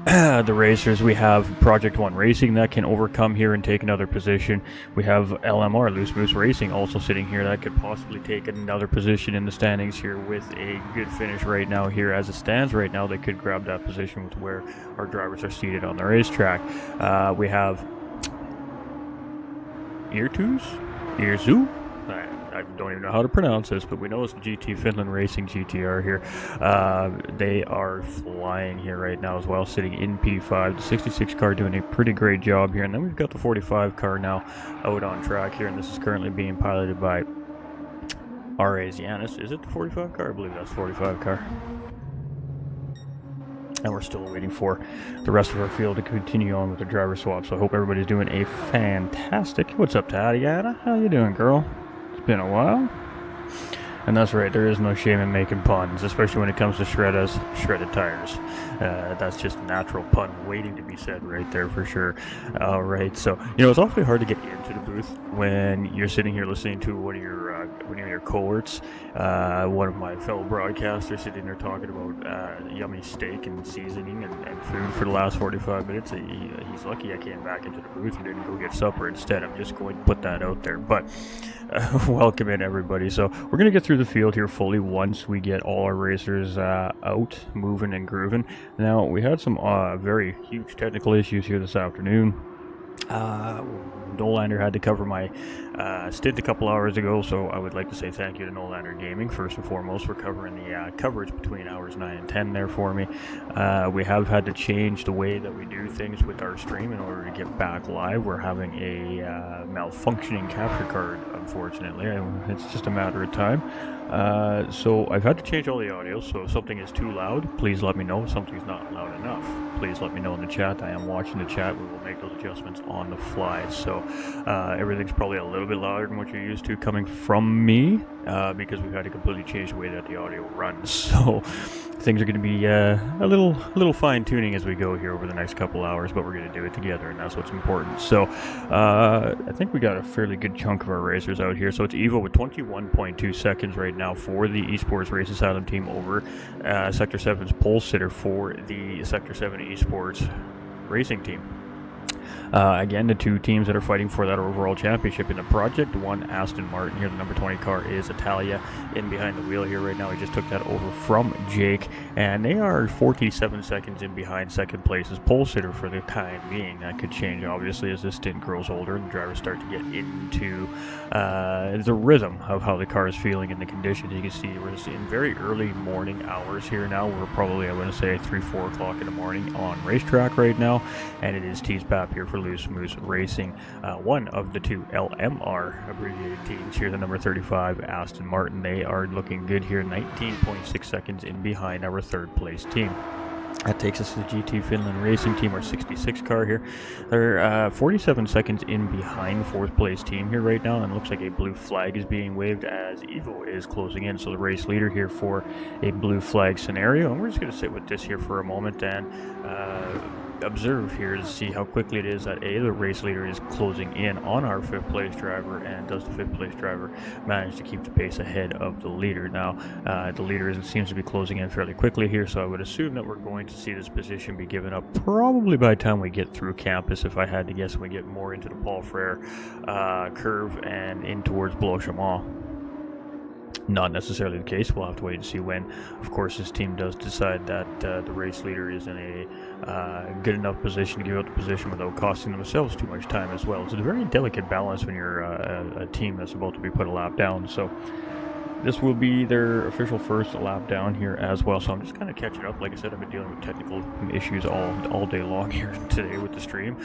the racers. We have Project One Racing that can overcome here and take another position. We have LMR, Loose Moose Racing, also sitting here that could possibly take another position in the standings here with a good finish right now here. As it stands right now, they could grab that position with where our drivers are seated on the racetrack. We have Irzu? I don't even know how to pronounce this, but we know it's GT Finland Racing GTR here. They are flying here right now as well, sitting in P5. The 66 car doing a pretty great job here. And then we've got the 45 car now out on track here, and this is currently being piloted by RA's Yanis. Is it the 45 car? I believe that's the 45 car. And we're still waiting for the rest of our field to continue on with the driver swap. So I hope everybody's doing a fantastic. What's up, Tatiana? How you doing, girl? It's been a while. And that's right, there is no shame in making puns, especially when it comes to shredded tires. That's just a natural pun waiting to be said right there for sure. All right, so it's awfully hard to get into the booth when you're sitting here listening to one of your cohorts, one of my fellow broadcasters sitting there talking about yummy steak and seasoning and food for the last 45 minutes. He's lucky I came back into the booth and didn't go get supper instead. I'm just going to put that out there. But welcome in, everybody. So we're going to get through the field here fully once we get all our racers out, moving and grooving. Now, we had some very huge technical issues here this afternoon. Nolander had to cover my stint a couple hours ago, so I would like to say thank you to Nolander Gaming first and foremost for covering the coverage between hours 9 and 10 there for me. We have had to change the way that we do things with our stream in order to get back live. We're having a malfunctioning capture card, unfortunately. It's just a matter of time. So I've had to change all the audio, so if something is too loud, please let me know. If something's not loud enough, please let me know in the chat. I am watching the chat. We will make those adjustments on the fly. So everything's probably a little bit louder than what you're used to coming from me, because we've had to completely change the way that the audio runs. So things are going to be a little fine-tuning as we go here over the next couple hours, but we're going to do it together, and that's what's important. So I think we got a fairly good chunk of our racers out here. So it's Evo with 21.2 seconds right now for the Esports Race Asylum team over Sector 7's pole sitter for the Sector 7 Esports Racing team. Again, the two teams that are fighting for that overall championship in the Project One Aston Martin here. The number 20 car is Italia in behind the wheel here right now. He just took that over from Jake, and they are 47 seconds in behind second place's pole sitter for the time being. That could change, obviously, as this stint grows older and the drivers start to get into the rhythm of how the car is feeling in the conditions. You can see we're in very early morning hours here now. We're probably, I want to say, 3-4 o'clock in the morning on racetrack right now, and it is T-Spap here for Loose Moose Racing, one of the two LMR abbreviated teams here, the number 35 Aston Martin. They are looking good here, 19.6 seconds in behind our third place team. That takes us to the GT Finland Racing team, our 66 car here. They're 47 seconds in behind fourth place team here right now, and it looks like a blue flag is being waved as Evo is closing in. So the race leader here for a blue flag scenario, and we're just going to sit with this here for a moment and observe here to see how quickly it is that the race leader is closing in on our fifth place driver, and does the fifth place driver manage to keep the pace ahead of the leader. Now the leader seems to be closing in fairly quickly here, so I would assume that we're going to see this position be given up probably by the time we get through campus. If I had to guess, when we get more into the Paul Frere curve and in towards Blois-Chamont. Not necessarily the case. We'll have to wait and see when, of course, this team does decide that the race leader is in a good enough position to give up the position without costing themselves too much time as well. It's a very delicate balance when you're a team that's about to be put a lap down. So this will be their official first lap down here as well. So I'm just kind of catching up. Like I said, I've been dealing with technical issues all day long here today with the stream.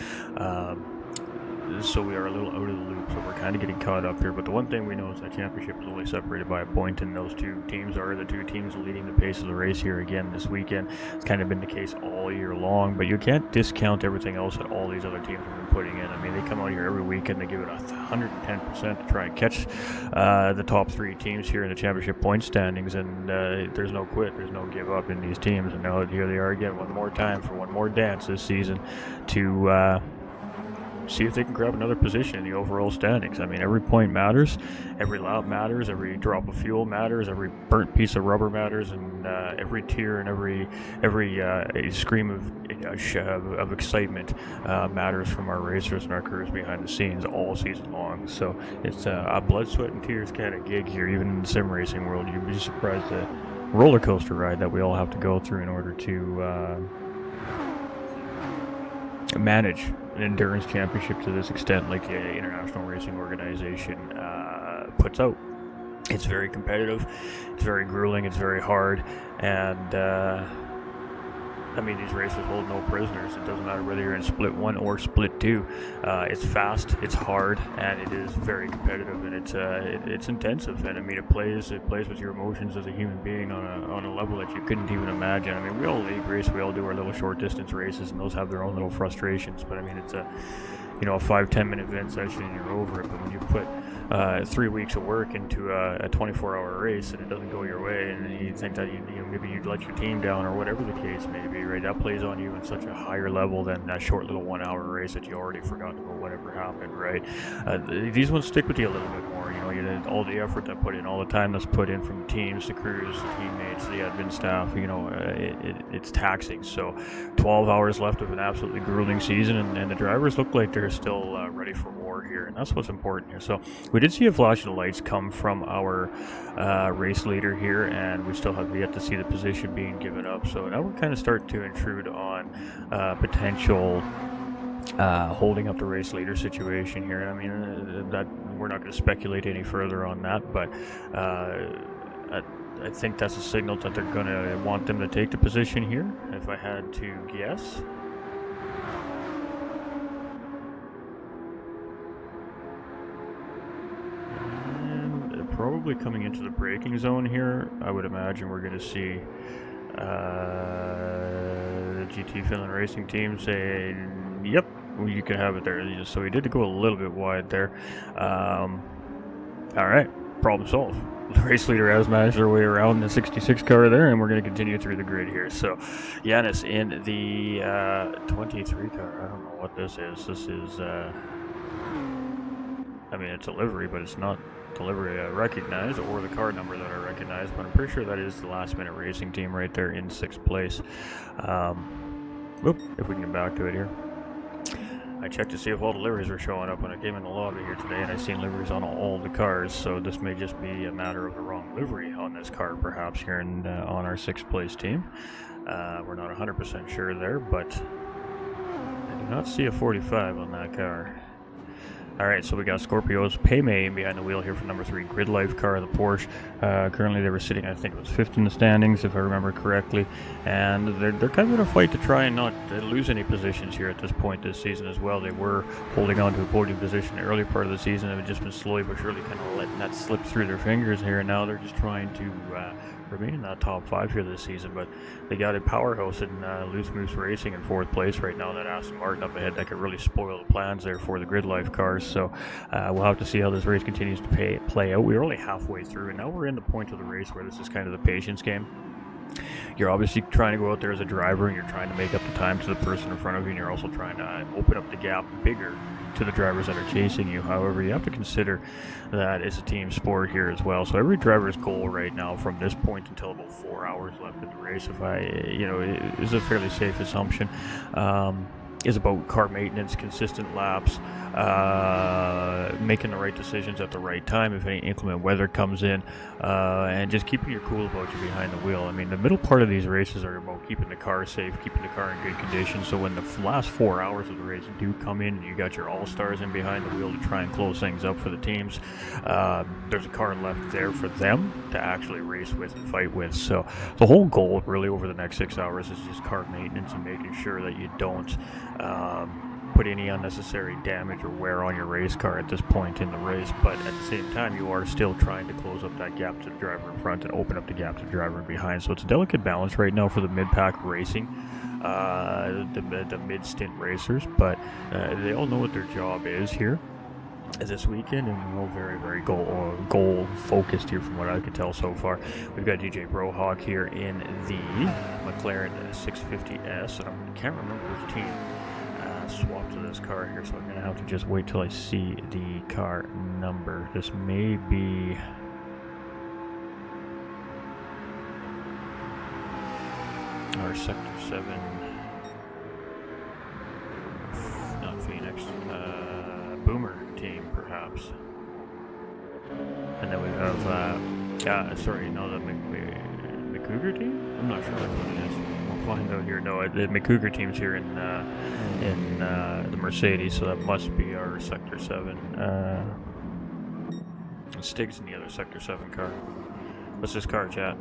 So we are a little out of the loop, so we're kind of getting caught up here. But the one thing we know is that championship is only separated by a point, and those two teams are the two teams leading the pace of the race here again this weekend. It's kind of been the case all year long, but you can't discount everything else that all these other teams have been putting in. I mean, they come out here every weekend, they give it 110% to try and catch the top three teams here in the championship point standings, and there's no quit, there's no give up in these teams. And now here they are again, one more time for one more dance this season to see if they can grab another position in the overall standings. I mean, every point matters, every lap matters, every drop of fuel matters, every burnt piece of rubber matters, and every tear and every scream of excitement matters from our racers and our crews behind the scenes all season long. So it's a blood, sweat, and tears kind of gig here, even in the sim racing world. You'd be surprised the roller coaster ride that we all have to go through in order to manage an endurance championship to this extent, like the International Racing Organization puts out. It's very competitive, it's very grueling, it's very hard, and I mean, these races hold no prisoners. It doesn't matter whether you're in split 1 or split 2. It's fast, it's hard, and it is very competitive, and it's intensive. And I mean, it plays with your emotions as a human being on a level that you couldn't even imagine. I mean, we all league race, we all do our little short distance races, and those have their own little frustrations. But I mean, it's a 5-10 minute event session and you're over it. But when you put 3 weeks of work into a 24-hour race and it doesn't go your way, and you think that maybe you'd let your team down or whatever the case may be, right? That plays on you in such a higher level than that short little 1 hour race that you already forgot about whatever happened, right? These ones stick with you a little bit more. All the effort that put in, all the time that's put in from the teams, the crews, the teammates, the admin staff, it's taxing. So 12 hours left of an absolutely grueling season, and the drivers look like they're still ready for war here, and that's what's important here. So we did see a flash of lights come from our race leader here, and we still have yet to see the position being given up. So now we're kind of starting to intrude on potential holding up the race leader situation here. I mean, that we're not going to speculate any further on that, but I think that's a signal that they're going to want them to take the position here, if I had to guess. And probably coming into the braking zone here, I would imagine we're going to see the GT Finland Racing team say, yep, you can have it there. So he did go a little bit wide there. All right, problem solved. The race leader has managed their way around the 66 car there, and we're going to continue through the grid here. So Giannis in the 23 car. I don't know what this is. This is, I mean, it's a livery, but it's not the livery I recognize or the car number that I recognize, but I'm pretty sure that is the last minute racing team right there in 6th place. If we can get back to it here. I checked to see if all the liveries were showing up when I came in the lobby here today, and I seen liveries on all the cars, so this may just be a matter of the wrong livery on this car perhaps here on our 6th place team. We're not 100% sure there, but I do not see a 45 on that car. Alright, so we got Scorpio's Paymay behind the wheel here for number 3 Grid Life car, the Porsche. Currently they were sitting, I think it was 5th in the standings, if I remember correctly. And they're kind of in a fight to try and not lose any positions here at this point this season as well. They were holding on to a podium position in the early part of the season. They've just been slowly but surely kind of letting that slip through their fingers here. And now they're just trying to remain in that top 5 here this season. But they got a powerhouse in Loose Moose Racing in 4th place right now. That Aston Martin up ahead that could really spoil the plans there for the Grid Life cars. So we'll have to see how this race continues to play out. We're only halfway through, and now we're in the point of the race where this is kind of the patience game. You're obviously trying to go out there as a driver, and you're trying to make up the time to the person in front of you, and you're also trying to open up the gap bigger to the drivers that are chasing you. However, you have to consider that it's a team sport here as well. So every driver's goal right now from this point until about 4 hours left in the race, is a fairly safe assumption, is about car maintenance, consistent laps, making the right decisions at the right time if any inclement weather comes in, and just keeping your cool about you behind the wheel. I mean, the middle part of these races are about keeping the car safe, keeping the car in good condition, so when the last 4 hours of the race do come in and you got your all-stars in behind the wheel to try and close things up for the teams, there's a car left there for them to actually race with and fight with. So the whole goal really over the next 6 hours is just car maintenance and making sure that you don't put any unnecessary damage or wear on your race car at this point in the race, but at the same time you are still trying to close up that gap to the driver in front and open up the gap to the driver behind. So it's a delicate balance right now for the mid-pack racing, the mid-stint racers, but they all know what their job is here this weekend, and we're all very, very goal focused here from what I can tell so far. We've got DJ Brohawk here in the McLaren 650S, and I can't remember which team swap to this car here, so I'm going to have to just wait till I see the car number. This may be... our Sector 7, not Phoenix, Boomer team, perhaps. And then we have, sorry, no, the McCougar team? I'm not sure what it is. We'll find out here. No, the McCougar team's here in the Mercedes, so that must be our Sector 7. Stig's in the other Sector 7 car. What's this car, chat?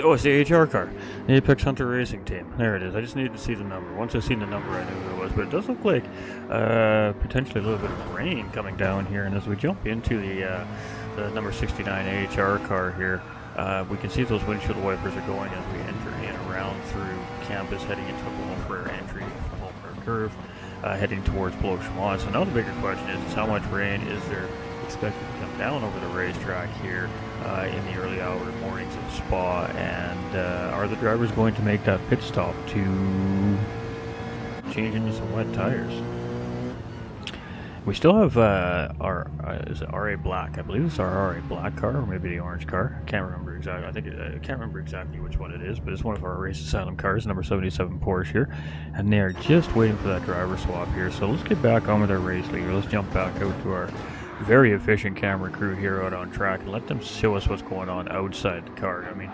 Oh, it's the HR car. The Apex Hunter Racing Team. There it is. I just needed to see the number. Once I seen the number, I knew who it was. But it does look like potentially a little bit of rain coming down here. And as we jump into the number 69 AHR car here, we can see those windshield wipers are going as we enter in around through campus, heading into the Ballfair entry, Ballfair curve, heading towards Franchorchamps. So now the bigger question is how much rain is there expected to come down over the racetrack here in the early hour mornings of Spa, and are the drivers going to make that pit stop to change into some wet tires? We still have our is it RA Black? I believe it's our RA Black car, or maybe the orange car. I can't remember exactly. I can't remember exactly which one it is, but it's one of our Race Asylum cars, number 77 Porsche here, and they are just waiting for that driver swap here. So let's get back on with our race leader. Let's jump back out to our very efficient camera crew here out on track and let them show us what's going on outside the car. I mean,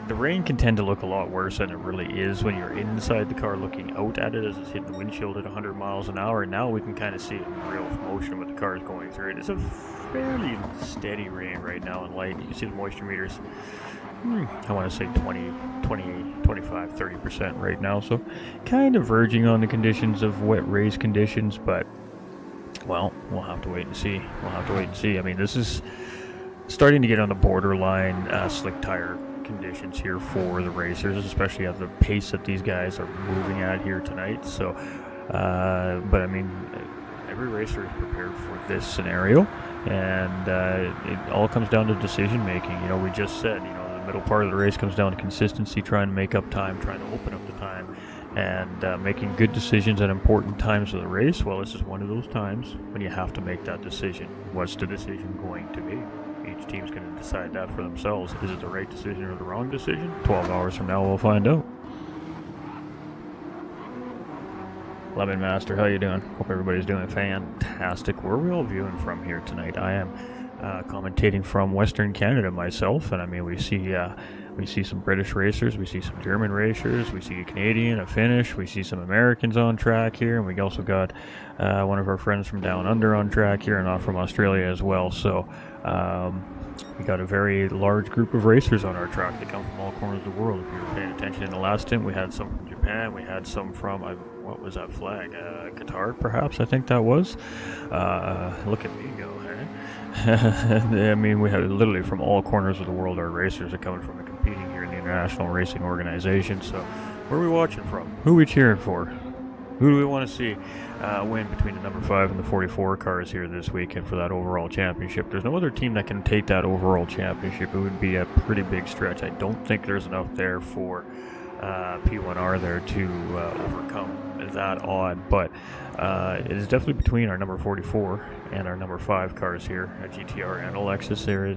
the rain can tend to look a lot worse than it really is when you're inside the car looking out at it as it's hitting the windshield at 100 miles an hour. Now we can kind of see it in real motion with the cars going through it. It's a fairly steady rain right now and light. You can see the moisture meters, I want to say 20, 25, 30% right now. So kind of verging on the conditions of wet race conditions, but well, we'll have to wait and see. I mean, this is starting to get on the borderline slick tire conditions here for the racers, especially at the pace that these guys are moving at here tonight. So, but I mean, every racer is prepared for this scenario, and it all comes down to decision making. You know, we just said, you know, the middle part of the race comes down to consistency, trying to make up time, trying to open up the time, and making good decisions at important times of the race. Well, this is one of those times when you have to make that decision. What's the decision going to be? Each team's going to decide that for themselves. Is it the right decision or the wrong decision? 12 hours from now, we'll find out. Lemon Master, how you doing? Hope everybody's doing fantastic. Where are we all viewing from here tonight? I am commentating from Western Canada myself, and I mean, we see some British racers, we see some German racers, we see a Canadian, a Finnish, we see some Americans on track here, and we also got one of our friends from down under on track here, and not from Australia as well. So we got a very large group of racers on our track that come from all corners of the world. If you were paying attention in the last stint, we had some from Japan, we had some from, what was that flag? Qatar, perhaps, I think that was. Look at me go, hey? I mean, we have literally from all corners of the world our racers are coming from and competing here in the International Racing Organization. So where are we watching from? Who are we cheering for? Who do we want to see win between the number 5 and the 44 cars here this weekend for that overall championship? There's no other team that can take that overall championship. It would be a pretty big stretch. I don't think there's enough there for P1R there to overcome that odd, but it is definitely between our number 44 and our number 5 cars here at GTR and a Lexus there.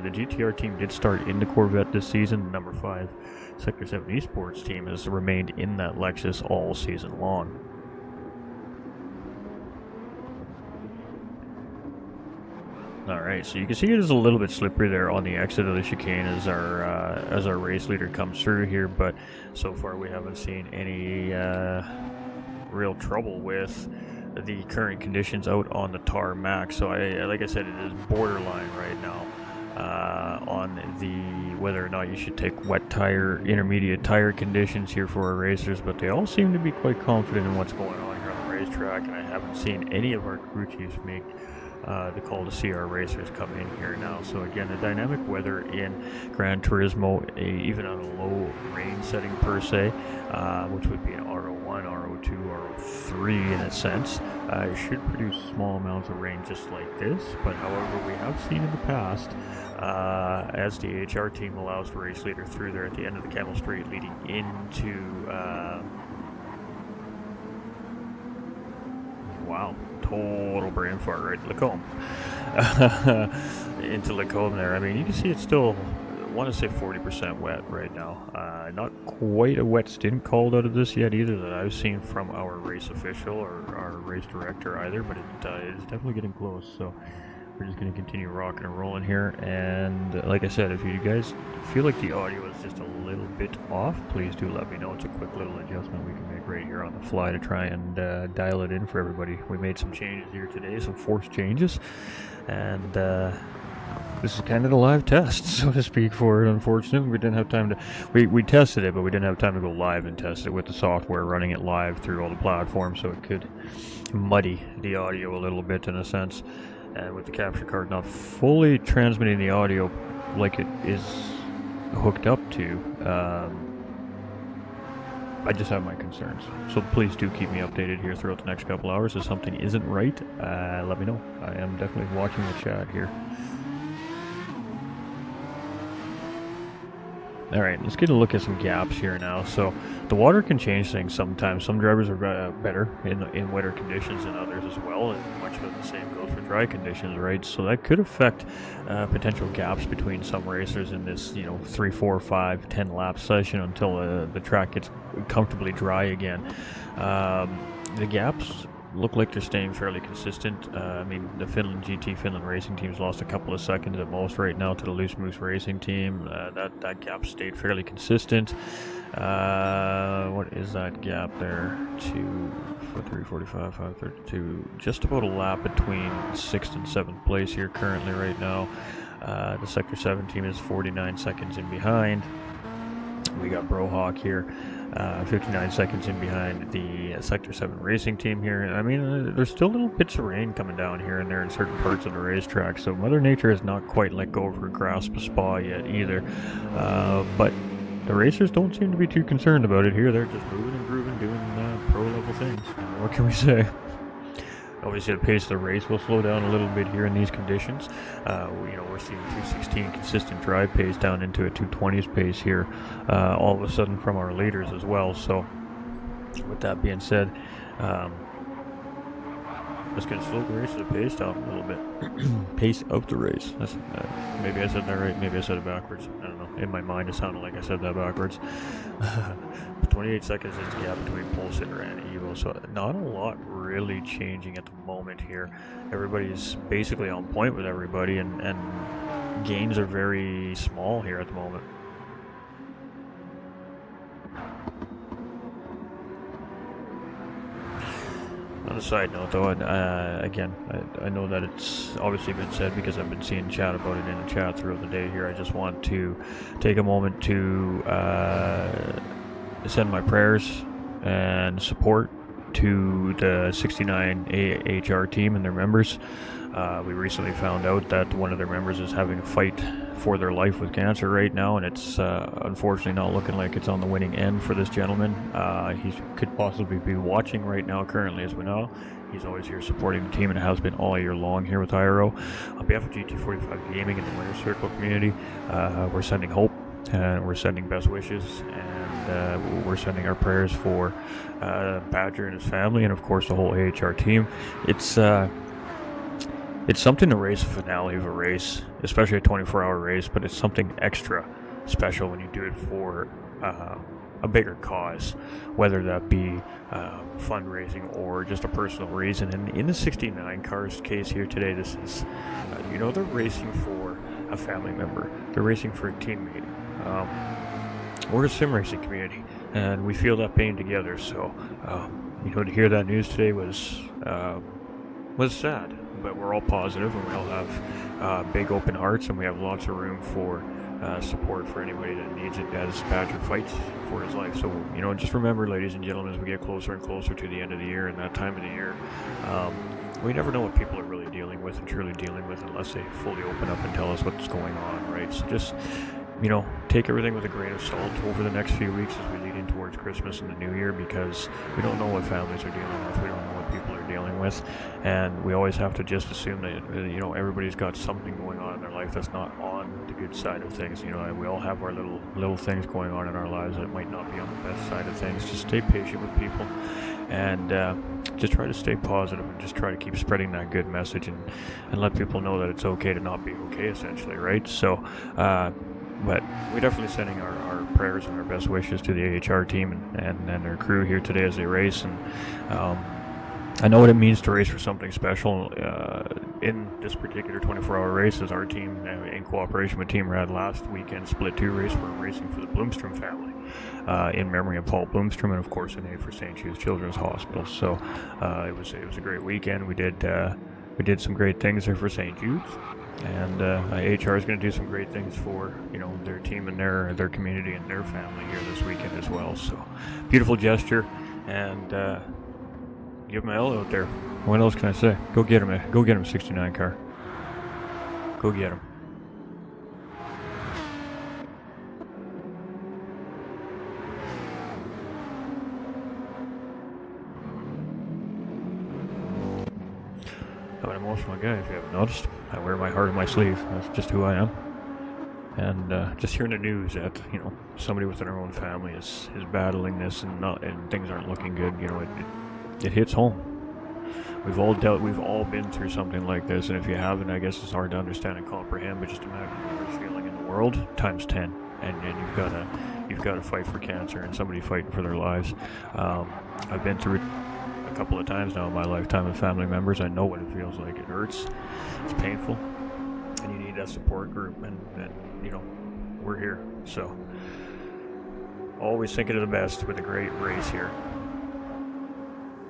The GTR team did start in the Corvette this season. The number 5 Sector 7 Esports team has remained in that Lexus all season long. Alright, so you can see it is a little bit slippery there on the exit of the chicane as our race leader comes through here, but so far we haven't seen any real trouble with the current conditions out on the tarmac. So like I said, it is borderline right now on the whether or not you should take wet tire, intermediate tire conditions here for our racers, but they all seem to be quite confident in what's going on here on the racetrack, and I haven't seen any of our crew chiefs make the call to see our racers come in here now. So again, the dynamic weather in Gran Turismo, even on a low rain setting per se, which would be an RO1, RO2, RO2, RO3 in a sense. It should produce small amounts of rain just like this, but however, we have seen in the past, as the HR team allows the race leader through there at the end of the Camel Straight leading into, wow, total brain fart right, Lacombe. Into Lacombe there. I mean, you can see it's still, I want to say 40% wet right now. Not quite a wet stint called out of this yet either that I've seen from our race official or our race director either, but it is definitely getting close. So we're just going to continue rocking and rolling here. And like I said, if you guys feel like the audio is just a little bit off, please do let me know. It's a quick little adjustment we can make right here on the fly to try and dial it in for everybody. We made some changes here today, some forced changes, and this is kind of the live test, so to speak, for it. Unfortunately, we didn't have time to... We tested it, but we didn't have time to go live and test it with the software, running it live through all the platforms, so it could muddy the audio a little bit in a sense. And with the capture card not fully transmitting the audio like it is hooked up to, I just have my concerns. So please do keep me updated here throughout the next couple hours. If something isn't right, let me know. I am definitely watching the chat here. Alright, let's get a look at some gaps here now. So, the water can change things sometimes. Some drivers are better in wetter conditions than others as well, and much of the same goes for dry conditions, right? So that could affect potential gaps between some racers in this, 3, 4, 5, 10 lap session until the track gets comfortably dry again. The gaps look like they're staying fairly consistent. I mean, the Finland racing team's lost a couple of seconds at most right now to the Loose Moose racing team. That gap stayed fairly consistent. What is that gap there? 2, 3, 45, 5, 32. Just about a lap between 6th and 7th place here currently right now. The Sector 7 team is 49 seconds in behind. We got Brohawk here. 59 seconds in behind the Sector 7 racing team here. I mean, there's still little bits of rain coming down here and there in certain parts of the racetrack, so Mother Nature has not quite let go of her grasp of Spa yet either. But the racers don't seem to be too concerned about it here. They're just moving and grooving, doing pro-level things. What can we say? Obviously, the pace of the race will slow down a little bit here in these conditions. We're seeing 216 consistent drive pace down into a 220s pace here, all of a sudden from our leaders as well. So, with that being said, just going to slow the race of the pace down a little bit. Pace of the race. That's, maybe I said that right. Maybe I said it backwards. I don't know. In my mind, it sounded like I said that backwards. 28 seconds is the gap between pole sitter and Evo, so not a lot really changing at the moment here. Everybody's basically on point with everybody, and gains are very small here at the moment. On a side note, though, again, I know that it's obviously been said because I've been seeing chat about it in the chat throughout the day here. I just want to take a moment to send my prayers and support to the 69 HR team and their members. We recently found out that one of their members is having a fight for their life with cancer right now, and it's unfortunately not looking like it's on the winning end for this gentleman. He could possibly be watching right now currently, as we know. He's always here supporting the team and has been all year long here with IRO. On behalf of GT45 Gaming and the Winner's Circle community, we're sending hope and we're sending best wishes, and we're sending our prayers for Badger and his family, and of course the whole AHR team. It's something to race a finale of a race, especially a 24-hour race, but it's something extra special when you do it for a bigger cause, whether that be fundraising or just a personal reason. And in the 69 cars case here today, this is, they're racing for a family member. They're racing for a teammate. We're a sim racing community, and we feel that pain together. So, to hear that news today was sad. But we're all positive, and we all have big open hearts, and we have lots of room for support for anybody that needs it as Badger fights for his life. So, just remember, ladies and gentlemen, as we get closer and closer to the end of the year and that time of the year, we never know what people are really dealing with and truly dealing with unless they fully open up and tell us what's going on, right? So just you know, take everything with a grain of salt over the next few weeks as we lead in towards Christmas and the New Year, because we don't know what families are dealing with, we don't know what people are dealing with, and we always have to just assume that, you know, everybody's got something going on in their life that's not on the good side of things. You know, and we all have our little things going on in our lives that might not be on the best side of things. Just stay patient with people, and just try to stay positive, and just try to keep spreading that good message, and let people know that it's okay to not be okay, essentially, right? So, but we're definitely sending our prayers and our best wishes to the AHR team and their crew here today as they race. And I know what it means to race for something special. In this particular 24-hour race, as our team, in cooperation with Team Rad, last weekend split 2 race, we're racing for the Bloomstrom family, in memory of Paul Bloomstrom, and of course an A for St. Jude's Children's Hospital. So it was a great weekend. We did some great things there for St. Jude's, and AHR is going to do some great things for, you know, their team and their community and their family here this weekend as well. So beautiful gesture, and give him a L out there. What else can I say? Go get him, 69 car. Go get him. I'm an emotional guy, if you haven't noticed. I wear my heart on my sleeve. That's just who I am. And just hearing the news that, you know, somebody within our own family is battling this, and things aren't looking good, you know, it hits home. We've all been through something like this, and if you haven't, I guess it's hard to understand and comprehend, but just imagine the worst feeling in the world times 10, and you've got to fight for cancer and somebody fighting for their lives. I've been through it a couple of times now in my lifetime with family members. I know what it feels like. It hurts, it's painful, and you need that support group, and you know, we're here. So always thinking of the best with a great race here.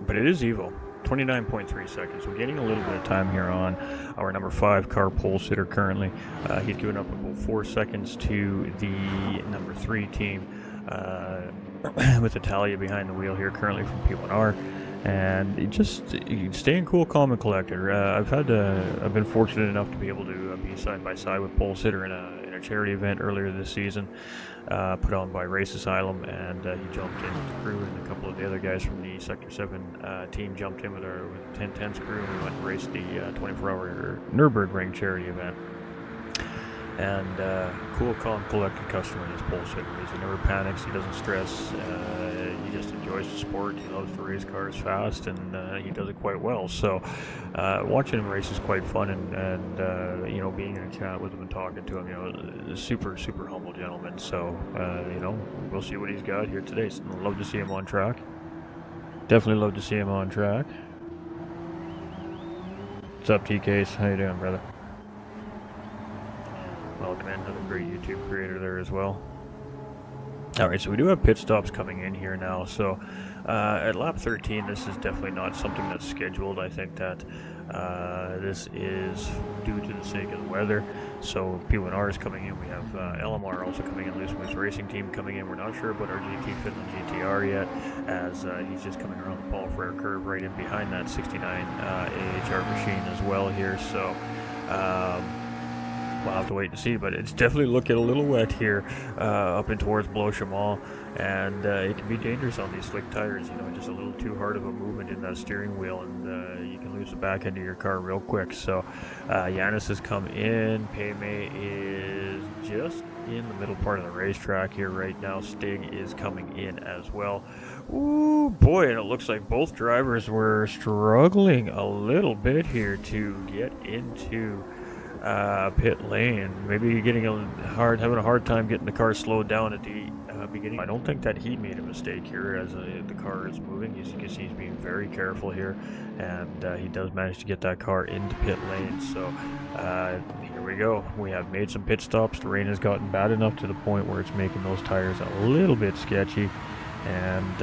But it is Evo, 29.3 seconds. We're getting a little bit of time here on our number 5 car pole sitter currently. He's given up about 4 seconds to the number 3 team, with Italia behind the wheel here currently from P1R. And just staying cool, calm, and collected. I've been fortunate enough to be able to be side by side with pole sitter in a charity event earlier this season, put on by Race Asylum, and he jumped in with the crew, and a couple of the other guys from the Sector 7 team jumped in with our 1010's crew, and we went and raced the 24-hour Nürburgring charity event. And cool, calm, collected customer in his pole sitter. He never panics, he doesn't stress, he just enjoys the sport, he loves to race cars fast, and he does it quite well. So watching him race is quite fun, and you know, being in a chat with him and talking to him, you know, super humble gentleman. So you know, we'll see what he's got here today. So I'd love to see him on track. Definitely love to see him on track. What's up, TKs? How you doing, brother? Welcome in, another great YouTube creator there as well. Alright, so we do have pit stops coming in here now. So at lap 13, this is definitely not something that's scheduled. I think that this is due to the sake of the weather. So P1R is coming in. We have LMR also coming in, Loose Moose Racing Team coming in. We're not sure about our GT Finland GTR yet, as he's just coming around the Paul Frere curve right in behind that 69 AHR machine as well here. So we'll have to wait and see, but it's definitely looking a little wet here up in towards Blois-Chamont, and it can be dangerous on these slick tires. You know, just a little too hard of a movement in that steering wheel, and you can lose the back end of your car real quick. So Yanis has come in. Payme is just in the middle part of the racetrack here right now. Stig is coming in as well. Ooh, boy, and it looks like both drivers were struggling a little bit here to get into pit lane. Maybe having a hard time getting the car slowed down at the beginning. I don't think that he made a mistake here as the car is moving. As you can see, he's being very careful here, and he does manage to get that car into pit lane. So here we go. We have made some pit stops. The rain has gotten bad enough to the point where it's making those tires a little bit sketchy, and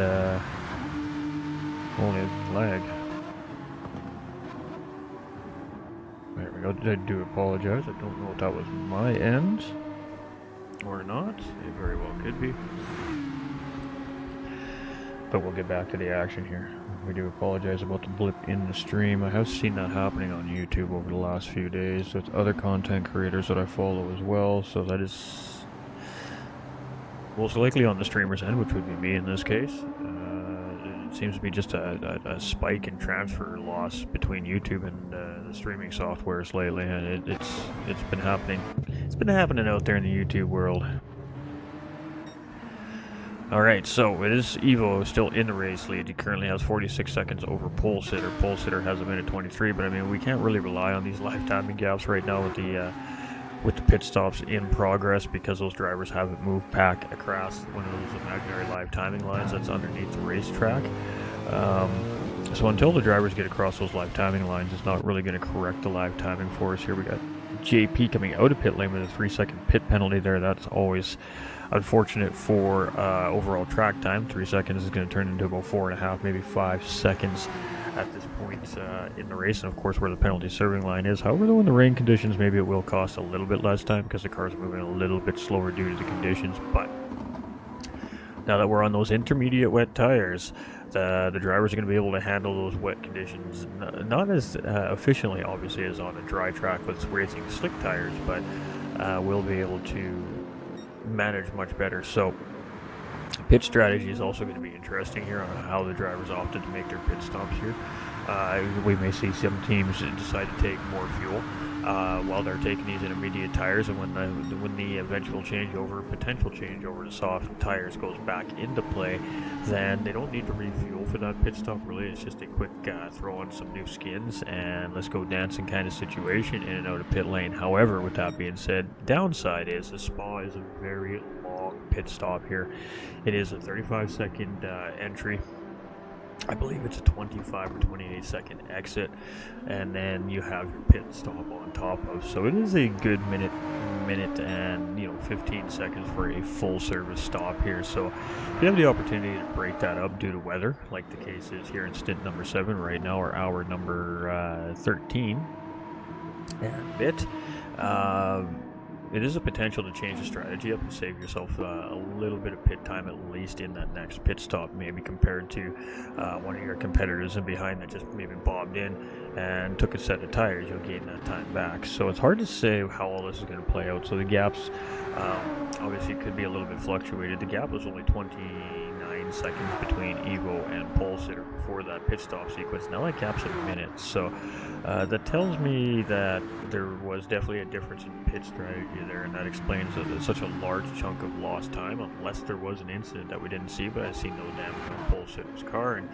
only lag. There we go. I do apologize. I don't know if that was my end or not. It very well could be. But we'll get back to the action here. We do apologize about the blip in the stream. I have seen that happening on YouTube over the last few days with other content creators that I follow as well. So that is most likely on the streamer's end, which would be me in this case. It seems to be just a spike in transfer loss between YouTube and the streaming softwares lately, and it's been happening. It's been happening out there in the YouTube world. Alright, so it is Evo still in the race lead. He currently has 46 seconds over Pole Sitter. Pole Sitter has a minute 23, but I mean, we can't really rely on these live timing gaps right now with the pit stops in progress, because those drivers haven't moved back across one of those imaginary live timing lines that's underneath the racetrack. So until the drivers get across those live timing lines, it's not really going to correct the live timing for us here. We got JP coming out of pit lane with a 3-second pit penalty there. That's always unfortunate for overall track time. 3 seconds is going to turn into about 4.5, maybe 5 seconds at this point in the race, and of course where the penalty serving line is. However, though, in the rain conditions, maybe it will cost a little bit less time because the car's moving a little bit slower due to the conditions. But now that we're on those intermediate wet tires, the drivers are going to be able to handle those wet conditions not as efficiently, obviously, as on a dry track with racing slick tires, but we'll be able to manage much better. So pit strategy is also going to be interesting here on how the drivers opted to make their pit stops here. We may see some teams decide to take more fuel while they're taking these intermediate tires, and when the eventual potential changeover to soft tires goes back into play, then they don't need to refuel for that pit stop. Really, it's just a quick throw on some new skins and let's go dancing kind of situation in and out of pit lane. However, with that being said, downside is the Spa is a very long pit stop here. It is a 35-second entry. I believe it's a 25 or 28 second exit, and then you have your pit stop on top of. So it is a good minute and 15 seconds for a full service stop here. So if you have the opportunity to break that up due to weather, like the case is here in stint number 7 right now, or hour number 13 and a bit, it is a potential to change the strategy up and save yourself a little bit of pit time, at least in that next pit stop, maybe compared to one of your competitors in behind that just maybe bobbed in and took a set of tires. You'll gain that time back. So it's hard to say how all this is going to play out. So the gaps obviously could be a little bit fluctuated. The gap was only 29 seconds between Evo and Pole Sitter before that pit stop sequence. Now that gap's a minute. So that tells me that there was definitely a difference in pit strategy there, and that explains such a large chunk of lost time, unless there was an incident that we didn't see. But I see no damage on Pole Sitter's car, and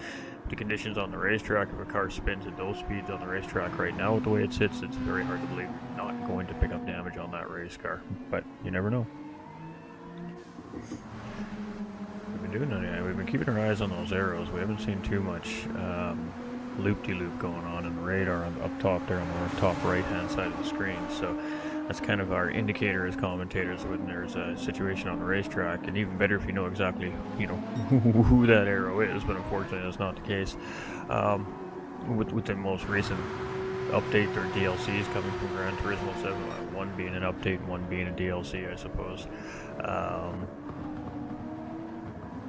the conditions on the racetrack, if a car spins at those speeds on the racetrack right now with the way it sits, it's very hard to believe not going to pick up damage on that race car. But you never know. We've been keeping our eyes on those arrows. We haven't seen too much loop-de-loop going on in the radar up top there on the top right-hand side of the screen. So that's kind of our indicator as commentators when there's a situation on the racetrack, and even better if you know exactly, who that arrow is. But unfortunately, that's not the case. With the most recent update or DLCs coming from Gran Turismo 7, one being an update and one being a DLC, I suppose.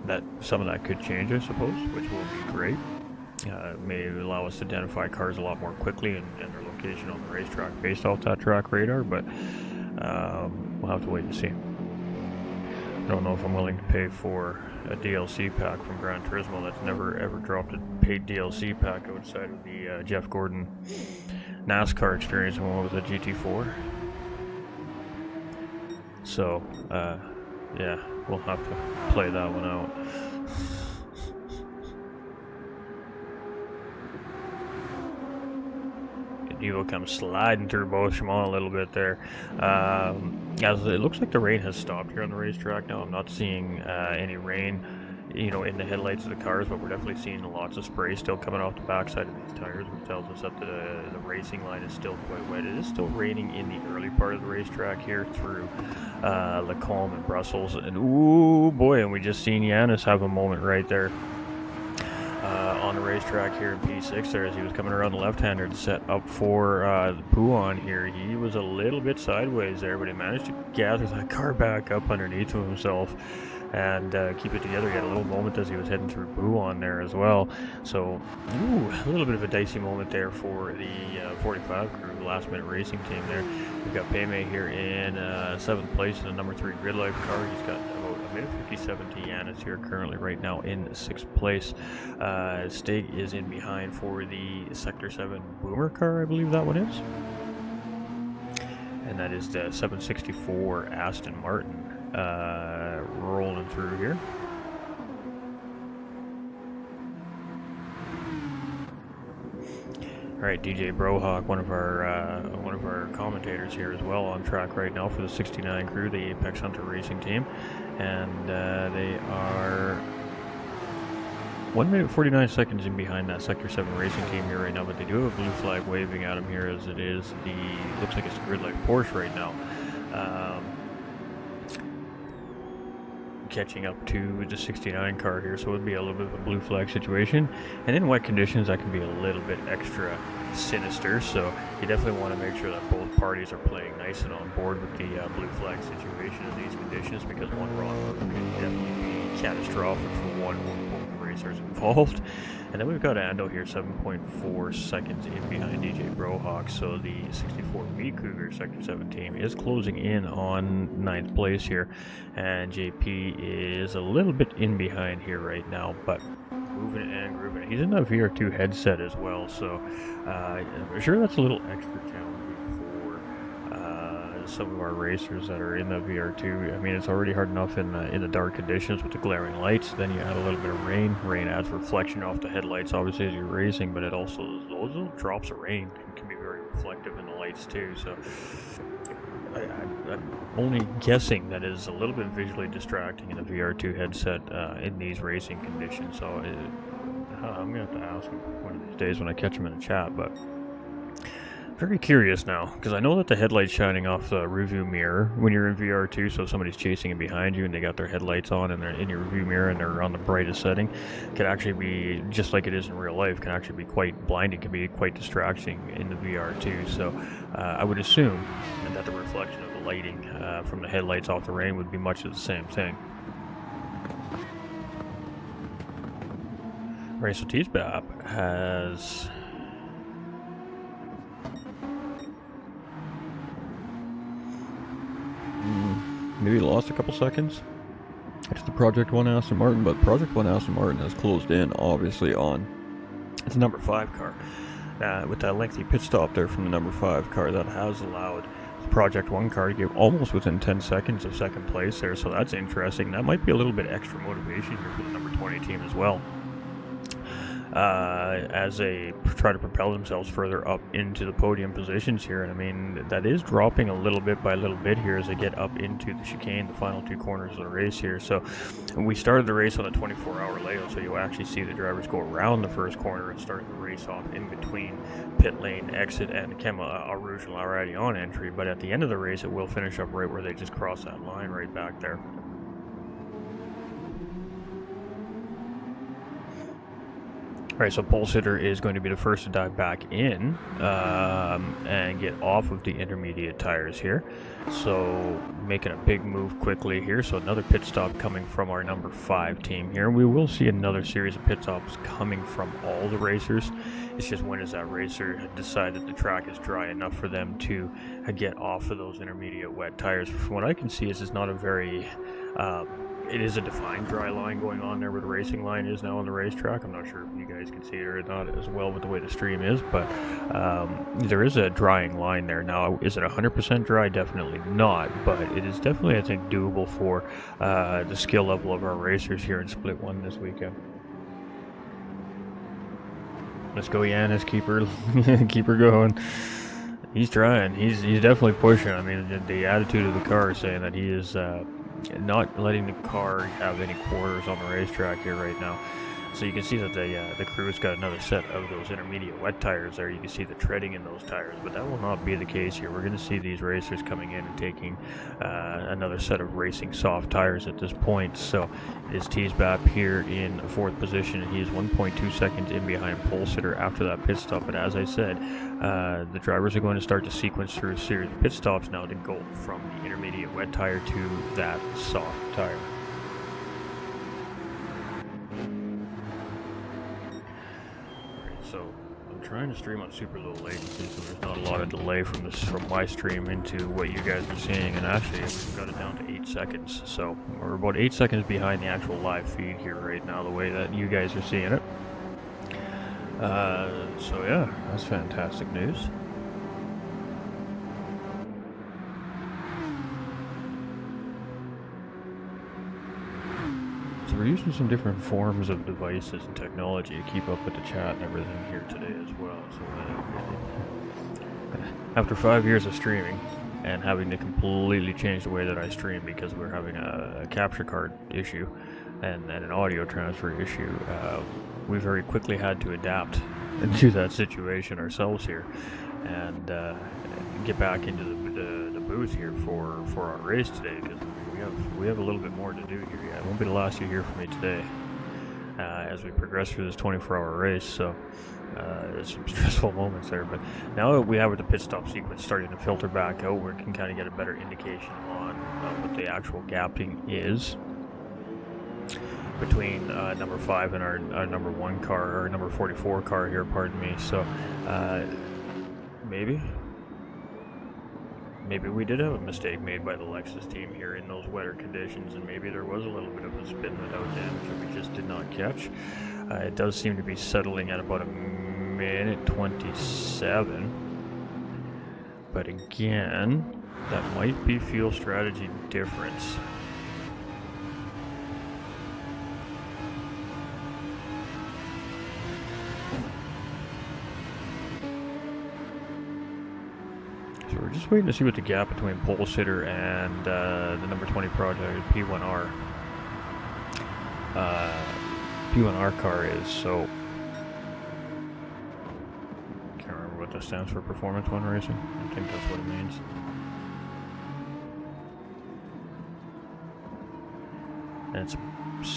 That some of that could change, I suppose, which will be great. It may allow us to identify cars a lot more quickly and their location on the racetrack based off that track radar, but we'll have to wait and see. I don't know if I'm willing to pay for a DLC pack from Gran Turismo. That's never ever dropped a paid DLC pack outside of the Jeff Gordon NASCAR experience when I was at GT4. So, yeah, we'll have to play that one out. Evo comes sliding through Beauchamp a little bit there. As it looks like the rain has stopped here on the racetrack now. I'm not seeing any rain, in the headlights of the cars, but we're definitely seeing lots of spray still coming off the backside of these tires, which tells us that the racing line is still quite wet. It is still raining in the early part of the racetrack here through Le Combe and Brussels, and ooh boy, and we just seen Yanis have a moment right there on the racetrack here in P6 there as he was coming around the left-hander to set up for the Pouon here. He was a little bit sideways there, but he managed to gather that car back up underneath of himself and keep it together. He had a little moment as he was heading through Pouon there as well. So, a little bit of a dicey moment there for the 45 crew, last-minute racing team there. We've got Payme here in 7th place in the number 3 grid life car. He's got about a minute 57 to Yanis here currently right now in 6th place. Stig is in behind for the Sector 7 Boomer car, I believe that one is. And that is the 764 Aston Martin rolling through here. All right, DJ Brohawk, one of our commentators here as well, on track right now for the 69 crew, the Apex Hunter Racing team, and they are 1 minute 49 seconds in behind that Sector 7 Racing team here right now, but they do have a blue flag waving at them here, as it is looks like it's a grid like Porsche right now. Catching up to the 69 car here, so it would be a little bit of a blue flag situation, and in wet conditions that can be a little bit extra sinister, so you definitely want to make sure that both parties are playing nice and on board with the blue flag situation in these conditions, because one wrong move can definitely be catastrophic for one or both racers involved. And then we've got Ando here, 7.4 seconds in behind DJ Brohawk, so the 64 Meat Cougar Sector 7 team is closing in on 9th place here, and JP is a little bit in behind here right now, but moving and grooving. He's in that VR2 headset as well, so I'm sure that's a little extra challenging for some of our racers that are in the VR2. I mean, it's already hard enough in the dark conditions with the glaring lights. Then you add a little bit of rain. Rain adds reflection off the headlights, obviously, as you're racing, but it also, those little drops of rain can be very reflective in the lights too. So I'm only guessing that is a little bit visually distracting in the VR2 headset in these racing conditions. So I'm gonna have to ask him one of these days when I catch him in a chat, but very curious now, because I know that the headlights shining off the rearview mirror when you're in VR2, so if somebody's chasing in behind you and they got their headlights on and they're in your rearview mirror and they're on the brightest setting, can actually be, just like it is in real life, can actually be quite blinding, can be quite distracting in the VR2. So I would assume that the reflection of the lighting from the headlights off the rain would be much of the same thing. Right, so T-Spap has maybe lost a couple seconds to the Project 1 Aston Martin, but Project 1 Aston Martin has closed in, obviously, on its number 5 car. With that lengthy pit stop there from the number 5 car, that has allowed the Project 1 car to get almost within 10 seconds of 2nd place there, so that's interesting. That might be a little bit extra motivation here for the number 20 team as well, as they try to propel themselves further up into the podium positions here. And I mean, that is dropping a little bit by little bit here as they get up into the chicane, the final 2 corners of the race here. So we started the race on a 24-hour layout, so you actually see the drivers go around the first corner and start the race off in between pit lane exit and Rouge and already on entry. But at the end of the race, it will finish up right where they just cross that line right back there. Right, so Pole Sitter is going to be the first to dive back in and get off of the intermediate tires here. So making a big move quickly here. So another pit stop coming from our number 5 team here. We will see another series of pit stops coming from all the racers. It's just when does that racer decide that the track is dry enough for them to get off of those intermediate wet tires. From what I can see, it's not a very it is a defined dry line going on there where the racing line is now on the racetrack. I'm not sure if you guys can see it or not as well with the way the stream is, but there is a drying line there. Now, is it 100% dry? Definitely not, but it is definitely, I think, doable for the skill level of our racers here in Split 1 this weekend. Let's go, Yanis. Keep her going. He's trying. He's definitely pushing. I mean, the attitude of the car is saying that he is not letting the car have any quarters on the racetrack here right now. So you can see that the crew's got another set of those intermediate wet tires there. You can see the treading in those tires, but that will not be the case here. We're going to see these racers coming in and taking another set of racing soft tires at this point. So it is T-Spap here in 4th position, and he is 1.2 seconds in behind Pole Sitter after that pit stop. But as I said, the drivers are going to start to sequence through a series of pit stops now to go from the intermediate wet tire to that soft tire. trying to stream on super low latency, so there's not a lot of delay from my stream into what you guys are seeing. And actually, I've got it down to 8 seconds, so we're about 8 seconds behind the actual live feed here right now, the way that you guys are seeing it. So yeah, that's fantastic news. So we're using some different forms of devices and technology to keep up with the chat and everything here today as well. So after 5 years of streaming and having to completely change the way that I stream because we're having a capture card issue and an audio transfer issue, we very quickly had to adapt to that situation ourselves here and get back into the booth here for our race today, because we have a little bit more to do here. Yeah, it won't be the last you hear from me today as we progress through this 24-hour race. So there's some stressful moments there, but now that we have the pit stop sequence starting to filter back out, we can kind of get a better indication on what the actual gapping is between number 5 and our number 1 car, or number 44 car here, pardon me. So maybe we did have a mistake made by the Lexus team here in those wetter conditions, and maybe there was a little bit of a spin without damage that we just did not catch. It does seem to be settling at about a minute 27, but again, that might be fuel strategy difference. So we're just waiting to see what the gap between pole sitter and the number 20 project P1R car is. So can't remember what that stands for. Performance One Racing. I think that's what it means. And it's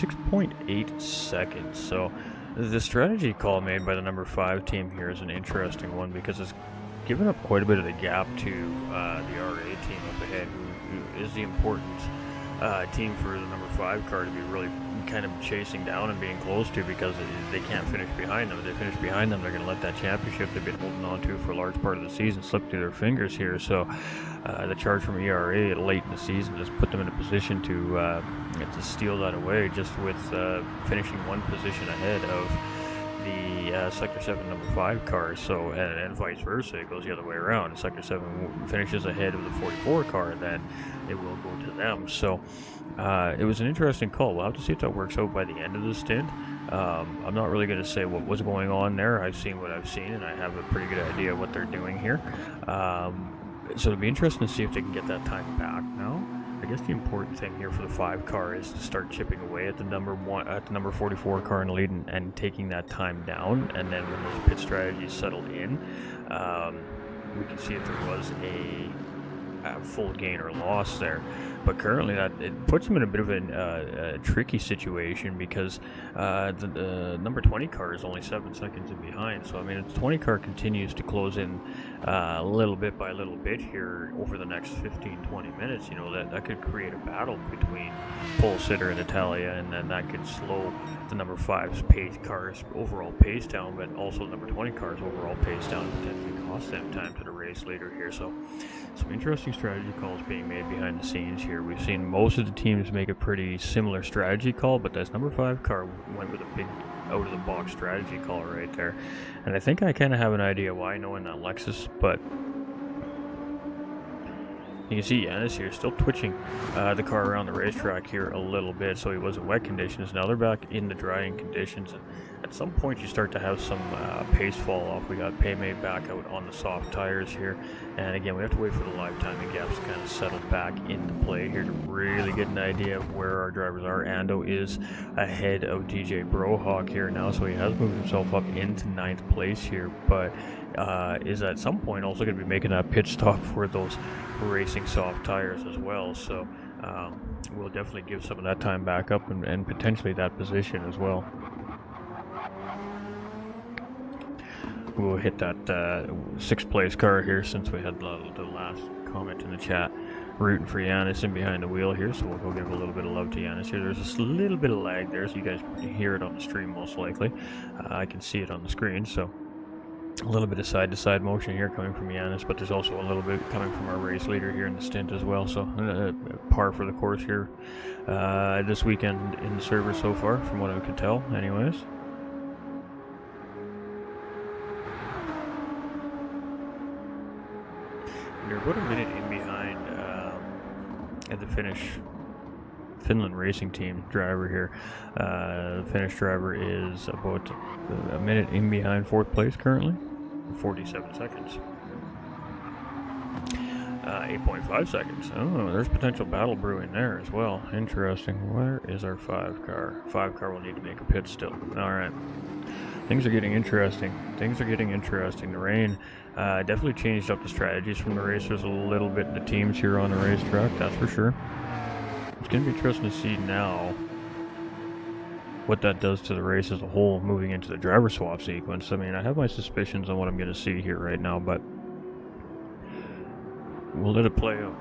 6.8 seconds. So the strategy call made by the number 5 team here is an interesting one, because it's given up quite a bit of the gap to the RA team up ahead, who is the important team for the number 5 car to be really kind of chasing down and being close to, because they can't finish behind them. If they finish behind them, they're going to let that championship they've been holding on to for a large part of the season slip through their fingers here. So the charge from ERA late in the season just put them in a position to steal that away, just with finishing one position ahead of the Sector 7 number 5 car. So and vice versa, it goes the other way around. Sector 7 finishes ahead of the 44 car, and then it will go to them. So it was an interesting call. We'll have to see if that works out by the end of the stint. I'm not really going to say what was going on there. I've seen what I've seen, and I have a pretty good idea of what they're doing here. So it'll be interesting to see if they can get that time back now. I guess the important thing here for the 5 car is to start chipping away at the number 44 car in the lead, and taking that time down. And then when those pit strategies settle in, we can see if there was a full gain or loss there. But currently, that it puts them in a bit of a tricky situation, because the number 20 car is only 7 seconds in behind. So I mean, if the 20 car continues to close in little bit by little bit here over the next 15-20 minutes, you know, that could create a battle between pole sitter and Italia, and then that could slow the number 5's car's overall pace down, but also the number 20 car's overall pace down, and potentially cost them time to the race later here. So some interesting strategy calls being made behind the scenes here. We've seen most of the teams make a pretty similar strategy call, but this number 5 car went with a big out-of-the-box strategy call right there. And I think I kind of have an idea why, knowing that Lexus, but you can see Yanis here still twitching the car around the racetrack here a little bit. So he was in wet conditions. Now they're back in the drying conditions, and at some point you start to have some pace fall off. We got Paymade back out on the soft tires here, and again we have to wait for the live timing gaps to kind of settle back into play here to really get an idea of where our drivers are. Ando is ahead of DJ Brohawk here now, so he has moved himself up into 9th place here, but is at some point also going to be making a pit stop for those racing soft tires as well. So we'll definitely give some of that time back up, and potentially that position as well. We'll hit that 6th place car here, since we had the last comment in the chat rooting for Yanis in behind the wheel here. So we'll go give a little bit of love to Yanis here. There's a little bit of lag there, so you guys can hear it on the stream most likely. I can see it on the screen, so A little bit of side-to-side motion here coming from Yanis, but there's also a little bit coming from our race leader here in the stint as well. So par for the course here this weekend in the server so far, from what I could tell anyways. They're about a minute in behind at the Finland racing team driver here. The Finnish driver is about a minute in behind fourth place currently, 47 seconds. 8.5 seconds. Oh, there's potential battle brewing there as well. Interesting. Where is our 5 car? 5 car will need to make a pit still. Alright. Things are getting interesting. The rain definitely changed up the strategies from the racers a little bit, the teams here on the racetrack, that's for sure. It's going to be interesting to see now what that does to the race as a whole moving into the driver swap sequence. I mean, I have my suspicions on what I'm going to see here right now, but we'll let it play out.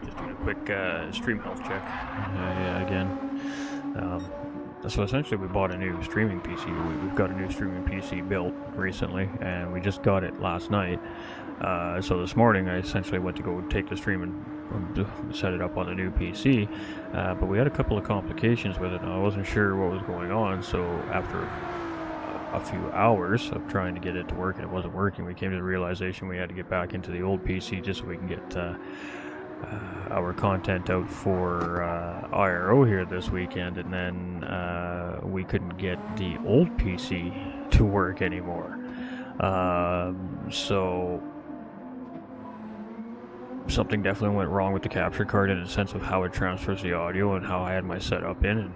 Just doing a quick stream health check again. So essentially we bought a new streaming PC. We've got a new streaming PC built recently, and we just got it last night. So this morning I essentially went to go take the stream and set it up on the new PC, but we had a couple of complications with it, and I wasn't sure what was going on. So after a few hours of trying to get it to work and it wasn't working, we came to the realization we had to get back into the old PC just so we can get our content out for IRO here this weekend, and then we couldn't get the old PC to work anymore. So something definitely went wrong with the capture card in the sense of how it transfers the audio and how I had my setup in,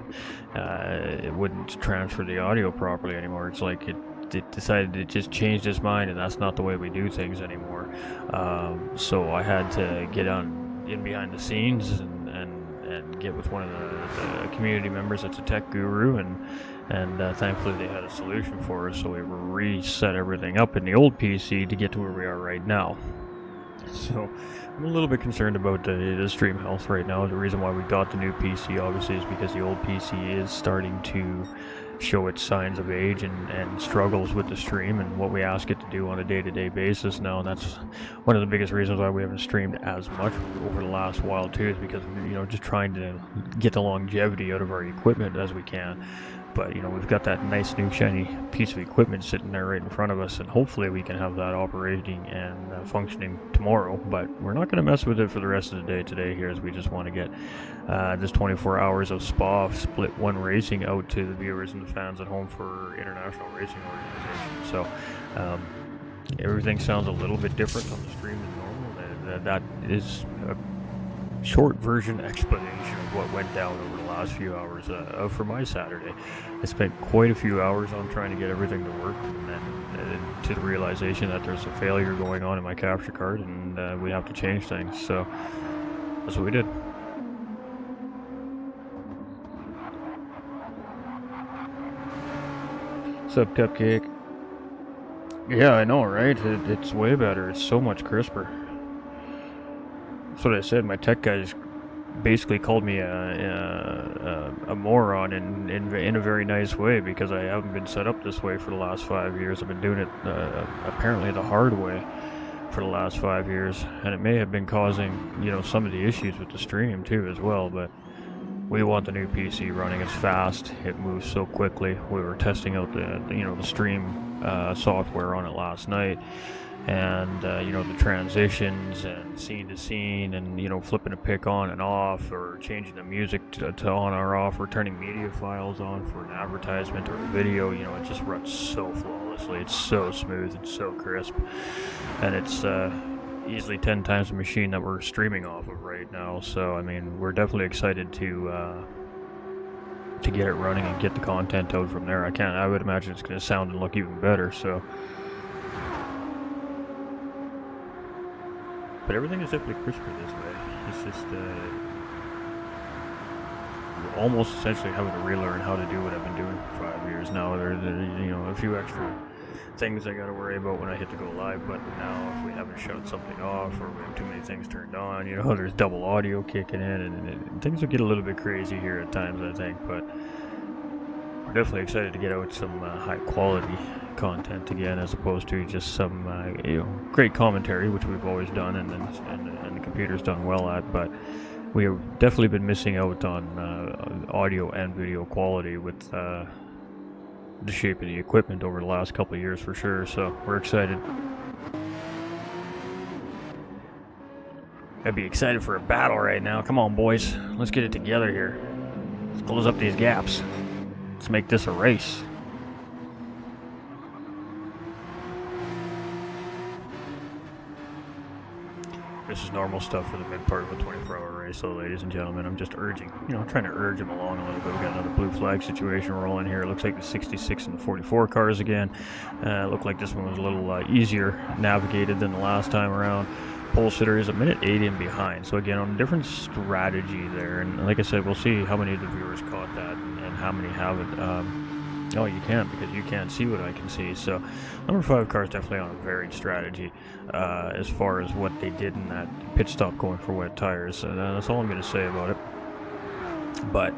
and it wouldn't transfer the audio properly anymore. It's like it decided to just change its mind, and that's not the way we do things anymore. So I had to get in behind the scenes and get with one of the community members that's a tech guru, and thankfully they had a solution for us, so we reset everything up in the old PC to get to where we are right now. So I'm a little bit concerned about the stream health right now. The reason why we got the new PC obviously is because the old PC is starting to show its signs of age and struggles with the stream and what we ask it to do on a day-to-day basis now, and that's one of the biggest reasons why we haven't streamed as much over the last while too, is because we're just trying to get the longevity out of our equipment as we can. But we've got that nice new shiny piece of equipment sitting there right in front of us, and hopefully we can have that operating and functioning tomorrow. But we're not going to mess with it for the rest of the day today here, as we just want to get this 24 hours of Spa Split 1 racing out to the viewers and the fans at home for International Racing Organization. So everything sounds a little bit different on the stream than normal. That is a short version explanation of what went down over the last few hours for my Saturday. I spent quite a few hours on trying to get everything to work, and then to the realization that there's a failure going on in my capture card, and we have to change things. So that's what we did. What's up, Cupcake? Yeah, I know, right? It's way better. It's so much crisper. That's what I said. My tech guy just basically called me a moron in a very nice way, because I haven't been set up this way for the last 5 years. I've been doing it apparently the hard way for the last 5 years, and it may have been causing some of the issues with the stream too as well. But we want the new PC running. It's fast. It moves so quickly. We were testing out the stream software on it last night. And the transitions and scene to scene, and flipping a pick on and off, or changing the music to on or off, or turning media files on for an advertisement or a video, it just runs so flawlessly. It's so smooth, it's so crisp, and it's easily 10 times the machine that we're streaming off of right now. So I mean, we're definitely excited to get it running and get the content out from there. I would imagine it's going to sound and look even better. So. But everything is definitely crisper this way. It's just almost essentially having to relearn how to do what I've been doing for 5 years now. There's a few extra things I got to worry about when I hit the go live button now. If we haven't shut something off or we have too many things turned on, there's double audio kicking in, and things will get a little bit crazy here at times, I think. But we're definitely excited to get out some high quality content again, as opposed to just some great commentary, which we've always done and the computer's done well at. But we have definitely been missing out on audio and video quality with the shape of the equipment over the last couple of years for sure. So we're excited. I'd be excited for a battle right now. Come on, boys, let's get it together here. Let's close up these gaps. Let's make this a race. This is normal stuff for the mid part of a 24-hour race, so ladies and gentlemen, I'm just urging, trying to urge them along a little bit. We've got another blue flag situation rolling here. It looks like the 66 and the 44 cars again. Looked like this one was a little easier navigated than the last time around. Pole sitter is a minute 8 in behind, so again, on a different strategy there. And like I said, we'll see how many of the viewers caught that and how many haven't. Oh, you can't, because you can't see what I can see. So number 5 car is definitely on a varied strategy as far as what they did in that pit stop going for wet tires. So that's all I'm going to say about it. But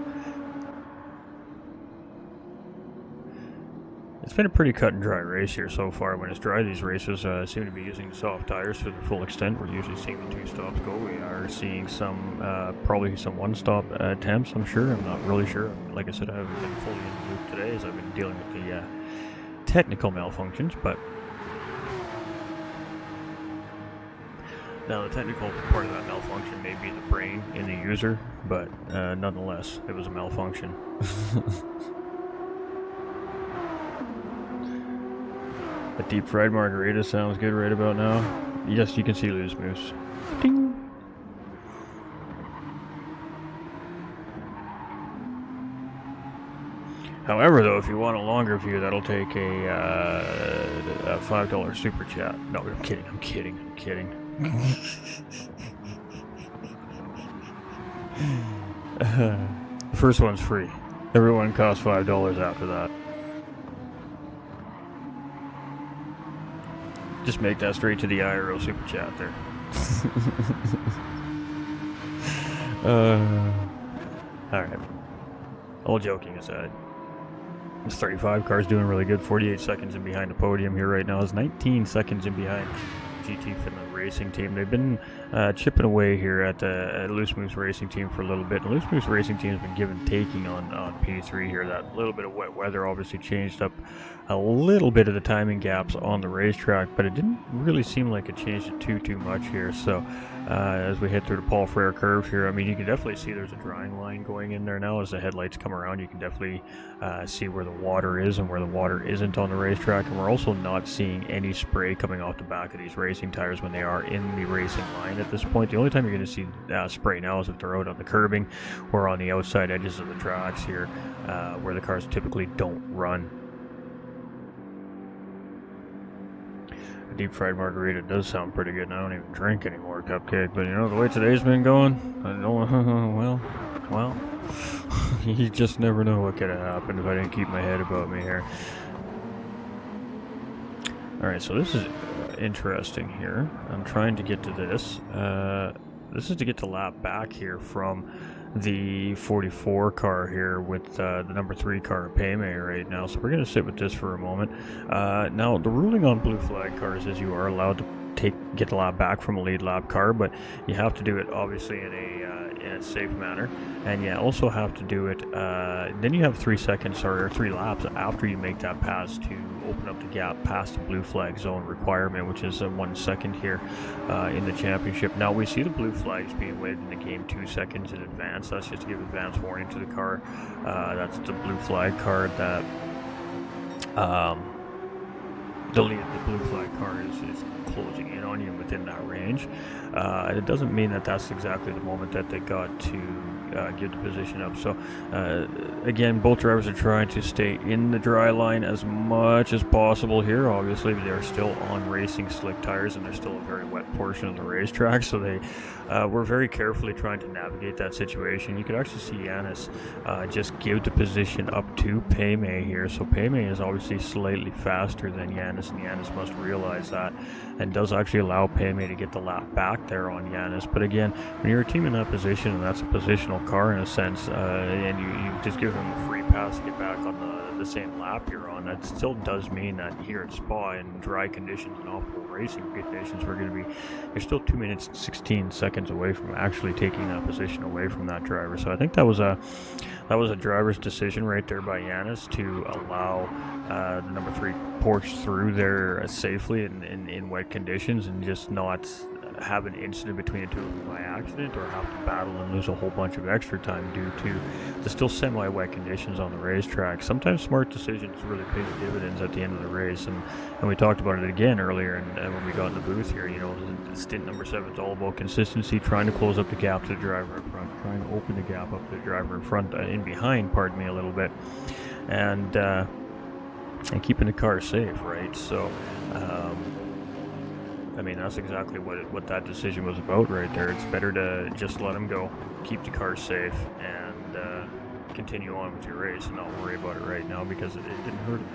it's been a pretty cut and dry race here so far. When it's dry, these racers seem to be using soft tires to the full extent. We're usually seeing the 2 stops go. We are seeing some, probably some 1-stop attempts, I'm sure. I'm not really sure. Like I said, I haven't been fully in the loop today as I've been dealing with the technical malfunctions. But now the technical part of that malfunction may be the brain in the user, but nonetheless, it was a malfunction. A deep fried margarita sounds good right about now. Yes, you can see loose moose. Ding. However, though, if you want a longer view, that'll take a $5 super chat. No, I'm kidding. The first one's free. Everyone costs $5 after that. Just make that straight to the IRO super chat there. Alright. All joking aside. This 35 car is doing really good. 48 seconds in behind the podium here right now. It's 19 seconds in behind GT Finland Racing Team. They've been chipping away here at the Loose Moose Racing Team for a little bit. And Loose Moose Racing Team has been giving taking on P3 here. That little bit of wet weather obviously changed up a little bit of the timing gaps on the racetrack, but it didn't really seem like it changed it too much here. So as we head through the Paul Frere curve here, I mean, you can definitely see there's a drying line going in there now. As the headlights come around, you can definitely see where the water is and where the water isn't on the racetrack. And we're also not seeing any spray coming off the back of these racing tires when they are in the racing line at this point. The only time you're going to see spray now is if they're out on the curbing or on the outside edges of the tracks here, where the cars typically don't run. A deep fried margarita does sound pretty good, and I don't even drink anymore, Cupcake, but the way today's been going, I don't, well, you just never know what could have happened if I didn't keep my head about me here. Alright, so this is interesting here. I'm trying to get to this. This is to get to lap back here from the 44 car here with the number 3 car Payme right now. So we're going to sit with this for a moment. Now, the ruling on blue flag cars is you are allowed to get the lap back from a lead lap car, but you have to do it obviously in a safe manner, and you also have to do it then you have 3 seconds or 3 laps after you make that pass to open up the gap past the blue flag zone requirement, which is 1 second here in the championship. Now we see the blue flags being waved in the game 2 seconds in advance. That's just to give advance warning to the car. That's the blue flag card that the blue flag car is closing in on you within that range. It doesn't mean that that's exactly the moment that they got to give the position up. So again, both drivers are trying to stay in the dry line as much as possible here. Obviously, they're still on racing slick tires, and they're still a very wet portion of the racetrack, so they were very carefully trying to navigate that situation. You could actually see Yanis just give the position up to Payme here. So Payme is obviously slightly faster than Yanis, and Yanis must realize that, and does actually allow Payme to get the lap back there on Yanis. But again, when you're a team in that position, and that's a positional car in a sense, and you just give them a free pass to get back on the same lap you're on, that still does mean that here at Spa, in dry conditions and optimal racing conditions, you're still 2 minutes and 16 seconds away from actually taking that position away from that driver. So I think that was a driver's decision right there by Yanis to allow the number 3 Porsche through there safely in wet conditions, and just not have an incident between the two of them by accident, or have to battle and lose a whole bunch of extra time due to the still semi-wet conditions on the racetrack. Sometimes smart decisions really pay the dividends at the end of the race, and we talked about it again earlier, and when we got in the booth here, you know, stint number 7 is all about consistency, trying to close up the gap to the driver in front, trying to open the gap up to the driver in front, in behind, pardon me, a little bit, and keeping the car safe, right? So I mean, that's exactly what that decision was about right there. It's better to just let him go, keep the car safe, and continue on with your race and not worry about it right now, because it didn't hurt him.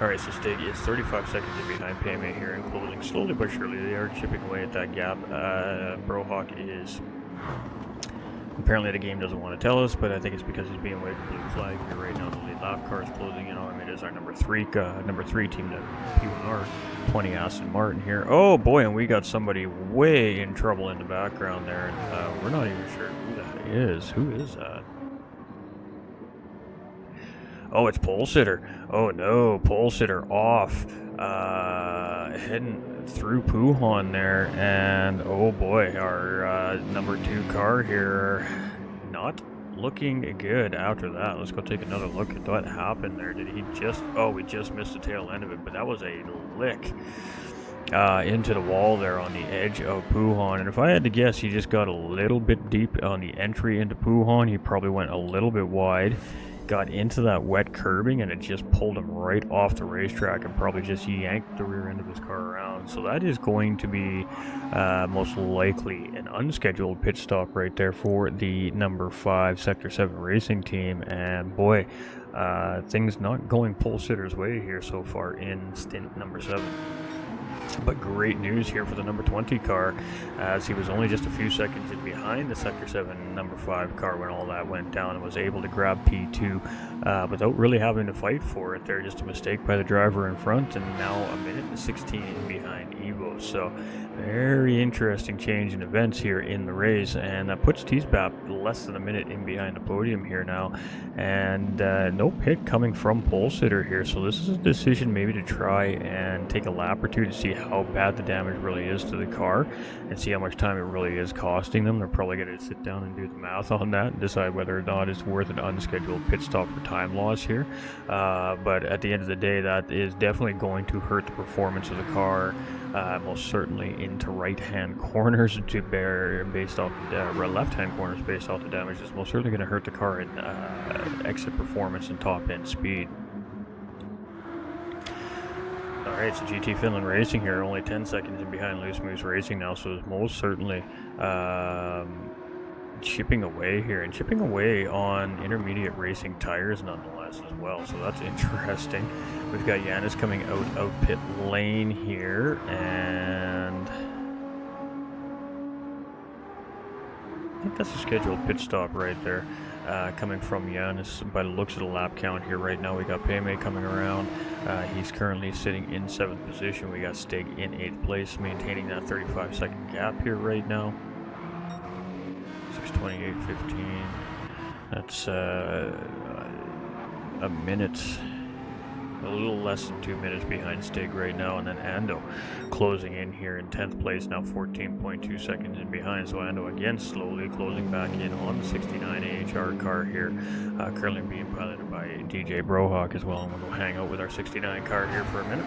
Alright, so Stig is 35 seconds in behind Payme here, and closing slowly but surely. They are chipping away at that gap. Brohawk is... Apparently the game doesn't want to tell us, but I think it's because he's being waited for the blue flag here right now. The lead lap car is closing in on him. It is our number 3 team, the P1R 20 Aston Martin here. Oh boy, and we got somebody way in trouble in the background there, and we're not even sure who that is. Who is that? Oh, it's Pole Sitter. Oh no, Pole Sitter off. Heading through Pujon there, and oh boy, our number 2 car here not looking good after that. Let's go take another look at what happened there. Did he just... Oh, we just missed the tail end of it, but that was a lick into the wall there on the edge of Pujon. And if I had to guess, he just got a little bit deep on the entry into Pujon. He probably went a little bit wide, got into that wet curbing, and it just pulled him right off the racetrack and probably just yanked the rear end of his car around. So that is going to be most likely an unscheduled pit stop right there for the number 5 Sector 7 racing team. And boy, things not going Pole Sitter's way here so far in stint number 7. But great news here for the number 20 car, as he was only just a few seconds in behind the Sector 7 number 5 car when all that went down, and was able to grab P2 without really having to fight for it there. Just a mistake by the driver in front, and now a minute and 16 in behind Evo. So very interesting change in events here in the race, and that puts T-Spap less than a minute in behind the podium here now, and no pit coming from Pole Sitter here. So this is a decision maybe to try and take a lap or two to see how bad the damage really is to the car, and see how much time it really is costing them. They're probably going to sit down and do the math on that and decide whether or not it's worth an unscheduled pit stop for time loss here. But at the end of the day, that is definitely going to hurt the performance of the car, most certainly into right-hand corners to bear based off left-hand corners based off the damage. It's most certainly going to hurt the car in exit performance and top-end speed. Alright, so GT Finland Racing here, only 10 seconds in behind Loose Moose Racing now, so it's most certainly chipping away here, and chipping away on intermediate racing tires nonetheless as well, so that's interesting. We've got Yanis coming out of pit lane here, and I think that's a scheduled pit stop right there, coming from Yanis by the looks of the lap count here right now. We got Payme coming around. He's currently sitting in 7th position. We got Stig in 8th place, maintaining that 35-second gap here right now. 6:28.15. That's a minute, a little less than 2 minutes behind Stig right now, and then Ando closing in here in 10th place, now 14.2 seconds in behind. So Ando again slowly closing back in on the 69 AHR car here, currently being piloted by DJ Brohawk as well, and we'll go hang out with our 69 car here for a minute.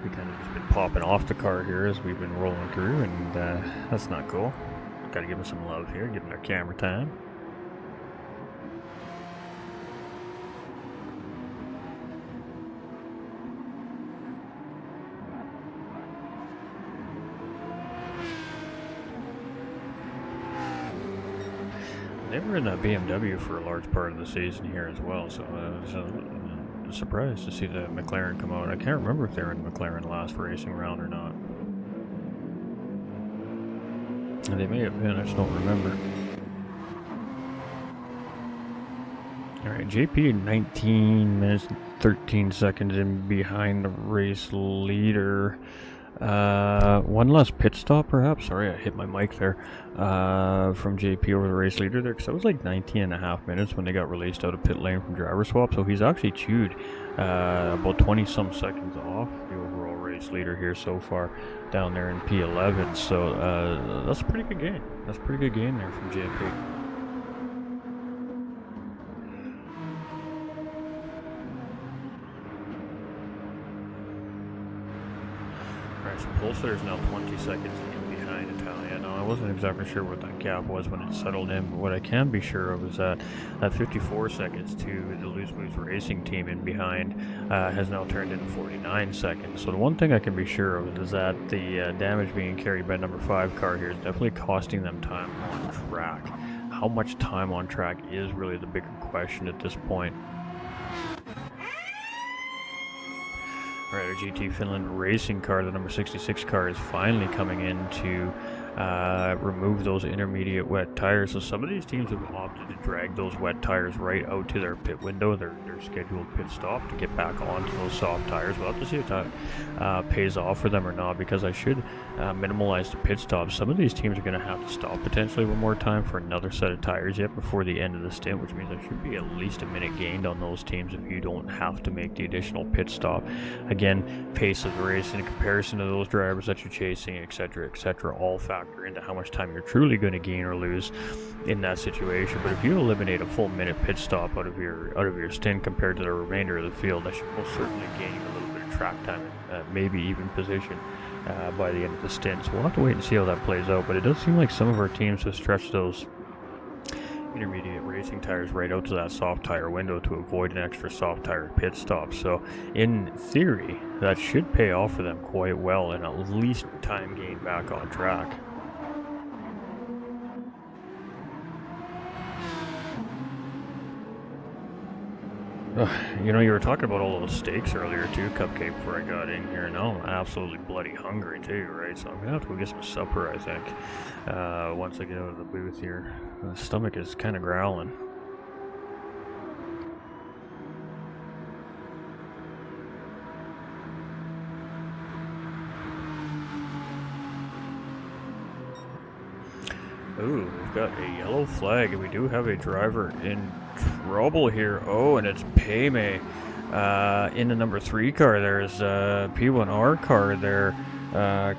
We kind of just been popping off the car here as we've been rolling through, and that's not cool. Got to give them some love here, give them their camera time. They were in a BMW for a large part of the season here as well, so I was surprised to see the McLaren come out. I can't remember if they were in the McLaren last racing round or not. They may have been, I just don't remember. Alright, JP 19 minutes 13 seconds in behind the race leader. One last pit stop perhaps. Sorry, I hit my mic there. From JP over the race leader there, because that was like 19 and a half minutes when they got released out of pit lane from driver swap. So he's actually chewed about 20 some seconds off the overall race leader here so far down there in P11. So that's a pretty good gain. That's a pretty good gain there from JP. So pole sitter's now 20 seconds in behind Italia. Now, I wasn't exactly sure what that gap was when it settled in, but what I can be sure of is that 54 seconds to the Loose Moves Racing team in behind has now turned into 49 seconds. So the one thing I can be sure of is that the damage being carried by number 5 car here is definitely costing them time on track. How much time on track is really the bigger question at this point. Alright, our GT Finland racing car, the number 66 car, is finally coming in to remove those intermediate wet tires. So some of these teams have opted to drag those wet tires right out to their pit window, their scheduled pit stop, to get back onto those soft tires. We'll have to see if that pays off for them or not, because I should minimize the pit stops. Some of these teams are going to have to stop potentially one more time for another set of tires yet before the end of the stint, which means there should be at least a minute gained on those teams if you don't have to make the additional pit stop. Again, pace of the race in comparison to those drivers that you're chasing, etc., all factor into how much time you're truly going to gain or lose in that situation. But if you eliminate a full minute pit stop out of your stint compared to the remainder of the field, that should most certainly gain you a little bit of track time, maybe even position by the end of the stint. So we'll have to wait and see how that plays out. But it does seem like some of our teams have stretched those intermediate racing tires right out to that soft tire window to avoid an extra soft tire pit stop. So in theory, that should pay off for them quite well and at least time gain back on track. You know, you were talking about all those steaks earlier too, Cupcake, before I got in here. Now I'm absolutely bloody hungry too, right? So I'm gonna have to go get some supper, I think, once I get out of the booth here. The stomach is kind of growling. Ooh, we've got a yellow flag, and we do have a driver in trouble here. Oh, and it's Payme in the number 3 car. There's a P1R car there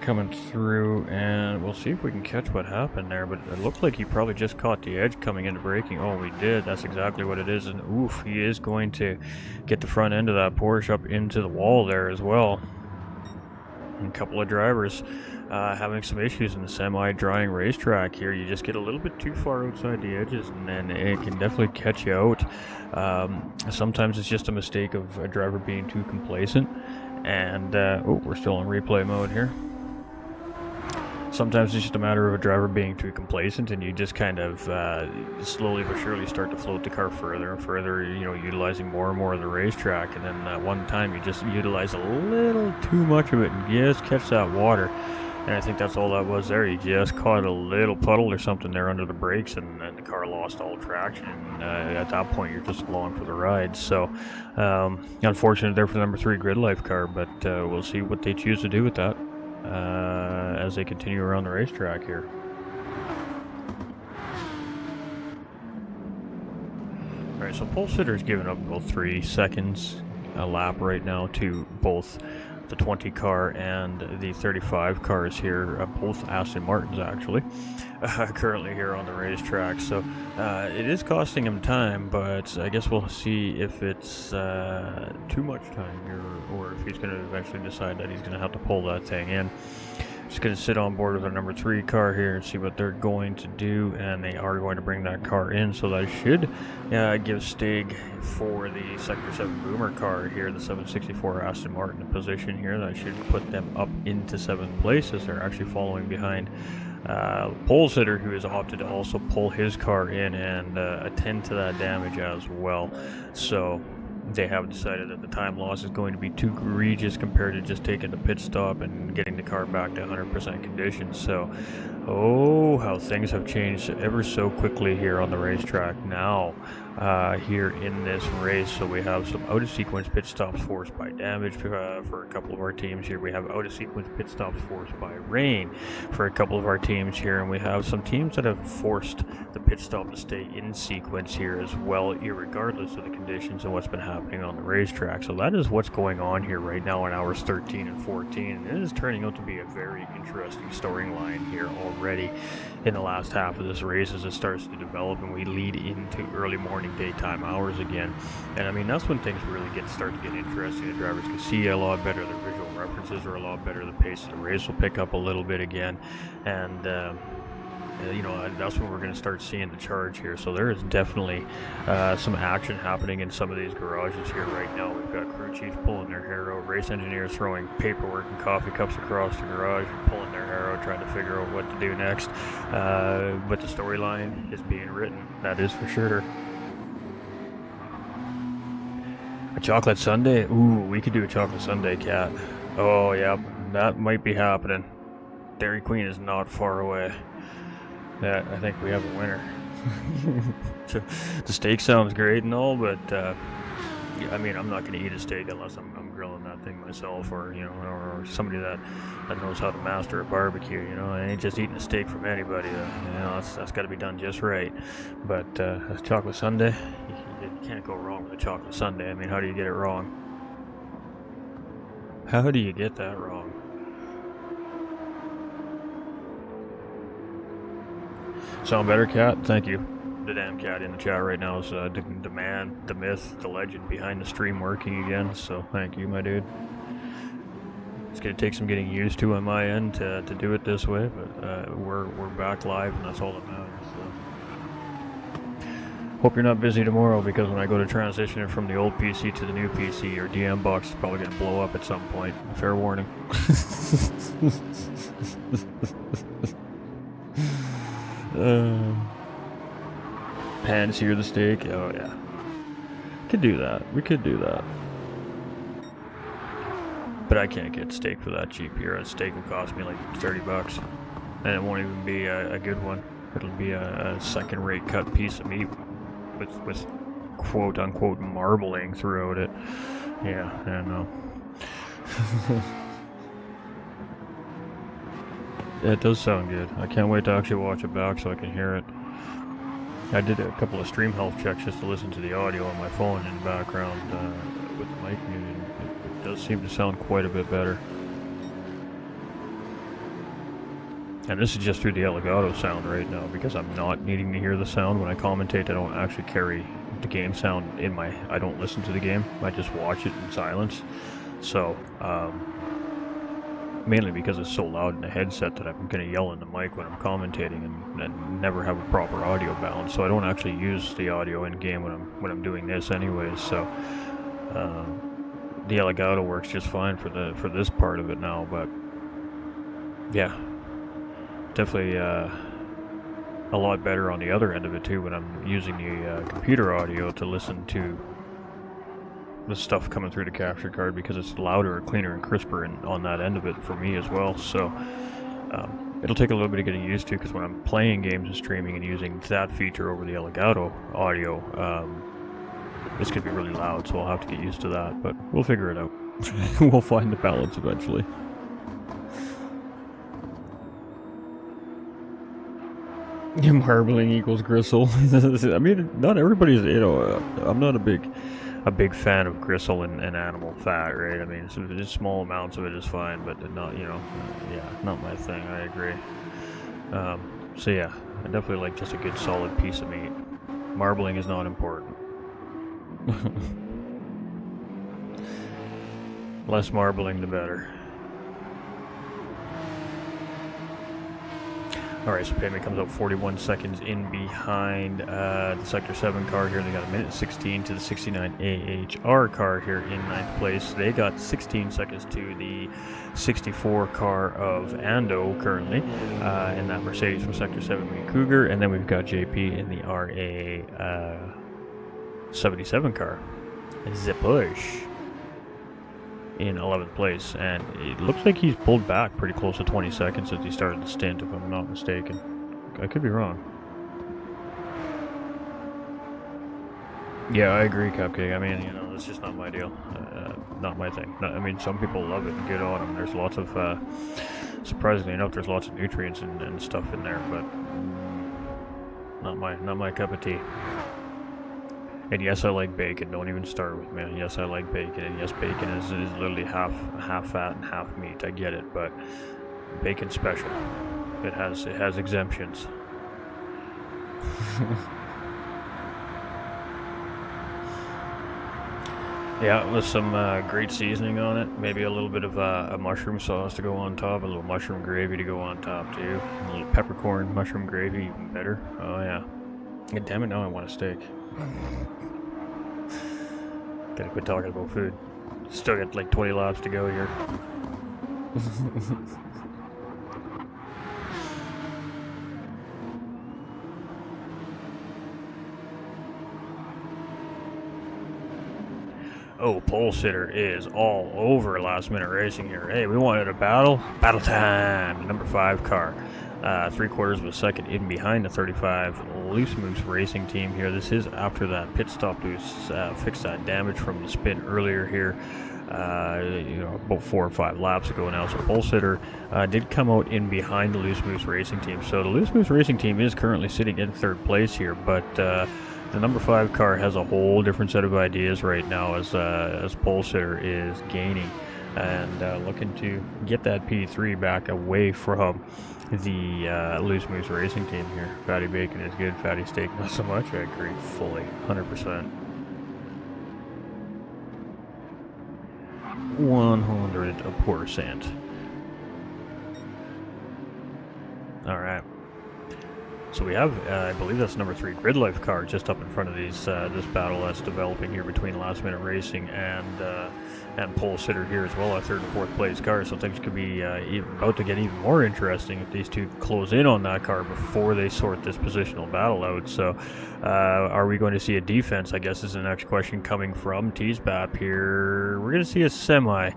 coming through, and we'll see if we can catch what happened there. But it looked like he probably just caught the edge coming into braking. Oh, we did. That's exactly what it is. And oof, he is going to get the front end of that Porsche up into the wall there as well. And a couple of drivers having some issues in the semi-drying racetrack here. You just get a little bit too far outside the edges, and then it can definitely catch you out. Sometimes it's just a mistake of a driver being too complacent, and oh, we're still in replay mode here. Sometimes it's just a matter of a driver being too complacent, and you just kind of slowly but surely start to float the car further and further, you know, utilizing more and more of the racetrack, and then at one time you just utilize a little too much of it and just catch that water. And I think that's all that was there. You just caught a little puddle or something there under the brakes, and the car lost all traction. And at that point, you're just along for the ride. So, unfortunate there for the number 3 Grid Life car, but we'll see what they choose to do with that as they continue around the racetrack here. All right, so pole sitter's giving up about 3 seconds a lap right now to both the 20 car and the 35 cars here, both Aston Martins actually, currently here on the racetrack. So it is costing him time, but I guess we'll see if it's too much time here, or if he's going to eventually decide that he's going to have to pull that thing in. Just going to sit on board with our number 3 car here and see what they're going to do, and they are going to bring that car in, so that should give Stig for the Sector 7 Boomer car here, the 764 Aston Martin position here. That should put them up into 7th place, as they're actually following behind pole sitter, who has opted to also pull his car in and attend to that damage as well. So they have decided that the time loss is going to be too egregious compared to just taking the pit stop and getting the car back to 100% condition. So, oh, how things have changed ever so quickly here on the racetrack now, here in this race. So we have some out-of-sequence pit stops forced by damage for a couple of our teams here. We have out-of-sequence pit stops forced by rain for a couple of our teams here. And we have some teams that have forced the pit stop to stay in sequence here as well, irregardless of the conditions and what's been happening on the racetrack. So that is what's going on here right now in hours 13 and 14. And it is turning out to be a very interesting storyline here already in the last half of this race as it starts to develop and we lead into early morning daytime hours again. And I mean, that's when things really start to get interesting. The drivers can see a lot better, their visual references are a lot better, the pace of the race will pick up a little bit again, and you know, that's when we're going to start seeing the charge here. So there is definitely some action happening in some of these garages here right now. We've got crew chiefs pulling their hair out, race engineers throwing paperwork and coffee cups across the garage, pulling their hair out, trying to figure out what to do next. But the storyline is being written, that is for sure. A chocolate sundae? Ooh, we could do a chocolate sundae, Cat. Oh, yeah, that might be happening. Dairy Queen is not far away. Yeah, I think we have a winner. The steak sounds great and all, but I mean, I'm not going to eat a steak unless I'm grilling that thing myself, or you know, or somebody that knows how to master a barbecue. You know, I ain't just eating a steak from anybody. You know, that's got to be done just right. But a chocolate sundae, you can't go wrong with a chocolate sundae. I mean, how do you get it wrong? How do you get that wrong? Sound better, Cat? Thank you. The damn cat in the chat right now is the man, the myth, the legend behind the stream working again, so thank you, my dude. It's going to take some getting used to on my end to do it this way, but we're back live, and that's all that matters. So. Hope you're not busy tomorrow, because when I go to transition it from the old PC to the new PC, your DM box is probably going to blow up at some point. Fair warning. Pan sear the steak. Oh yeah, could do that. We could do that, but I can't get steak for that cheap here. A steak will cost me like $30, and it won't even be a good one. It'll be a second-rate cut piece of meat with quote unquote marbling throughout it. Yeah, I don't know. Yeah, it does sound good. I can't wait to actually watch it back so I can hear it. I did a couple of stream health checks just to listen to the audio on my phone in the background with the mic muted. It does seem to sound quite a bit better. And this is just through the Elgato sound right now, because I'm not needing to hear the sound when I commentate. I don't actually carry the game sound in my... I don't listen to the game. I just watch it in silence. So, mainly because it's so loud in the headset that I'm going to yell in the mic when I'm commentating and never have a proper audio balance. So I don't actually use the audio in game when I'm doing this anyways. So the Elgato works just fine for this part of it now. But yeah, definitely a lot better on the other end of it too when I'm using the computer audio to listen to the stuff coming through the capture card, because it's louder, cleaner, and crisper on that end of it for me as well. So it'll take a little bit of getting used to, because when I'm playing games and streaming and using that feature over the Elgato audio, it's going to be really loud, so I'll have to get used to that, but we'll figure it out. We'll find the balance eventually. Marbling equals gristle. I mean, not everybody's, you know, I'm not a big a big fan of gristle and animal fat, right? I mean, just small amounts of it is fine, but not, you know, yeah, not my thing. I agree. So yeah, I definitely like just a good solid piece of meat. Marbling is not important. Less marbling, the better. Alright, so payment comes up 41 seconds in behind the Sector 7 car here. They got a minute 16 to the 69 AHR car here in 9th place. They got 16 seconds to the 64 car of Ando currently in that Mercedes from Sector 7 Mini Cougar. And then we've got JP in the RA 77 car. Zipush in 11th place, and it looks like he's pulled back pretty close to 20 seconds since he started the stint, if I'm not mistaken. I could be wrong. Yeah, I agree, Cupcake. I mean, you know, it's just not my deal. Not my thing. I mean, some people love it and get on them. There's lots of, surprisingly enough, there's lots of nutrients and stuff in there, but not my cup of tea. And yes, I like bacon. Don't even start with me. Yes, I like bacon. And yes, bacon is literally half fat and half meat. I get it, but bacon's special. It has exemptions. Yeah, with some great seasoning on it. Maybe a little bit of a mushroom sauce to go on top. A little mushroom gravy to go on top too. A little peppercorn mushroom gravy, even better. Oh yeah. God damn it! Now I want a steak. Gotta quit talking about food. Still got like 20 laps to go here. Oh, pole sitter is all over last minute racing here. Hey, we wanted a battle. Battle time. Number 5 car. 3/4 of a second in behind the 35 Loose Moose Racing team here. This is after that pit stop to fix that damage from the spin earlier here. You know, about 4 or 5 laps ago now. So pole sitter did come out in behind the Loose Moose Racing team. So the Loose Moose Racing team is currently sitting in 3rd place here, but the number 5 car has a whole different set of ideas right now as pole sitter is gaining and looking to get that P3 back away from the Loose Moose Racing team here. Fatty bacon is good, fatty steak not so much. I agree fully, 100%. 100%. Alright. So we have, I believe that's number 3 Grid Life car just up in front of these this battle that's developing here between Last Minute Racing and Pole Sitter here as well, our 3rd and 4th place car. So things could be about to get even more interesting if these two close in on that car before they sort this positional battle out. So are we going to see a defense, I guess, is the next question coming from Teesbap here. We're going to see a semi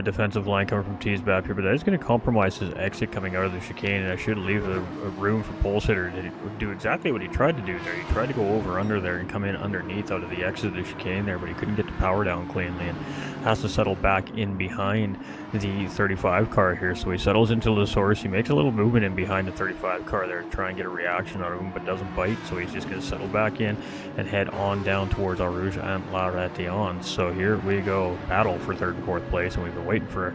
defensive line coming from Teesbap here, but that is going to compromise his exit coming out of the chicane, and I should leave a room for Pole Sitter to do exactly what he tried to do there. He tried to go over under there and come in underneath out of the exit of the chicane there, but he couldn't get the power down cleanly and has to settle back in behind the 35 car here. So he settles into the source. He makes a little movement in behind the 35 car there to try and get a reaction out of him, but doesn't bite. So he's just going to settle back in and head on down towards Eau Rouge and La Ratillon. So here we go, battle for 3rd and 4th place, and we've been waiting for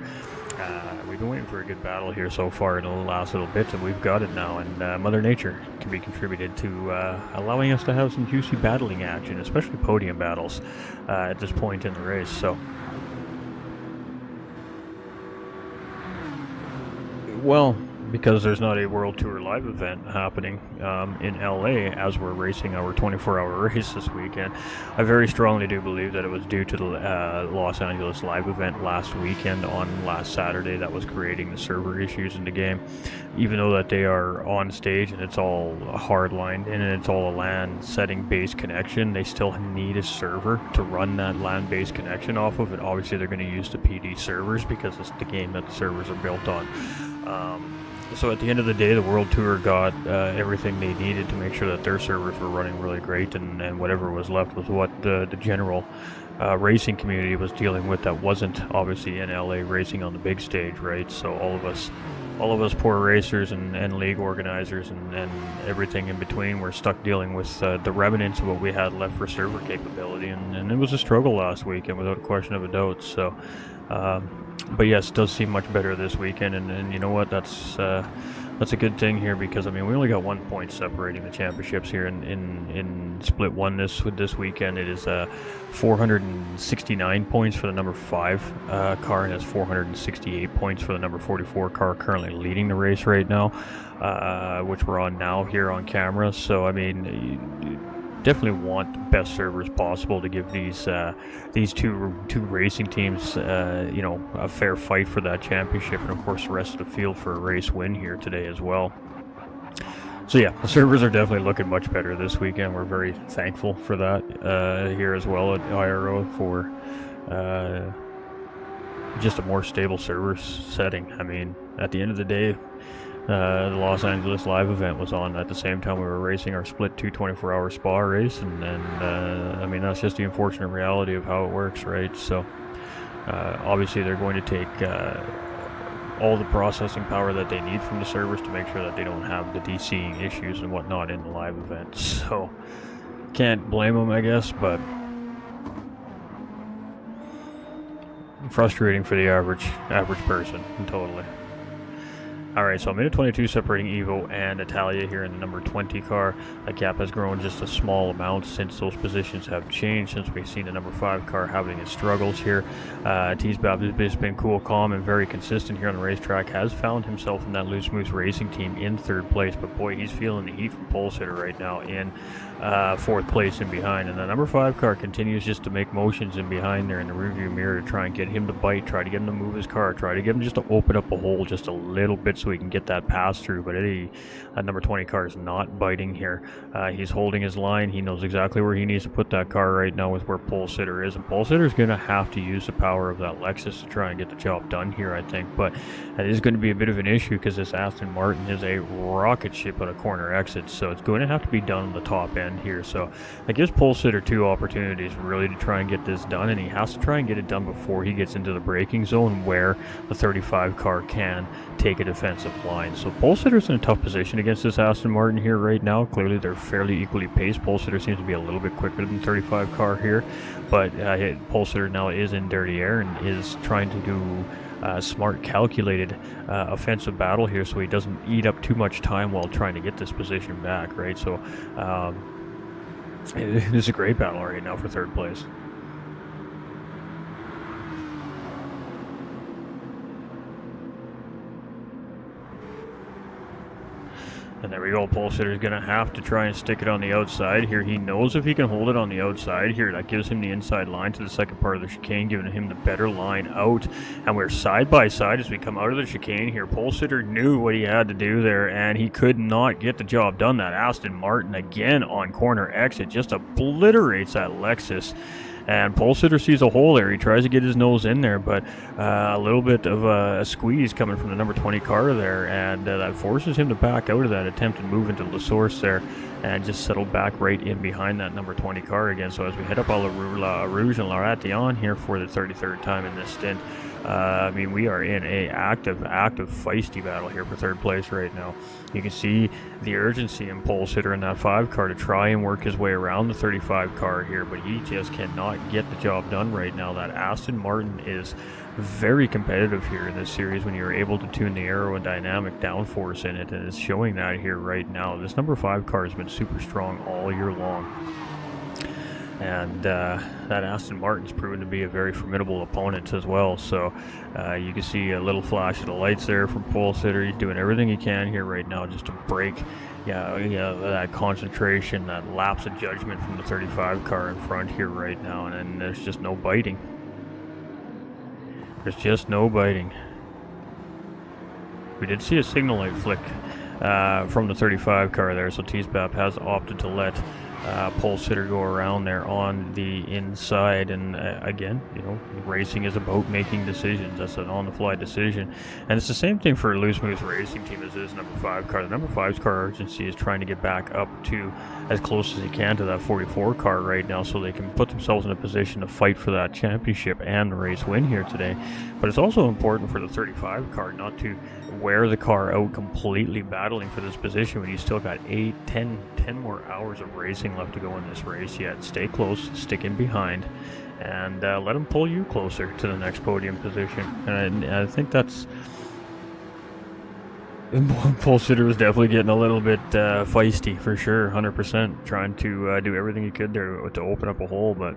a good battle here so far in the last little bit, and we've got it now. And Mother Nature can be contributed to allowing us to have some juicy battling action, especially podium battles at this point in the race. So, well, because there's not a World Tour live event happening in LA as we're racing our 24-hour race this weekend, I very strongly do believe that it was due to the Los Angeles live event last weekend on last Saturday that was creating the server issues in the game. Even though that they are on stage and it's all hard-lined and it's all a LAN setting-based connection, they still need a server to run that LAN-based connection off of, and obviously they're going to use the PD servers because it's the game that the servers are built on. So at the end of the day, the World Tour got everything they needed to make sure that their servers were running really great, and whatever was left was what the general racing community was dealing with that wasn't obviously in LA racing on the big stage, right? So all of us all of us poor racers and league organizers and everything in between were stuck dealing with the remnants of what we had left for server capability, and it was a struggle last weekend without a question of a doubt. So, but yes, it does seem much better this weekend, and you know what, that's a good thing here, because I mean we only got 1 point separating the championships here in split one this weekend. It is 469 points for the number 5 car, and has 468 points for the number 44 car, currently leading the race right now, which we're on now here on camera. So I mean, you definitely want the best servers possible to give these two racing teams you know, a fair fight for that championship, and of course the rest of the field for a race win here today as well. So yeah, the servers are definitely looking much better this weekend. We're very thankful for that here as well at IRO for just a more stable server setting. I mean, at the end of the day, the Los Angeles live event was on at the same time we were racing our split 24-hour Spa race, and I mean, that's just the unfortunate reality of how it works, right? So obviously they're going to take all the processing power that they need from the servers to make sure that they don't have the DCing issues and whatnot in the live event. So can't blame them, I guess, but frustrating for the average person, totally. Alright, so a minute 22 separating Evo and Italia here in the number 20 car. That gap has grown just a small amount since those positions have changed, since we've seen the number 5 car having its struggles here. Teasbab has been cool, calm, and very consistent here on the racetrack. Has found himself in that Loose Moose Racing team in 3rd place, but boy, he's feeling the heat from Pole Sitter right now in 4th place and behind. And the number 5 car continues just to make motions in behind there in the rearview mirror to try and get him to bite, try to get him to move his car, try to get him just to open up a hole just a little bit so he can get that pass through. But that number 20 car is not biting here. He's holding his line. He knows exactly where he needs to put that car right now with where Pole Sitter is, and Pole Sitter is going to have to use the power of that Lexus to try and get the job done here, I think. But it is going to be a bit of an issue because this Aston Martin is a rocket ship on a corner exit, so it's going to have to be done on the top end here. So that gives Pole Sitter 2 opportunities really to try and get this done, and he has to try and get it done before he gets into the braking zone where the 35 car can take a defensive line. So Pole Sitter's in a tough position against this Aston Martin here right now. Clearly they're fairly equally paced. Pole Sitter seems to be a little bit quicker than 35 car here, but Pole Sitter now is in dirty air and is trying to do smart, calculated offensive battle here so he doesn't eat up too much time while trying to get this position back, right? So it is a great battle right now for 3rd place. And there we go. Pole Sitter's going to have to try and stick it on the outside here. He knows if he can hold it on the outside here, that gives him the inside line to the second part of the chicane, giving him the better line out. And we're side by side as we come out of the chicane here. Pole Sitter knew what he had to do there, and he could not get the job done. That Aston Martin, again on corner exit, just obliterates that Lexus. And Pole Sitter sees a hole there. He tries to get his nose in there, but a little bit of a squeeze coming from the number 20 car there, and that forces him to back out of that attempt and move into the source there and just settle back right in behind that number 20 car again. So as we head up La Rouge and Laurentian here for the 33rd time in this stint, I mean, we are in a active, feisty battle here for 3rd place right now. You can see the urgency in Pole Sitter in that 5 car to try and work his way around the 35 car here, but he just cannot get the job done right now. That Aston Martin is very competitive here in this series when you're able to tune the aerodynamic downforce in it, and it's showing that here right now. This number 5 car has been super strong all year long. And that Aston Martin's proven to be a very formidable opponent as well. So you can see a little flash of the lights there from Pole Sitter. He's doing everything he can here right now just to break that concentration, that lapse of judgment from the 35 car in front here right now. And there's just no biting. There's just no biting. We did see a signal light flick from the 35 car there, so Teasbap has opted to let pole sitter go around there on the inside. And again, you know, racing is about making decisions. That's an on-the-fly decision, and it's the same thing for Loose Moose Racing Team as it is number 5 car. The number 5's car urgency is trying to get back up to as close as he can to that 44 car right now, so they can put themselves in a position to fight for that championship and the race win here today. But it's also important for the 35 car not to wear the car out completely battling for this position when you still got 10 more hours of racing left to go in this race yet. Stay close, stick in behind, and let them pull you closer to the next podium position. And I think that's... Pole sitter was definitely getting a little bit feisty for sure, 100%, trying to do everything he could there to open up a hole. But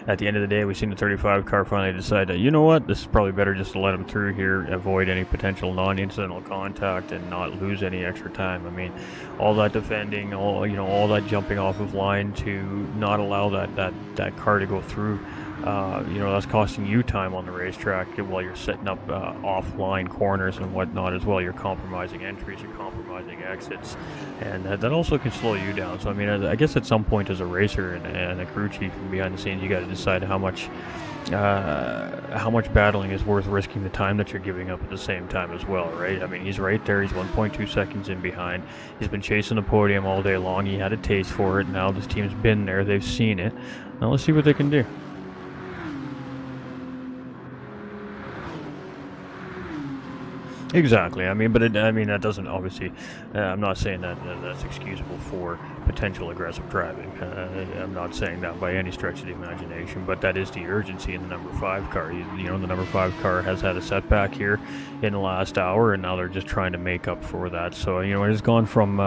at the end of the day, we've seen the 35 car finally decide that, you know what, this is probably better just to let him through here, avoid any potential non-incidental contact, and not lose any extra time. I mean, all that defending, all that jumping off of line to not allow that car to go through. That's costing you time on the racetrack while you're setting up offline corners and whatnot as well. You're compromising entries, you're compromising exits, and that also can slow you down. So I mean, I guess at some point as a racer and a crew chief and behind the scenes, you got to decide how much battling is worth risking the time that you're giving up at the same time as well, right? I mean, he's right there. He's 1.2 seconds in behind. He's been chasing the podium all day long. He had a taste for it. Now this team's been there. They've seen it. Now let's see what they can do. Exactly. I mean, that doesn't obviously. I'm not saying that's excusable for potential aggressive driving. I'm not saying that by any stretch of the imagination. But that is the urgency in the number 5 car. The number 5 car has had a setback here in the last hour, and now they're just trying to make up for that. So it has gone from.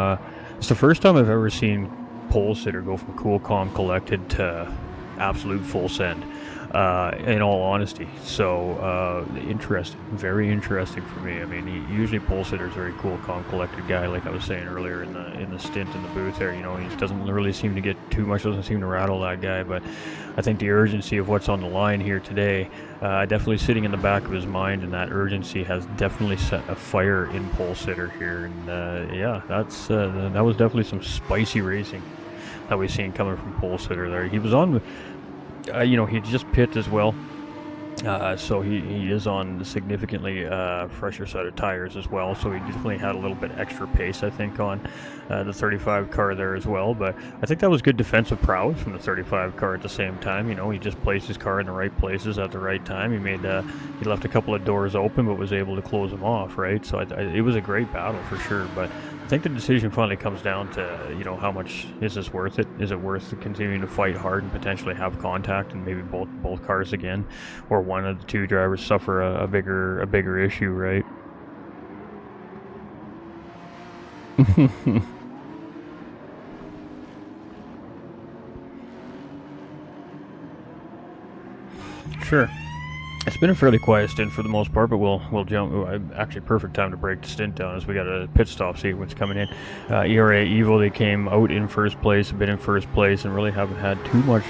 It's the first time I've ever seen pole sitter go from cool, calm, collected to absolute full send. In all honesty, so interesting, very interesting for me. I mean, usually pole sitter's a very cool, calm, collected guy, like I was saying earlier in the stint in the booth there. He doesn't really seem to get too much, doesn't seem to rattle that guy. But I think the urgency of what's on the line here today, definitely sitting in the back of his mind, and that urgency has definitely set a fire in pole sitter here. And that was definitely some spicy racing that we've seen coming from pole sitter there. He was on. He just pit as well, so he is on the significantly fresher set of tires as well, so he definitely had a little bit extra pace, I think, on the 35 car there as well. But I think that was good defensive prowess from the 35 car at the same time. He just placed his car in the right places at the right time. He left a couple of doors open, but was able to close them off, right? So it was a great battle for sure. But I think the decision finally comes down to, how much is this worth it? Is it worth continuing to fight hard and potentially have contact and maybe both cars again, or one of the two drivers suffer a bigger issue, right? Sure. It's been a fairly quiet stint for the most part, but we'll jump. Actually, perfect time to break the stint down as we got a pit stop sequence coming in. ERA Evo, they came out in first place, have been in first place, and really haven't had too much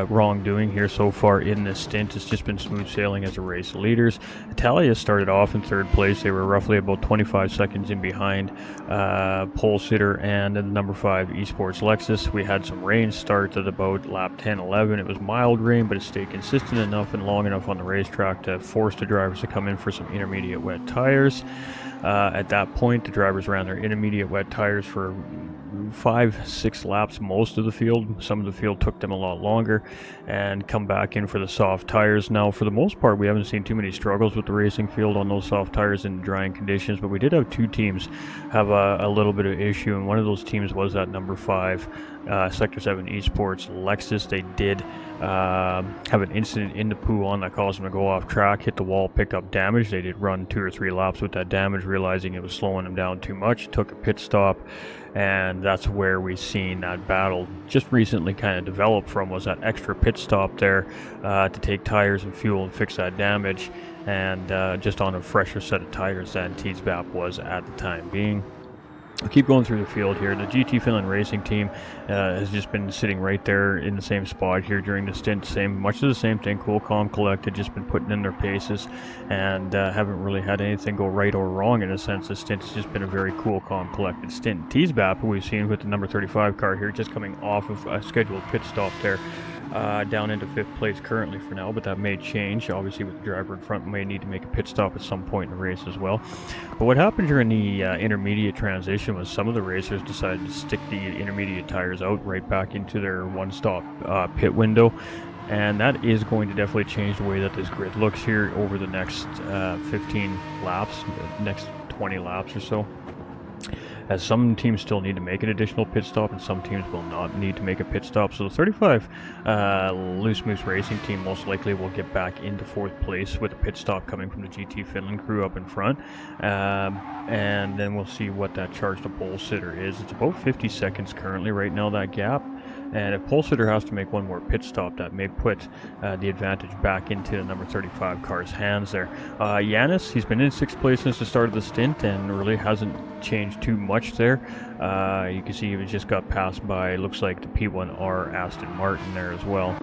wrongdoing here so far in this stint. It's just been smooth sailing as a race leaders. Italia started off in third place. They were roughly about 25 seconds in behind pole sitter and the number 5 Esports Lexus. We had some rain start at about lap 10-11. It was mild rain, but it stayed consistent enough and long enough on the racetrack to force the drivers to come in for some intermediate wet tires. At that point, the drivers ran their intermediate wet tires for 5-6 laps most of the field. Some of the field took them a lot longer and come back in for the soft tires. Now, for the most part, we haven't seen too many struggles with the racing field on those soft tires in drying conditions, but we did have 2 teams have a little bit of issue, and one of those teams was that number 5 Sector 7 Esports Lexus. They did have an incident in the Pouon that caused them to go off track, hit the wall, pick up damage. They did run 2 or 3 laps with that damage, realizing it was slowing them down too much, took a pit stop, and that's where we seen that battle just recently kind of develop from, was that extra pit stop there to take tires and fuel and fix that damage, and just on a fresher set of tires than TSBAP was at the time being. I'll keep going through the field here. The GT Finland racing team has just been sitting right there in the same spot here during the stint. Much of the same thing. Cool, calm, collected. Just been putting in their paces and haven't really had anything go right or wrong in a sense. The stint has just been a very cool, calm, collected stint. Teasbap, who we've seen with the number 35 car here, just coming off of a scheduled pit stop there. Down into 5th place currently for now, but that may change. Obviously, with the driver in front, may need to make a pit stop at some point in the race as well. But what happened during the intermediate transition was some of the racers decided to stick the intermediate tires out right back into their one-stop pit window. And that is going to definitely change the way that this grid looks here over the next 15 laps, next 20 laps or so. As some teams still need to make an additional pit stop and some teams will not need to make a pit stop. So the 35 Loose Moose Racing team most likely will get back into 4th place with a pit stop coming from the GT Finland crew up in front. And then we'll see what that charge to pole sitter is. It's about 50 seconds currently right now, that gap. And if pole sitter has to make one more pit stop, that may put the advantage back into the number 35 car's hands there. Yanis, he's been in 6th place since the start of the stint and really hasn't changed too much there. You can see he just got passed by, looks like the P1R Aston Martin there as well.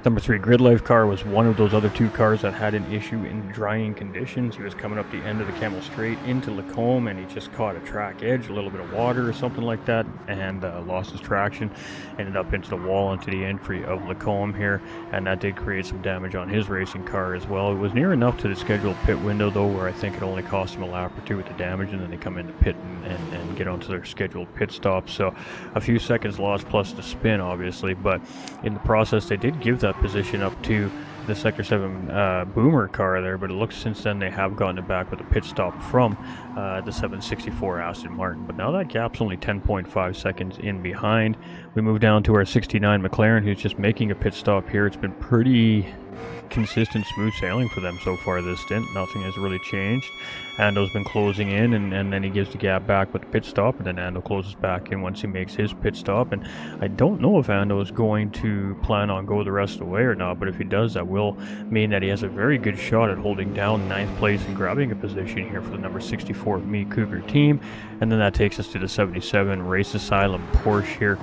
Number 3 Grid Life car was one of those other 2 cars that had an issue in drying conditions. He was coming up the end of the Camel Straight into Lacombe and he just caught a track edge, a little bit of water or something like that, and lost his traction. Ended up into the wall into the entry of Lacombe here, and that did create some damage on his racing car as well. It was near enough to the scheduled pit window though, where I think it only cost him a lap or 2 with the damage, and then they come into pit and get onto their scheduled pit stop. So a few seconds lost plus the spin obviously, but in the process they did give that position up to the Sector 7 Boomer car there, but it looks since then they have gotten it back with a pit stop from the 764 Aston Martin. But now that gap's only 10.5 seconds in behind. We move down to our 69 McLaren, who's just making a pit stop here. It's been pretty consistent, smooth sailing for them so far this stint. Nothing has really changed. Ando's been closing in, and then he gives the gap back with the pit stop, and then Ando closes back in once he makes his pit stop. And I don't know if Ando is going to plan on go the rest of the way or not, but if he does, that will mean that he has a very good shot at holding down 9th place and grabbing a position here for the number 64 Me Cougar team. And then that takes us to the 77 Race Asylum Porsche here.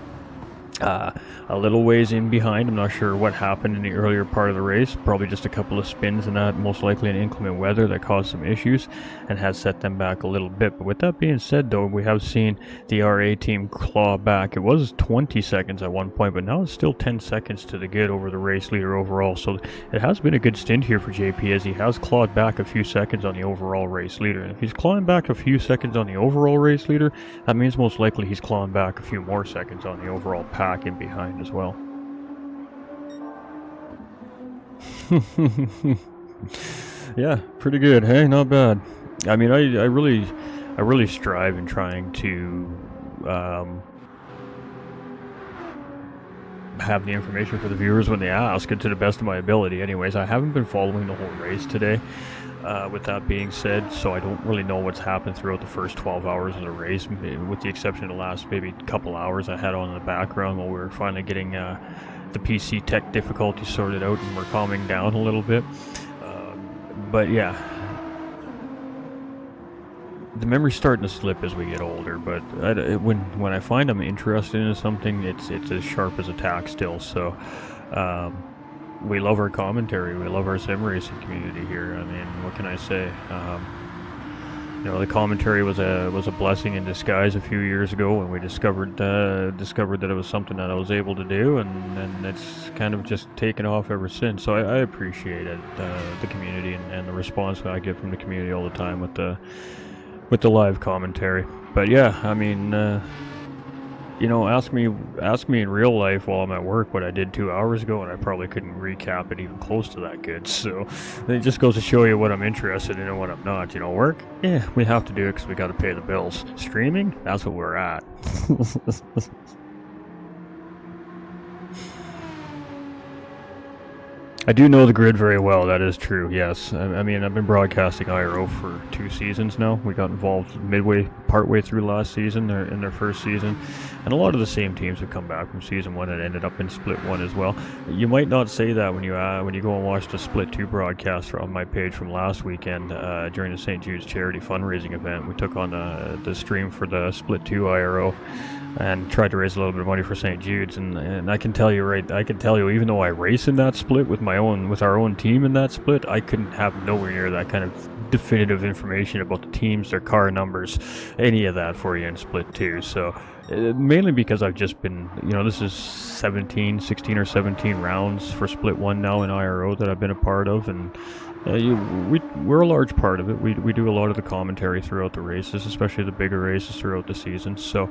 A little ways in behind. I'm not sure what happened in the earlier part of the race. Probably just a couple of spins and that, most likely an inclement weather that caused some issues and has set them back a little bit. But with that being said though, we have seen the RA team claw back. It was 20 seconds at one point, but now it's still 10 seconds to the good over the race leader overall. So it has been a good stint here for JP, as he has clawed back a few seconds on the overall race leader. And if he's clawing back a few seconds on the overall race leader, that means most likely he's clawing back a few more seconds on the overall pack in behind as well. Yeah, pretty good. Hey, not bad. I mean, I really strive in trying to have the information for the viewers when they ask, and to the best of my ability. Anyways, I haven't been following the whole race today. With that being said, so I don't really know what's happened throughout the first 12 hours of the race, with the exception of the last maybe couple hours I had on in the background while we were finally getting the PC tech difficulty sorted out and we're calming down a little bit. But yeah, the memory's starting to slip as we get older, but when I find I'm interested in something, it's as sharp as a tack still. So we love our commentary, we love our sim racing community here. I mean, what can I say? You know, the commentary was a blessing in disguise a few years ago when we discovered that it was something that I was able to do, and it's kind of just taken off ever since. So I appreciate it, the community and the response that I get from the community all the time with the live commentary. But yeah, I mean, you know, ask me in real life while I'm at work what I did 2 hours ago, and I probably couldn't recap it even close to that good. So it just goes to show you what I'm interested in and what I'm not. You know, work, yeah, we have to do it because we got to pay the bills. Streaming, that's what we're at. I do know the grid very well, that is true, yes. I mean, I've been broadcasting IRO for 2 seasons now. We got involved partway through last season, in their first season, and a lot of the same teams have come back from season 1 and ended up in Split 1 as well. You might not say that when you go and watch the Split 2 broadcast on my page from last weekend during the St. Jude's charity fundraising event. We took on the stream for the Split 2 IRO and tried to raise a little bit of money for St. Jude's, and I can tell you, even though I race in that split with our own team in that split, I couldn't have nowhere near that kind of definitive information about the teams, their car numbers, any of that for you in Split 2. So mainly because I've just been, this is 16 or 17 rounds for Split 1 now in IRO that I've been a part of, and we're a large part of it. We do a lot of the commentary throughout the races, especially the bigger races throughout the season. So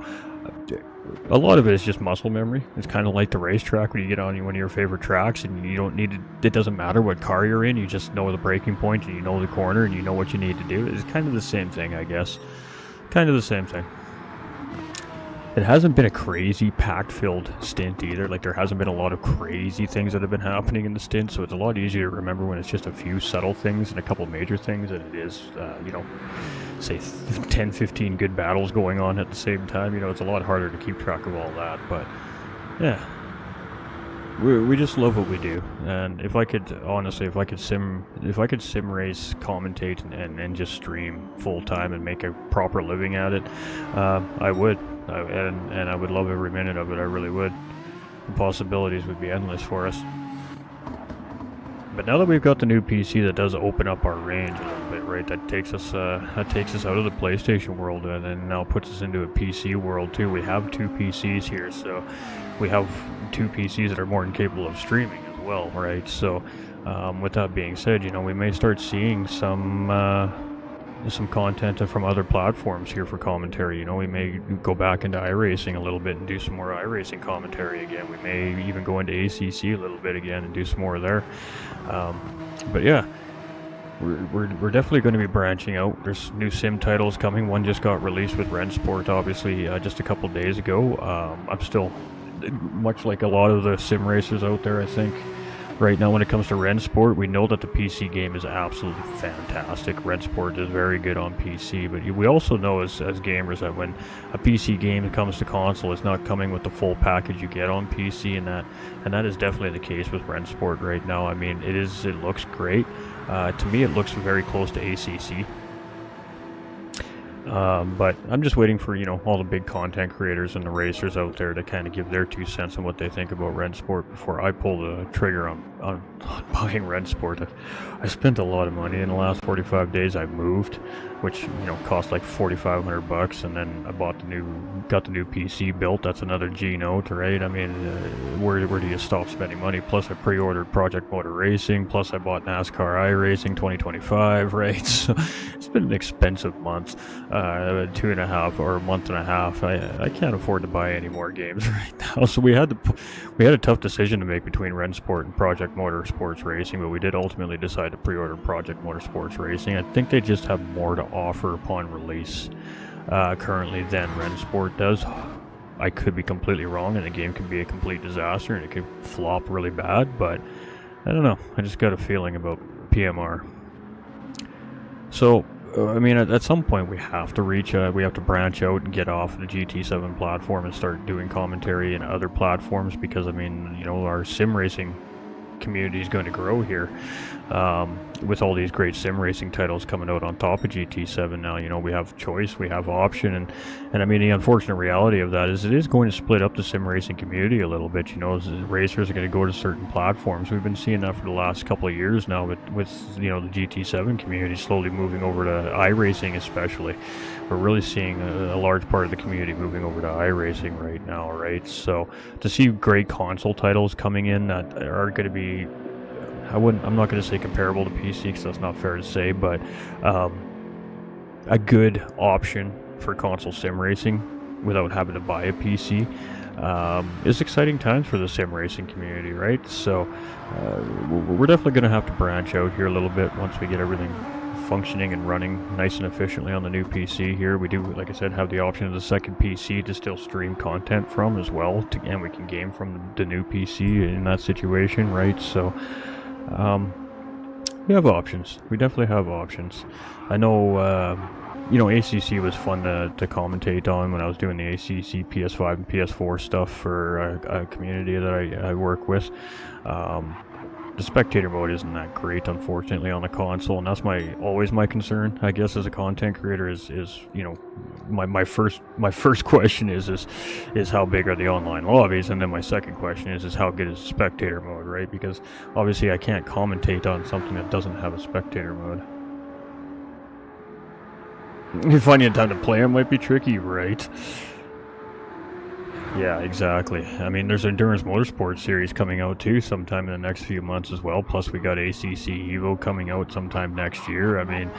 a lot of it is just muscle memory. It's kind of like the racetrack when you get on one of your favorite tracks and you don't need to, it doesn't matter what car you're in, you just know the braking point and you know the corner and you know what you need to do. It's kind of the same thing, I guess. Kind of the same thing. It hasn't been a crazy packed-filled stint either. Like, there hasn't been a lot of crazy things that have been happening in the stint, so it's a lot easier to remember when it's just a few subtle things and a couple major things than it is, say 10, 15 good battles going on at the same time. It's a lot harder to keep track of all that, but yeah. We just love what we do, and if I could sim race, commentate, and just stream full time and make a proper living at it, I would, and I would love every minute of it. I really would. The possibilities would be endless for us. But now that we've got the new PC, that does open up our range a little bit, right? That takes us out of the PlayStation world and then now puts us into a PC world too. We have 2 PCs here, so we have 2 PCs that are more than capable of streaming as well, right? So with that being said, we may start seeing some content from other platforms here for commentary. We may go back into iRacing a little bit and do some more iRacing commentary again. We may even go into ACC a little bit again and do some more there. But yeah, we're definitely going to be branching out. There's new sim titles coming. One just got released with Rensport, obviously, just a couple days ago. I'm still, much like a lot of the sim racers out there, I think, right now when it comes to Rensport, we know that the PC game is absolutely fantastic. Rensport is very good on PC, but we also know as gamers that when a PC game comes to console, it's not coming with the full package you get on PC, and that is definitely the case with Rensport right now. I mean, it looks great. To me, it looks very close to ACC. But I'm just waiting for, all the big content creators and the racers out there to kind of give their 2 cents on what they think about Rensport before I pull the trigger on buying Rensport. I spent a lot of money in the last 45 days. I moved, which, cost like $4,500, and then I got the new PC built. That's another G note, right? I mean, where do you stop spending money? Plus I pre-ordered Project Motor Racing, plus I bought NASCAR iRacing 2025, right? So it's been an expensive month. 2.5 or a month and a half. I can't afford to buy any more games right now, so we had a tough decision to make between Rensport and Project Motorsports Racing, but we did ultimately decide to pre-order Project Motorsports Racing. I think they just have more to offer upon release currently than Rensport does. I could be completely wrong, and the game could be a complete disaster, and it could flop really bad, but I don't know. I just got a feeling about PMR. So I mean, at some point we have to we have to branch out and get off the GT7 platform and start doing commentary in other platforms, because I mean, our sim racing community is going to grow here with all these great sim racing titles coming out on top of GT7 now. We have choice, we have option, and I mean, the unfortunate reality of that is it is going to split up the sim racing community a little bit. Racers are going to go to certain platforms. We've been seeing that for the last couple of years now with the GT7 community slowly moving over to iRacing. Especially, we're really seeing a large part of the community moving over to iRacing right now, right? So to see great console titles coming in that are going to be, I'm not going to say comparable to PC, because that's not fair to say, but a good option for console sim racing without having to buy a PC is exciting times for the sim racing community, right? So we're definitely going to have to branch out here a little bit once we get everything functioning and running nice and efficiently on the new PC here. We do, like I said, have the option of the second PC to still stream content from as well, and we can game from the new PC in that situation, right? So We have options. We definitely have options. I know, ACC was fun to commentate on when I was doing the ACC PS5 and PS4 stuff for a community that I work with. The spectator mode isn't that great, unfortunately, on the console, and that's always my concern, I guess, as a content creator. Is my first question is how big are the online lobbies, and then my second question is how good is spectator mode, right? Because obviously I can't commentate on something that doesn't have a spectator mode. Finding a time to play it might be tricky, right? Yeah, exactly. I mean, there's Endurance Motorsport series coming out too sometime in the next few months as well. Plus, we got ACC Evo coming out sometime next year. I mean,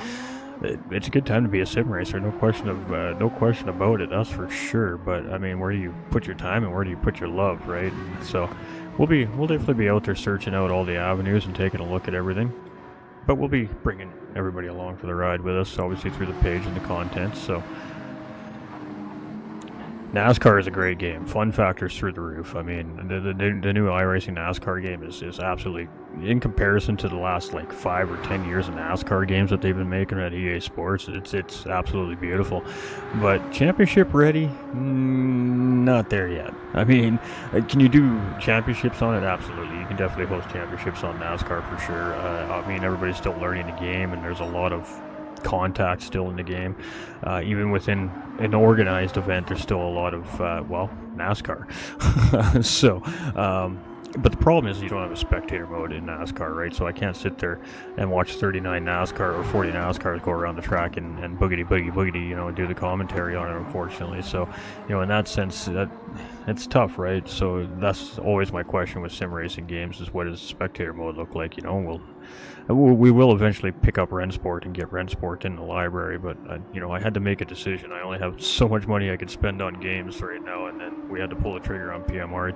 it's a good time to be a sim racer. No question about it. That's for sure. But I mean, where do you put your time and where do you put your love, right? So, we'll definitely be out there searching out all the avenues and taking a look at everything. But we'll be bringing everybody along for the ride with us, obviously through the page and the content. So. NASCAR is a great game. Fun factors through the roof. I mean, the new iRacing NASCAR game is absolutely, in comparison to the last 5 or 10 years of NASCAR games that they've been making at EA Sports, it's absolutely beautiful. But championship ready? Not there yet. I mean, can you do championships on it? Absolutely. You can definitely host championships on NASCAR for sure. I mean, everybody's still learning the game, and there's a lot of contact still in the game. Even within an organized event, there's still a lot of NASCAR. So but the problem is you don't have a spectator mode in NASCAR, right? So I can't sit there and watch 39 NASCAR or 40 NASCARs go around the track and boogity, and do the commentary on it, unfortunately. So, in that sense, it's tough, right? So that's always my question with sim racing games is, what does spectator mode look like? We will eventually pick up Rensport and get Rensport in the library, but I had to make a decision. I only have so much money I could spend on games right now, and then we had to pull the trigger on PMR.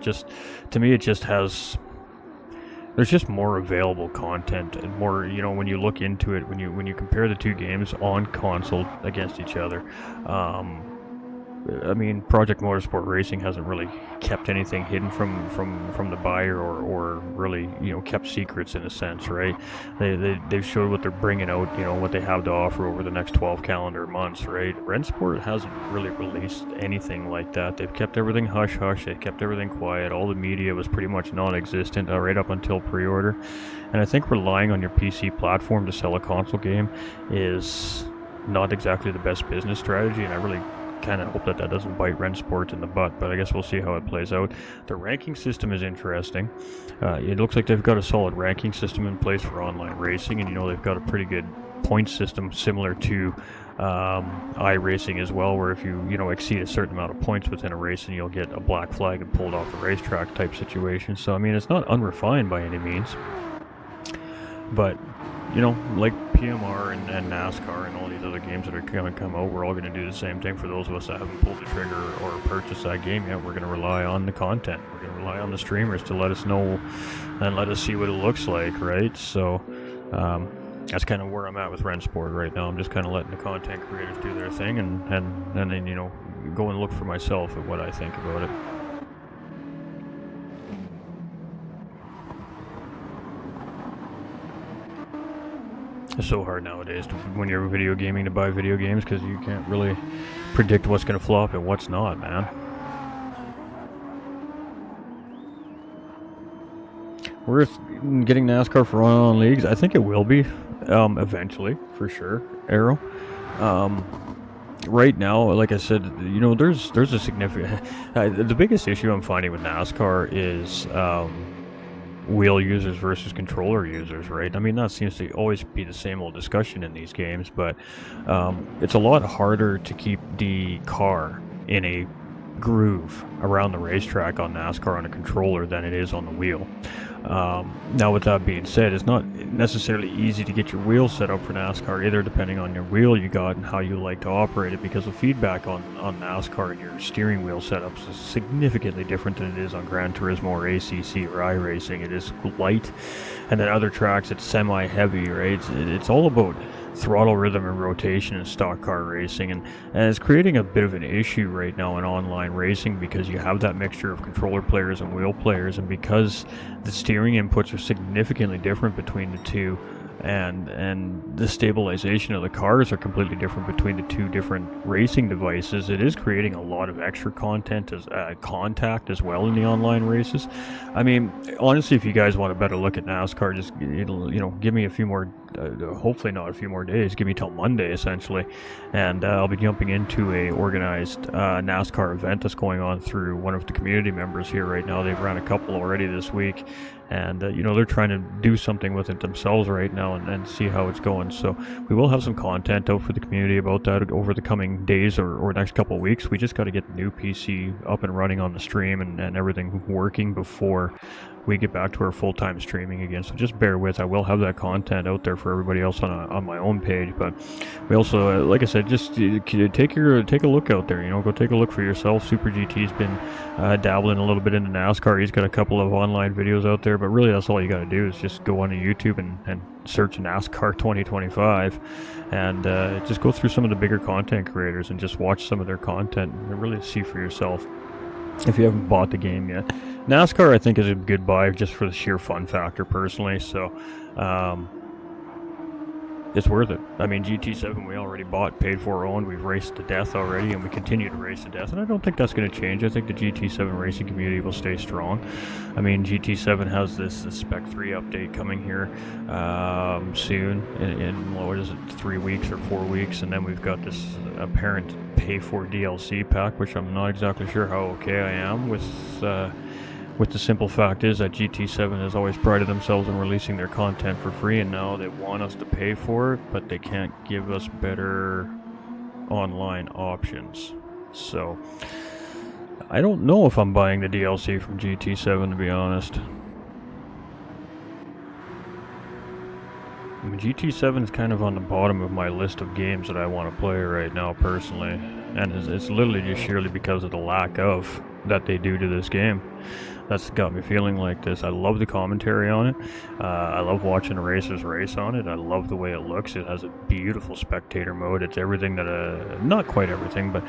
There's just more available content and more, when you look into it, when you compare the two games on console against each other. I mean, Project Motorsport Racing hasn't really kept anything hidden from the buyer or really, kept secrets in a sense, right? They've showed what they're bringing out, what they have to offer over the next 12 calendar months, right? Rensport hasn't really released anything like that. They've kept everything hush-hush. They've kept everything quiet. All the media was pretty much non-existent right up until pre-order. And I think relying on your PC platform to sell a console game is not exactly the best business strategy, and I really kind of hope that doesn't bite Rensport in the butt, but I guess we'll see how it plays out. The ranking system is interesting. It looks like they've got a solid ranking system in place for online racing, and they've got a pretty good point system similar to iRacing as well, where if you exceed a certain amount of points within a race, and you'll get a black flag and pulled off the racetrack type situation. So I mean, it's not unrefined by any means, but like PMR and NASCAR and all these other games that are going to come out, we're all going to do the same thing. For those of us that haven't pulled the trigger or purchased that game yet, we're going to rely on the content. We're going to rely on the streamers to let us know and let us see what it looks like, right? So that's kind of where I'm at with Rensport right now. I'm just kind of letting the content creators do their thing and then, go and look for myself at what I think about it. It's so hard nowadays when you're video gaming to buy video games, because you can't really predict what's going to flop and what's not, man. We're getting NASCAR for online leagues. I think it will be eventually, for sure, Arrow. Right now, like I said, there's a significant... the biggest issue I'm finding with NASCAR is... wheel users versus controller users, right? I mean, that seems to always be the same old discussion in these games, but it's a lot harder to keep the car in a groove around the racetrack on NASCAR on a controller than it is on the wheel. Now, with that being said, it's not necessarily easy to get your wheel set up for NASCAR either, depending on your wheel you got and how you like to operate it, because the feedback on NASCAR and your steering wheel setups is significantly different than it is on Gran Turismo or ACC or iRacing. It is light, and then other tracks it's semi-heavy, right? It's all about throttle rhythm and rotation in stock car racing, and it's creating a bit of an issue right now in online racing, because you have that mixture of controller players and wheel players, and because the steering inputs are significantly different between the two, and the stabilization of the cars are completely different between the two different racing devices. It is creating a lot of extra contact as well in the online races. I mean, honestly, if you guys want a better look at NASCAR, just give me a few more, hopefully not a few more days, give me till Monday essentially, and I'll be jumping into a organized NASCAR event that's going on through one of the community members here right now. They've run a couple already this week, and they're trying to do something with it themselves right now and see how it's going. So we will have some content out for the community about that over the coming days or next couple of weeks. We just got to get the new PC up and running on the stream and everything working before we get back to our full-time streaming again. So just bear with. I will have that content out there for everybody else on my own page, but we also, like I said, just take a look out there. Go take a look for yourself. Super GT's been dabbling a little bit into NASCAR. He's got a couple of online videos out there, but really that's all you got to do is just go onto YouTube and search NASCAR 2025 and just go through some of the bigger content creators and just watch some of their content and really see for yourself if you haven't bought the game yet. NASCAR, I think, is a good buy just for the sheer fun factor personally, so it's worth it. I mean, GT7 we already bought, paid for, owned. We've raced to death already, and we continue to race to death, and I don't think that's going to change. I think the GT7 racing community will stay strong. I mean, GT7 has this Spec 3 update coming here soon, in what is it, 3 weeks or 4 weeks, and then we've got this apparent pay-for DLC pack, which I'm not exactly sure how okay I am with the simple fact is that GT7 has always prided themselves in releasing their content for free, and now they want us to pay for it, but they can't give us better online options. So I don't know if I'm buying the DLC from GT7, to be honest. I mean, GT7 is kind of on the bottom of my list of games that I want to play right now personally, and it's literally just sheerly because of the lack of that they do to this game. That's got me feeling like this. I love the commentary on it. I love watching the racers race on it. I love the way it looks. It has a beautiful spectator mode. It's everything that not quite everything, but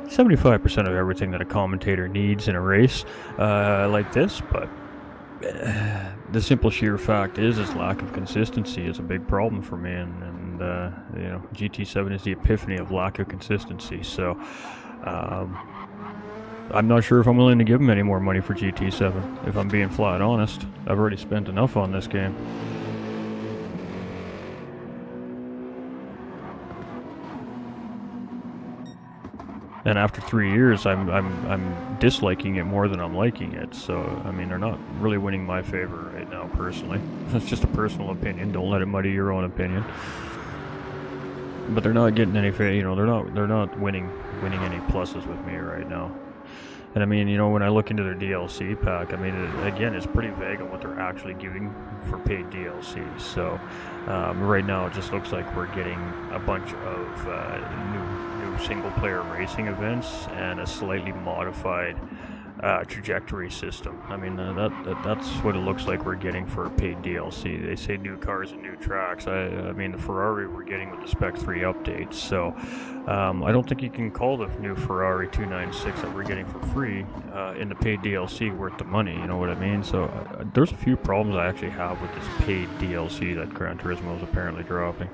75% of everything that a commentator needs in a race like this. But the simple sheer fact is lack of consistency is a big problem for me, and GT7 is the epiphany of lack of consistency. So I'm not sure if I'm willing to give them any more money for GT7, if I'm being flat honest. I've already spent enough on this game. And after 3 years, I'm disliking it more than I'm liking it. So, I mean, they're not really winning my favor right now, personally. That's just a personal opinion. Don't let it muddy your own opinion. But they're not getting any, they're not winning any pluses with me right now. And I mean, when I look into their DLC pack, I mean, again, it's pretty vague on what they're actually giving for paid DLC. So right now, it just looks like we're getting a bunch of new single-player racing events and a slightly modified trajectory system. I mean, that's what it looks like we're getting for paid DLC. They say new cars and new tracks. I mean, the Ferrari we're getting with the Spec 3 updates. So I don't think you can call the new Ferrari 296 that we're getting for free in the paid DLC worth the money. You know what I mean? So there's a few problems I actually have with this paid DLC that Gran Turismo is apparently dropping.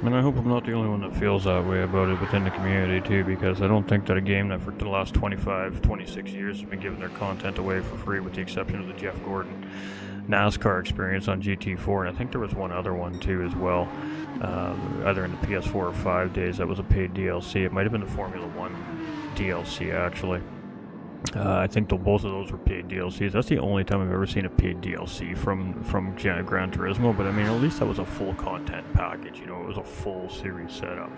And I hope I'm not the only one that feels that way about it within the community too, because I don't think that a game that for the last 25, 26 years has been giving their content away for free, with the exception of the Jeff Gordon NASCAR experience on GT4, and I think there was one other one too as well, either in the PS4 or 5 days that was a paid DLC. It might have been the Formula 1 DLC actually. I think both of those were paid DLCs. That's the only time I've ever seen a paid DLC from Gran Turismo, but I mean, at least that was a full content package, it was a full series setup.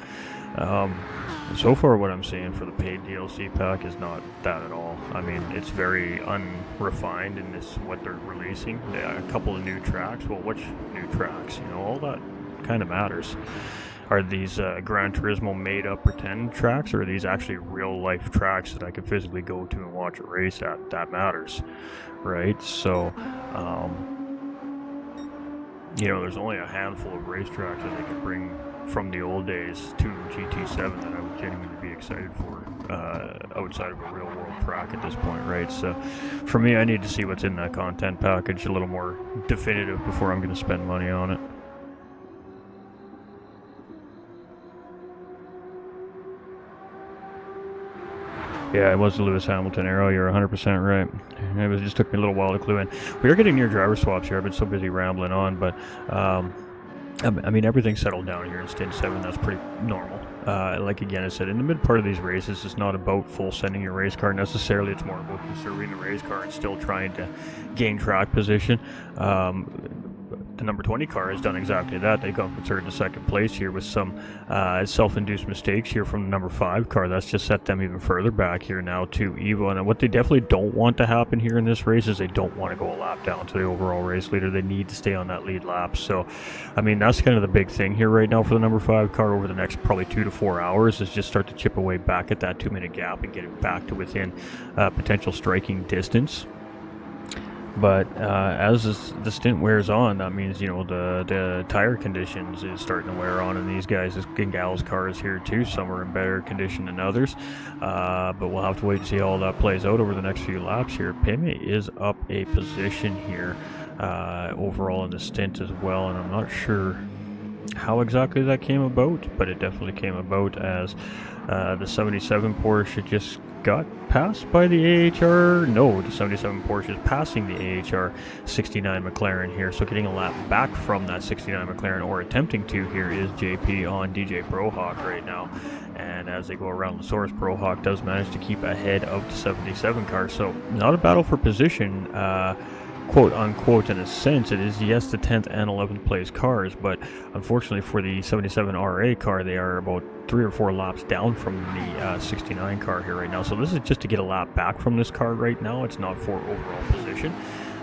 So far what I'm seeing for the paid DLC pack is not that at all. I mean, it's very unrefined in what they're releasing. They have a couple of new tracks. Well, which new tracks? All that kind of matters. are these Gran Turismo made up pretend tracks, or are these actually real life tracks that I can physically go to and watch a race at? That matters, right? So, you know, there's only a handful of racetracks that they can bring from the old days to GT7 that I would genuinely be excited for outside of a real world track at this point, right? So for me, I need to see what's in that content package a little more definitive before I'm going to spend money on it. Yeah, it was the Lewis Hamilton arrow. You're 100% right. It just took me a little while to clue in. We are getting near driver swaps here. I've been so busy rambling on, but I mean, everything's settled down here in Stint 7. That's pretty normal. Like again, I said, in the mid part of these races, it's not about full sending your race car necessarily. It's more about conserving the race car and still trying to gain track position. The number 20 car has done exactly that. They've gone from third to second place here with some self-induced mistakes here from the number 5 car. That's just set them even further back here now to Evo. And what they definitely don't want to happen here in this race is they don't want to go a lap down to the overall race leader. They need to stay on that lead lap. So, I mean, that's kind of the big thing here right now for the number 5 car over the next probably 2 to 4 hours is just start to chip away back at that 2-minute gap and get it back to within potential striking distance. But as the stint wears on, that means, you know, the tire conditions is starting to wear on, and these guys' and gals' cars here too. Some are in better condition than others, but we'll have to wait and see how all that plays out over the next few laps here. Pime is up a position here overall in the stint as well, and I'm not sure how exactly that came about, but it definitely came about as the 77 Porsche just got passed by the AHR. No, the 77 Porsche is passing the AHR 69 McLaren here, so getting a lap back from that 69 McLaren, or attempting to here, is JP on DJ Brohawk right now. And as they go around the source, Brohawk does manage to keep ahead of the 77 car, so not a battle for position, quote unquote. In a sense, it is, yes, the 10th and 11th place cars, but unfortunately for the 77 RA car, they are about 3 or 4 laps down from the 69 car here right now. So this is just to get a lap back from this car right now. It's not for overall position.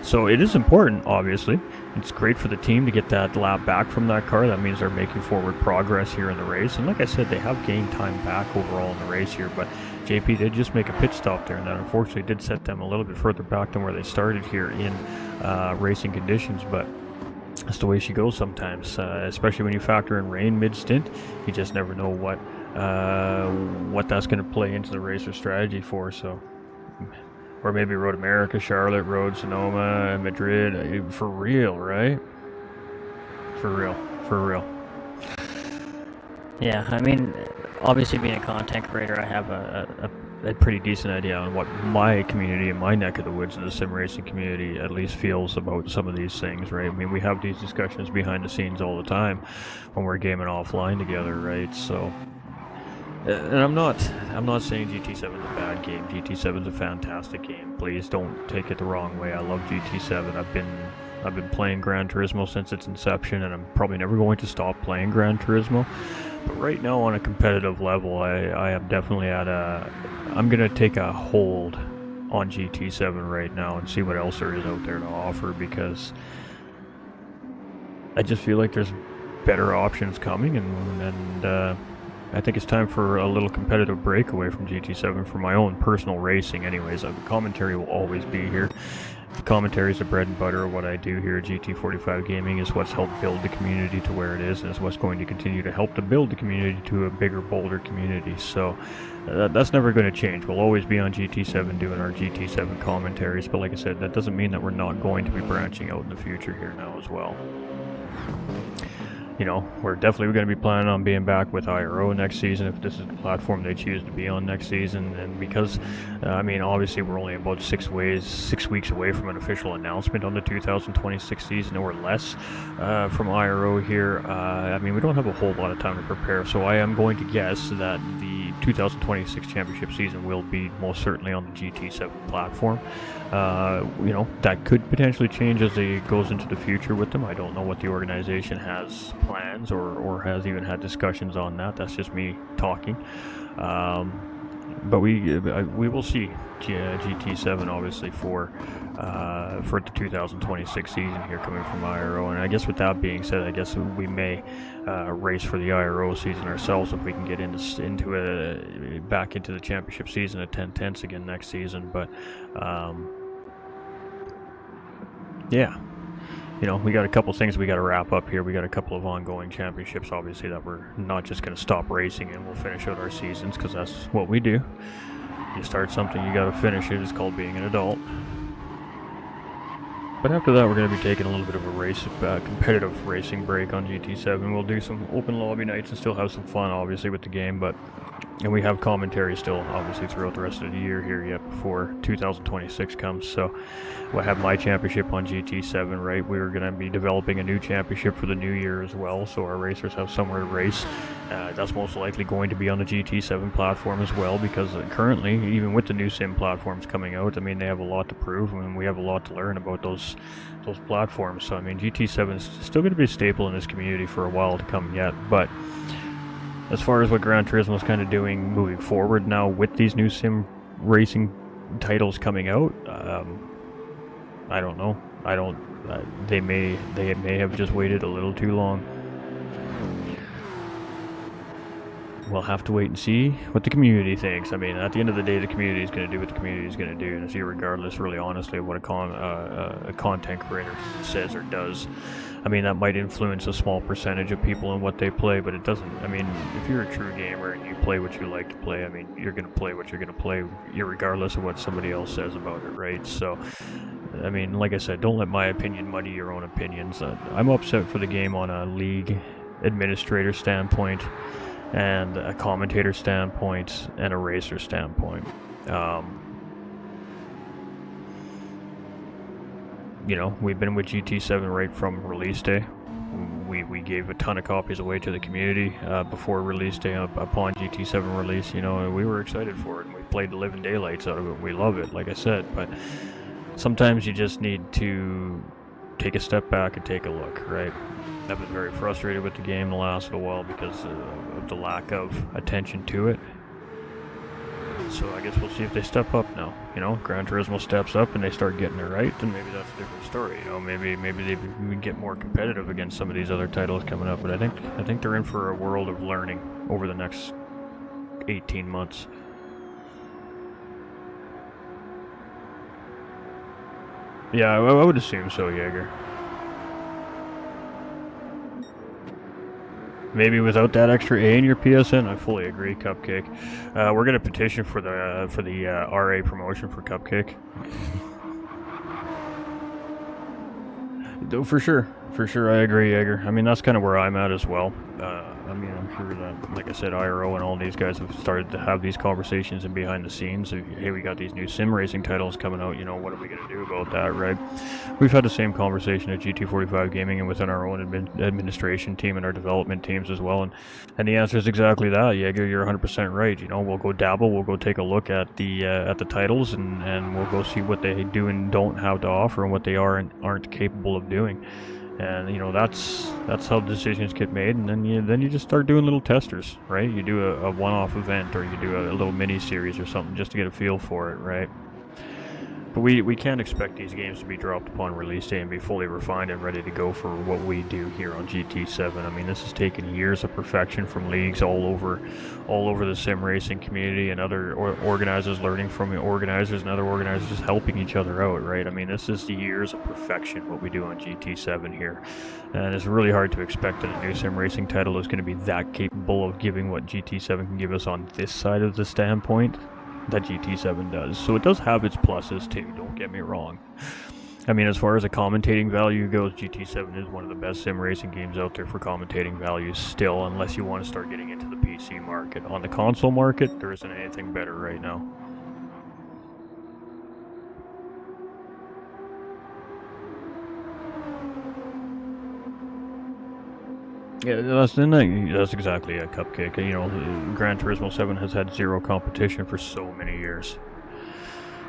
So it is important, obviously. It's great for the team to get that lap back from that car. That means they're making forward progress here in the race. And like I said, they have gained time back overall in the race here, but JP did just make a pit stop there, and that unfortunately did set them a little bit further back than where they started here in racing conditions. But that's the way she goes sometimes, especially when you factor in rain mid-stint. You just never know what that's going to play into the racer strategy for. So, or maybe Road America, Charlotte, Road Sonoma, Madrid, for real, right? For real. Yeah, I mean, obviously being a content creator, I have a pretty decent idea on what my community and my neck of the woods in the sim racing community at least feels about some of these things, right? I mean, we have these discussions behind the scenes all the time when we're gaming offline together, right? So, and I'm not saying GT7 is a bad game. GT7 is a fantastic game. Please don't take it the wrong way. I love GT7. I've been playing Gran Turismo since its inception, and I'm probably never going to stop playing Gran Turismo. But right now, on a competitive level, I am definitely I'm going to take a hold on GT7 right now and see what else there is out there to offer, because I just feel like there's better options coming, and I think it's time for a little competitive breakaway from GT7 for my own personal racing anyways. The commentary will always be here. The commentary is the bread and butter of what I do here at GT45 Gaming. Is what's helped build the community to where it is, and is what's going to continue to help to build the community to a bigger, bolder community. So that's never going to change. We'll always be on GT7 doing our GT7 commentaries, but like I said, that doesn't mean that we're not going to be branching out in the future here now as well. You know, we're definitely going to be planning on being back with IRO next season if this is the platform they choose to be on next season. And because, I mean, obviously we're only about 6 weeks away from an official announcement on the 2026 season or less from IRO here. I mean, we don't have a whole lot of time to prepare, so I am going to guess that the 2026 championship season will be most certainly on the GT7 platform. You know, that could potentially change as it goes into the future with them. I don't know what the organization has plans or has even had discussions on that. That's just me talking. But we will see GT7 obviously for the 2026 season here coming from IRO. And I guess with that being said, I guess we may race for the IRO season ourselves if we can get back into the championship season at 10-10s again next season. But yeah. You know, we got a couple things we got to wrap up here. We got a couple of ongoing championships, obviously, that we're not just going to stop racing and we'll finish out our seasons, because that's what we do. You start something, you got to finish it. It's called being an adult. But after that, we're going to be taking a little bit of a competitive racing break on GT7. We'll do some open lobby nights and still have some fun, obviously, with the game. And we have commentary still, obviously, throughout the rest of the year here yet before 2026 comes. So we'll have my championship on GT7, right? We're going to be developing a new championship for the new year as well, so our racers have somewhere to race. That's most likely going to be on the GT7 platform as well, because currently, even with the new sim platforms coming out, I mean, they have a lot to prove, and we have a lot to learn about those platforms. So, I mean, GT7 is still going to be a staple in this community for a while to come yet, but as far as what Gran Turismo is kind of doing moving forward now with these new sim racing titles coming out, I don't know. They may have just waited a little too long. We'll have to wait and see what the community thinks. I mean, at the end of the day, the community is going to do what the community is going to do, and it's regardless, really, honestly, of what a content creator says or does. I mean, that might influence a small percentage of people and what they play, but it doesn't. I mean, if you're a true gamer and you play what you like to play, I mean, you're going to play what you're going to play, regardless of what somebody else says about it, right? So, I mean, like I said, don't let my opinion muddy your own opinions. I'm upset for the game on a league administrator standpoint, and a commentator standpoint, and a racer standpoint. You know, we've been with GT7 right from release day. We gave a ton of copies away to the community before release day upon GT7 release, you know, and we were excited for it, and we played the living daylights out of it. We love it, like I said, but sometimes you just need to take a step back and take a look, right? I've been very frustrated with the game the last little while because of the lack of attention to it. So I guess we'll see if they step up now. You know, Gran Turismo steps up and they start getting it right, then maybe that's a different story. You know, maybe they get more competitive against some of these other titles coming up. But I think they're in for a world of learning over the next 18 months. Yeah, I would assume so, Jaeger. Maybe without that extra A in your PSN, I fully agree, Cupcake. We're gonna petition for the RA promotion for Cupcake. For sure, I agree, Jaeger. I mean, that's kind of where I'm at as well. I mean, I'm sure that, like I said, IRO and all these guys have started to have these conversations and behind the scenes. Hey, we got these new sim racing titles coming out, you know, what are we going to do about that, right? We've had the same conversation at GT45 Gaming and within our own administration team and our development teams as well. And the answer is exactly that, Jaeger. You're 100% right. You know, we'll go dabble, we'll go take a look at the titles, and we'll go see what they do and don't have to offer and what they aren't capable of doing. And you know, that's how decisions get made, and then you just start doing little testers, right? You do a one-off event, or you do a little mini series or something just to get a feel for it, right? But we can't expect these games to be dropped upon release day and be fully refined and ready to go for what we do here on GT7. I mean, this has taken years of perfection from leagues all over the sim racing community, and other organizers learning from the organizers, and other organizers just helping each other out, right? I mean, this is the years of perfection what we do on GT7 here, and it's really hard to expect that a new sim racing title is going to be that capable of giving what GT7 can give us on this side of the standpoint that GT7 does. So it does have its pluses too, don't get me wrong. I mean, as far as a commentating value goes, GT7 is one of the best sim racing games out there for commentating values still, unless you want to start getting into the PC market. On the console market, there isn't anything better right now. Yeah, that's exactly a Cupcake. You know, Gran Turismo 7 has had zero competition for so many years.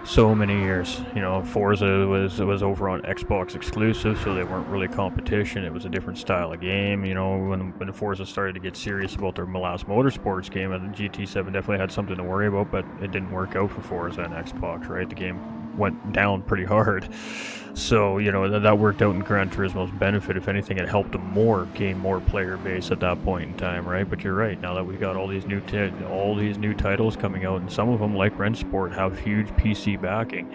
so many years. You know, Forza was over on Xbox exclusive, so they weren't really competition. It was a different style of game. You know, when Forza started to get serious about their last motorsports game, the GT7 definitely had something to worry about, but it didn't work out for Forza and Xbox, right? The game went down pretty hard. So, you know, that worked out in Gran Turismo's benefit. If anything, it helped them gain more player base at that point in time, right? But you're right. Now that we've got all these new titles coming out, and some of them, like Rennsport, have huge PC backing,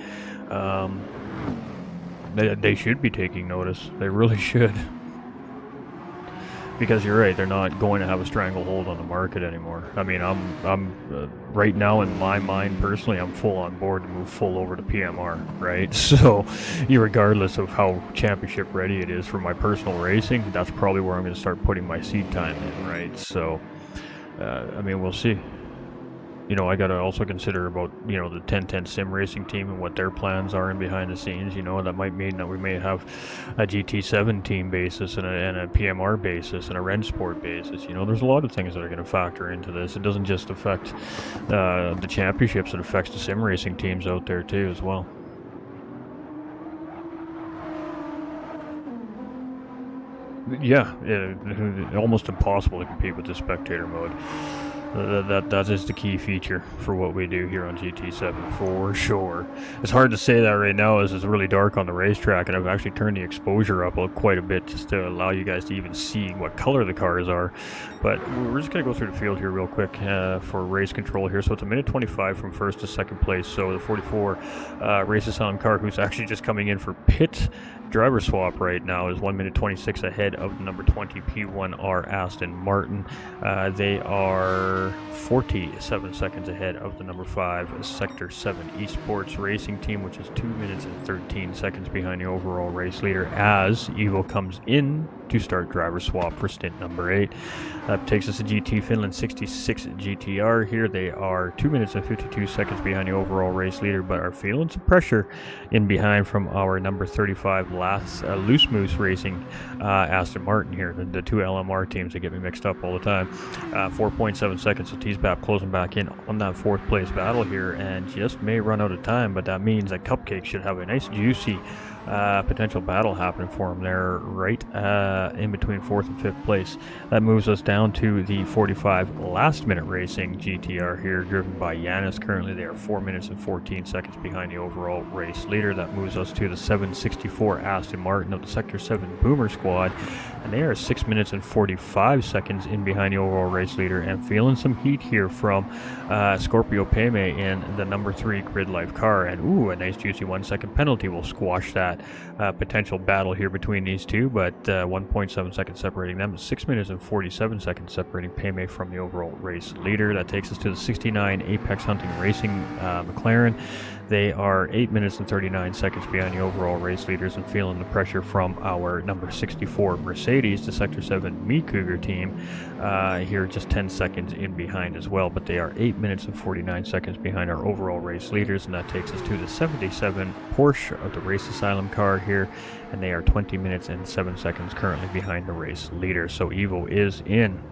they should be taking notice. They really should. Because you're right, they're not going to have a stranglehold on the market anymore. I mean, I'm right now in my mind personally, I'm full on board to move full over to PMR, right? So, regardless of how championship ready it is for my personal racing, that's probably where I'm going to start putting my seed time in, right? So, I mean, we'll see. You know, I got to also consider about, you know, the 1010 sim racing team and what their plans are in behind the scenes. You know, that might mean that we may have a GT7 team basis and a PMR basis and a Rennsport basis. You know, there's a lot of things that are going to factor into this. It doesn't just affect the championships, it affects the sim racing teams out there too as well. Yeah, almost impossible to compete with the spectator mode. That is the key feature for what we do here on GT7 for sure. It's hard to say that right now as it's really dark on the racetrack, and I've actually turned the exposure up quite a bit just to allow you guys to even see what color the cars are. But we're just going to go through the field here real quick for race control here. So it's a minute 25 from first to second place. So the 44 Race Asylum car, who's actually just coming in for pit driver swap right now, is 1 minute 26 ahead of the number 20 P1R Aston Martin. They are 47 seconds ahead of the number 5 Sector 7 Esports Racing Team, which is 2 minutes and 13 seconds behind the overall race leader as Evo comes in to start driver swap for stint number 8. That takes us to GT Finland 66 GTR here. They are 2 minutes and 52 seconds behind the overall race leader, but are feeling some pressure in behind from our number 35 Loose Moose Racing Aston Martin here. The two LMR teams that get me mixed up all the time. 4.7 seconds, so T-Spap closing back in on that fourth place battle here, and just may run out of time, but that means that Cupcake should have a nice juicy potential battle happening for him there right in between 4th and 5th place. That moves us down to the 45 Last Minute Racing GTR here, driven by Yanis. Currently they are 4 minutes and 14 seconds behind the overall race leader. That moves us to the 764 Aston Martin of the Sector 7 Boomer Squad, and they are 6 minutes and 45 seconds in behind the overall race leader, and feeling some heat here from Scorpio Peme in the number 3 Grid Life car, and ooh, a nice juicy 1 second penalty will squash that potential battle here between these two, but 1.7 seconds separating them, 6 minutes and 47 seconds separating Peme from the overall race leader. That takes us to the 69 Apex Hunting Racing McLaren. They are 8 minutes and 39 seconds behind the overall race leaders, and feeling the pressure from our number 64 Mercedes, the Sector 7 Me Cougar team, here just 10 seconds in behind as well, but they are 8 minutes and 49 seconds behind our overall race leaders, and that takes us to the 77 Porsche of the Race Asylum car here, and they are 20 minutes and 7 seconds currently behind the race leader. So Evo is in.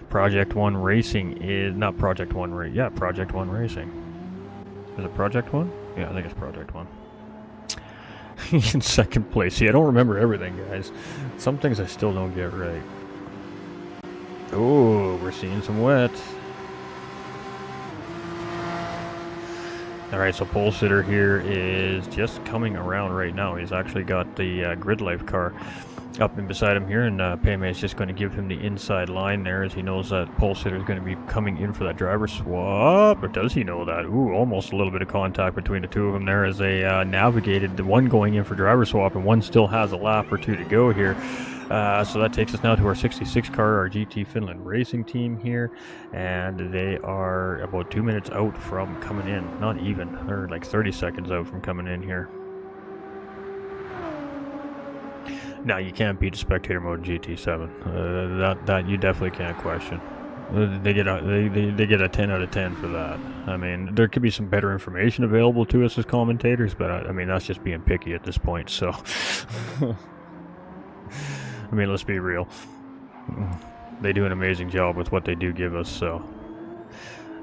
Project 1 Racing is not Project 1 yeah, Project 1 Racing. Is it Project 1? Yeah, I think it's Project 1. In second place. See, I don't remember everything, guys. Some things I still don't get right. Oh, we're seeing some wet. Alright, so Pole Sitter here is just coming around right now. He's actually got the Grid Life car up and beside him here, and Peme is just going to give him the inside line there, as he knows that Pole Sitter is going to be coming in for that driver swap. Or does he know that? Ooh, almost a little bit of contact between the two of them there as they navigated, the one going in for driver swap and one still has a lap or two to go here. So that takes us now to our 66 car, our GT Finland Racing team here, and they are about 2 minutes out from coming in. Not even, they're like 30 seconds out from coming in here. Now, you can't beat the spectator mode in GT7. That you definitely can't question. They get a 10 out of 10 for that. I mean, there could be some better information available to us as commentators, but I mean, that's just being picky at this point, so... I mean, let's be real. They do an amazing job with what they do give us, so...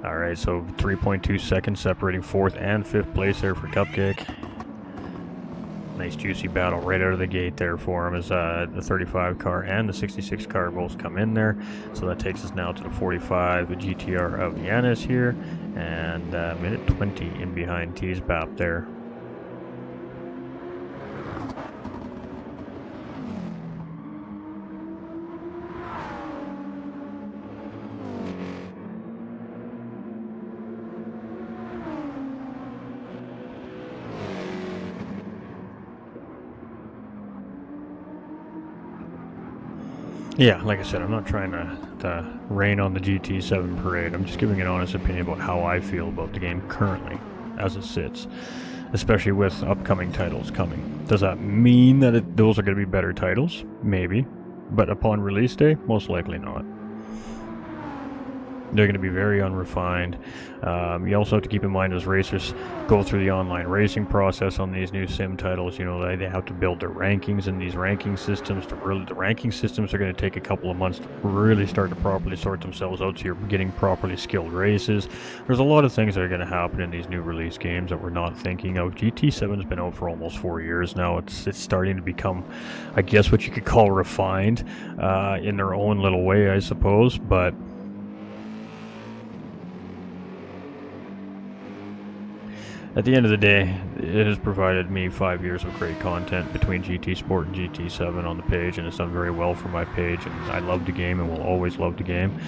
All right, so 3.2 seconds separating 4th and 5th place there for Cupcake. Nice juicy battle right out of the gate there for him as the 35 car and the 66 car both come in there. So that takes us now to the 45, the GTR of Yanis here, and minute 20 in behind Teasbap there. Yeah, like I said, I'm not trying to rain on the GT7 parade. I'm just giving an honest opinion about how I feel about the game currently, as it sits, especially with upcoming titles coming. Does that mean that those are going to be better titles? Maybe. But upon release day, most likely not. They're going to be very unrefined. You also have to keep in mind as racers go through the online racing process on these new sim titles, you know, they have to build their rankings in these ranking systems. The ranking systems are going to take a couple of months to really start to properly sort themselves out, so you're getting properly skilled races. There's a lot of things that are going to happen in these new release games that we're not thinking of. GT7's been out for almost 4 years now. It's starting to become, I guess, what you could call refined in their own little way, I suppose, but at the end of the day, it has provided me 5 years of great content between GT Sport and GT7 on the page, and it's done very well for my page, and I love the game and will always love the game.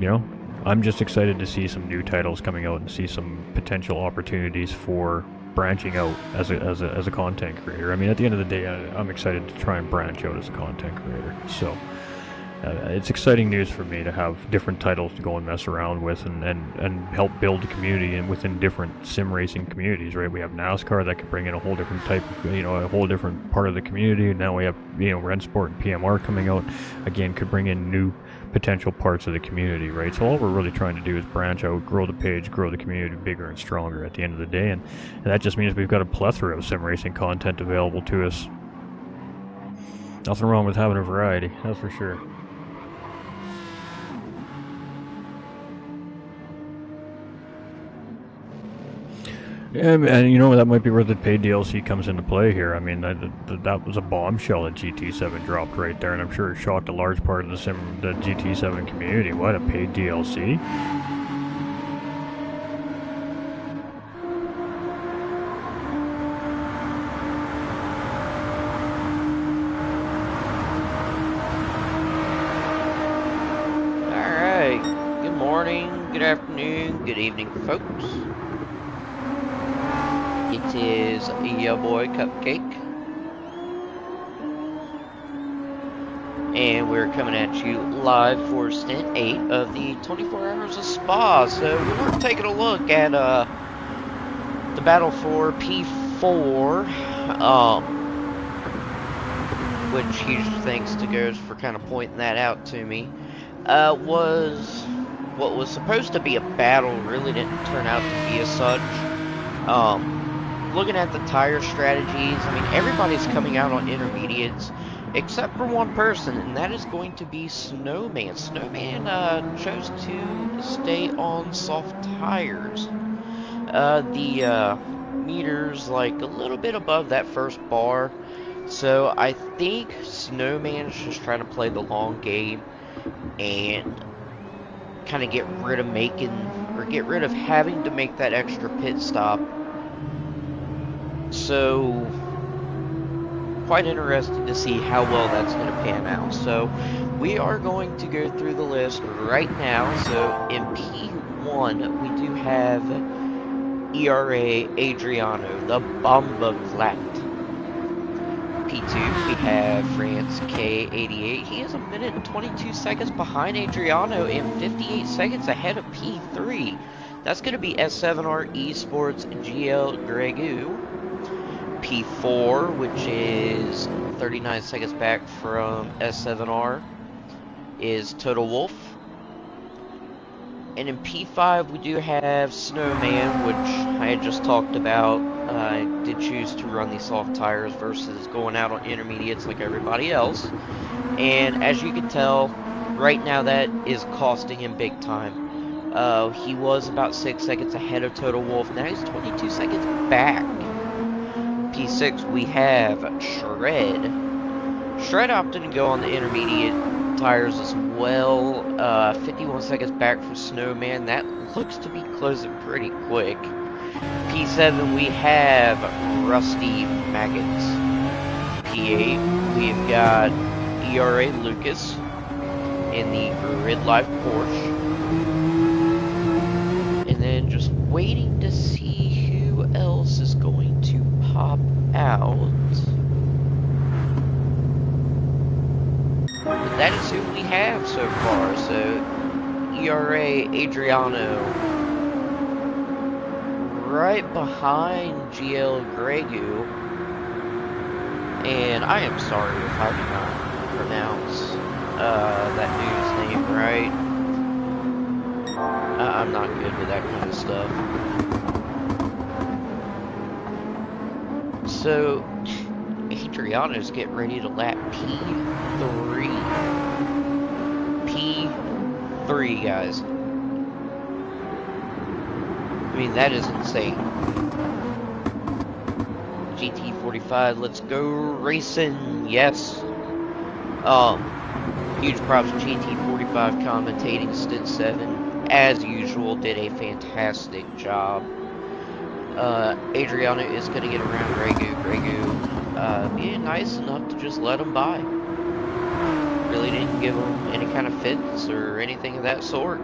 You know, I'm just excited to see some new titles coming out and see some potential opportunities for branching out as a content creator. I mean, at the end of the day, I'm excited to try and branch out as a content creator. So it's exciting news for me to have different titles to go and mess around with and help build the community and within different sim racing communities, right? We have NASCAR that could bring in a whole different type of, you know, a whole different part of the community. Now we have, you know, Rennsport and PMR coming out, again, could bring in new potential parts of the community, right? So all we're really trying to do is branch out, grow the page, grow the community bigger and stronger at the end of the day, and that just means we've got a plethora of sim racing content available to us. Nothing wrong with having a variety, that's for sure. Yeah, and you know, that might be where the paid DLC comes into play here. I mean, that was a bombshell that GT7 dropped right there, and I'm sure it shocked a large part of the GT7 community. What, a paid DLC? Alright, good morning, good afternoon, good evening, folks. It is your boy Cupcake, and we're coming at you live for stint 8 of the 24 Hours of Spa. So we're taking a look at the battle for P4, which huge thanks to Ghost for kind of pointing that out to me. Was what was supposed to be a battle really didn't turn out to be as such. Looking at the tire strategies, I mean, everybody's coming out on intermediates except for one person, and that is going to be Snowman. Snowman chose to stay on soft tires. The meter's like a little bit above that first bar, so I think Snowman's just trying to play the long game and kind of get rid of having to make that extra pit stop. So, quite interested to see how well that's going to pan out. So, we are going to go through the list right now. So, in P1, we do have ERA Adriano, the Bomba Flat. P2, we have France K88. He is a minute and 22 seconds behind Adriano and 58 seconds ahead of P3. That's going to be S7R Esports GL Gregu. P4, which is 39 seconds back from S7R, is Total Wolf. And in P5, we do have Snowman, which I had just talked about. I did choose to run these soft tires versus going out on intermediates like everybody else. And as you can tell, right now that is costing him big time. He was about 6 seconds ahead of Total Wolf. Now he's 22 seconds back. P6, we have Shred. Shred opted to go on the intermediate tires as well. 51 seconds back from Snowman. That looks to be closing pretty quick. P7, we have Rusty Maggots. P8, we've got ERA Lucas in the Grid Life Porsche. And then just waiting to see who else is going to pop out. But that is who we have so far. So ERA Adriano right behind GL Gregu. And I am sorry if I do not pronounce that dude's name right. I'm not good with that kind of stuff. So, Adriano's getting ready to lap P3. P3, guys. I mean, that is insane. GT45, let's go racing, yes. Huge props to GT45 commentating Stint 7. As usual, did a fantastic job. Adriano is going to get around Gregu. Gregu being nice enough to just let him by. Really didn't give him any kind of fits or anything of that sort.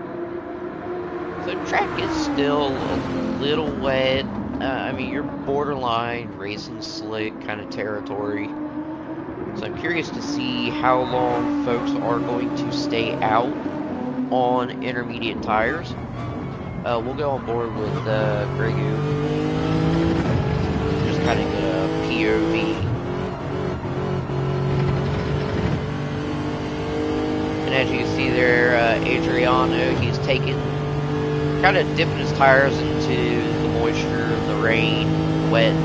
The track is still a little wet. I mean, you're borderline racing slick kind of territory. So I'm curious to see how long folks are going to stay out on intermediate tires. We'll go on board with Gregu. Just kind of get a POV. And as you can see there, Adriano, he's taking, kind of dipping his tires into the moisture, the rain, wet.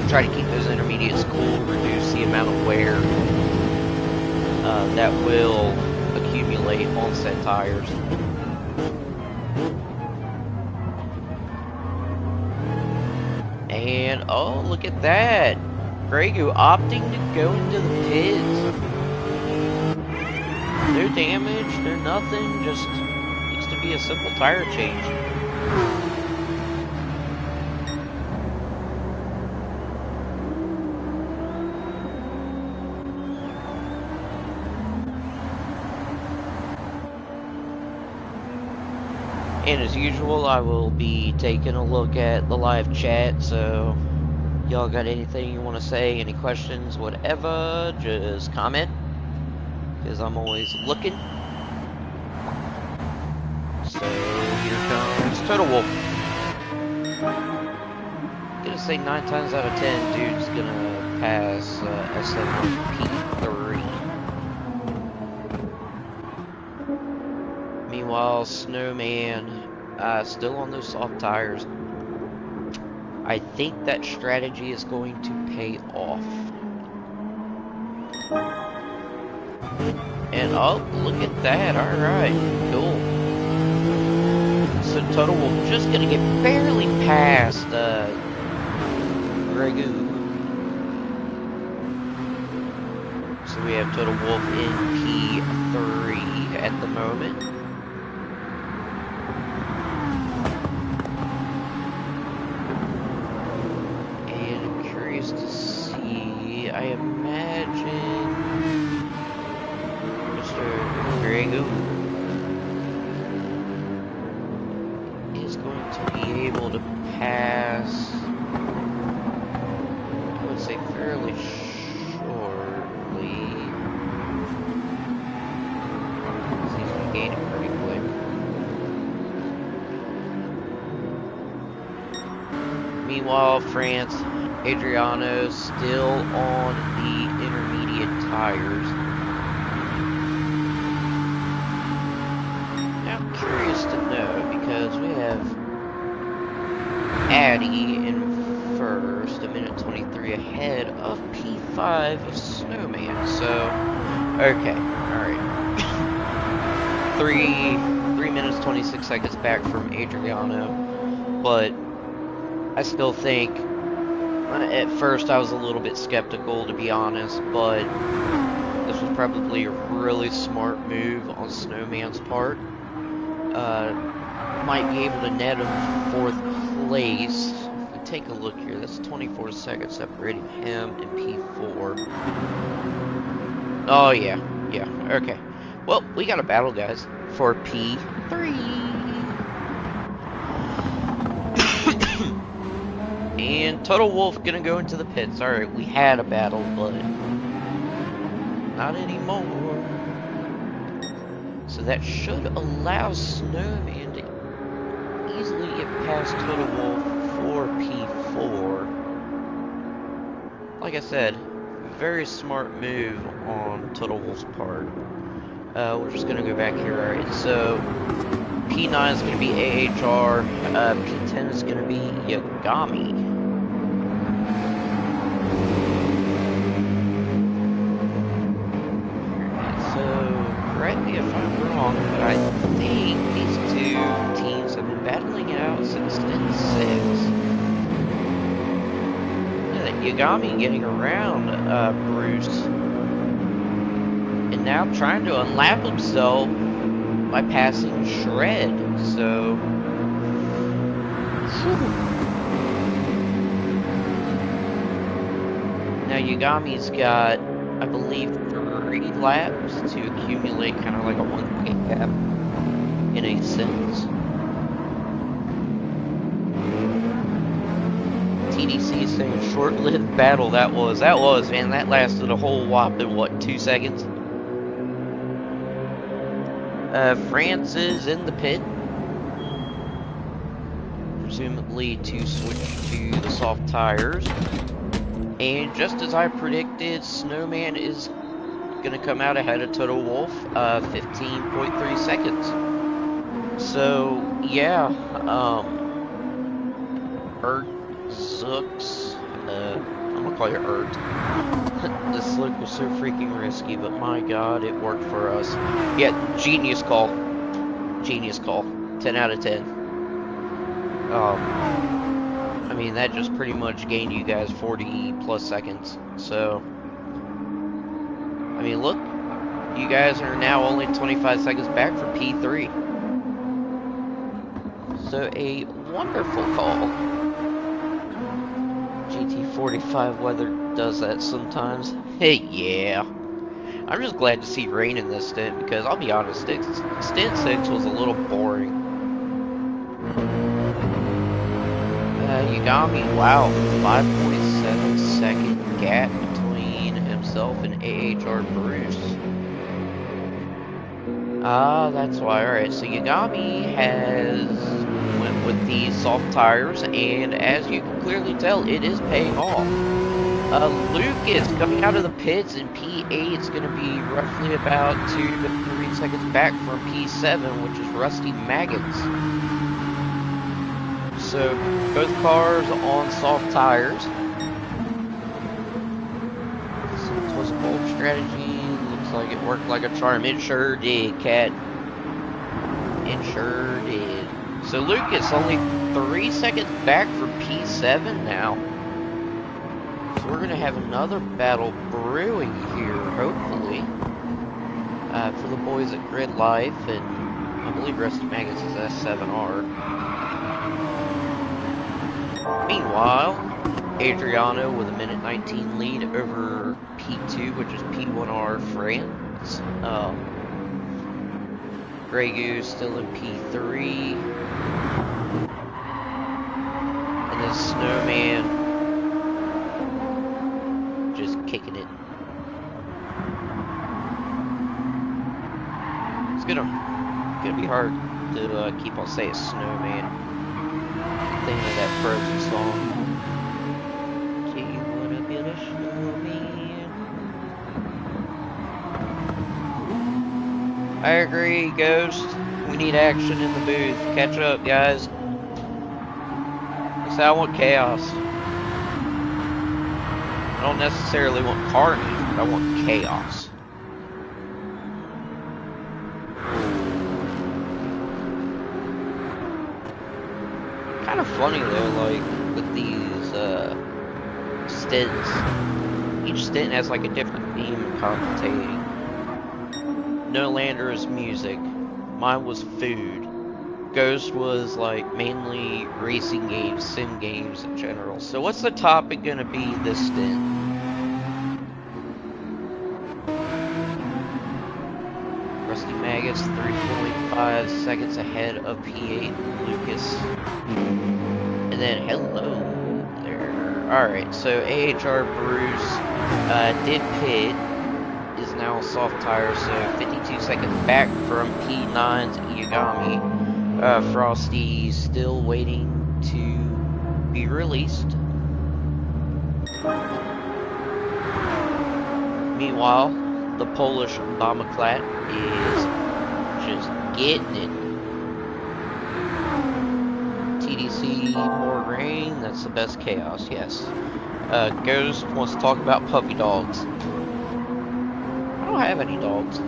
Try to keep those intermediates cool, reduce the amount of wear that will accumulate on said tires. And oh, look at that! Gregu opting to go into the pits. No damage, no nothing, just looks to be a simple tire change. And as usual, I will be taking a look at the live chat, so y'all got anything you want to say, any questions, whatever, just comment, because I'm always looking. So here comes Total Wolf. Gonna say 9 times out of 10, dude's gonna pass SM on P3. Meanwhile, Snowman still on those soft tires. I think that strategy is going to pay off. And oh, look at that. Alright, cool. So Total Wolf just gonna get barely past Gregu. So we have Total Wolf in P3 at the moment. To see, I imagine Mr. Gregu is going to be able to pass, I would say fairly shortly. He's going to gain it pretty quick. Meanwhile, France, Adriano still on the intermediate tires. Now I'm curious to know, because we have Addy in first, a minute 23 ahead of P5 of Snowman. So, okay, alright. 3 minutes 26 seconds back from Adriano, but I still think at first I was a little bit skeptical, to be honest, but this was probably a really smart move on Snowman's part. Might be able to net him 4th place. If we take a look here, that's 24 seconds separating him and P4. Oh yeah, okay. Well, we got a battle, guys, for P3. And Total Wolf gonna go into the pits. Alright, we had a battle, but not anymore. So that should allow Snowman to easily get past Total Wolf for P4. Like I said, very smart move on Total Wolf's part. We're just gonna go back here. Alright, so P9 is gonna be AHR, P10 is gonna be Yagami. So, correct me if I'm wrong, but I think these two teams have been battling it out since Stint 6. Yagami getting around Bruce, and now trying to unlap himself by passing Shred. So, now Yagami's got, I believe, 3 laps to accumulate kind of like a 1 gap in a sense. TDC saying short-lived battle that was, man. That lasted a whole whopping, what, 2 seconds? France is in the pit. Presumably to switch to the soft tires. And just as I predicted, Snowman is going to come out ahead of Total Wolf, 15.3 seconds. So, yeah, Zooks, I'm gonna call you Ert. This look was so freaking risky, but my god, it worked for us. Yeah, genius call. Genius call. 10 out of 10. I mean, that just pretty much gained you guys 40 plus seconds. So, I mean, look, you guys are now only 25 seconds back from P3. So, a wonderful call. GT45 weather does that sometimes. Hey, yeah. I'm just glad to see rain in this stint because I'll be honest, stint 6 was a little boring. Yagami, wow, 5.7 second gap between himself and AHR Bruce. Ah, that's why. Alright, so Yagami went with the soft tires, and as you can clearly tell, it is paying off. Lucas coming out of the pits in P8 is going to be roughly about 2 to 3 seconds back from P7, which is Rusty Maggots. So, both cars on soft tires. So it was a bold strategy. Looks like it worked like a charm. It sure did, Cat. It sure did. So Lucas only 3 seconds back for P7 now. So we're going to have another battle brewing here, hopefully. For the boys at Grid Life, and I believe Rusty Maggots is S7R. Meanwhile, Adriano with a minute 19 lead over P2, which is P1R France. Grey Goose still in P3. And then Snowman just kicking it. It's gonna be hard to keep on saying Snowman. Thinking of that Frozen song. Do you wanna build a snowman? I agree, Ghost. We need action in the booth. Catch up, guys. I want chaos. I don't necessarily want carnage, but I want chaos. kind of funny though, like with these stints. Each stint has like a different theme and commentating. No Lander is music. Mine was food. Ghost was like mainly racing games, sim games in general. So what's the topic gonna be this stint? Rusty Maggots 3.5 seconds ahead of P8 Lucas. And then hello there. Alright, so AHR Bruce did pit. Is now soft tire, so 52 seconds back from P9's Iagami. Frosty still waiting to be released. Meanwhile, the Polish Bombaklat is just getting it. TDC, more rain, that's the best chaos, yes. Ghost wants to talk about puppy dogs. I don't have any dogs.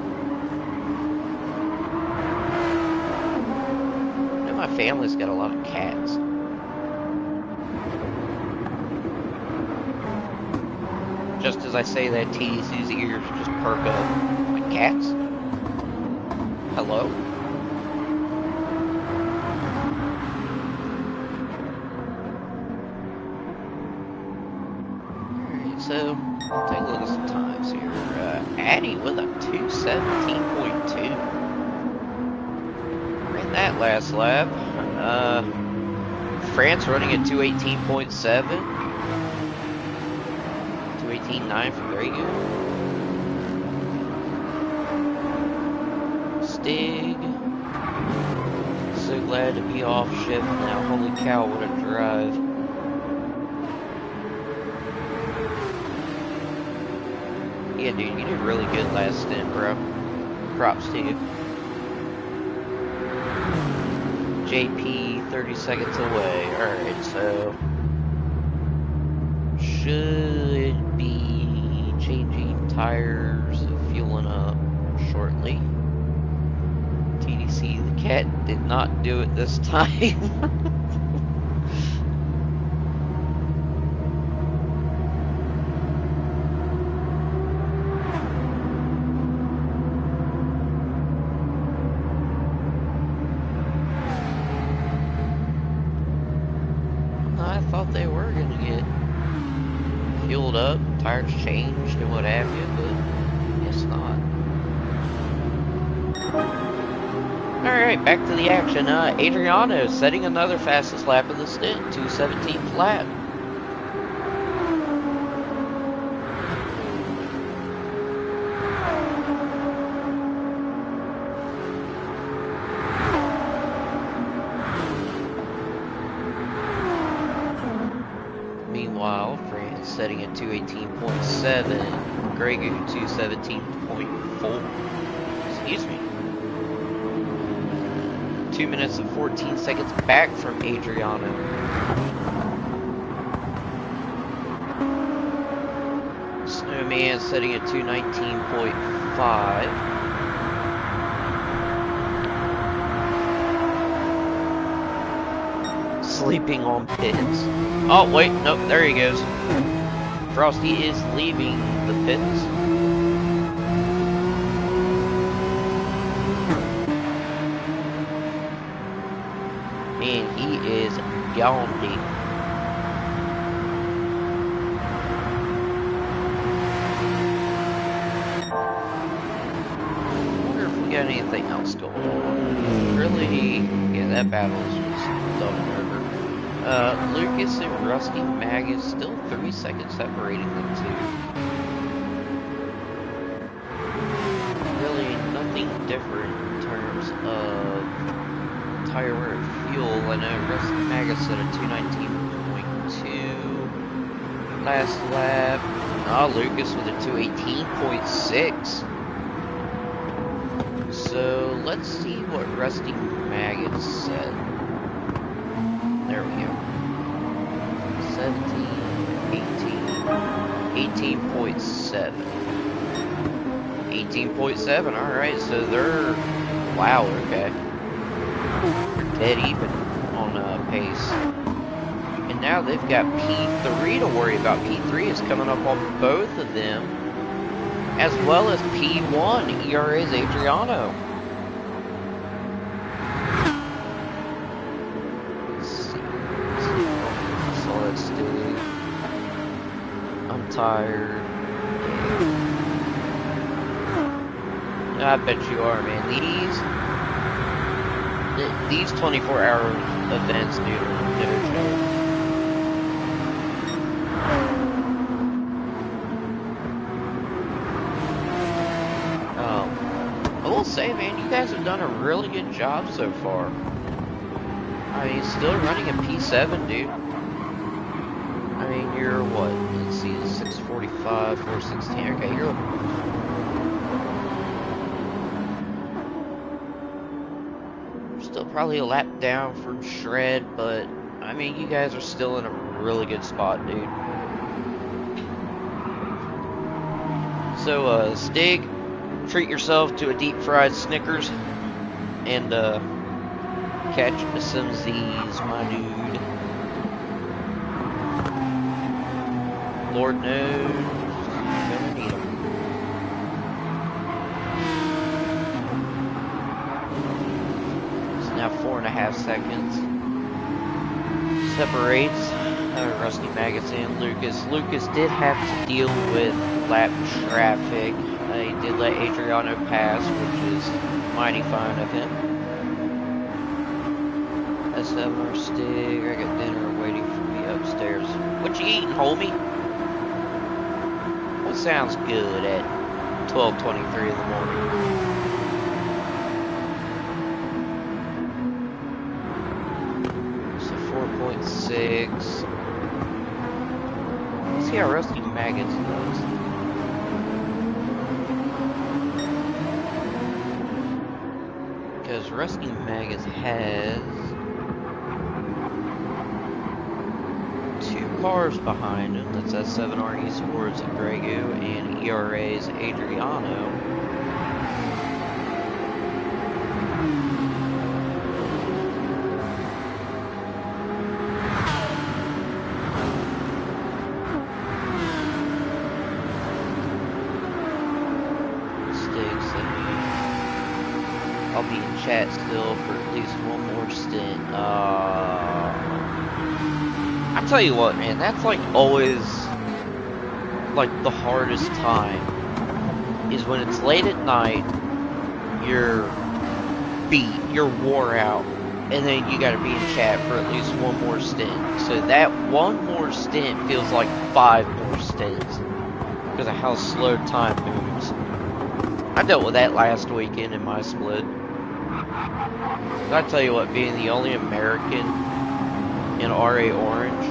My family's got a lot of cats. Just as I say that, TDC's ears just perk up. My cats? Hello? Alright, so take a look at some times here. Addy with a 217.2. That last lap. France running at 218.7. 218.9 for Grego. Stig. So glad to be off shift now. Holy cow, what a drive. Yeah, dude, you did really good last stint, bro. Props to you. JP 30 seconds away. Alright, so should be changing tires, fueling up shortly. TDC the cat did not do it this time. They were gonna get fueled up, tires changed and what have you, but guess not. Alright, back to the action. Adriano setting another fastest lap of the stint, 217th lap. Meanwhile, France setting at 218.7, Gregu 217.4. Excuse me. 2 minutes and 14 seconds back from Adriano. Snowman setting at 219.5. Sleeping on pits. Oh, wait, nope, there he goes. Frosty is leaving the pits. And he is Gandhi. I wonder if we got anything else going on. Really, yeah, that battle is just done and over. Lucas and Rusty Mag is still 3 seconds separating them two. Really nothing different in terms of tire wear and fuel. I know Rusty Mag is set at 219.2 last lap. Lucas with a 218.6. So let's see what Rusty Mag said. There we go. 17, 18, 18.7. 18.7, alright, so they're, wow, okay. They're dead even on pace. And now they've got P3 to worry about. P3 is coming up on both of them, as well as P1, ERA's Adriano. Let's see. Solid stick. I'm tired. Yeah. I bet you are, man. These 24-hour events, dude, are no joke. I will say, man, you guys have done a really good job so far. I mean, still running a P7, dude. I mean, you're what? Let's see, 645, 416. Okay, you're still probably a lap down from Shred, but I mean, you guys are still in a really good spot, dude. So, Stig, treat yourself to a deep fried Snickers and catch some Z's, my dude. Lord knows you're gonna need them. It's now 4.5 seconds. Separates Rusty Maggots and Lucas. Lucas did have to deal with lap traffic. He did let Adriano pass, which is mighty fine of him. SMR Stig, I got dinner waiting for me upstairs. What you eating, homie? What sounds good at 12:23 in the morning? So 4.6. Let's see how Rusty Maggots does. Because Rusty Maggots has 2 cars behind him. That's S7R Esports at Grego and ERA's Adriano. I'll be in chat still for at least one more stint. I tell you what, man, that's like always like the hardest time is when it's late at night, you're beat, you're wore out, and then you gotta be in chat for at least one more stint. So that one more stint feels like 5 more stints because of how slow time moves. I dealt with that last weekend in my split. I tell you what, being the only American in RA Orange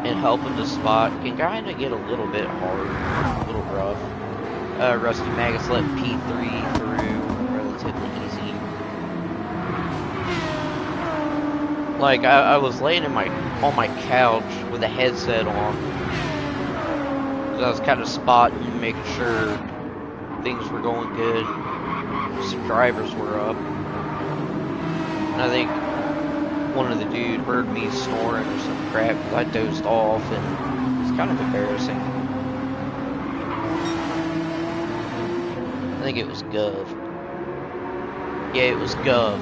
and helping to spot can kind of get a little bit hard, a little rough. Rusty Maggots let P3 through relatively easy. Like I was laying on my couch with a headset on, because I was kind of spotting and making sure things were going good. Subscribers were up. And I think one of the dude heard me snoring or some crap because I dozed off, and it's kind of embarrassing. I think it was Gov. Yeah, it was Gov.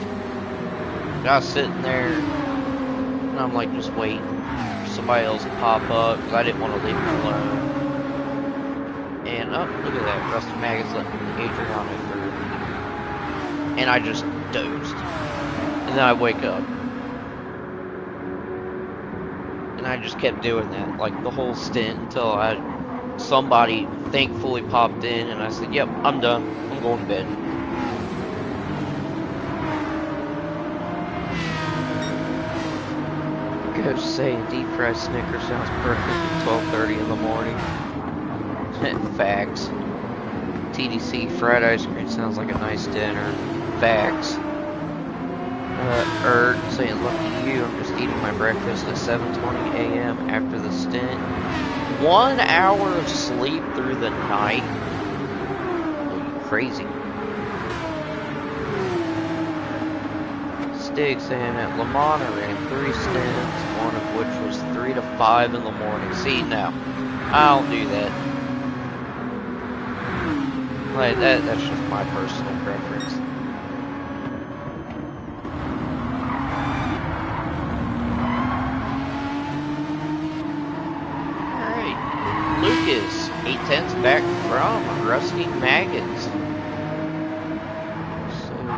And I was sitting there, and I'm like just waiting for somebody else to pop up because I didn't want to leave him alone. And oh, look at that, Rusty Maggots letting Adriano through. And I just dozed. And then I wake up. And I just kept doing that, like the whole stint until somebody thankfully popped in and I said, yep, I'm done. I'm going to bed. Coach saying deep fried Snickers sounds perfect at 12:30 in the morning. Facts. TDC fried ice cream sounds like a nice dinner. Facts. Saying lucky you, I'm just eating my breakfast at 7:20 a.m. after the stint. 1 hour of sleep through the night? Oh, you crazy. mistakes, and at Le Mans I ran 3 stints, one of which was 3 to 5 in the morning. See, now, I don't do that. Like, that's just my personal preference. Alright, Lucas, 8/10 back from Rusty Maggots.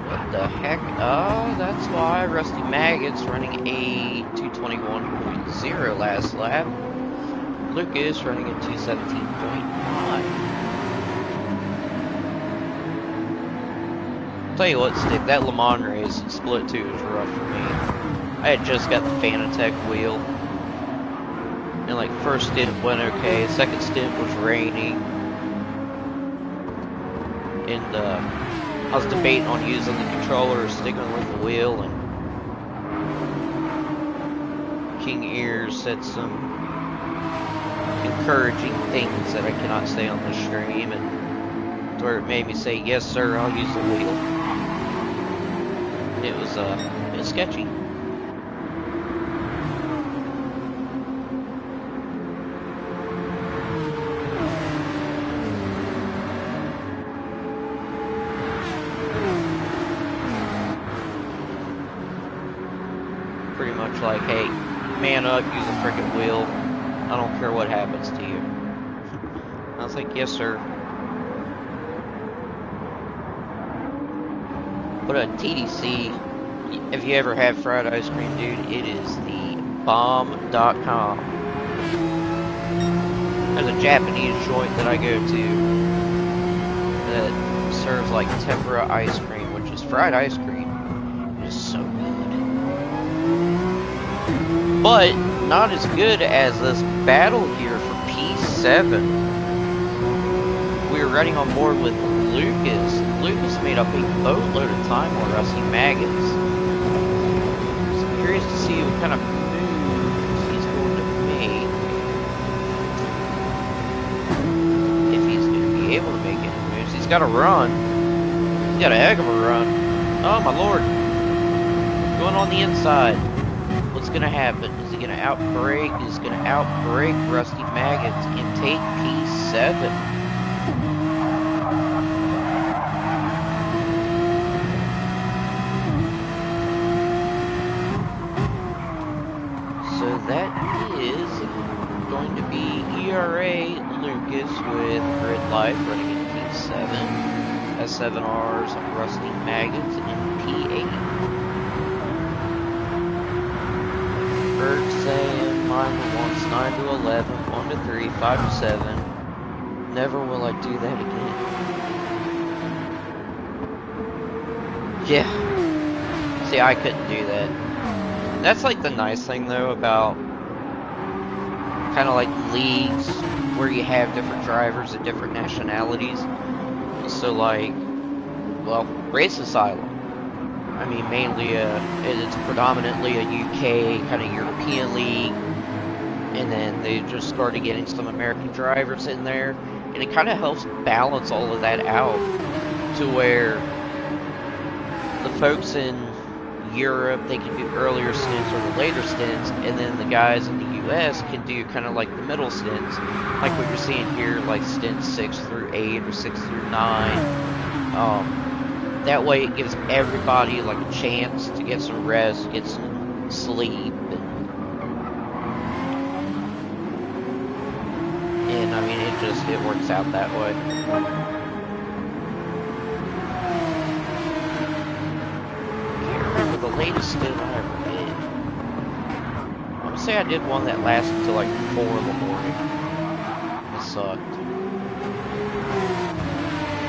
What the heck? Oh, that's why Rusty Maggots running a 221.0 last lap. Lucas running a 217.9. Tell you what, Stick, that Le Mans race, split 2 was rough for me. I had just got the Fanatec wheel. And like, first stint went okay, second stint was raining. And I was debating on using the controller or sticking with the wheel, and King Ears said some encouraging things that I cannot say on the stream, and where it made me say, yes sir, I'll use the wheel. And it was sketchy. Pretty much like, hey, man up, use a freaking wheel. I don't care what happens to you. I was like, yes sir. But at TDC, if you ever had fried ice cream, dude, it is the bomb.com. There's a Japanese joint that I go to that serves like tempura ice cream, which is fried ice cream. It is so good. But not as good as this battle here for P7. We were running on board with Lucas. Lucas made up a boatload of time on Rusty Maggots. So I'm curious to see what kind of moves he's going to make. If he's going to be able to make any moves. He's got a run. He's got a heck of a run. Oh my lord. Going on the inside. What's going to happen? Is he going to outbrake? Is he going to outbrake Rusty Maggots and take P7? So that is going to be ERA Lucas with Grid Life running in P7, S7Rs Rusty Maggots in P8. Berg saying mine wants 9 to 11, 1 to 3, 5 to 7. Never will I do that again. Yeah. See, I couldn't do that. That's like the nice thing though about kind of like leagues where you have different drivers of different nationalities. So like, well, Race Asylum. I mean, mainly it's predominantly a UK kind of European league, and then they just started getting some American drivers in there, and it kind of helps balance all of that out to where the folks in Europe, they can do earlier stints or the later stints, and then the guys in the US can do kind of like the middle stints, like what you're seeing here, like stints 6 through 8 or 6 through 9. That way it gives everybody like a chance to get some rest, get some sleep, and I mean it works out that way. I can't remember the latest stint I ever did. I'm gonna say I did one that lasted until like 4 in the morning. It sucked.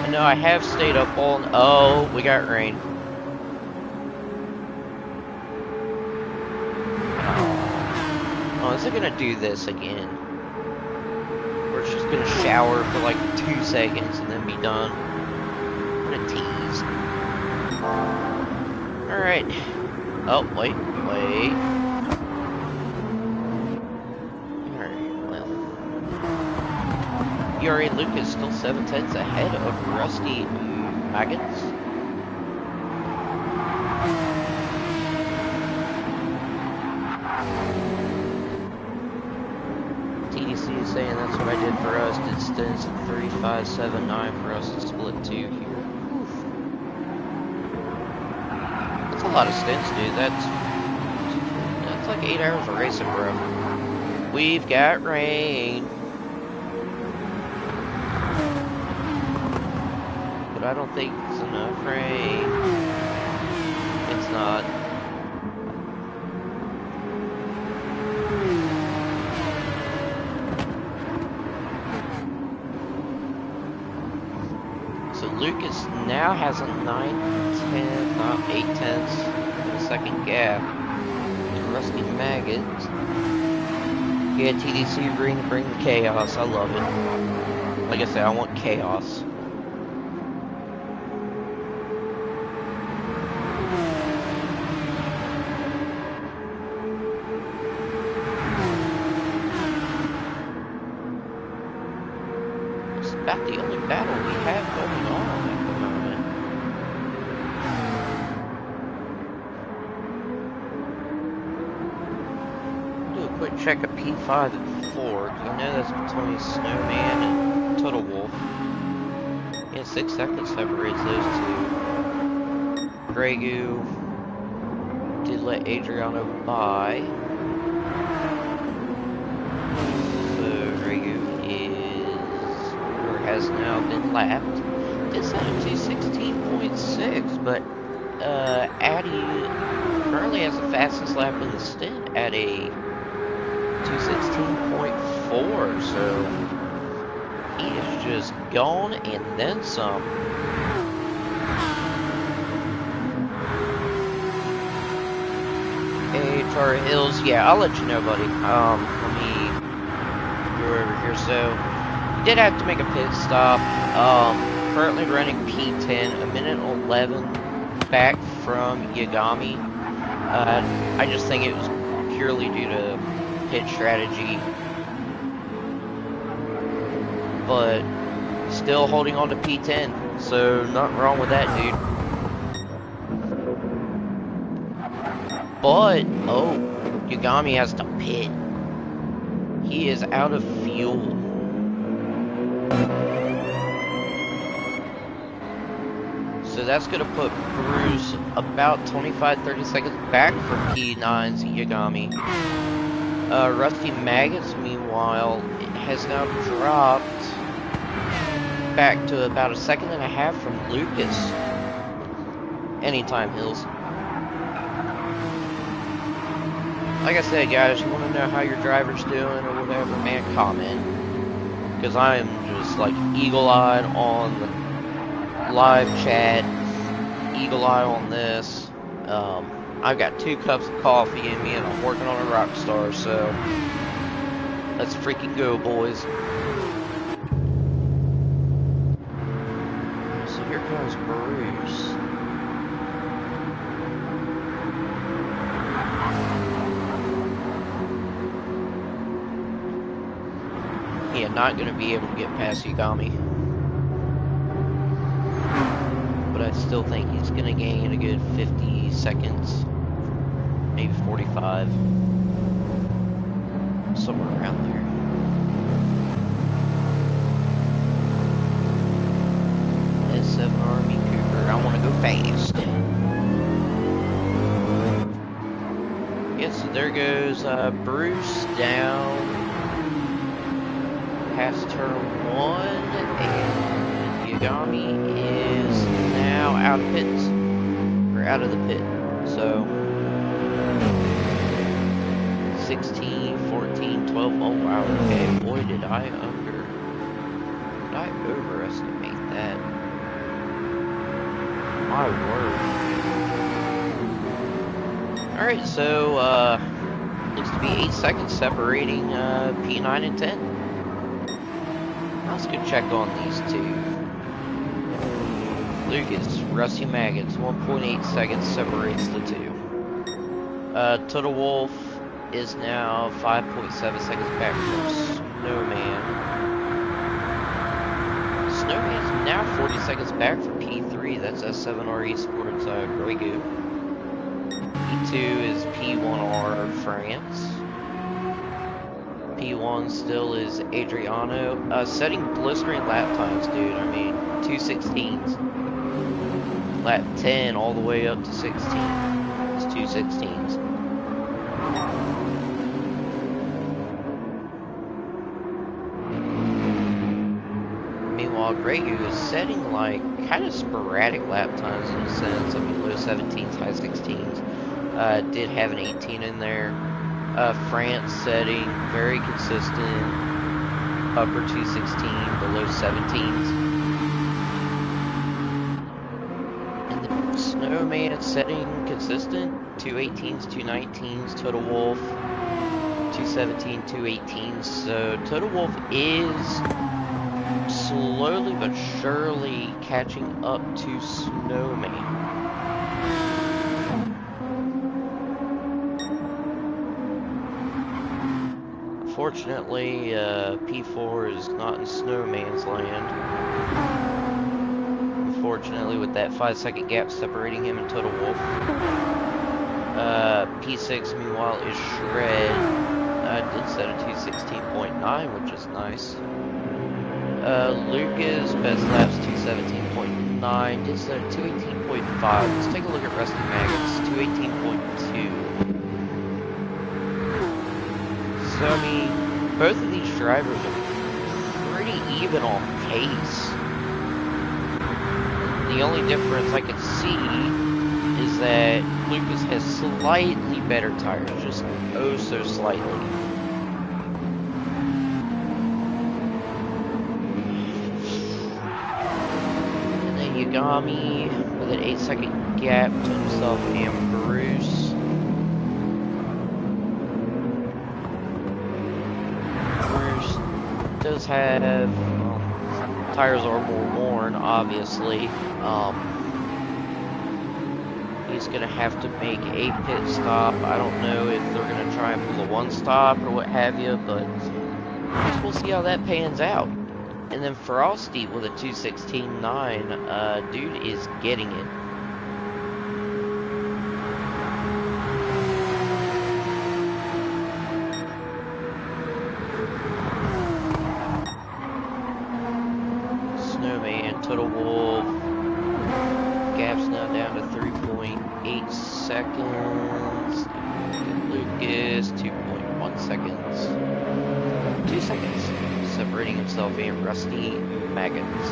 No, I have stayed up all. Oh, we got rain. Oh, is it gonna do this again? Or it's just gonna shower for like 2 seconds and then be done? What a tease. Alright. Oh, wait. ERA Lucas still 7/10 ahead of Rusty Maggots. stints of 35.79 for us to split 2 here. Oof. That's a lot of stints, dude. That's like 8 hours of racing, bro. We've got rain. But I don't think it's enough rain. It's not. So Lucas now has a 9/10, not 8/10 in a second gap. Rusty Maggot. Yeah, TDC, bring the chaos. I love it. Like I said, I want chaos. It's about the only battle we have going on at the moment. Do a quick check of P5 at Ford. You know that's between Snowman and Total Wolf. Yeah, 6 seconds separates those two. Grey Goo did let Adriano by. So Grey Goo has now been lapped. It's at a 2:16.6, but Addy currently has the fastest lap in the stint at a 2:16.4, so he is just gone and then some. Hey, Tar Hills, yeah, I'll let you know, buddy. Let me go over here. So, did have to make a pit stop. Currently running P10, a minute 11 back from Yagami. I just think it was purely due to pit strategy, but still holding on to P10, so nothing wrong with that, dude. But, oh, Yagami has to pit. He is out of fuel. So that's going to put Bruce about 25-30 seconds back from P9's Yagami. Rusty Maggots, meanwhile, has now dropped back to about 1.5 seconds from Lucas. Anytime, Hills. Like I said, guys, you want to know how your driver's doing or whatever, man, comment. Because I am just like eagle-eyed on the live chat, eagle-eye on this. I've got 2 cups of coffee in me and I'm working on a rock star, so let's freaking go, boys. So here comes Bruce. Yeah, not going to be able to get past Yagami. But I still think he's going to gain a good 50 seconds. Maybe 45. Somewhere around there. S7 Army Cooper. I want to go fast. Yeah, so there goes Bruce down past turn 1, and Yagami is now out of pits, or out of the pit. So 16, 14, 12. Oh wow, okay, boy did I overestimate that. My word. Alright, so looks to be 8 seconds separating P9 and 10. Let's go check on these two. Lucas, Rusty Maggots, 1.8 seconds separates the two. Total Wolf is now 5.7 seconds back from Snowman. Snowman is now 40 seconds back from P3. That's S7R Sports Grey Goo. P2 is P1R France. P1 still is Adriano. Setting blistering lap times, dude. I mean, 2:16s. Lap 10 all the way up to 16. It's 2:16s. Meanwhile, Gregu is setting like kind of sporadic lap times in a sense. I mean, low 17s, high 16s. Did have an 18 in there. France setting very consistent, upper 2:16 to low 17s. And the Snowman setting consistent, 2:18s, 2:19s, Total Wolf, 2:17, 2:18s. So Total Wolf is slowly but surely catching up to Snowman. Unfortunately, P4 is not in Snowman's land. Unfortunately, with that 5-second gap separating him and Total Wolf. P6, meanwhile, is Shred. Did set a 2:16.9, which is nice. Lucas, best laps 2:17.9, did set a 2:18.5. Let's take a look at Rusty Maggots, 2:18.2. So, I mean, both of these drivers are pretty even on pace. The only difference I can see is that Lucas has slightly better tires, just oh so slightly. And then Yagami with an 8-second gap to himself and Bruce. Does have tires are more worn, obviously. He's gonna have to make a pit stop. I don't know if they're gonna try and pull a one stop or what have you, but I guess we'll see how that pans out. And then Frosty with a 2:16.9, dude is getting it. Total Wolf. Gap's now down to 3.8 seconds. Lucas, 2.1 seconds. 2 seconds. Separating himself and Rusty Maggots.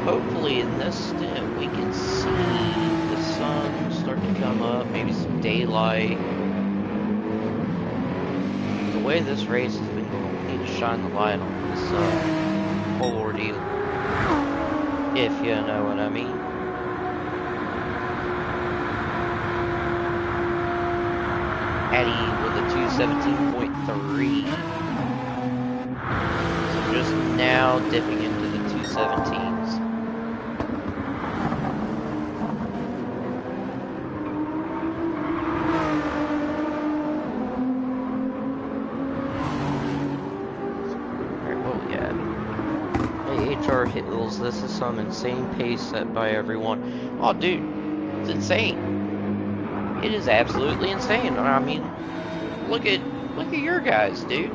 Hopefully in this stint we can see the sun start to come up, maybe some daylight. The way this race has been going, we need to shine the light on this whole ordeal, if you know what I mean. Addy with a 2:17.3. So just now dipping into the 2:17s. Hills. This is some insane pace set by everyone. Oh, dude, it's insane. It is absolutely insane. I mean, look at your guys, dude.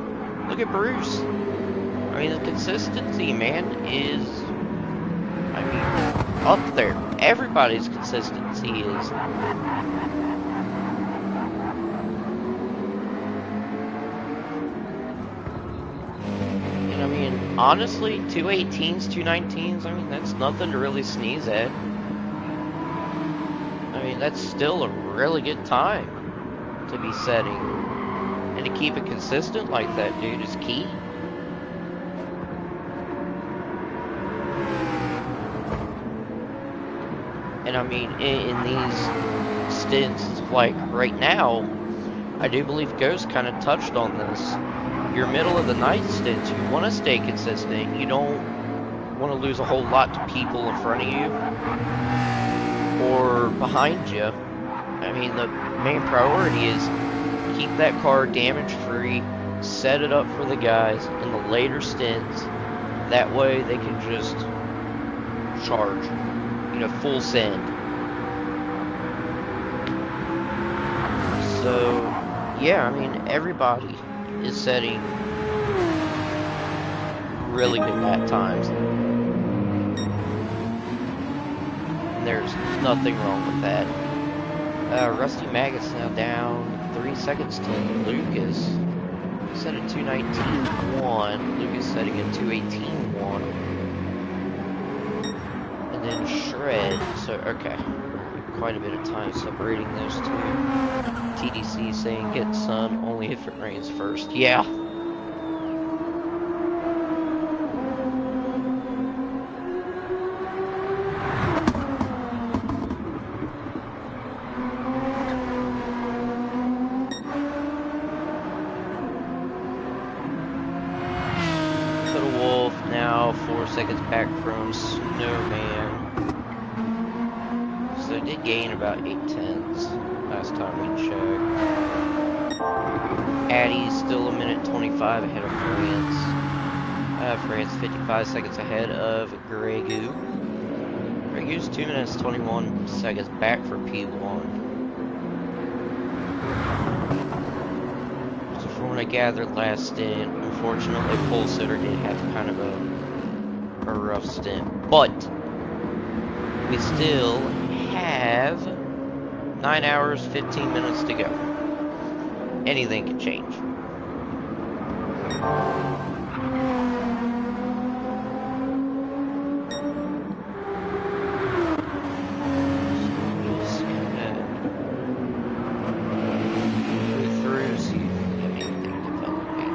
Look at Bruce. I mean, the consistency, man, is, I mean, up there. Everybody's consistency is. Honestly, 2:18s, 2:19s, I mean, that's nothing to really sneeze at. I mean, that's still a really good time to be setting. And to keep it consistent like that, dude, is key. And I mean, in these stints, like right now, I do believe Ghost kind of touched on this. your middle of the night stints, you want to stay consistent. You don't want to lose a whole lot to people in front of you or behind you. I mean, the main priority is keep that car damage free, set it up for the guys in the later stints. That way they can just charge, you know, full send. So, yeah, I mean, everybody is setting really good lap times. And there's nothing wrong with that. Rusty Maggot's now down 3 seconds to Lucas. He set a 2:19.1. Lucas setting a 2:18.1. And then Shred. So, okay. Quite a bit of time separating those two. TDC saying get sun only if it rains first. Yeah. Total Wolf now 4 seconds back from Snowman. So it did gain about 8/10 last time we checked. Addy's still 1:25 ahead of France. France 55 seconds ahead of Gregu. Gregu's 2:21 seconds back for P1. So from what I gathered last stint, unfortunately Pole Sitter did have kind of a rough stint. But we still have 9 hours, 15 minutes to go. Anything can change. Just gonna go through, see if we have anything developing.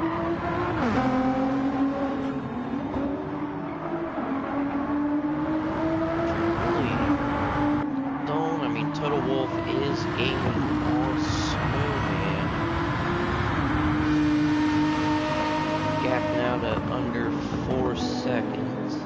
Don't. I mean, Total Wolf is gaining on Snowman. Gap now to under 4 seconds.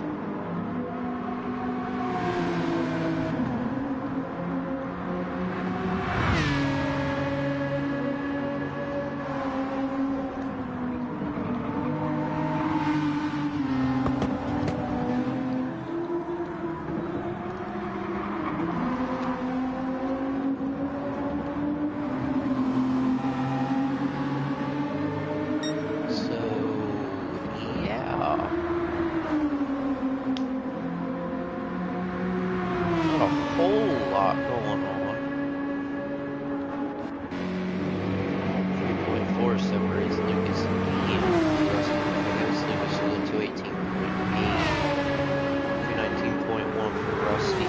So, yeah. Not a whole lot going on. 3.4 separates Lucas and me. Lucas with a 2:18.8. 3:19.1 for Rusty.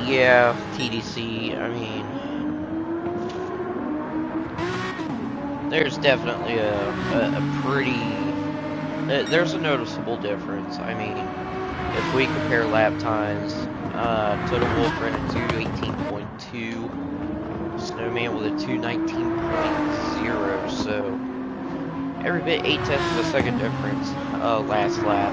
Yeah, TDC, I mean, there's definitely a pretty, there's a noticeable difference. I mean, if we compare lap times, Total Wolf ran a 2:18.2, Snowman with a 2:19.0, so every bit 8/10 of a second difference, last lap.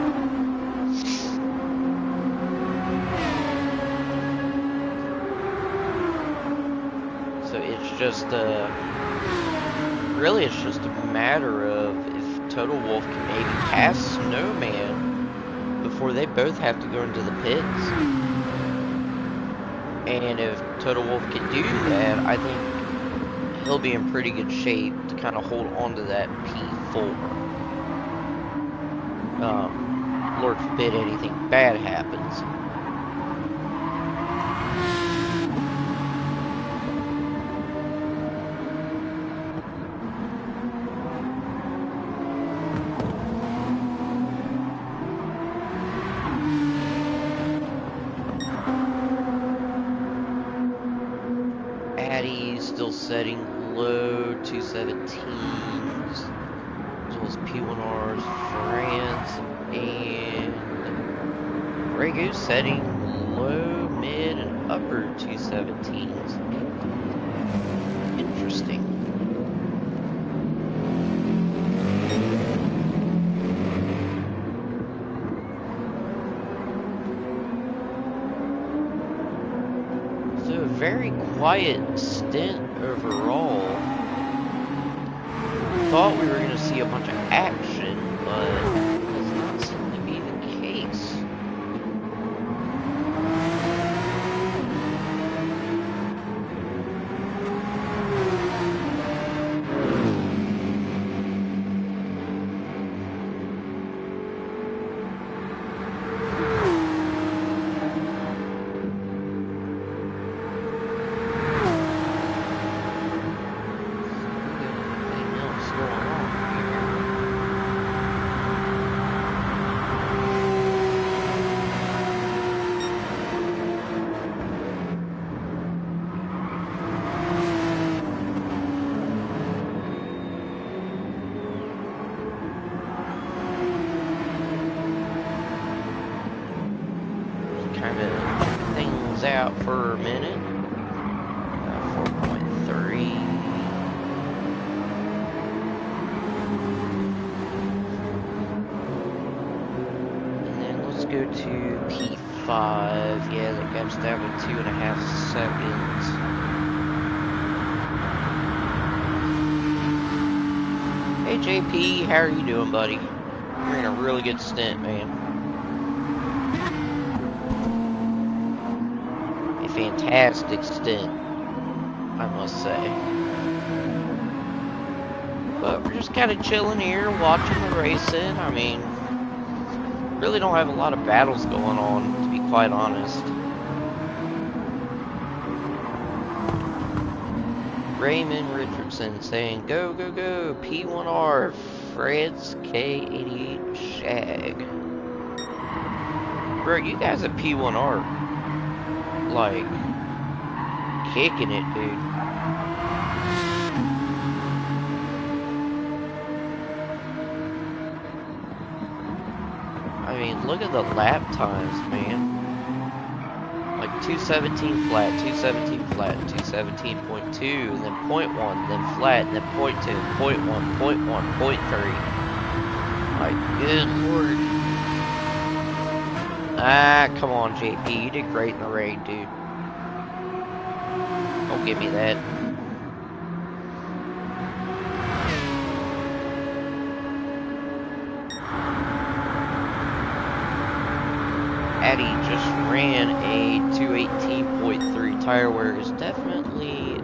So it's just, really it's just a matter of if Total Wolf can maybe pass Snowman before they both have to go into the pits. And if Total Wolf can do that, I think he'll be in pretty good shape to kind of hold on to that P4. Lord forbid anything bad happens. Addy's still setting low 217s, as well as P1Rs, France, and Gregu's setting low, mid, and upper 217s. Interesting. Interesting. So a very quiet stint overall. Thought we were going to see a bunch of action, but it does not seem to be the case. Kind of check things out for a minute. 4.3. And then let's go to P5. Yeah, that gap's down to 2.5 seconds. Hey JP, how are you doing, buddy? You're in a really good stint, man. Fantastic stint, I must say. But we're just kind of chilling here, watching the racing. I mean, really don't have a lot of battles going on, to be quite honest. Raymond Richardson saying, go, go, go, P1R, Fred's K88 Shag. Bro, you guys at P1R. Like, kicking it, dude. I mean, look at the lap times, man. Like 217 flat, 217 flat, 217.2, and then 0.1, then flat, and then 0.2, 0.1, 0.1, 0.3. My good lord. Ah, come on, JP. You did great in the raid, dude. Don't give me that. Addy just ran a 218.3 tire wear is definitely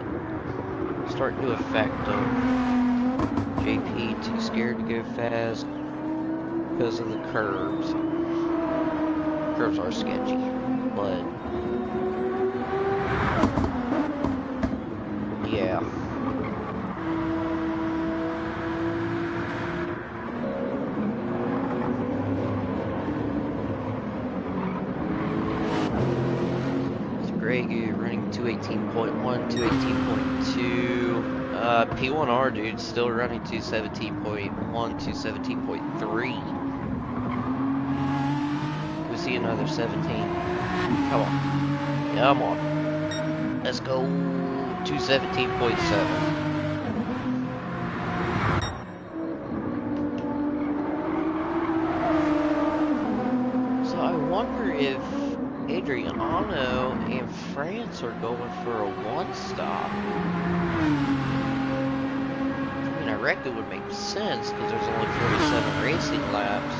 starting to affect him. JP too scared to go fast because of the curves. Curves are sketchy, but yeah. So Gregu running 218.1, 218.2. P1R dude still running 217.1, 217.3. See another 17. Come on. Come on. Let's go 217.7. So I wonder if Adriano and France are going for a one-stop. I mean, I reckon it would make sense because there's only 47 racing laps.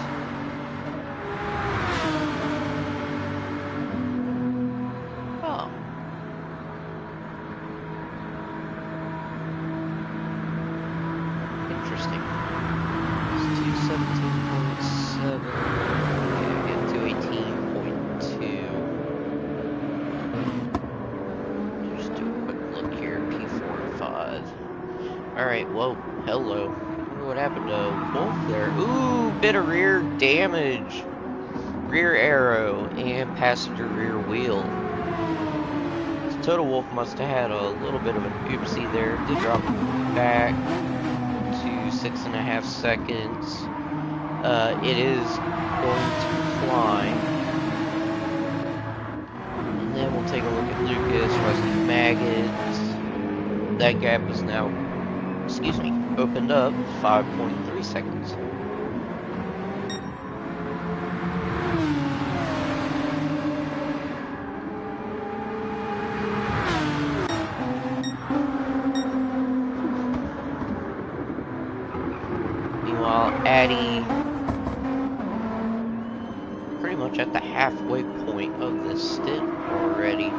Whoa, hello. I wonder what happened to Wolf there. Ooh, bit of rear damage. Rear arrow and passenger rear wheel. So Total Wolf must have had a little bit of an oopsie there. Did drop back to 6.5 seconds. It is going to climb. And then we'll take a look at Lucas, Rusty Maggots. that gap is now, excuse me, opened up 5.3 seconds. Meanwhile, Addy, pretty much at the halfway point of this stint already.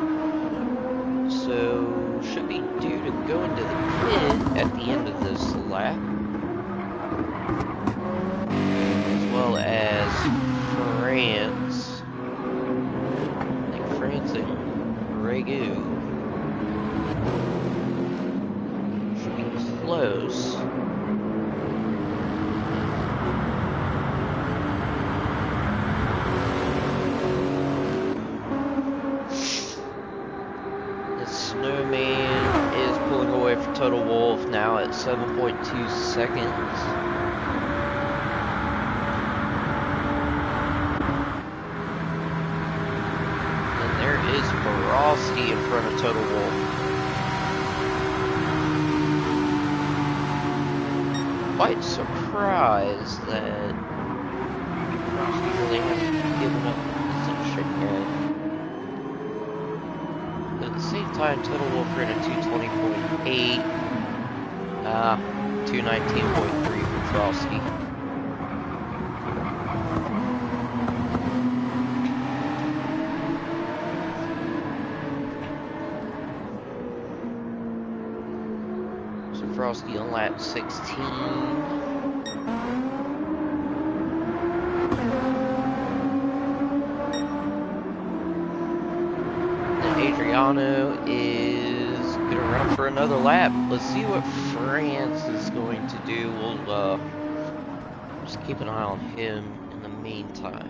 So, should be due to go into the pit at the end of this lap. As well as France. I think France and Ragu should be close. Snowman is pulling away for Total Wolf now at 7.2 seconds. And there is Frosty in front of Total Wolf. Quite surprised that Frosty really hasn't given up the position yet. At the same time, Total Wolf ran a 220.8, 219.3 for Frosty. So Frosty on lap 16. Adriano is going to run for another lap. Let's see what France is going to do. We'll just keep an eye on him in the meantime.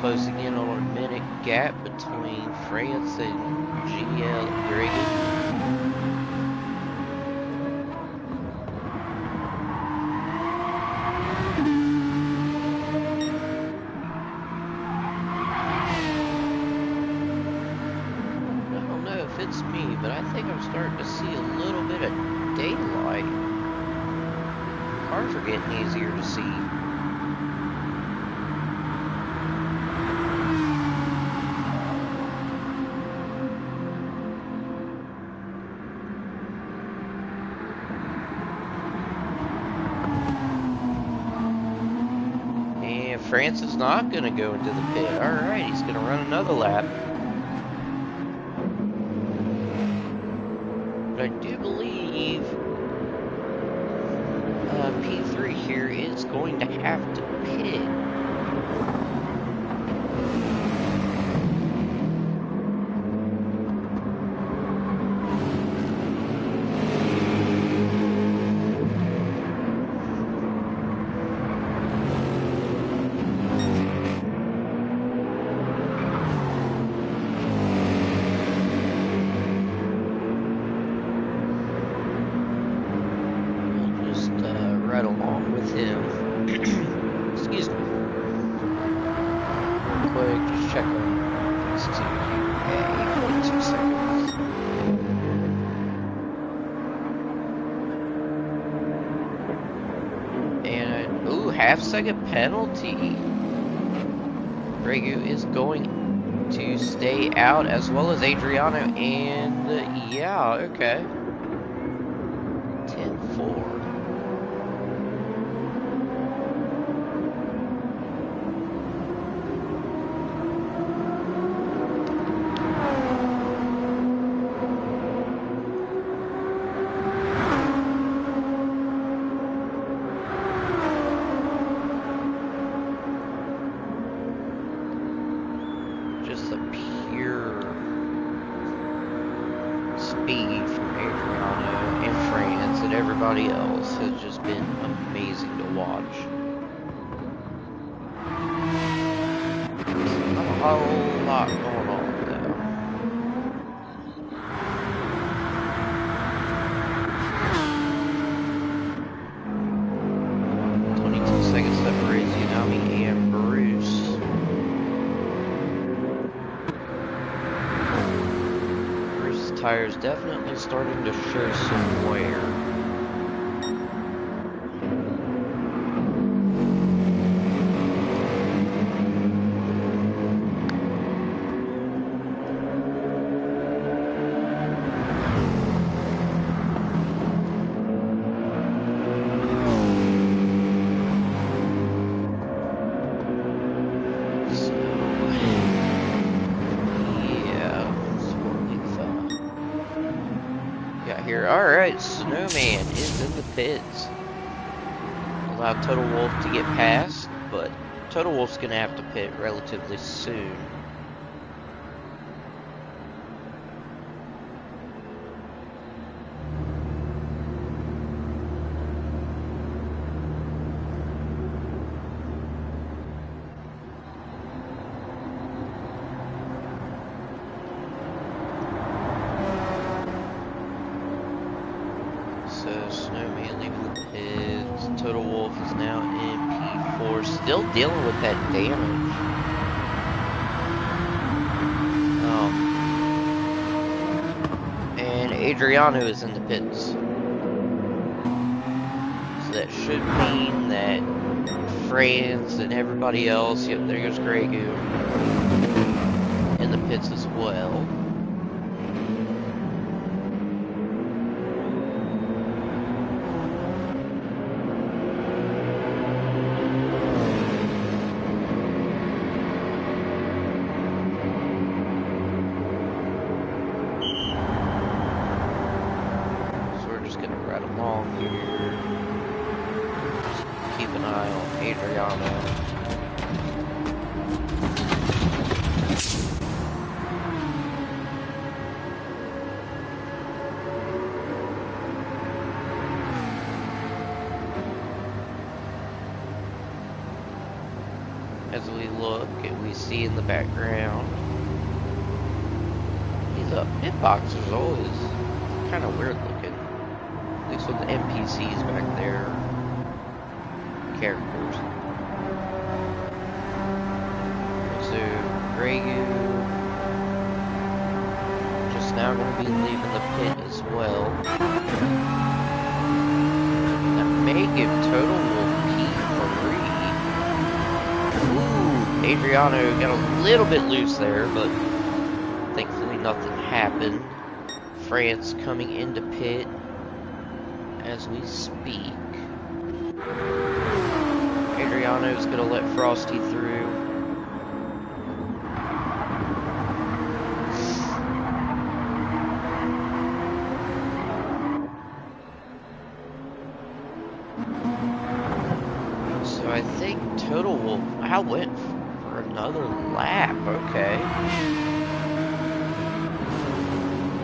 Closing in on a minute gap between France and GL Reagan. I don't know if it's me, but I think I'm starting to see a little bit of daylight. Cars are getting easier to see. France is not going to go into the pit. Alright, he's going to run another lap. But I do believe P3 here is going to have to pit. Along with him. Excuse me. Real quick, just check on 2 seconds. And ooh, half-second penalty. Regu is going to stay out, as well as Adriano, and yeah, okay. 10-4. Everybody else has just been amazing to watch. whole lot going on though. Second separates Yanami and Bruce. Bruce's tires definitely starting to show some wear. Alright, Snowman is in the pits. Allowed Total Wolf to get past, but Total Wolf's gonna have to pit relatively soon. Total Wolf is now in P4, still dealing with that damage. And Adriano is in the pits. So that should mean that Franz and everybody else, yep, there goes Grey Goo, in the pits as well. As we look and we see in the background, these pit boxes are always kind of weird looking. At least with the NPCs back there, characters. So Grey Goo just now going to be leaving the pit as well. That may give Total Wolf P3. Ooh, Adriano got a little bit loose there, but thankfully nothing happened. France coming into pit as we speak. Adriano's gonna let Frosty through. So I think Total Wolf went for another lap, okay.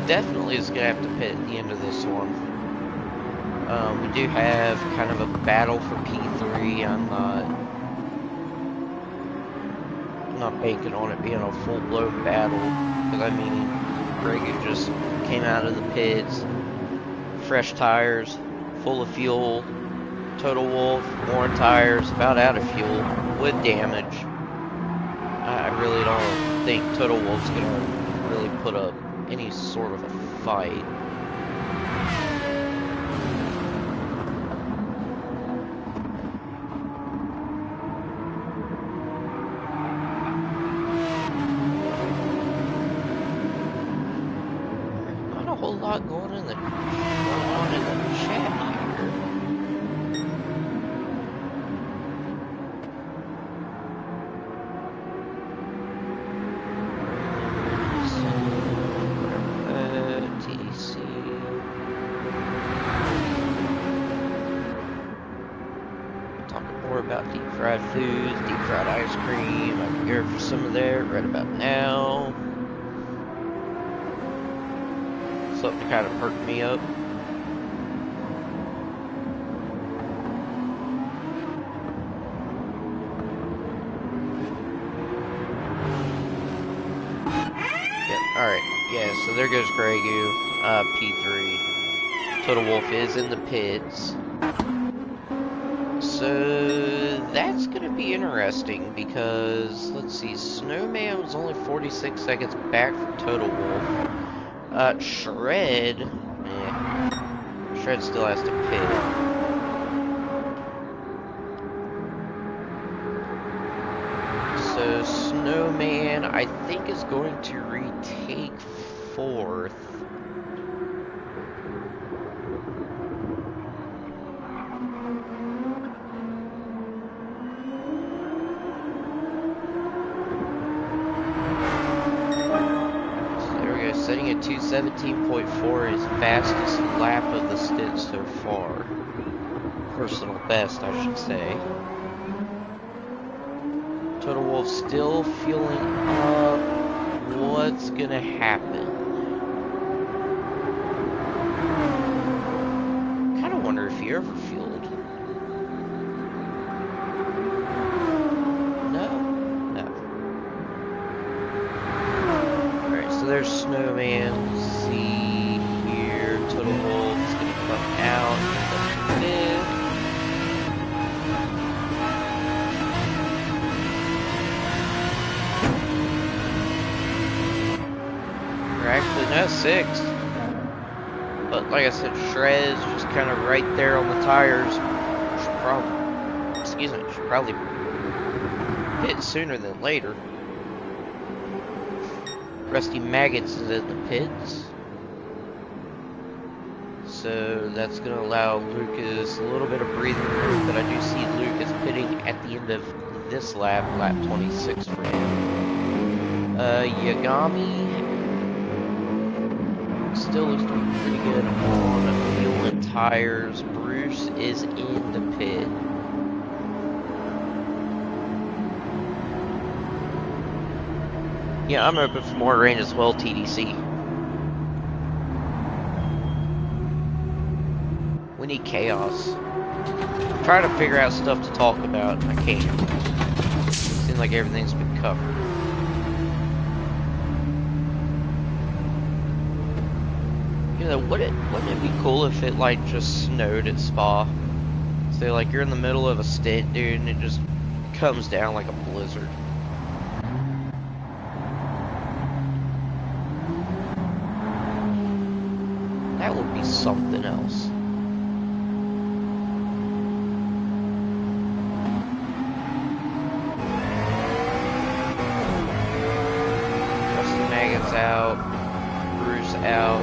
Definitely is gonna have to pit at the end of this one. We do have kind of a battle for P3. I'm not banking on it being a full-blown battle, because I mean, Grey Goo just came out of the pits, fresh tires, full of fuel. Total Wolf, more tires, about out of fuel, with damage. I really don't think Total Wolf's gonna really put up any sort of a fight. Not a whole lot going on in the chat here. About deep fried foods, deep fried ice cream. I can go for some of that right about now. Something to kind of perk me up. Alright, yeah, so there goes Grey Goo, P3. Total Wolf is in the pits. So that's gonna be interesting because, let's see, Snowman was only 46 seconds back from Total Wolf. Shred, Shred still has to pit. So Snowman, I think, is going to retake 4th. Setting at 2:17.4, his fastest lap of the stint so far. Personal best, I should say. Total Wolf still fueling up. What's gonna happen? Kinda wonder if he ever fueled. So there's Snowman. See here, Total Wolf is going to come out. Or actually, no, 6th. But like I said, Shred's just kind of right there on the tires. Should probably hit sooner than later. Rusty Maggots is in the pits. So that's going to allow Lucas a little bit of breathing room, but I do see Lucas pitting at the end of this lap, lap 26 for him. Yagami still looks to be pretty good on fuel and tires. Bruce is in the pit. Yeah, I'm open for more rain as well, TDC. We need chaos. I'm trying to figure out stuff to talk about, and I can't. It seems like everything's been covered. You know, wouldn't it be cool if it, like, just snowed at Spa? Say, like, you're in the middle of a stint, dude, and it just comes down like a blizzard. That would be something else. Rusty Maggots out. Bruce out.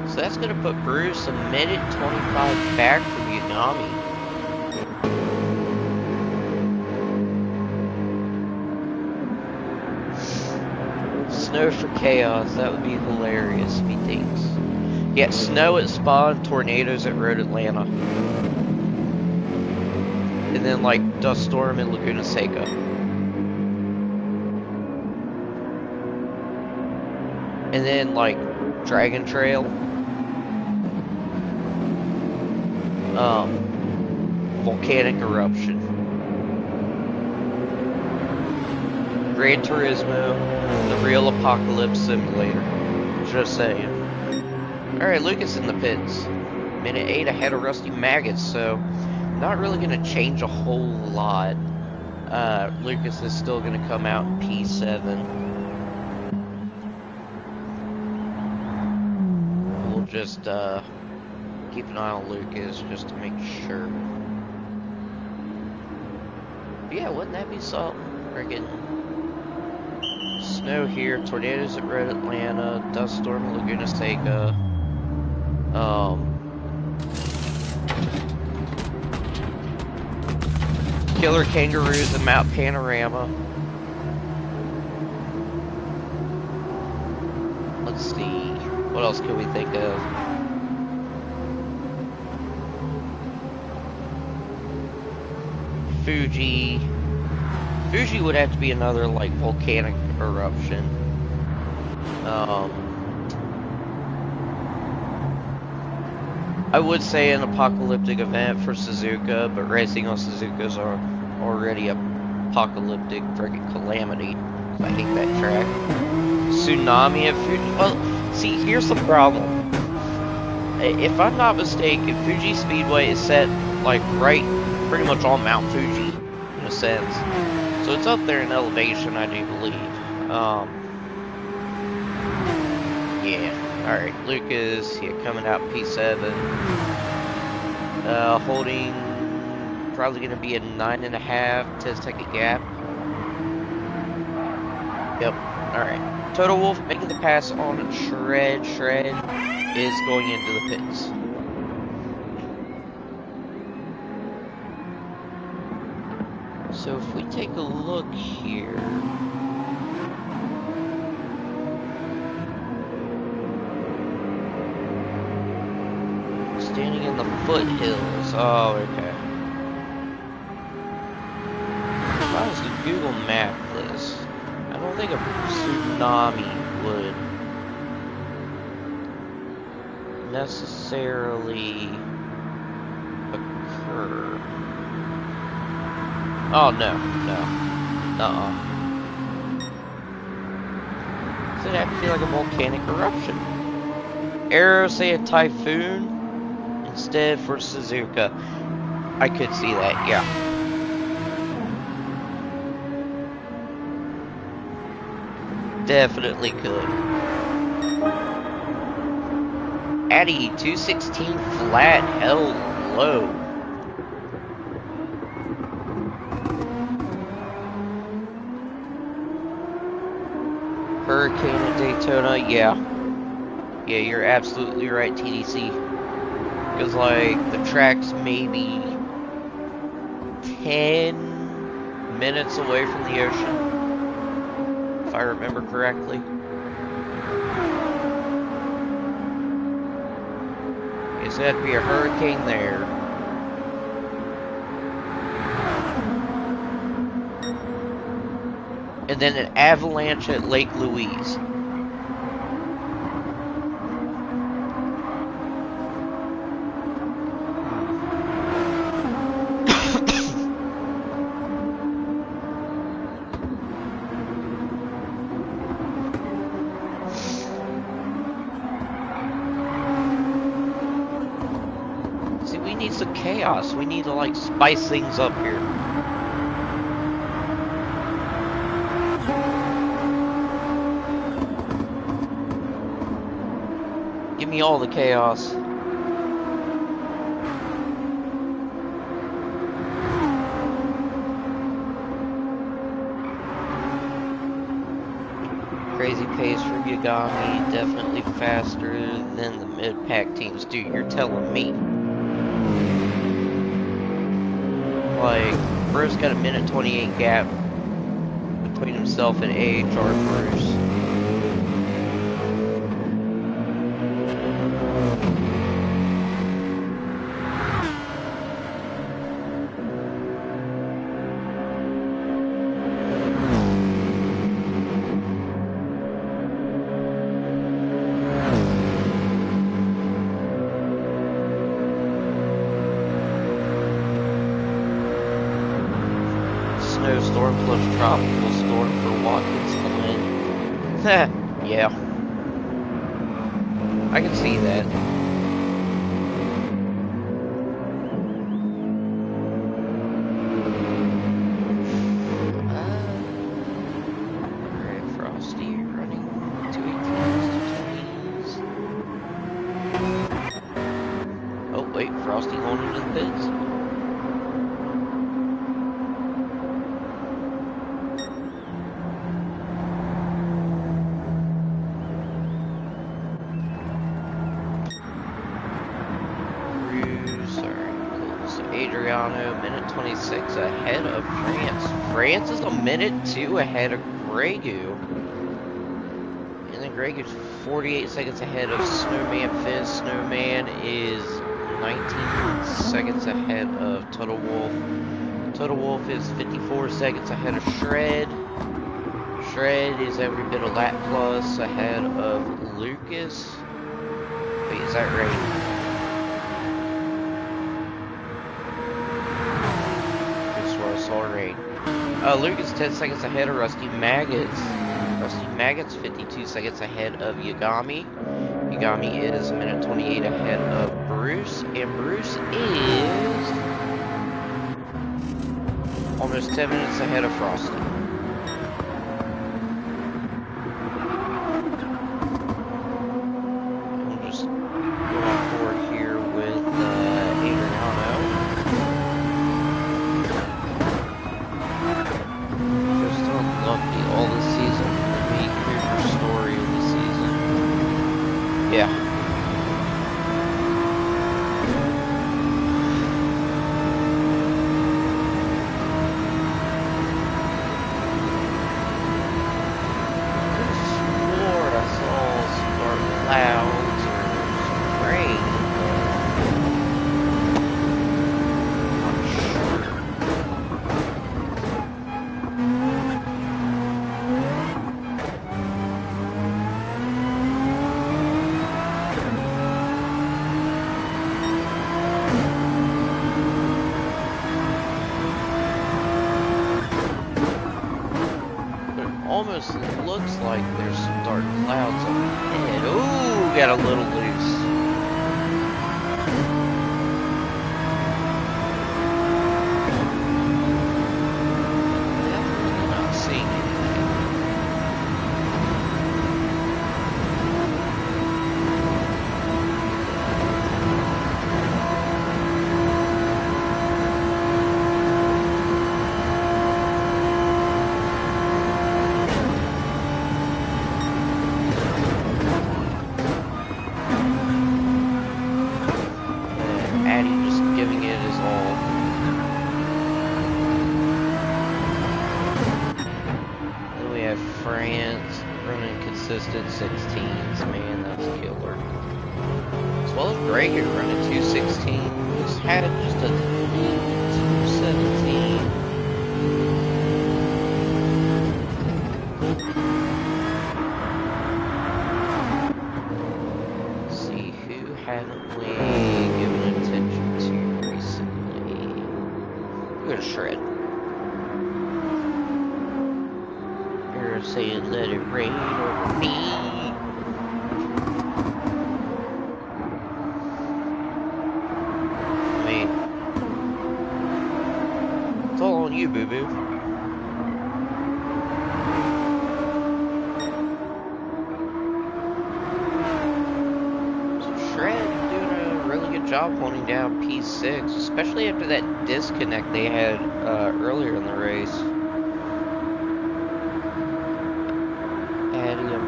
So that's going to put Bruce a minute 25 back from Yagami. Snow for chaos, that would be hilarious if he thinks. Yeah, snow at Spa and tornadoes at Road Atlanta. And then like dust storm in Laguna Seca. And then like Dragon Trail. Volcanic eruption. Gran Turismo, the real apocalypse simulator. Just saying. Alright, Lucas in the pits. Minute 8 ahead of Rusty Maggots, so not really going to change a whole lot. Lucas is still going to come out in P7. We'll just keep an eye on Lucas just to make sure. But yeah, wouldn't that be something? Friggin' snow here, tornadoes at Red Atlanta, dust storm in Laguna Seca. Killer kangaroos in Mount Panorama. Let's see, what else can we think of? Fuji would have to be another like volcanic eruption. I would say an apocalyptic event for Suzuka, but racing on Suzukas already apocalyptic friggin' calamity. I hate that track. Tsunami at Fuji. Well, see, here's the problem. If I'm not mistaken, Fuji Speedway is set like right, pretty much on Mount Fuji, in a sense. So it's up there in elevation, I do believe. Yeah. All right, Lucas, yeah, coming out P7, holding probably going to be a 9.5 to take a gap. Yep. All right. Total Wolf making the pass on Shred. Shred is going into the pits. So if we take a look here. Standing in the foothills. Oh, okay. If I was to Google map this, I don't think a tsunami would necessarily occur. Oh, no. So it'd have to be like a volcanic eruption. Arrows say a typhoon instead for Suzuka. I could see that, yeah. Definitely could. Addy 216 flat, hello. Hurricane at Daytona, yeah. Yeah, you're absolutely right, TDC. Because, like, the track's maybe 10 minutes away from the ocean, if I remember correctly. It's going to have to be a hurricane there. And then an avalanche at Lake Louise. See, we need some chaos. We need to, like, spice things up here. Give me all the chaos. Crazy pace for Yagami, definitely faster than the mid-pack teams. Dude, you're telling me. Like, Bruce got a minute 28 gap between himself and AHR Bruce. Snowstorm plus tropical storm for Watkins coming in. Yeah. I can see that. Alright, Frosty running 218s, 220s. Oh, wait, Frosty going into the pits. Minute 26 ahead of France. France is a minute 2 ahead of Grey Goo. And then Grey Goo's 48 seconds ahead of Snowman Fizz. Snowman is 19 seconds ahead of Total Wolf. Total Wolf is 54 seconds ahead of Shred. Shred is every bit a lap plus ahead of Lucas. Wait, is that right? Luke is 10 seconds ahead of Rusty Maggots. Rusty Maggots 52 seconds ahead of Yagami. Yagami is a minute 28 ahead of Bruce, and Bruce is almost 10 minutes ahead of Frosty. We'll just go on forward here with Adriano. Just unlucky all this season. The main character story of the season. Yeah. Almost looks like there's some dark clouds on the head. Ooh, got a little loose. Definitely not seeing anything. France running consistent 16s, man, that's killer. As well as Gregor running 216. Just had just a 217. Let's see who haven't we given attention to recently. We're gonna shred. Saying let it rain over me. I mean, it's all on you, boo-boo. So Shred doing a really good job holding down P6, especially after that disconnect they had earlier in the race.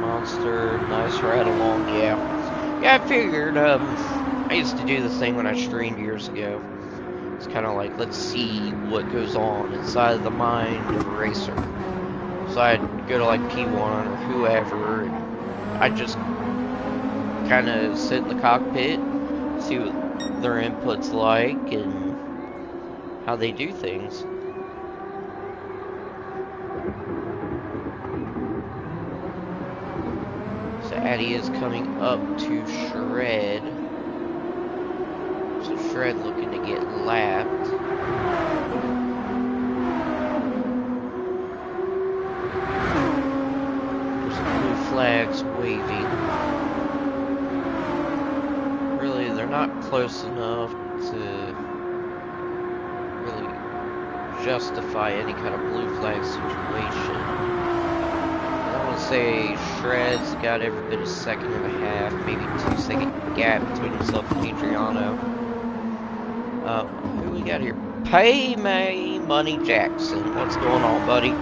Monster, nice ride along, yeah. Yeah, I figured, I used to do this thing when I streamed years ago. It's kind of like, let's see what goes on inside the mind of a racer. So I'd go to like P1 or whoever, and I'd just kind of sit in the cockpit, see what their input's like, and how they do things. Addy is coming up to Shred. So Shred looking to get lapped. There's some blue flags waving. Really, they're not close enough to really justify any kind of blue flag situation. Say Shred's got every bit a second and a half, maybe 2 second gap between himself and Adriano. Who we got here? Pay May Money Jackson. What's going on, buddy?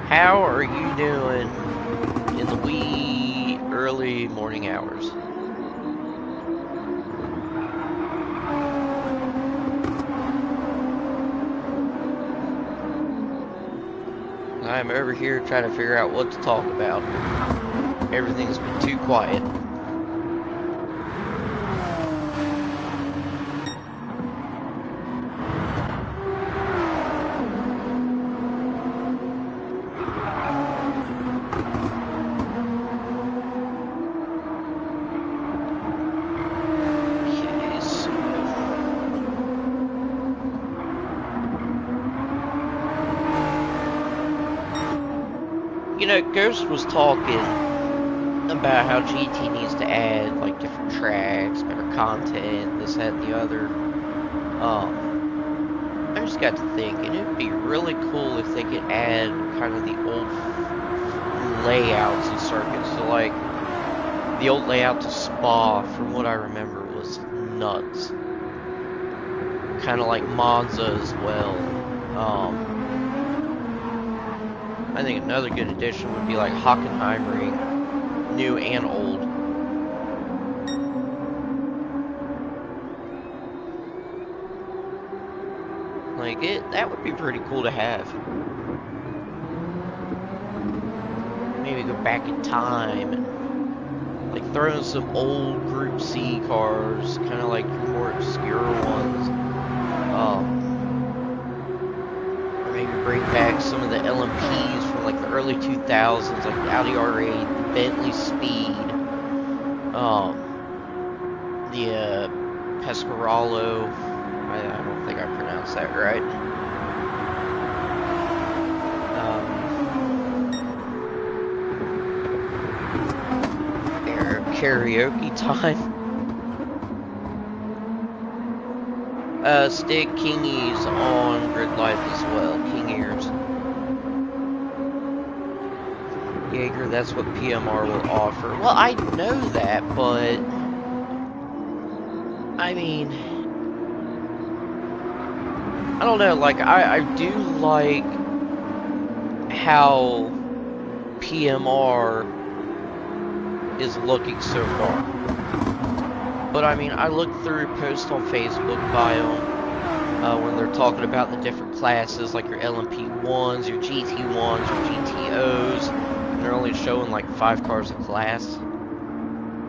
How are you doing in the wee early morning hours? I'm over here trying to figure out what to talk about. Everything's been too quiet. Okay, so know, Ghost was talking about how GT needs to add like different tracks, better content, this, that, and the other. I just got to thinking it'd be really cool if they could add kind of the old layouts and circuits. So like the old layout to Spa, from what I remember, was nuts. Kind of like Monza as well. I think another good addition would be like Hockenheimring, new and old. Like that would be pretty cool to have. Maybe go back in time and like throw in some old Group C cars, kind of like more obscure ones. Or maybe bring back some of the LMPs from like the early 2000s, like the Audi R8, the Bentley Speed, the Pescarolo. I don't think I pronounced that right. Karaoke time. Stick Kingies on Grid Life as well. King Ears. Jaeger, that's what PMR will offer. Well, I know that, but I mean, I don't know, like, I do like how PMR is looking so far. But I mean, I looked through posts on Facebook by them when they're talking about the different classes, like your LMP1s, your GT1s, your GTOs, and they're only showing like 5 cars a class.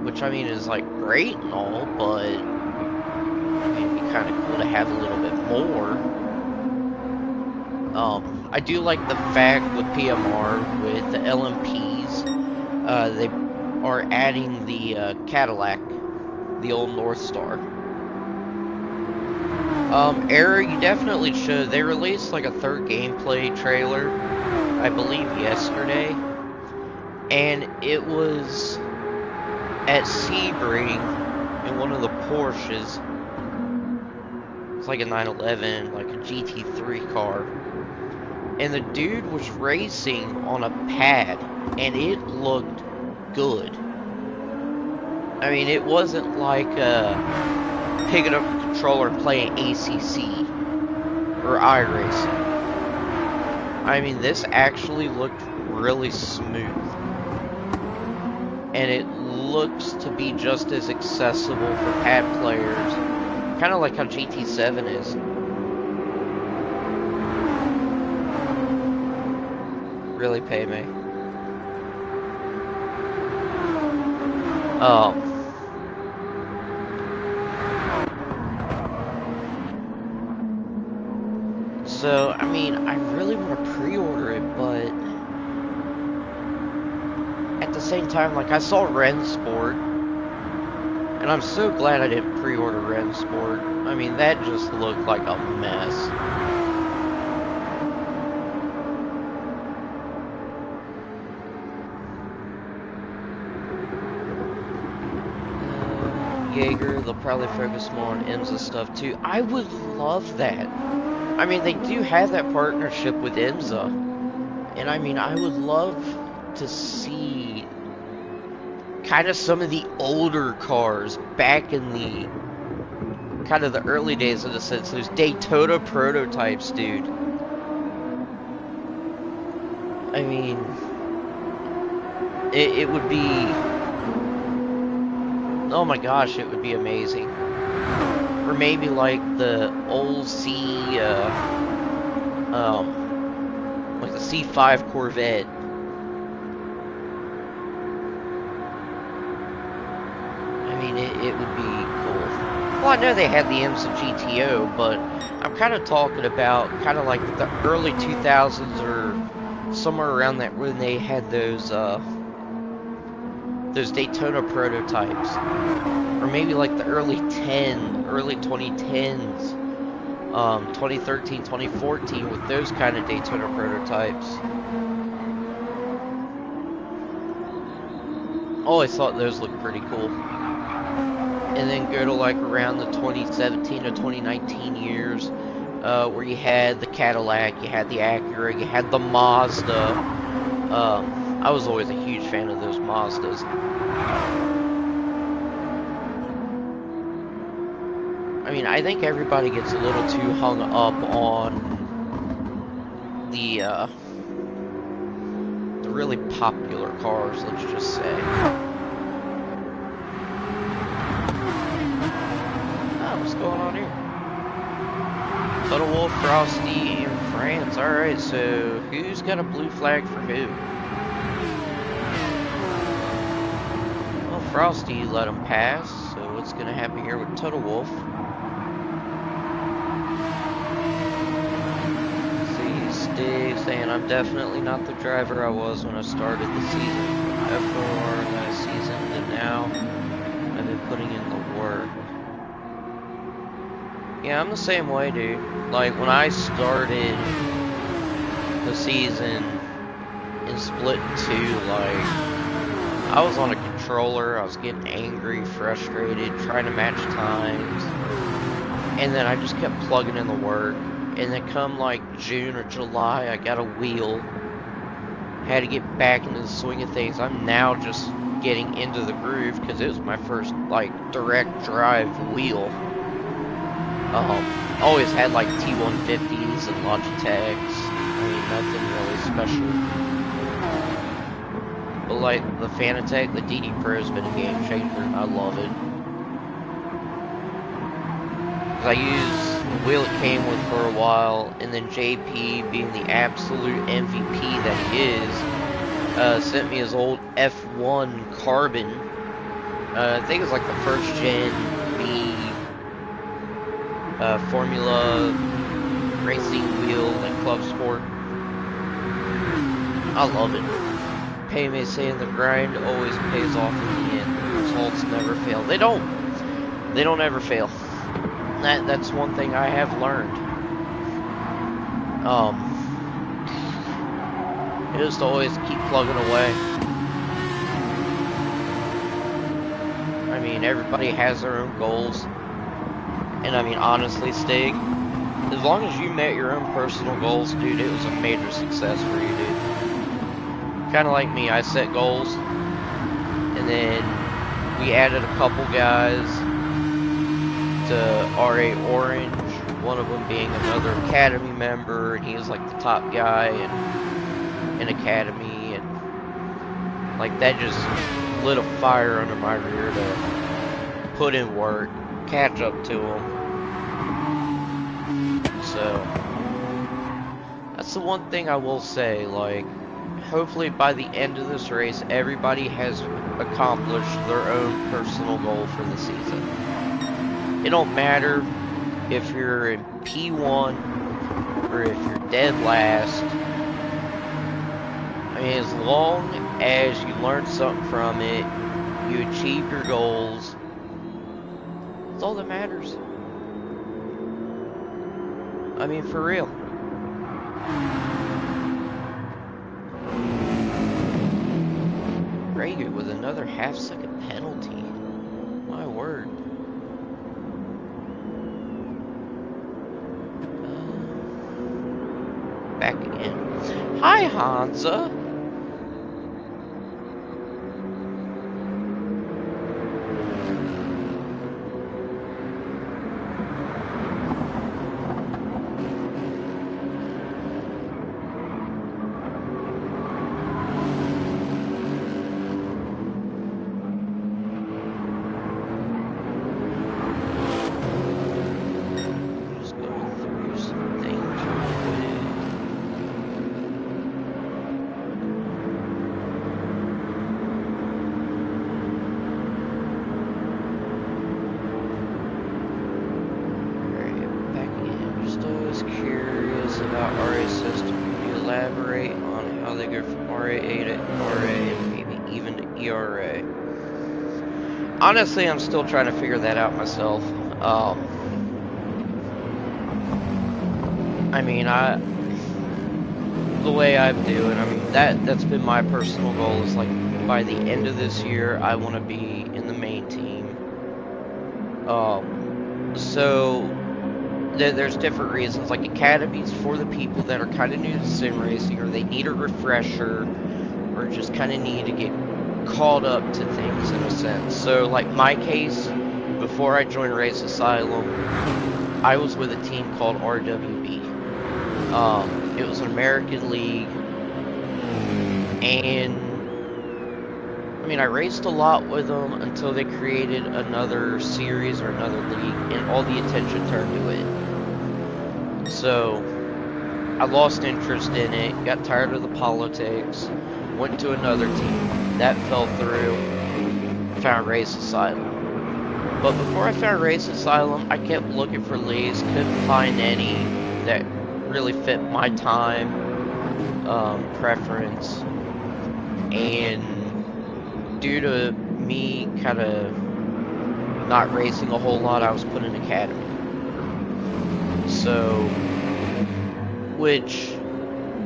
Which, I mean, is like great and all, but I mean, it'd be kind of cool to have a little bit more. I do like the fact with PMR, with the LMPs, they are adding the Cadillac, the old North Star. Era, you definitely should. They released like a third gameplay trailer, I believe yesterday, and it was at Sebring in one of the Porsches. It's like a 911, like a GT3 car. And the dude was racing on a pad, and it looked good. I mean, it wasn't like picking up the controller and playing ACC or iRacing. I mean, this actually looked really smooth. And it looks to be just as accessible for pad players. Kind of like how GT7 is. Really pay me. So, I mean, I really want to pre-order it, but at the same time, like, I saw Rensport, and I'm so glad I didn't pre-order Rensport. I mean, that just looked like a mess. Jaeger, they'll probably focus more on IMSA stuff too. I would love that. I mean, they do have that partnership with IMSA, and I mean, I would love to see kind of some of the older cars back in the kind of the early days, in a sense, those Daytona prototypes, dude. I mean, it would be, oh my gosh, it would be amazing. Or maybe like the old like the C5 Corvette. I mean, it would be cool. Well, I know they had the IMSA GTO, but I'm kind of talking about kind of like the early 2000s or somewhere around that, when they had those Daytona prototypes, or maybe like the early 2010s, 2013, 2014, with those kind of Daytona prototypes. Always thought those looked pretty cool. And then go to like around the 2017 to 2019 years, where you had the Cadillac, you had the Acura, you had the Mazda. I was always a huge fan of those Mazdas. I mean, I think everybody gets a little too hung up on the really popular cars, let's just say. Oh, what's going on here? Total Wolf, Frosty, and France. Alright, so who's got a blue flag for who? Well, Frosty let him pass, so what's gonna happen here with Total Wolf? Saying I'm definitely not the driver I was when I started the season from F4 last season, and now I've been putting in the work. Yeah, I'm the same way, dude. Like, when I started the season in Split 2, like, I was on a controller, I was getting angry, frustrated, trying to match times, and then I just kept plugging in the work. And then come like June or July, I got a wheel. Had to get back into the swing of things. I'm now just getting into the groove because it was my first like direct drive wheel. Always had like T150s and Logitechs. I mean, nothing really special. But like the Fanatec, the DD Pro's been a game changer. I love it. I use the wheel it came with for a while, and then JP, being the absolute MVP that he is, sent me his old F1 Carbon. I think it's like the first gen B Formula racing wheel and Club Sport. I love it. Pay me saying the grind always pays off in the end. Results never fail. They don't ever fail. That's one thing I have learned. Just always keep plugging away. I mean, everybody has their own goals. And I mean, honestly, Stig, as long as you met your own personal goals, dude, it was a major success for you, dude. Kind of like me, I set goals, and then we added a couple guys to RA Orange, one of them being another Academy member, and he was like the top guy in Academy, and like that just lit a fire under my rear to put in work, catch up to him. So that's the one thing I will say, like, hopefully by the end of this race everybody has accomplished their own personal goal for the season. It don't matter if you're in P1 or if you're dead last. I mean, as long as you learn something from it, you achieve your goals, that's all that matters. I mean, for real. Rager with another half-second penalty. My word. Back again. Hi, Hansa. Honestly, I'm still trying to figure that out myself. I mean, the way I'm doing, I mean, that's been my personal goal, is like by the end of this year I want to be in the main team. So there's different reasons, like academies for the people that are kind of new to sim racing, or they need a refresher, or just kind of need to get caught up to things in a sense. So like my case, before I joined Race Asylum, I was with a team called RWB. It was an American league, and I mean, I raced a lot with them until they created another series or another league, and all the attention turned to it. So I lost interest in it, got tired of the politics, went to another team. That fell through, found Race Asylum. But before I found Race Asylum, I kept looking for leagues, couldn't find any that really fit my time, preference, and due to me kind of not racing a whole lot, I was put in academy. So, which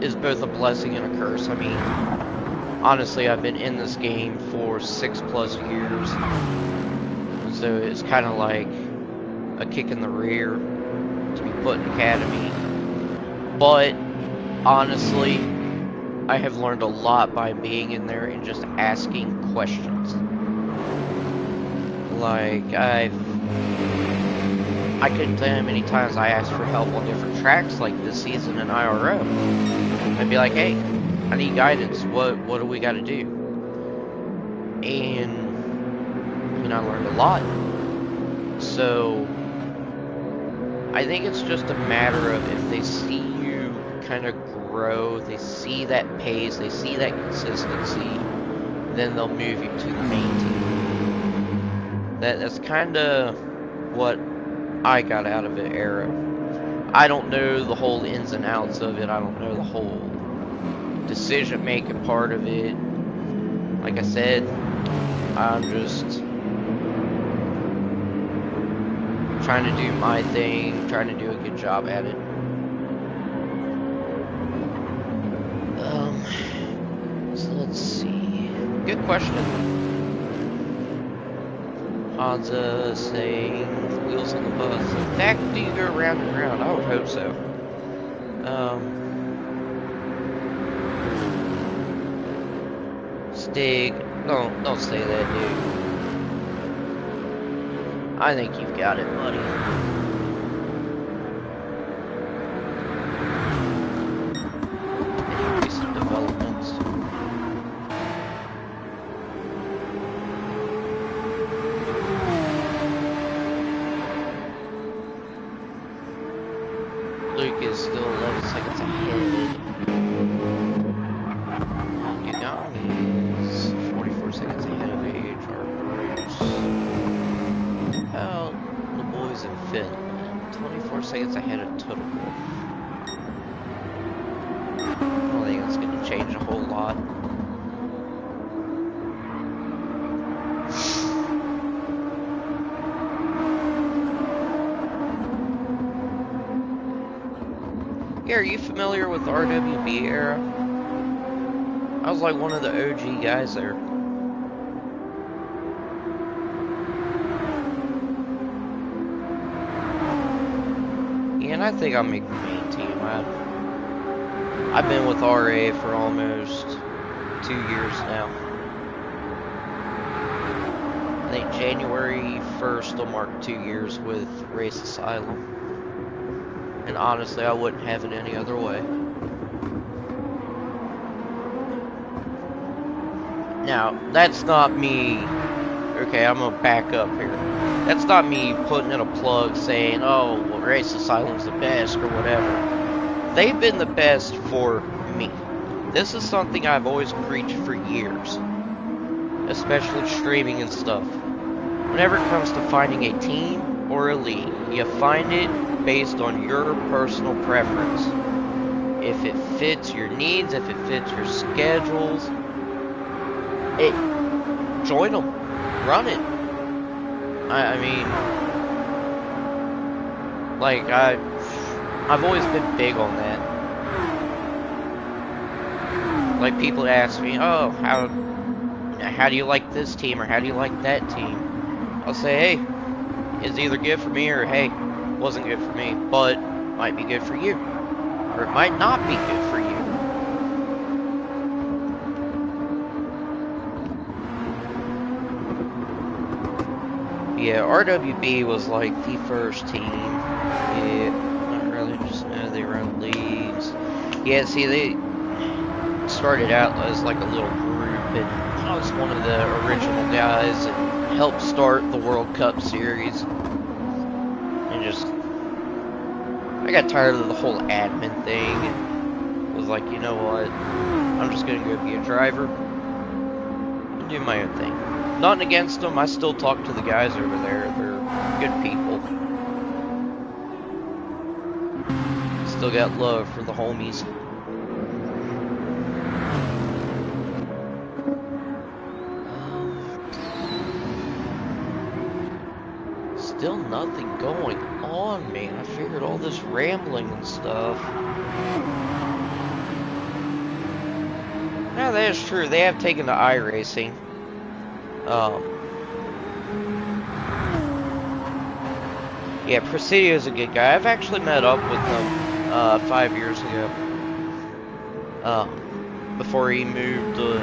is both a blessing and a curse. I mean, honestly, I've been in this game for 6+ years, so it's kind of like a kick in the rear to be put in academy. But honestly, I have learned a lot by being in there and just asking questions. Like, I couldn't tell you how many times I asked for help on different tracks, like this season in IRO. I'd be like, hey, I need guidance. What do we got to do? And I mean, I learned a lot. So I think it's just a matter of if they see you kind of grow, they see that pace, they see that consistency, then they'll move you to the main team. That's kind of what I got out of it, Arrow. I don't know the whole ins and outs of it. I don't know the whole decision-making part of it. Like I said, I'm just trying to do my thing, trying to do a good job at it. So let's see. Good question. Hansa saying wheels on the bus. In fact, do you go round and round? I would hope so. Stig, don't say that, dude. I think you've got it, buddy. Any recent developments? Luke is still 11 seconds ahead. Yagami is 44 seconds ahead of HR Bruce. How the boys in Finland? 24 seconds ahead of Total Wolf. I don't think that's going to change a whole lot. Yeah, are you familiar with RWB era? I was like one of the OG guys there. Yeah, and I think I'll make the main team. I've been with RA for almost 2 years now. I think January 1st will mark 2 years with Race Asylum. And honestly, I wouldn't have it any other way. Now, that's not me. Okay, I'm gonna back up here. That's not me putting in a plug saying, oh, well, Race Asylum's the best or whatever. They've been the best for me. This is something I've always preached for years, especially streaming and stuff. Whenever it comes to finding a team or a league, you find it based on your personal preference. If it fits your needs, if it fits your schedules, join them, run it. I mean, like I've always been big on that. like people ask me, oh, how do you like this team or how do you like that team? I'll say, hey, it's either good for me or hey, wasn't good for me, but might be good for you, or it might not be good for you. Yeah, RWB was like the first team. Yeah, not really, just they run leagues. Yeah, see, they started out as like a little group, and I was one of the original guys and helped start the World Cup series. And just, I got tired of the whole admin thing and was like, you know what, I'm just gonna go be a driver and do my own thing. Nothing against them, I still talk to the guys over there, they're good people. Still got love for the homies. Still nothing going on, man. I figured all this rambling and stuff. Now that is true, they have taken to iRacing. Yeah, Presidio's a good guy. I've actually met up with him 5 years ago. Before he moved to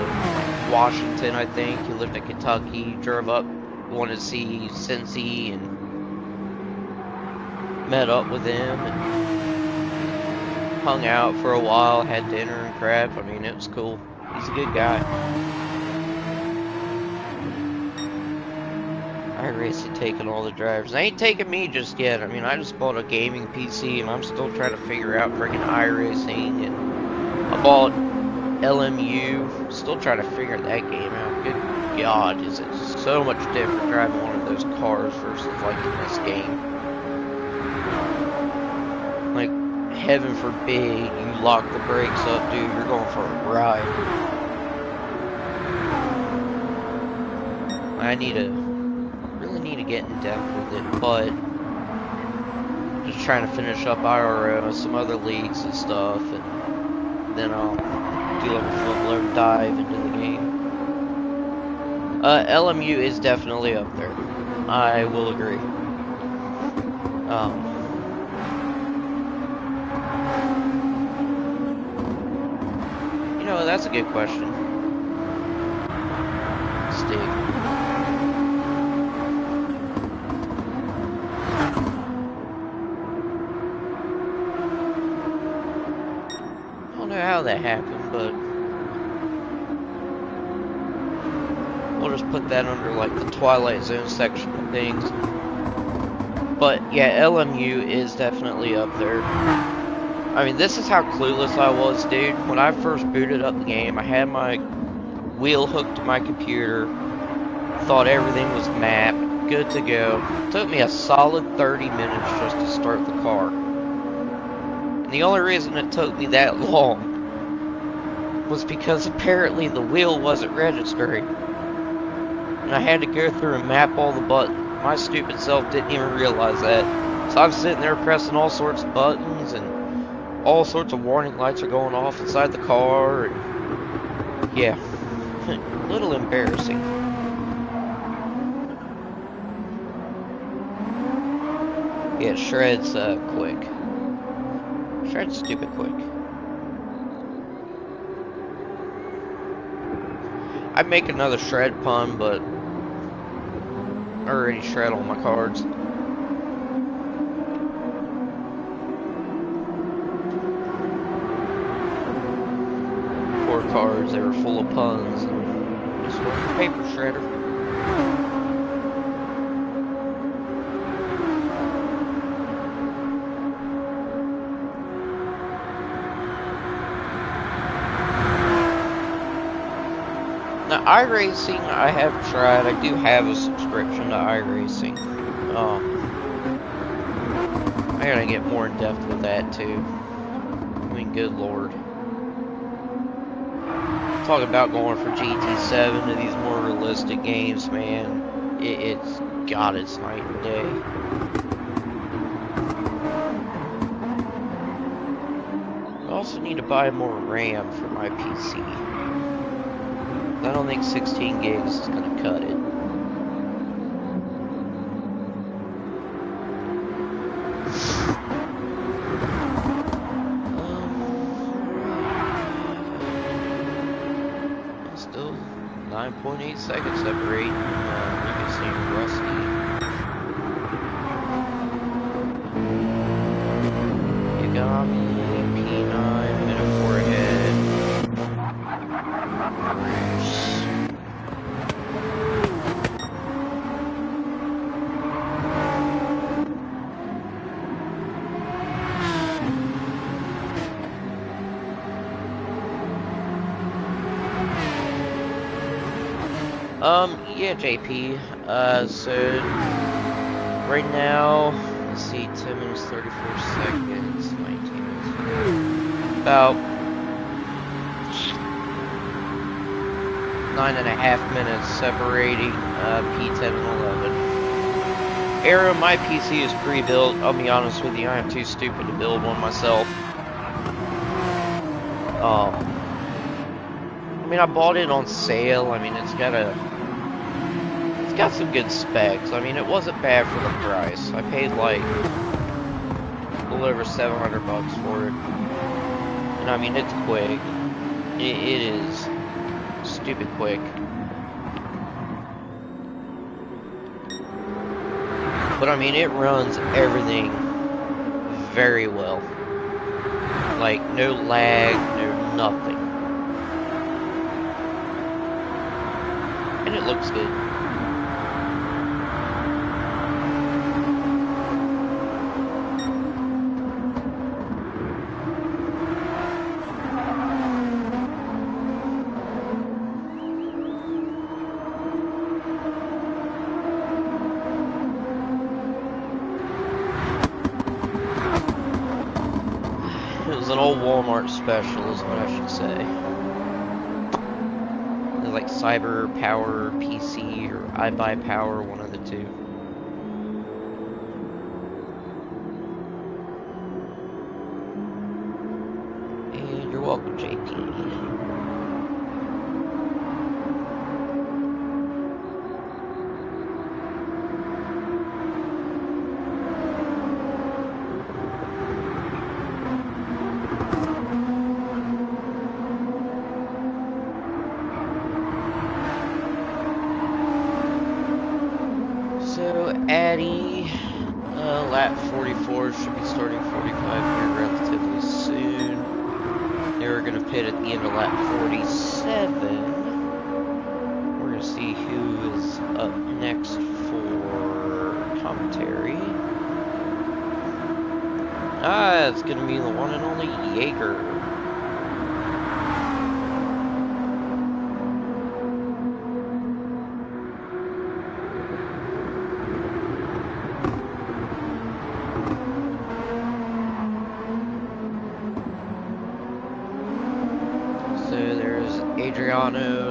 Washington, I think. He lived in Kentucky, drove up, wanted to see Cincy, and met up with him and hung out for a while, had dinner and crap. I mean, it was cool. He's a good guy. iRacing taking all the drivers. They ain't taking me just yet. I mean, I just bought a gaming PC and I'm still trying to figure out freaking iRacing, and I bought LMU. Still trying to figure that game out. Good God, is it so much different driving one of those cars versus like in this game. Like, heaven forbid you lock the brakes up, dude, you're going for a ride. I really need to get in depth with it, but just trying to finish up IRO and some other leagues and stuff, and then I'll do like a full-blown dive into the game. LMU is definitely up there. I will agree. You know, that's a good question. Stig. I don't know how that happened, but we'll just put that under like the Twilight Zone section of things. But yeah, LMU is definitely up there. I mean, this is how clueless I was, dude. When I first booted up the game, I had my wheel hooked to my computer, thought everything was mapped, good to go. It took me a solid 30 minutes just to start the car. And the only reason it took me that long was because apparently the wheel wasn't registering. And I had to go through and map all the buttons. My stupid self didn't even realize that. So I'm sitting there pressing all sorts of buttons, and all sorts of warning lights are going off inside the car, and yeah, a little embarrassing. Yeah, Shred's quick. Shred's stupid quick. I'd make another Shred pun, but I already shred all my cards. Poor cards, they were full of puns. Just a paper shredder. Now, iRacing, I have tried. I do have a subscription to iRacing. I gotta get more in depth with that too. I mean, good lord. Talk about going for GT7 to these more realistic games, man. It's night and day. also need to buy more RAM for my PC. I don't think 16 gigs is going to cut it. Still 9.8 seconds separating Lucas and Rusty. Yagami, P9, minute 4 ahead. Yeah, JP. So right now, let's see, 10 minutes, 34 seconds, 19 minutes. About 9.5 minutes separating P10 and 11. IRO, my PC is pre-built. I'll be honest with you, I am too stupid to build one myself. I mean, I bought it on sale. I mean, it's got some good specs. I mean, it wasn't bad for the price. I paid like a little over $700 for it. And I mean, it's quick. It is stupid quick. But I mean, it runs everything very well. Like, no lag, no nothing. And it looks good. It was an old Walmart special is what I should say. It was like Cyber Power PC or iBuy Power, one of the two. And you're welcome, JP. Addy, lap 44, should be starting 45 here relatively soon. They were going to pit at the end of lap 47. We're going to see who is up next for commentary. It's going to be the one and only Jaeger.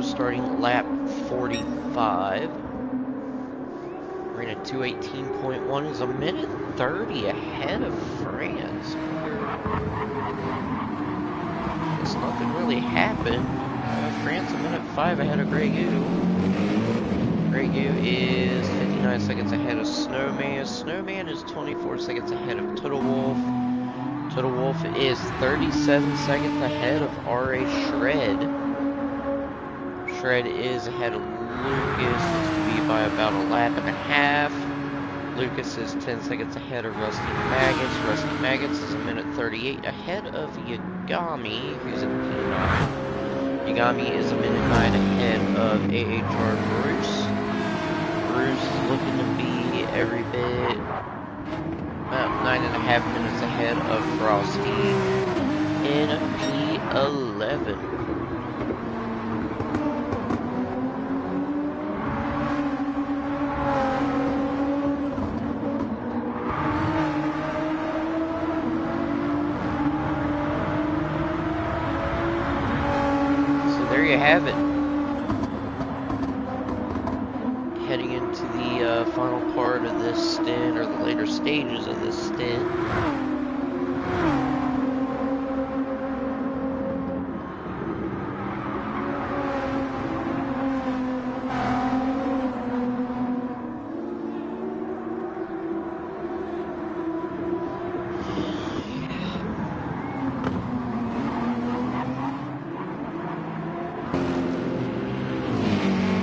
Starting lap 45. Ran a 2:18.1, is a minute 30 ahead of France. Guess nothing really happened. France a minute 5 ahead of Grey Goo. Grey Goo is 59 seconds ahead of Snowman. Snowman is 24 seconds ahead of Total Wolf. Total Wolf is 37 seconds ahead of R.A. Shred. Shred is ahead of Lucas, to be by about a lap and a half. Lucas is 10 seconds ahead of Rusty Maggots. Rusty Maggots is a minute 38 ahead of Yagami, who's in P9. Yagami is a minute 9 ahead of AHR Bruce. Bruce is looking to be every bit about 9.5 minutes ahead of Frosty in P11. You have it. Heading into the final part of this stint, or the later stages of this stint.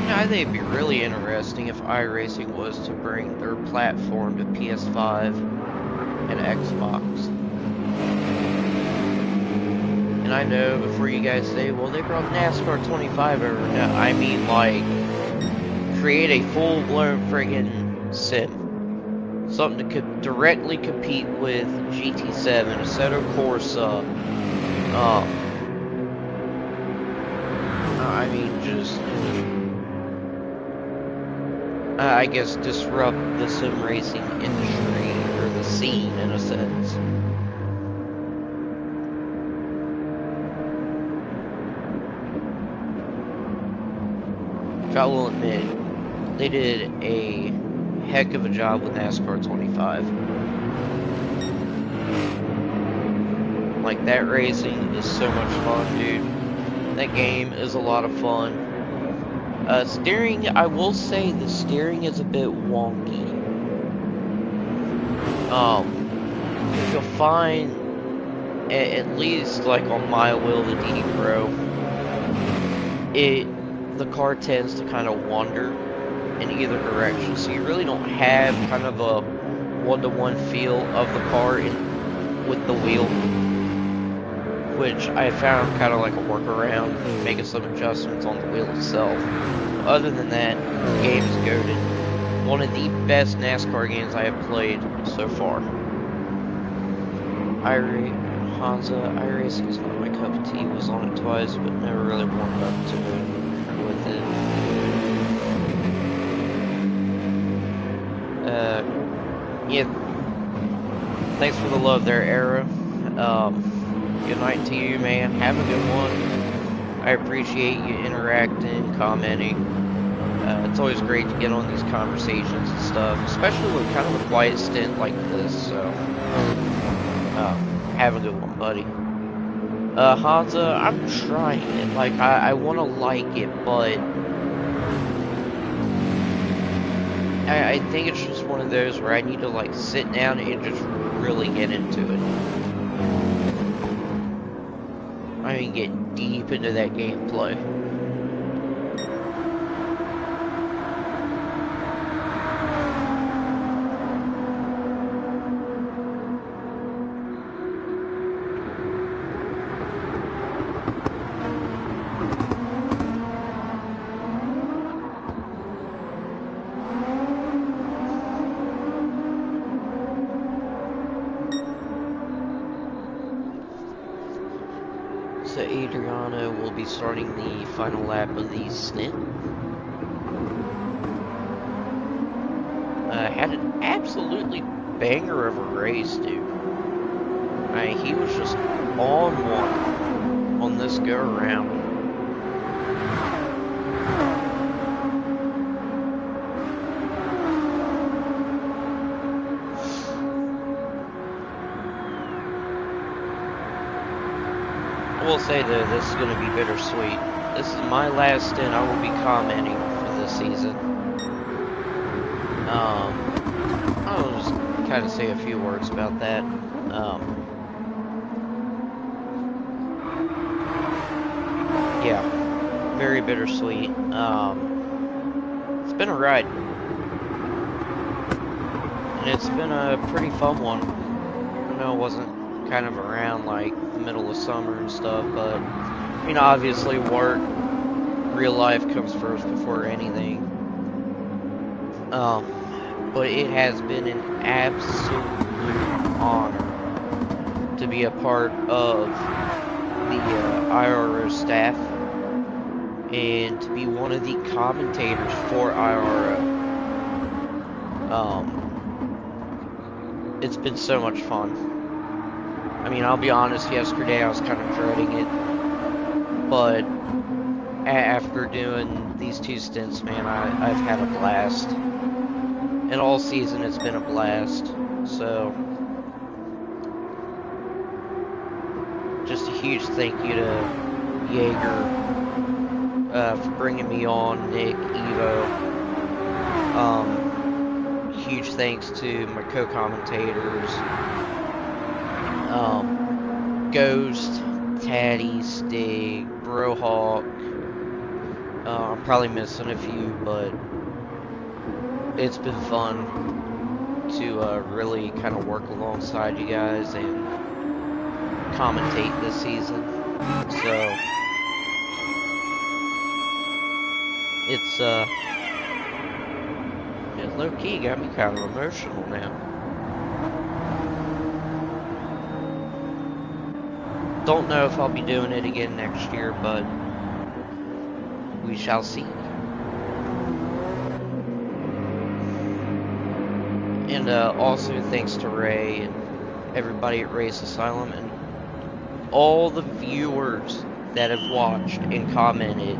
I think it'd be really interesting if iRacing was to bring their platform to PS5 and Xbox. And I know before you guys say, well, they brought NASCAR 25 over. No, I mean, like, create a full-blown friggin' sim. Something that could directly compete with GT7, Assetto Corsa. I mean, just, I guess, disrupt the sim racing industry, or the scene, in a sense. I will admit, they did a heck of a job with NASCAR 25. Like, that racing is so much fun, dude. That game is a lot of fun. Steering, I will say the steering is a bit wonky. You'll find, at least like on my wheel, the DD Pro, the car tends to kind of wander in either direction, so you really don't have kind of a one-to-one feel of the car with the wheel, which I found kind of like a workaround, making some adjustments on the wheel itself. Other than that, the game is goated. One of the best NASCAR games I have played so far. iRacing is not my cup of tea. Was on it twice, but never really warmed up to it. With it. Yeah. Thanks for the love there, Era. Good night to you, man. Have a good one. I appreciate you interacting, commenting. It's always great to get on these conversations and stuff, especially with kind of a quiet stint like this. So, have a good one, buddy. Hansa, I'm trying it. Like, I want to like it, but I think it's just one of those where I need to, like, sit down and just really get into it. I mean, get deep into that gameplay. So Adriano will be starting the final lap of the stint. Had an absolutely banger of a race, dude. He was just on one on this go around. I will say though, this is going to be bittersweet. This is my last stint I will be commenting for this season. I'll just kind of say a few words about that. Yeah, very bittersweet. It's been a ride. And it's been a pretty fun one. I know it wasn't kind of around like the middle of summer and stuff, but I mean, obviously work, real life comes first before anything. But it has been an absolute honor to be a part of the IRO staff and to be one of the commentators for IRO. It's been so much fun. I mean, I'll be honest, yesterday I was kind of dreading it, but after doing these 2 stints, man, I've had a blast. And all season it's been a blast, so just a huge thank you to Jaeger for bringing me on, Nick, Evo. Huge thanks to my co-commentators, Ghost, Taddy, Stig, Brohawk, I'm probably missing a few, but it's been fun to really kind of work alongside you guys and commentate this season. So it's it low-key got me kind of emotional now. Don't know if I'll be doing it again next year, but we shall see. And also thanks to Ray and everybody at Ray's Asylum and all the viewers that have watched and commented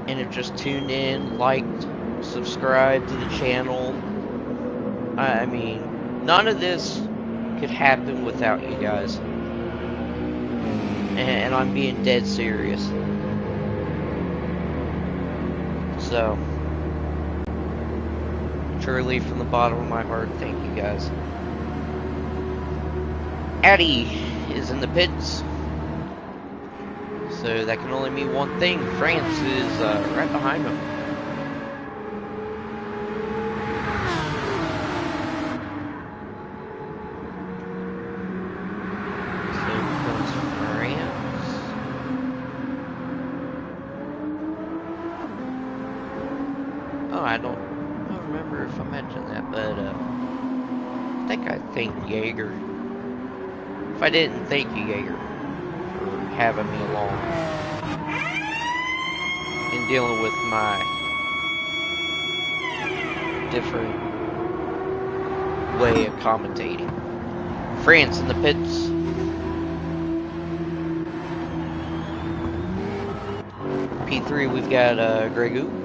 and have just tuned in, liked, subscribed to the channel. I mean, none of this could happen without you guys. And I'm being dead serious. So, truly from the bottom of my heart, thank you guys. Addy is in the pits. So that can only mean one thing. France is right behind him. I don't remember if I mentioned that, but I think I thanked Jaeger. If I didn't, thank you, Jaeger, for having me along and dealing with my different way of commentating. France in the pits. P3, we've got Gregu.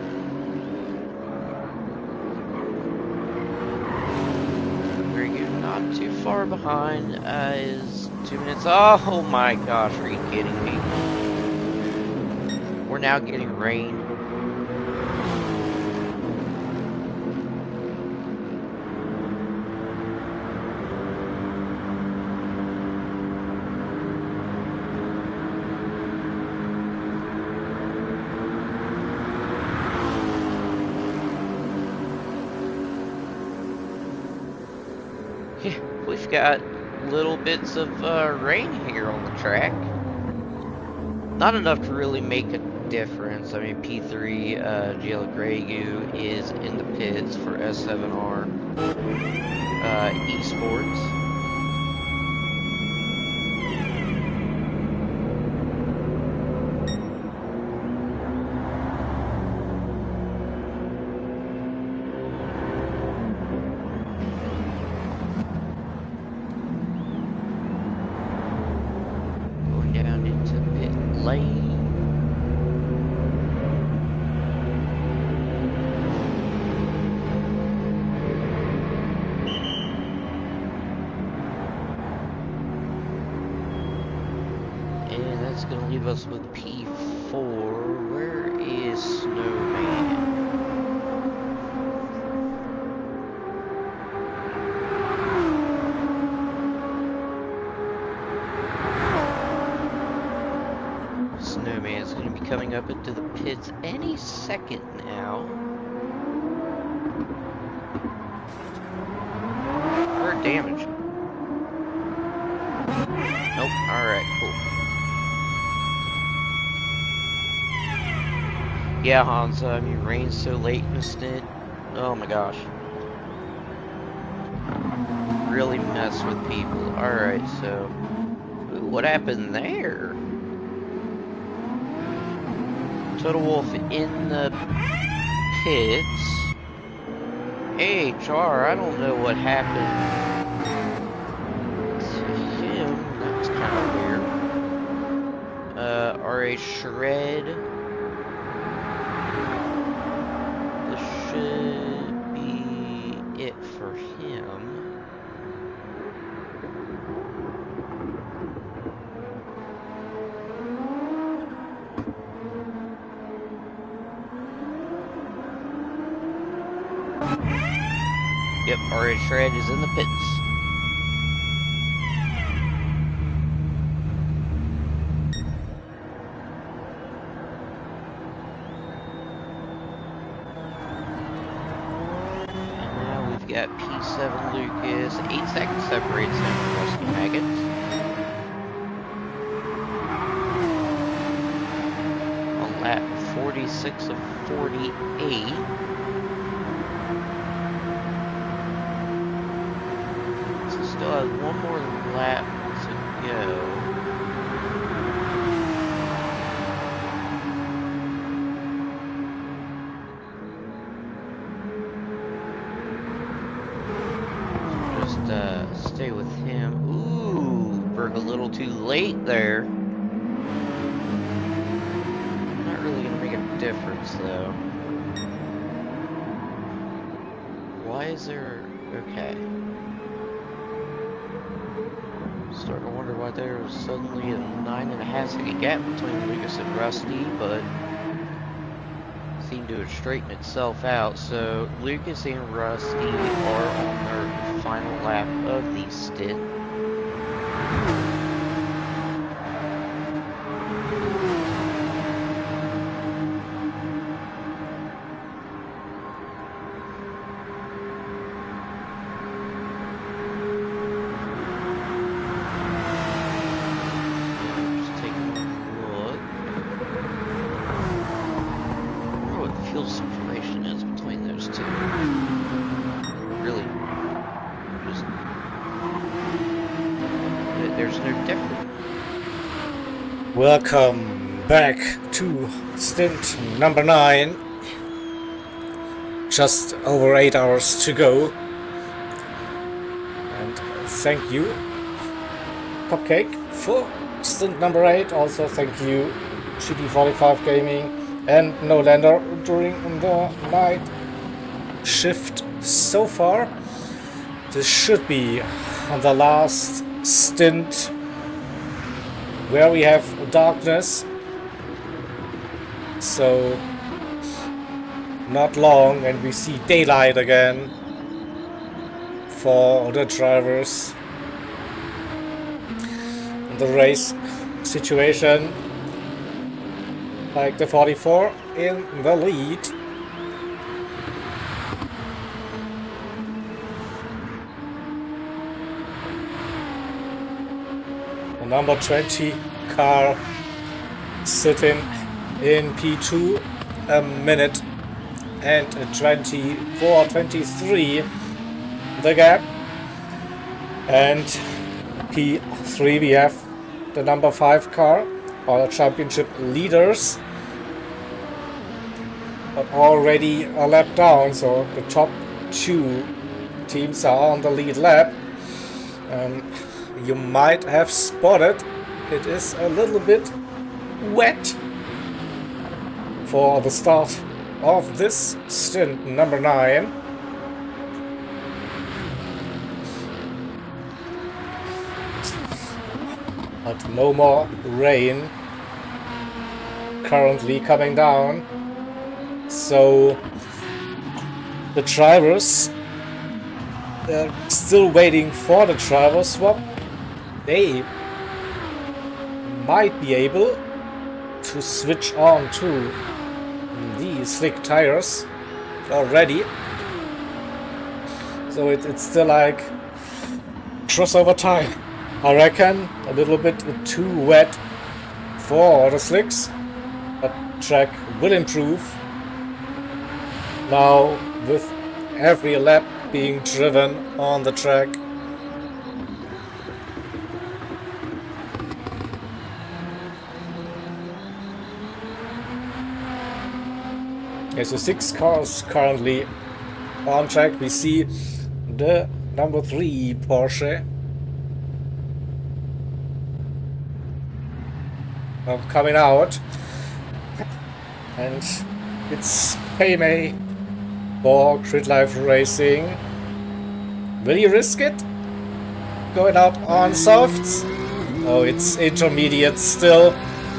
Not too far behind is 2 minutes. Oh my gosh, are you kidding me? We're now getting rain. We've got little bits of rain here on the track. Not enough to really make a difference. I mean, P3 GL Gregu is in the pits for S7R Esports. And that's going to leave us with P4. Where is Snowman? Snowman's going to be coming up into the pits any second now. For damage. Nope. Alright, cool. Yeah, Hans, I mean, rain's so late in the stint. Oh my gosh. Really mess with people. Alright, so. Ooh, what happened there? Total Wolf in the pits. HR, I don't know what happened to him. That's kind of weird. RA Shred. This should be it for him. Yep, RA Shred is in the pits. got P7 Lucas, 8 seconds separates him from Rusty Maggots. On lap 46 of 48. So still has one more lap to go. Stay with him. Ooh, Berg a little too late there. Not really gonna make a difference though. Why is there... okay. Starting to wonder why there was suddenly a 9.5 second gap between Lucas and Rusty, but seemed to have straightened itself out. So Lucas and Rusty are on their final lap of the stint. Just taking a look. I wonder what fuel separation is between those two. Really, just there's no difference. Welcome back to stint number 9. Just over 8 hours to go. And thank you, Cupcake, for stint number 8. Also thank you, GT45 Gaming and No Lander during the night shift so far. This should be the last stint where we have darkness, so not long and we see daylight again for the drivers. The race situation, like the 44 in the lead. The number 20 car sitting in P2, a minute and 24-23 the gap. And P3 we have the number 5 car, our championship leaders, but already a lap down, so the top 2 teams are on the lead lap. You might have spotted it is a little bit wet for the start of this stint number 9. But no more rain currently coming down, so the drivers still waiting for the driver swap. They might be able to switch on to the slick tires already, so it's still like crossover time. I reckon a little bit too wet for the slicks, but track will improve now with every lap being driven on the track. Okay, so 6 cars currently on track. We see the number 3 Porsche coming out, and it's Paymay for Grid Life Racing. Will he risk it? Going out on softs? Oh, it's intermediate still.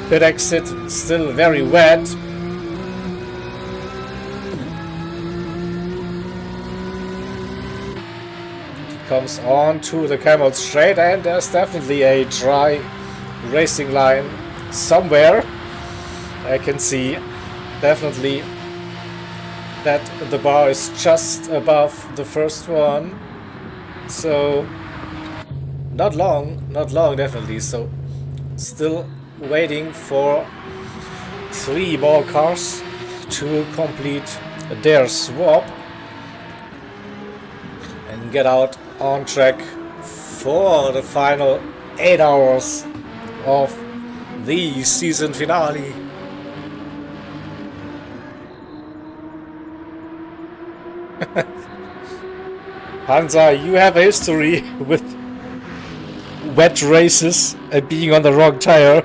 Pit exit still very wet. He comes on to the Camel Straight, and there's definitely a dry racing line somewhere. I can see definitely that the bar is just above the first one. So not long definitely. So still waiting for 3 more cars to complete their swap and get out on track for the final 8 hours of the season finale. Hansa, you have a history with wet races and being on the wrong tire.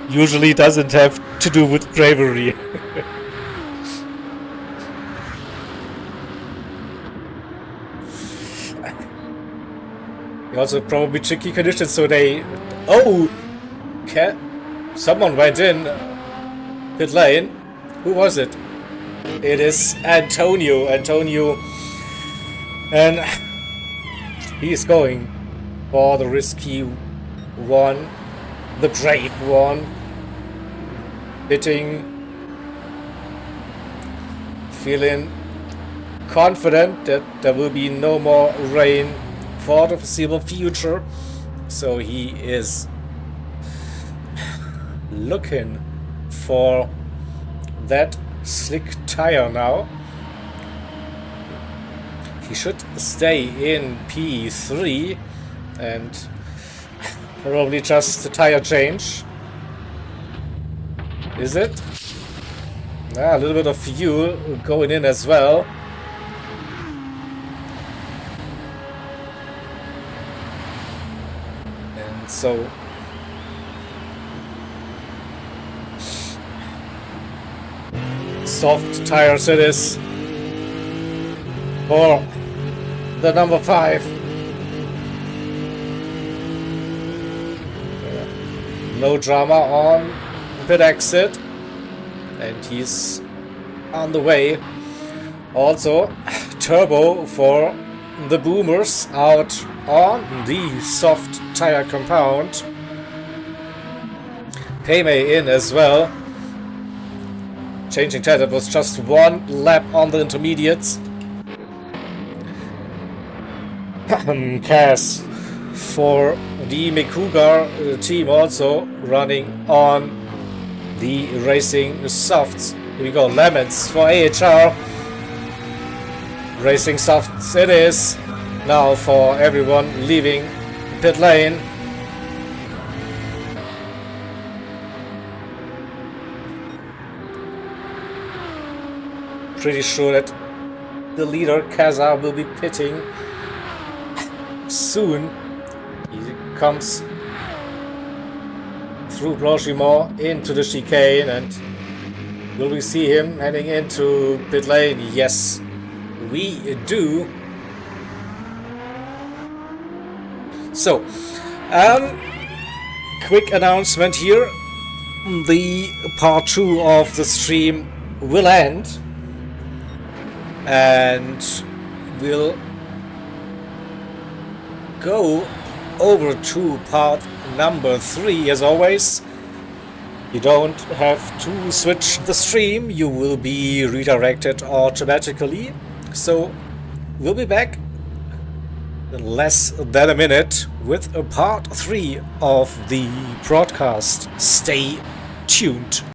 Usually doesn't have to do with bravery. Also probably tricky conditions, so they... Oh! Someone went in pit lane. Who was it? It is Antonio. And he's going for the risky one, the brave one. Hitting, feeling confident that there will be no more rain for the foreseeable future. So he is looking for that slick tire now. He should stay in P3 and probably just a tire change. Is it? A little bit of fuel going in as well. And so soft tires it is for the number 5. No drama on pit exit, and he's on the way. Also, turbo for the boomers out on the soft tire compound. Payme in as well. Changing tire, that was just 1 lap on the intermediates. Cass for the Mekuga team also running on the racing softs. Here we go, Lemons for AHR. Racing softs it is now for everyone leaving pit lane. Pretty sure that the leader Kaza will be pitting soon. He comes through Blanchimont into the chicane, and will we see him heading into pit lane? Yes, we do. So, quick announcement here. The part 2 of the stream will end, and we'll go over to part number 3. As always, you don't have to switch the stream, you will be redirected automatically. So we'll be back in less than a minute with a part 3 of the broadcast. Stay tuned.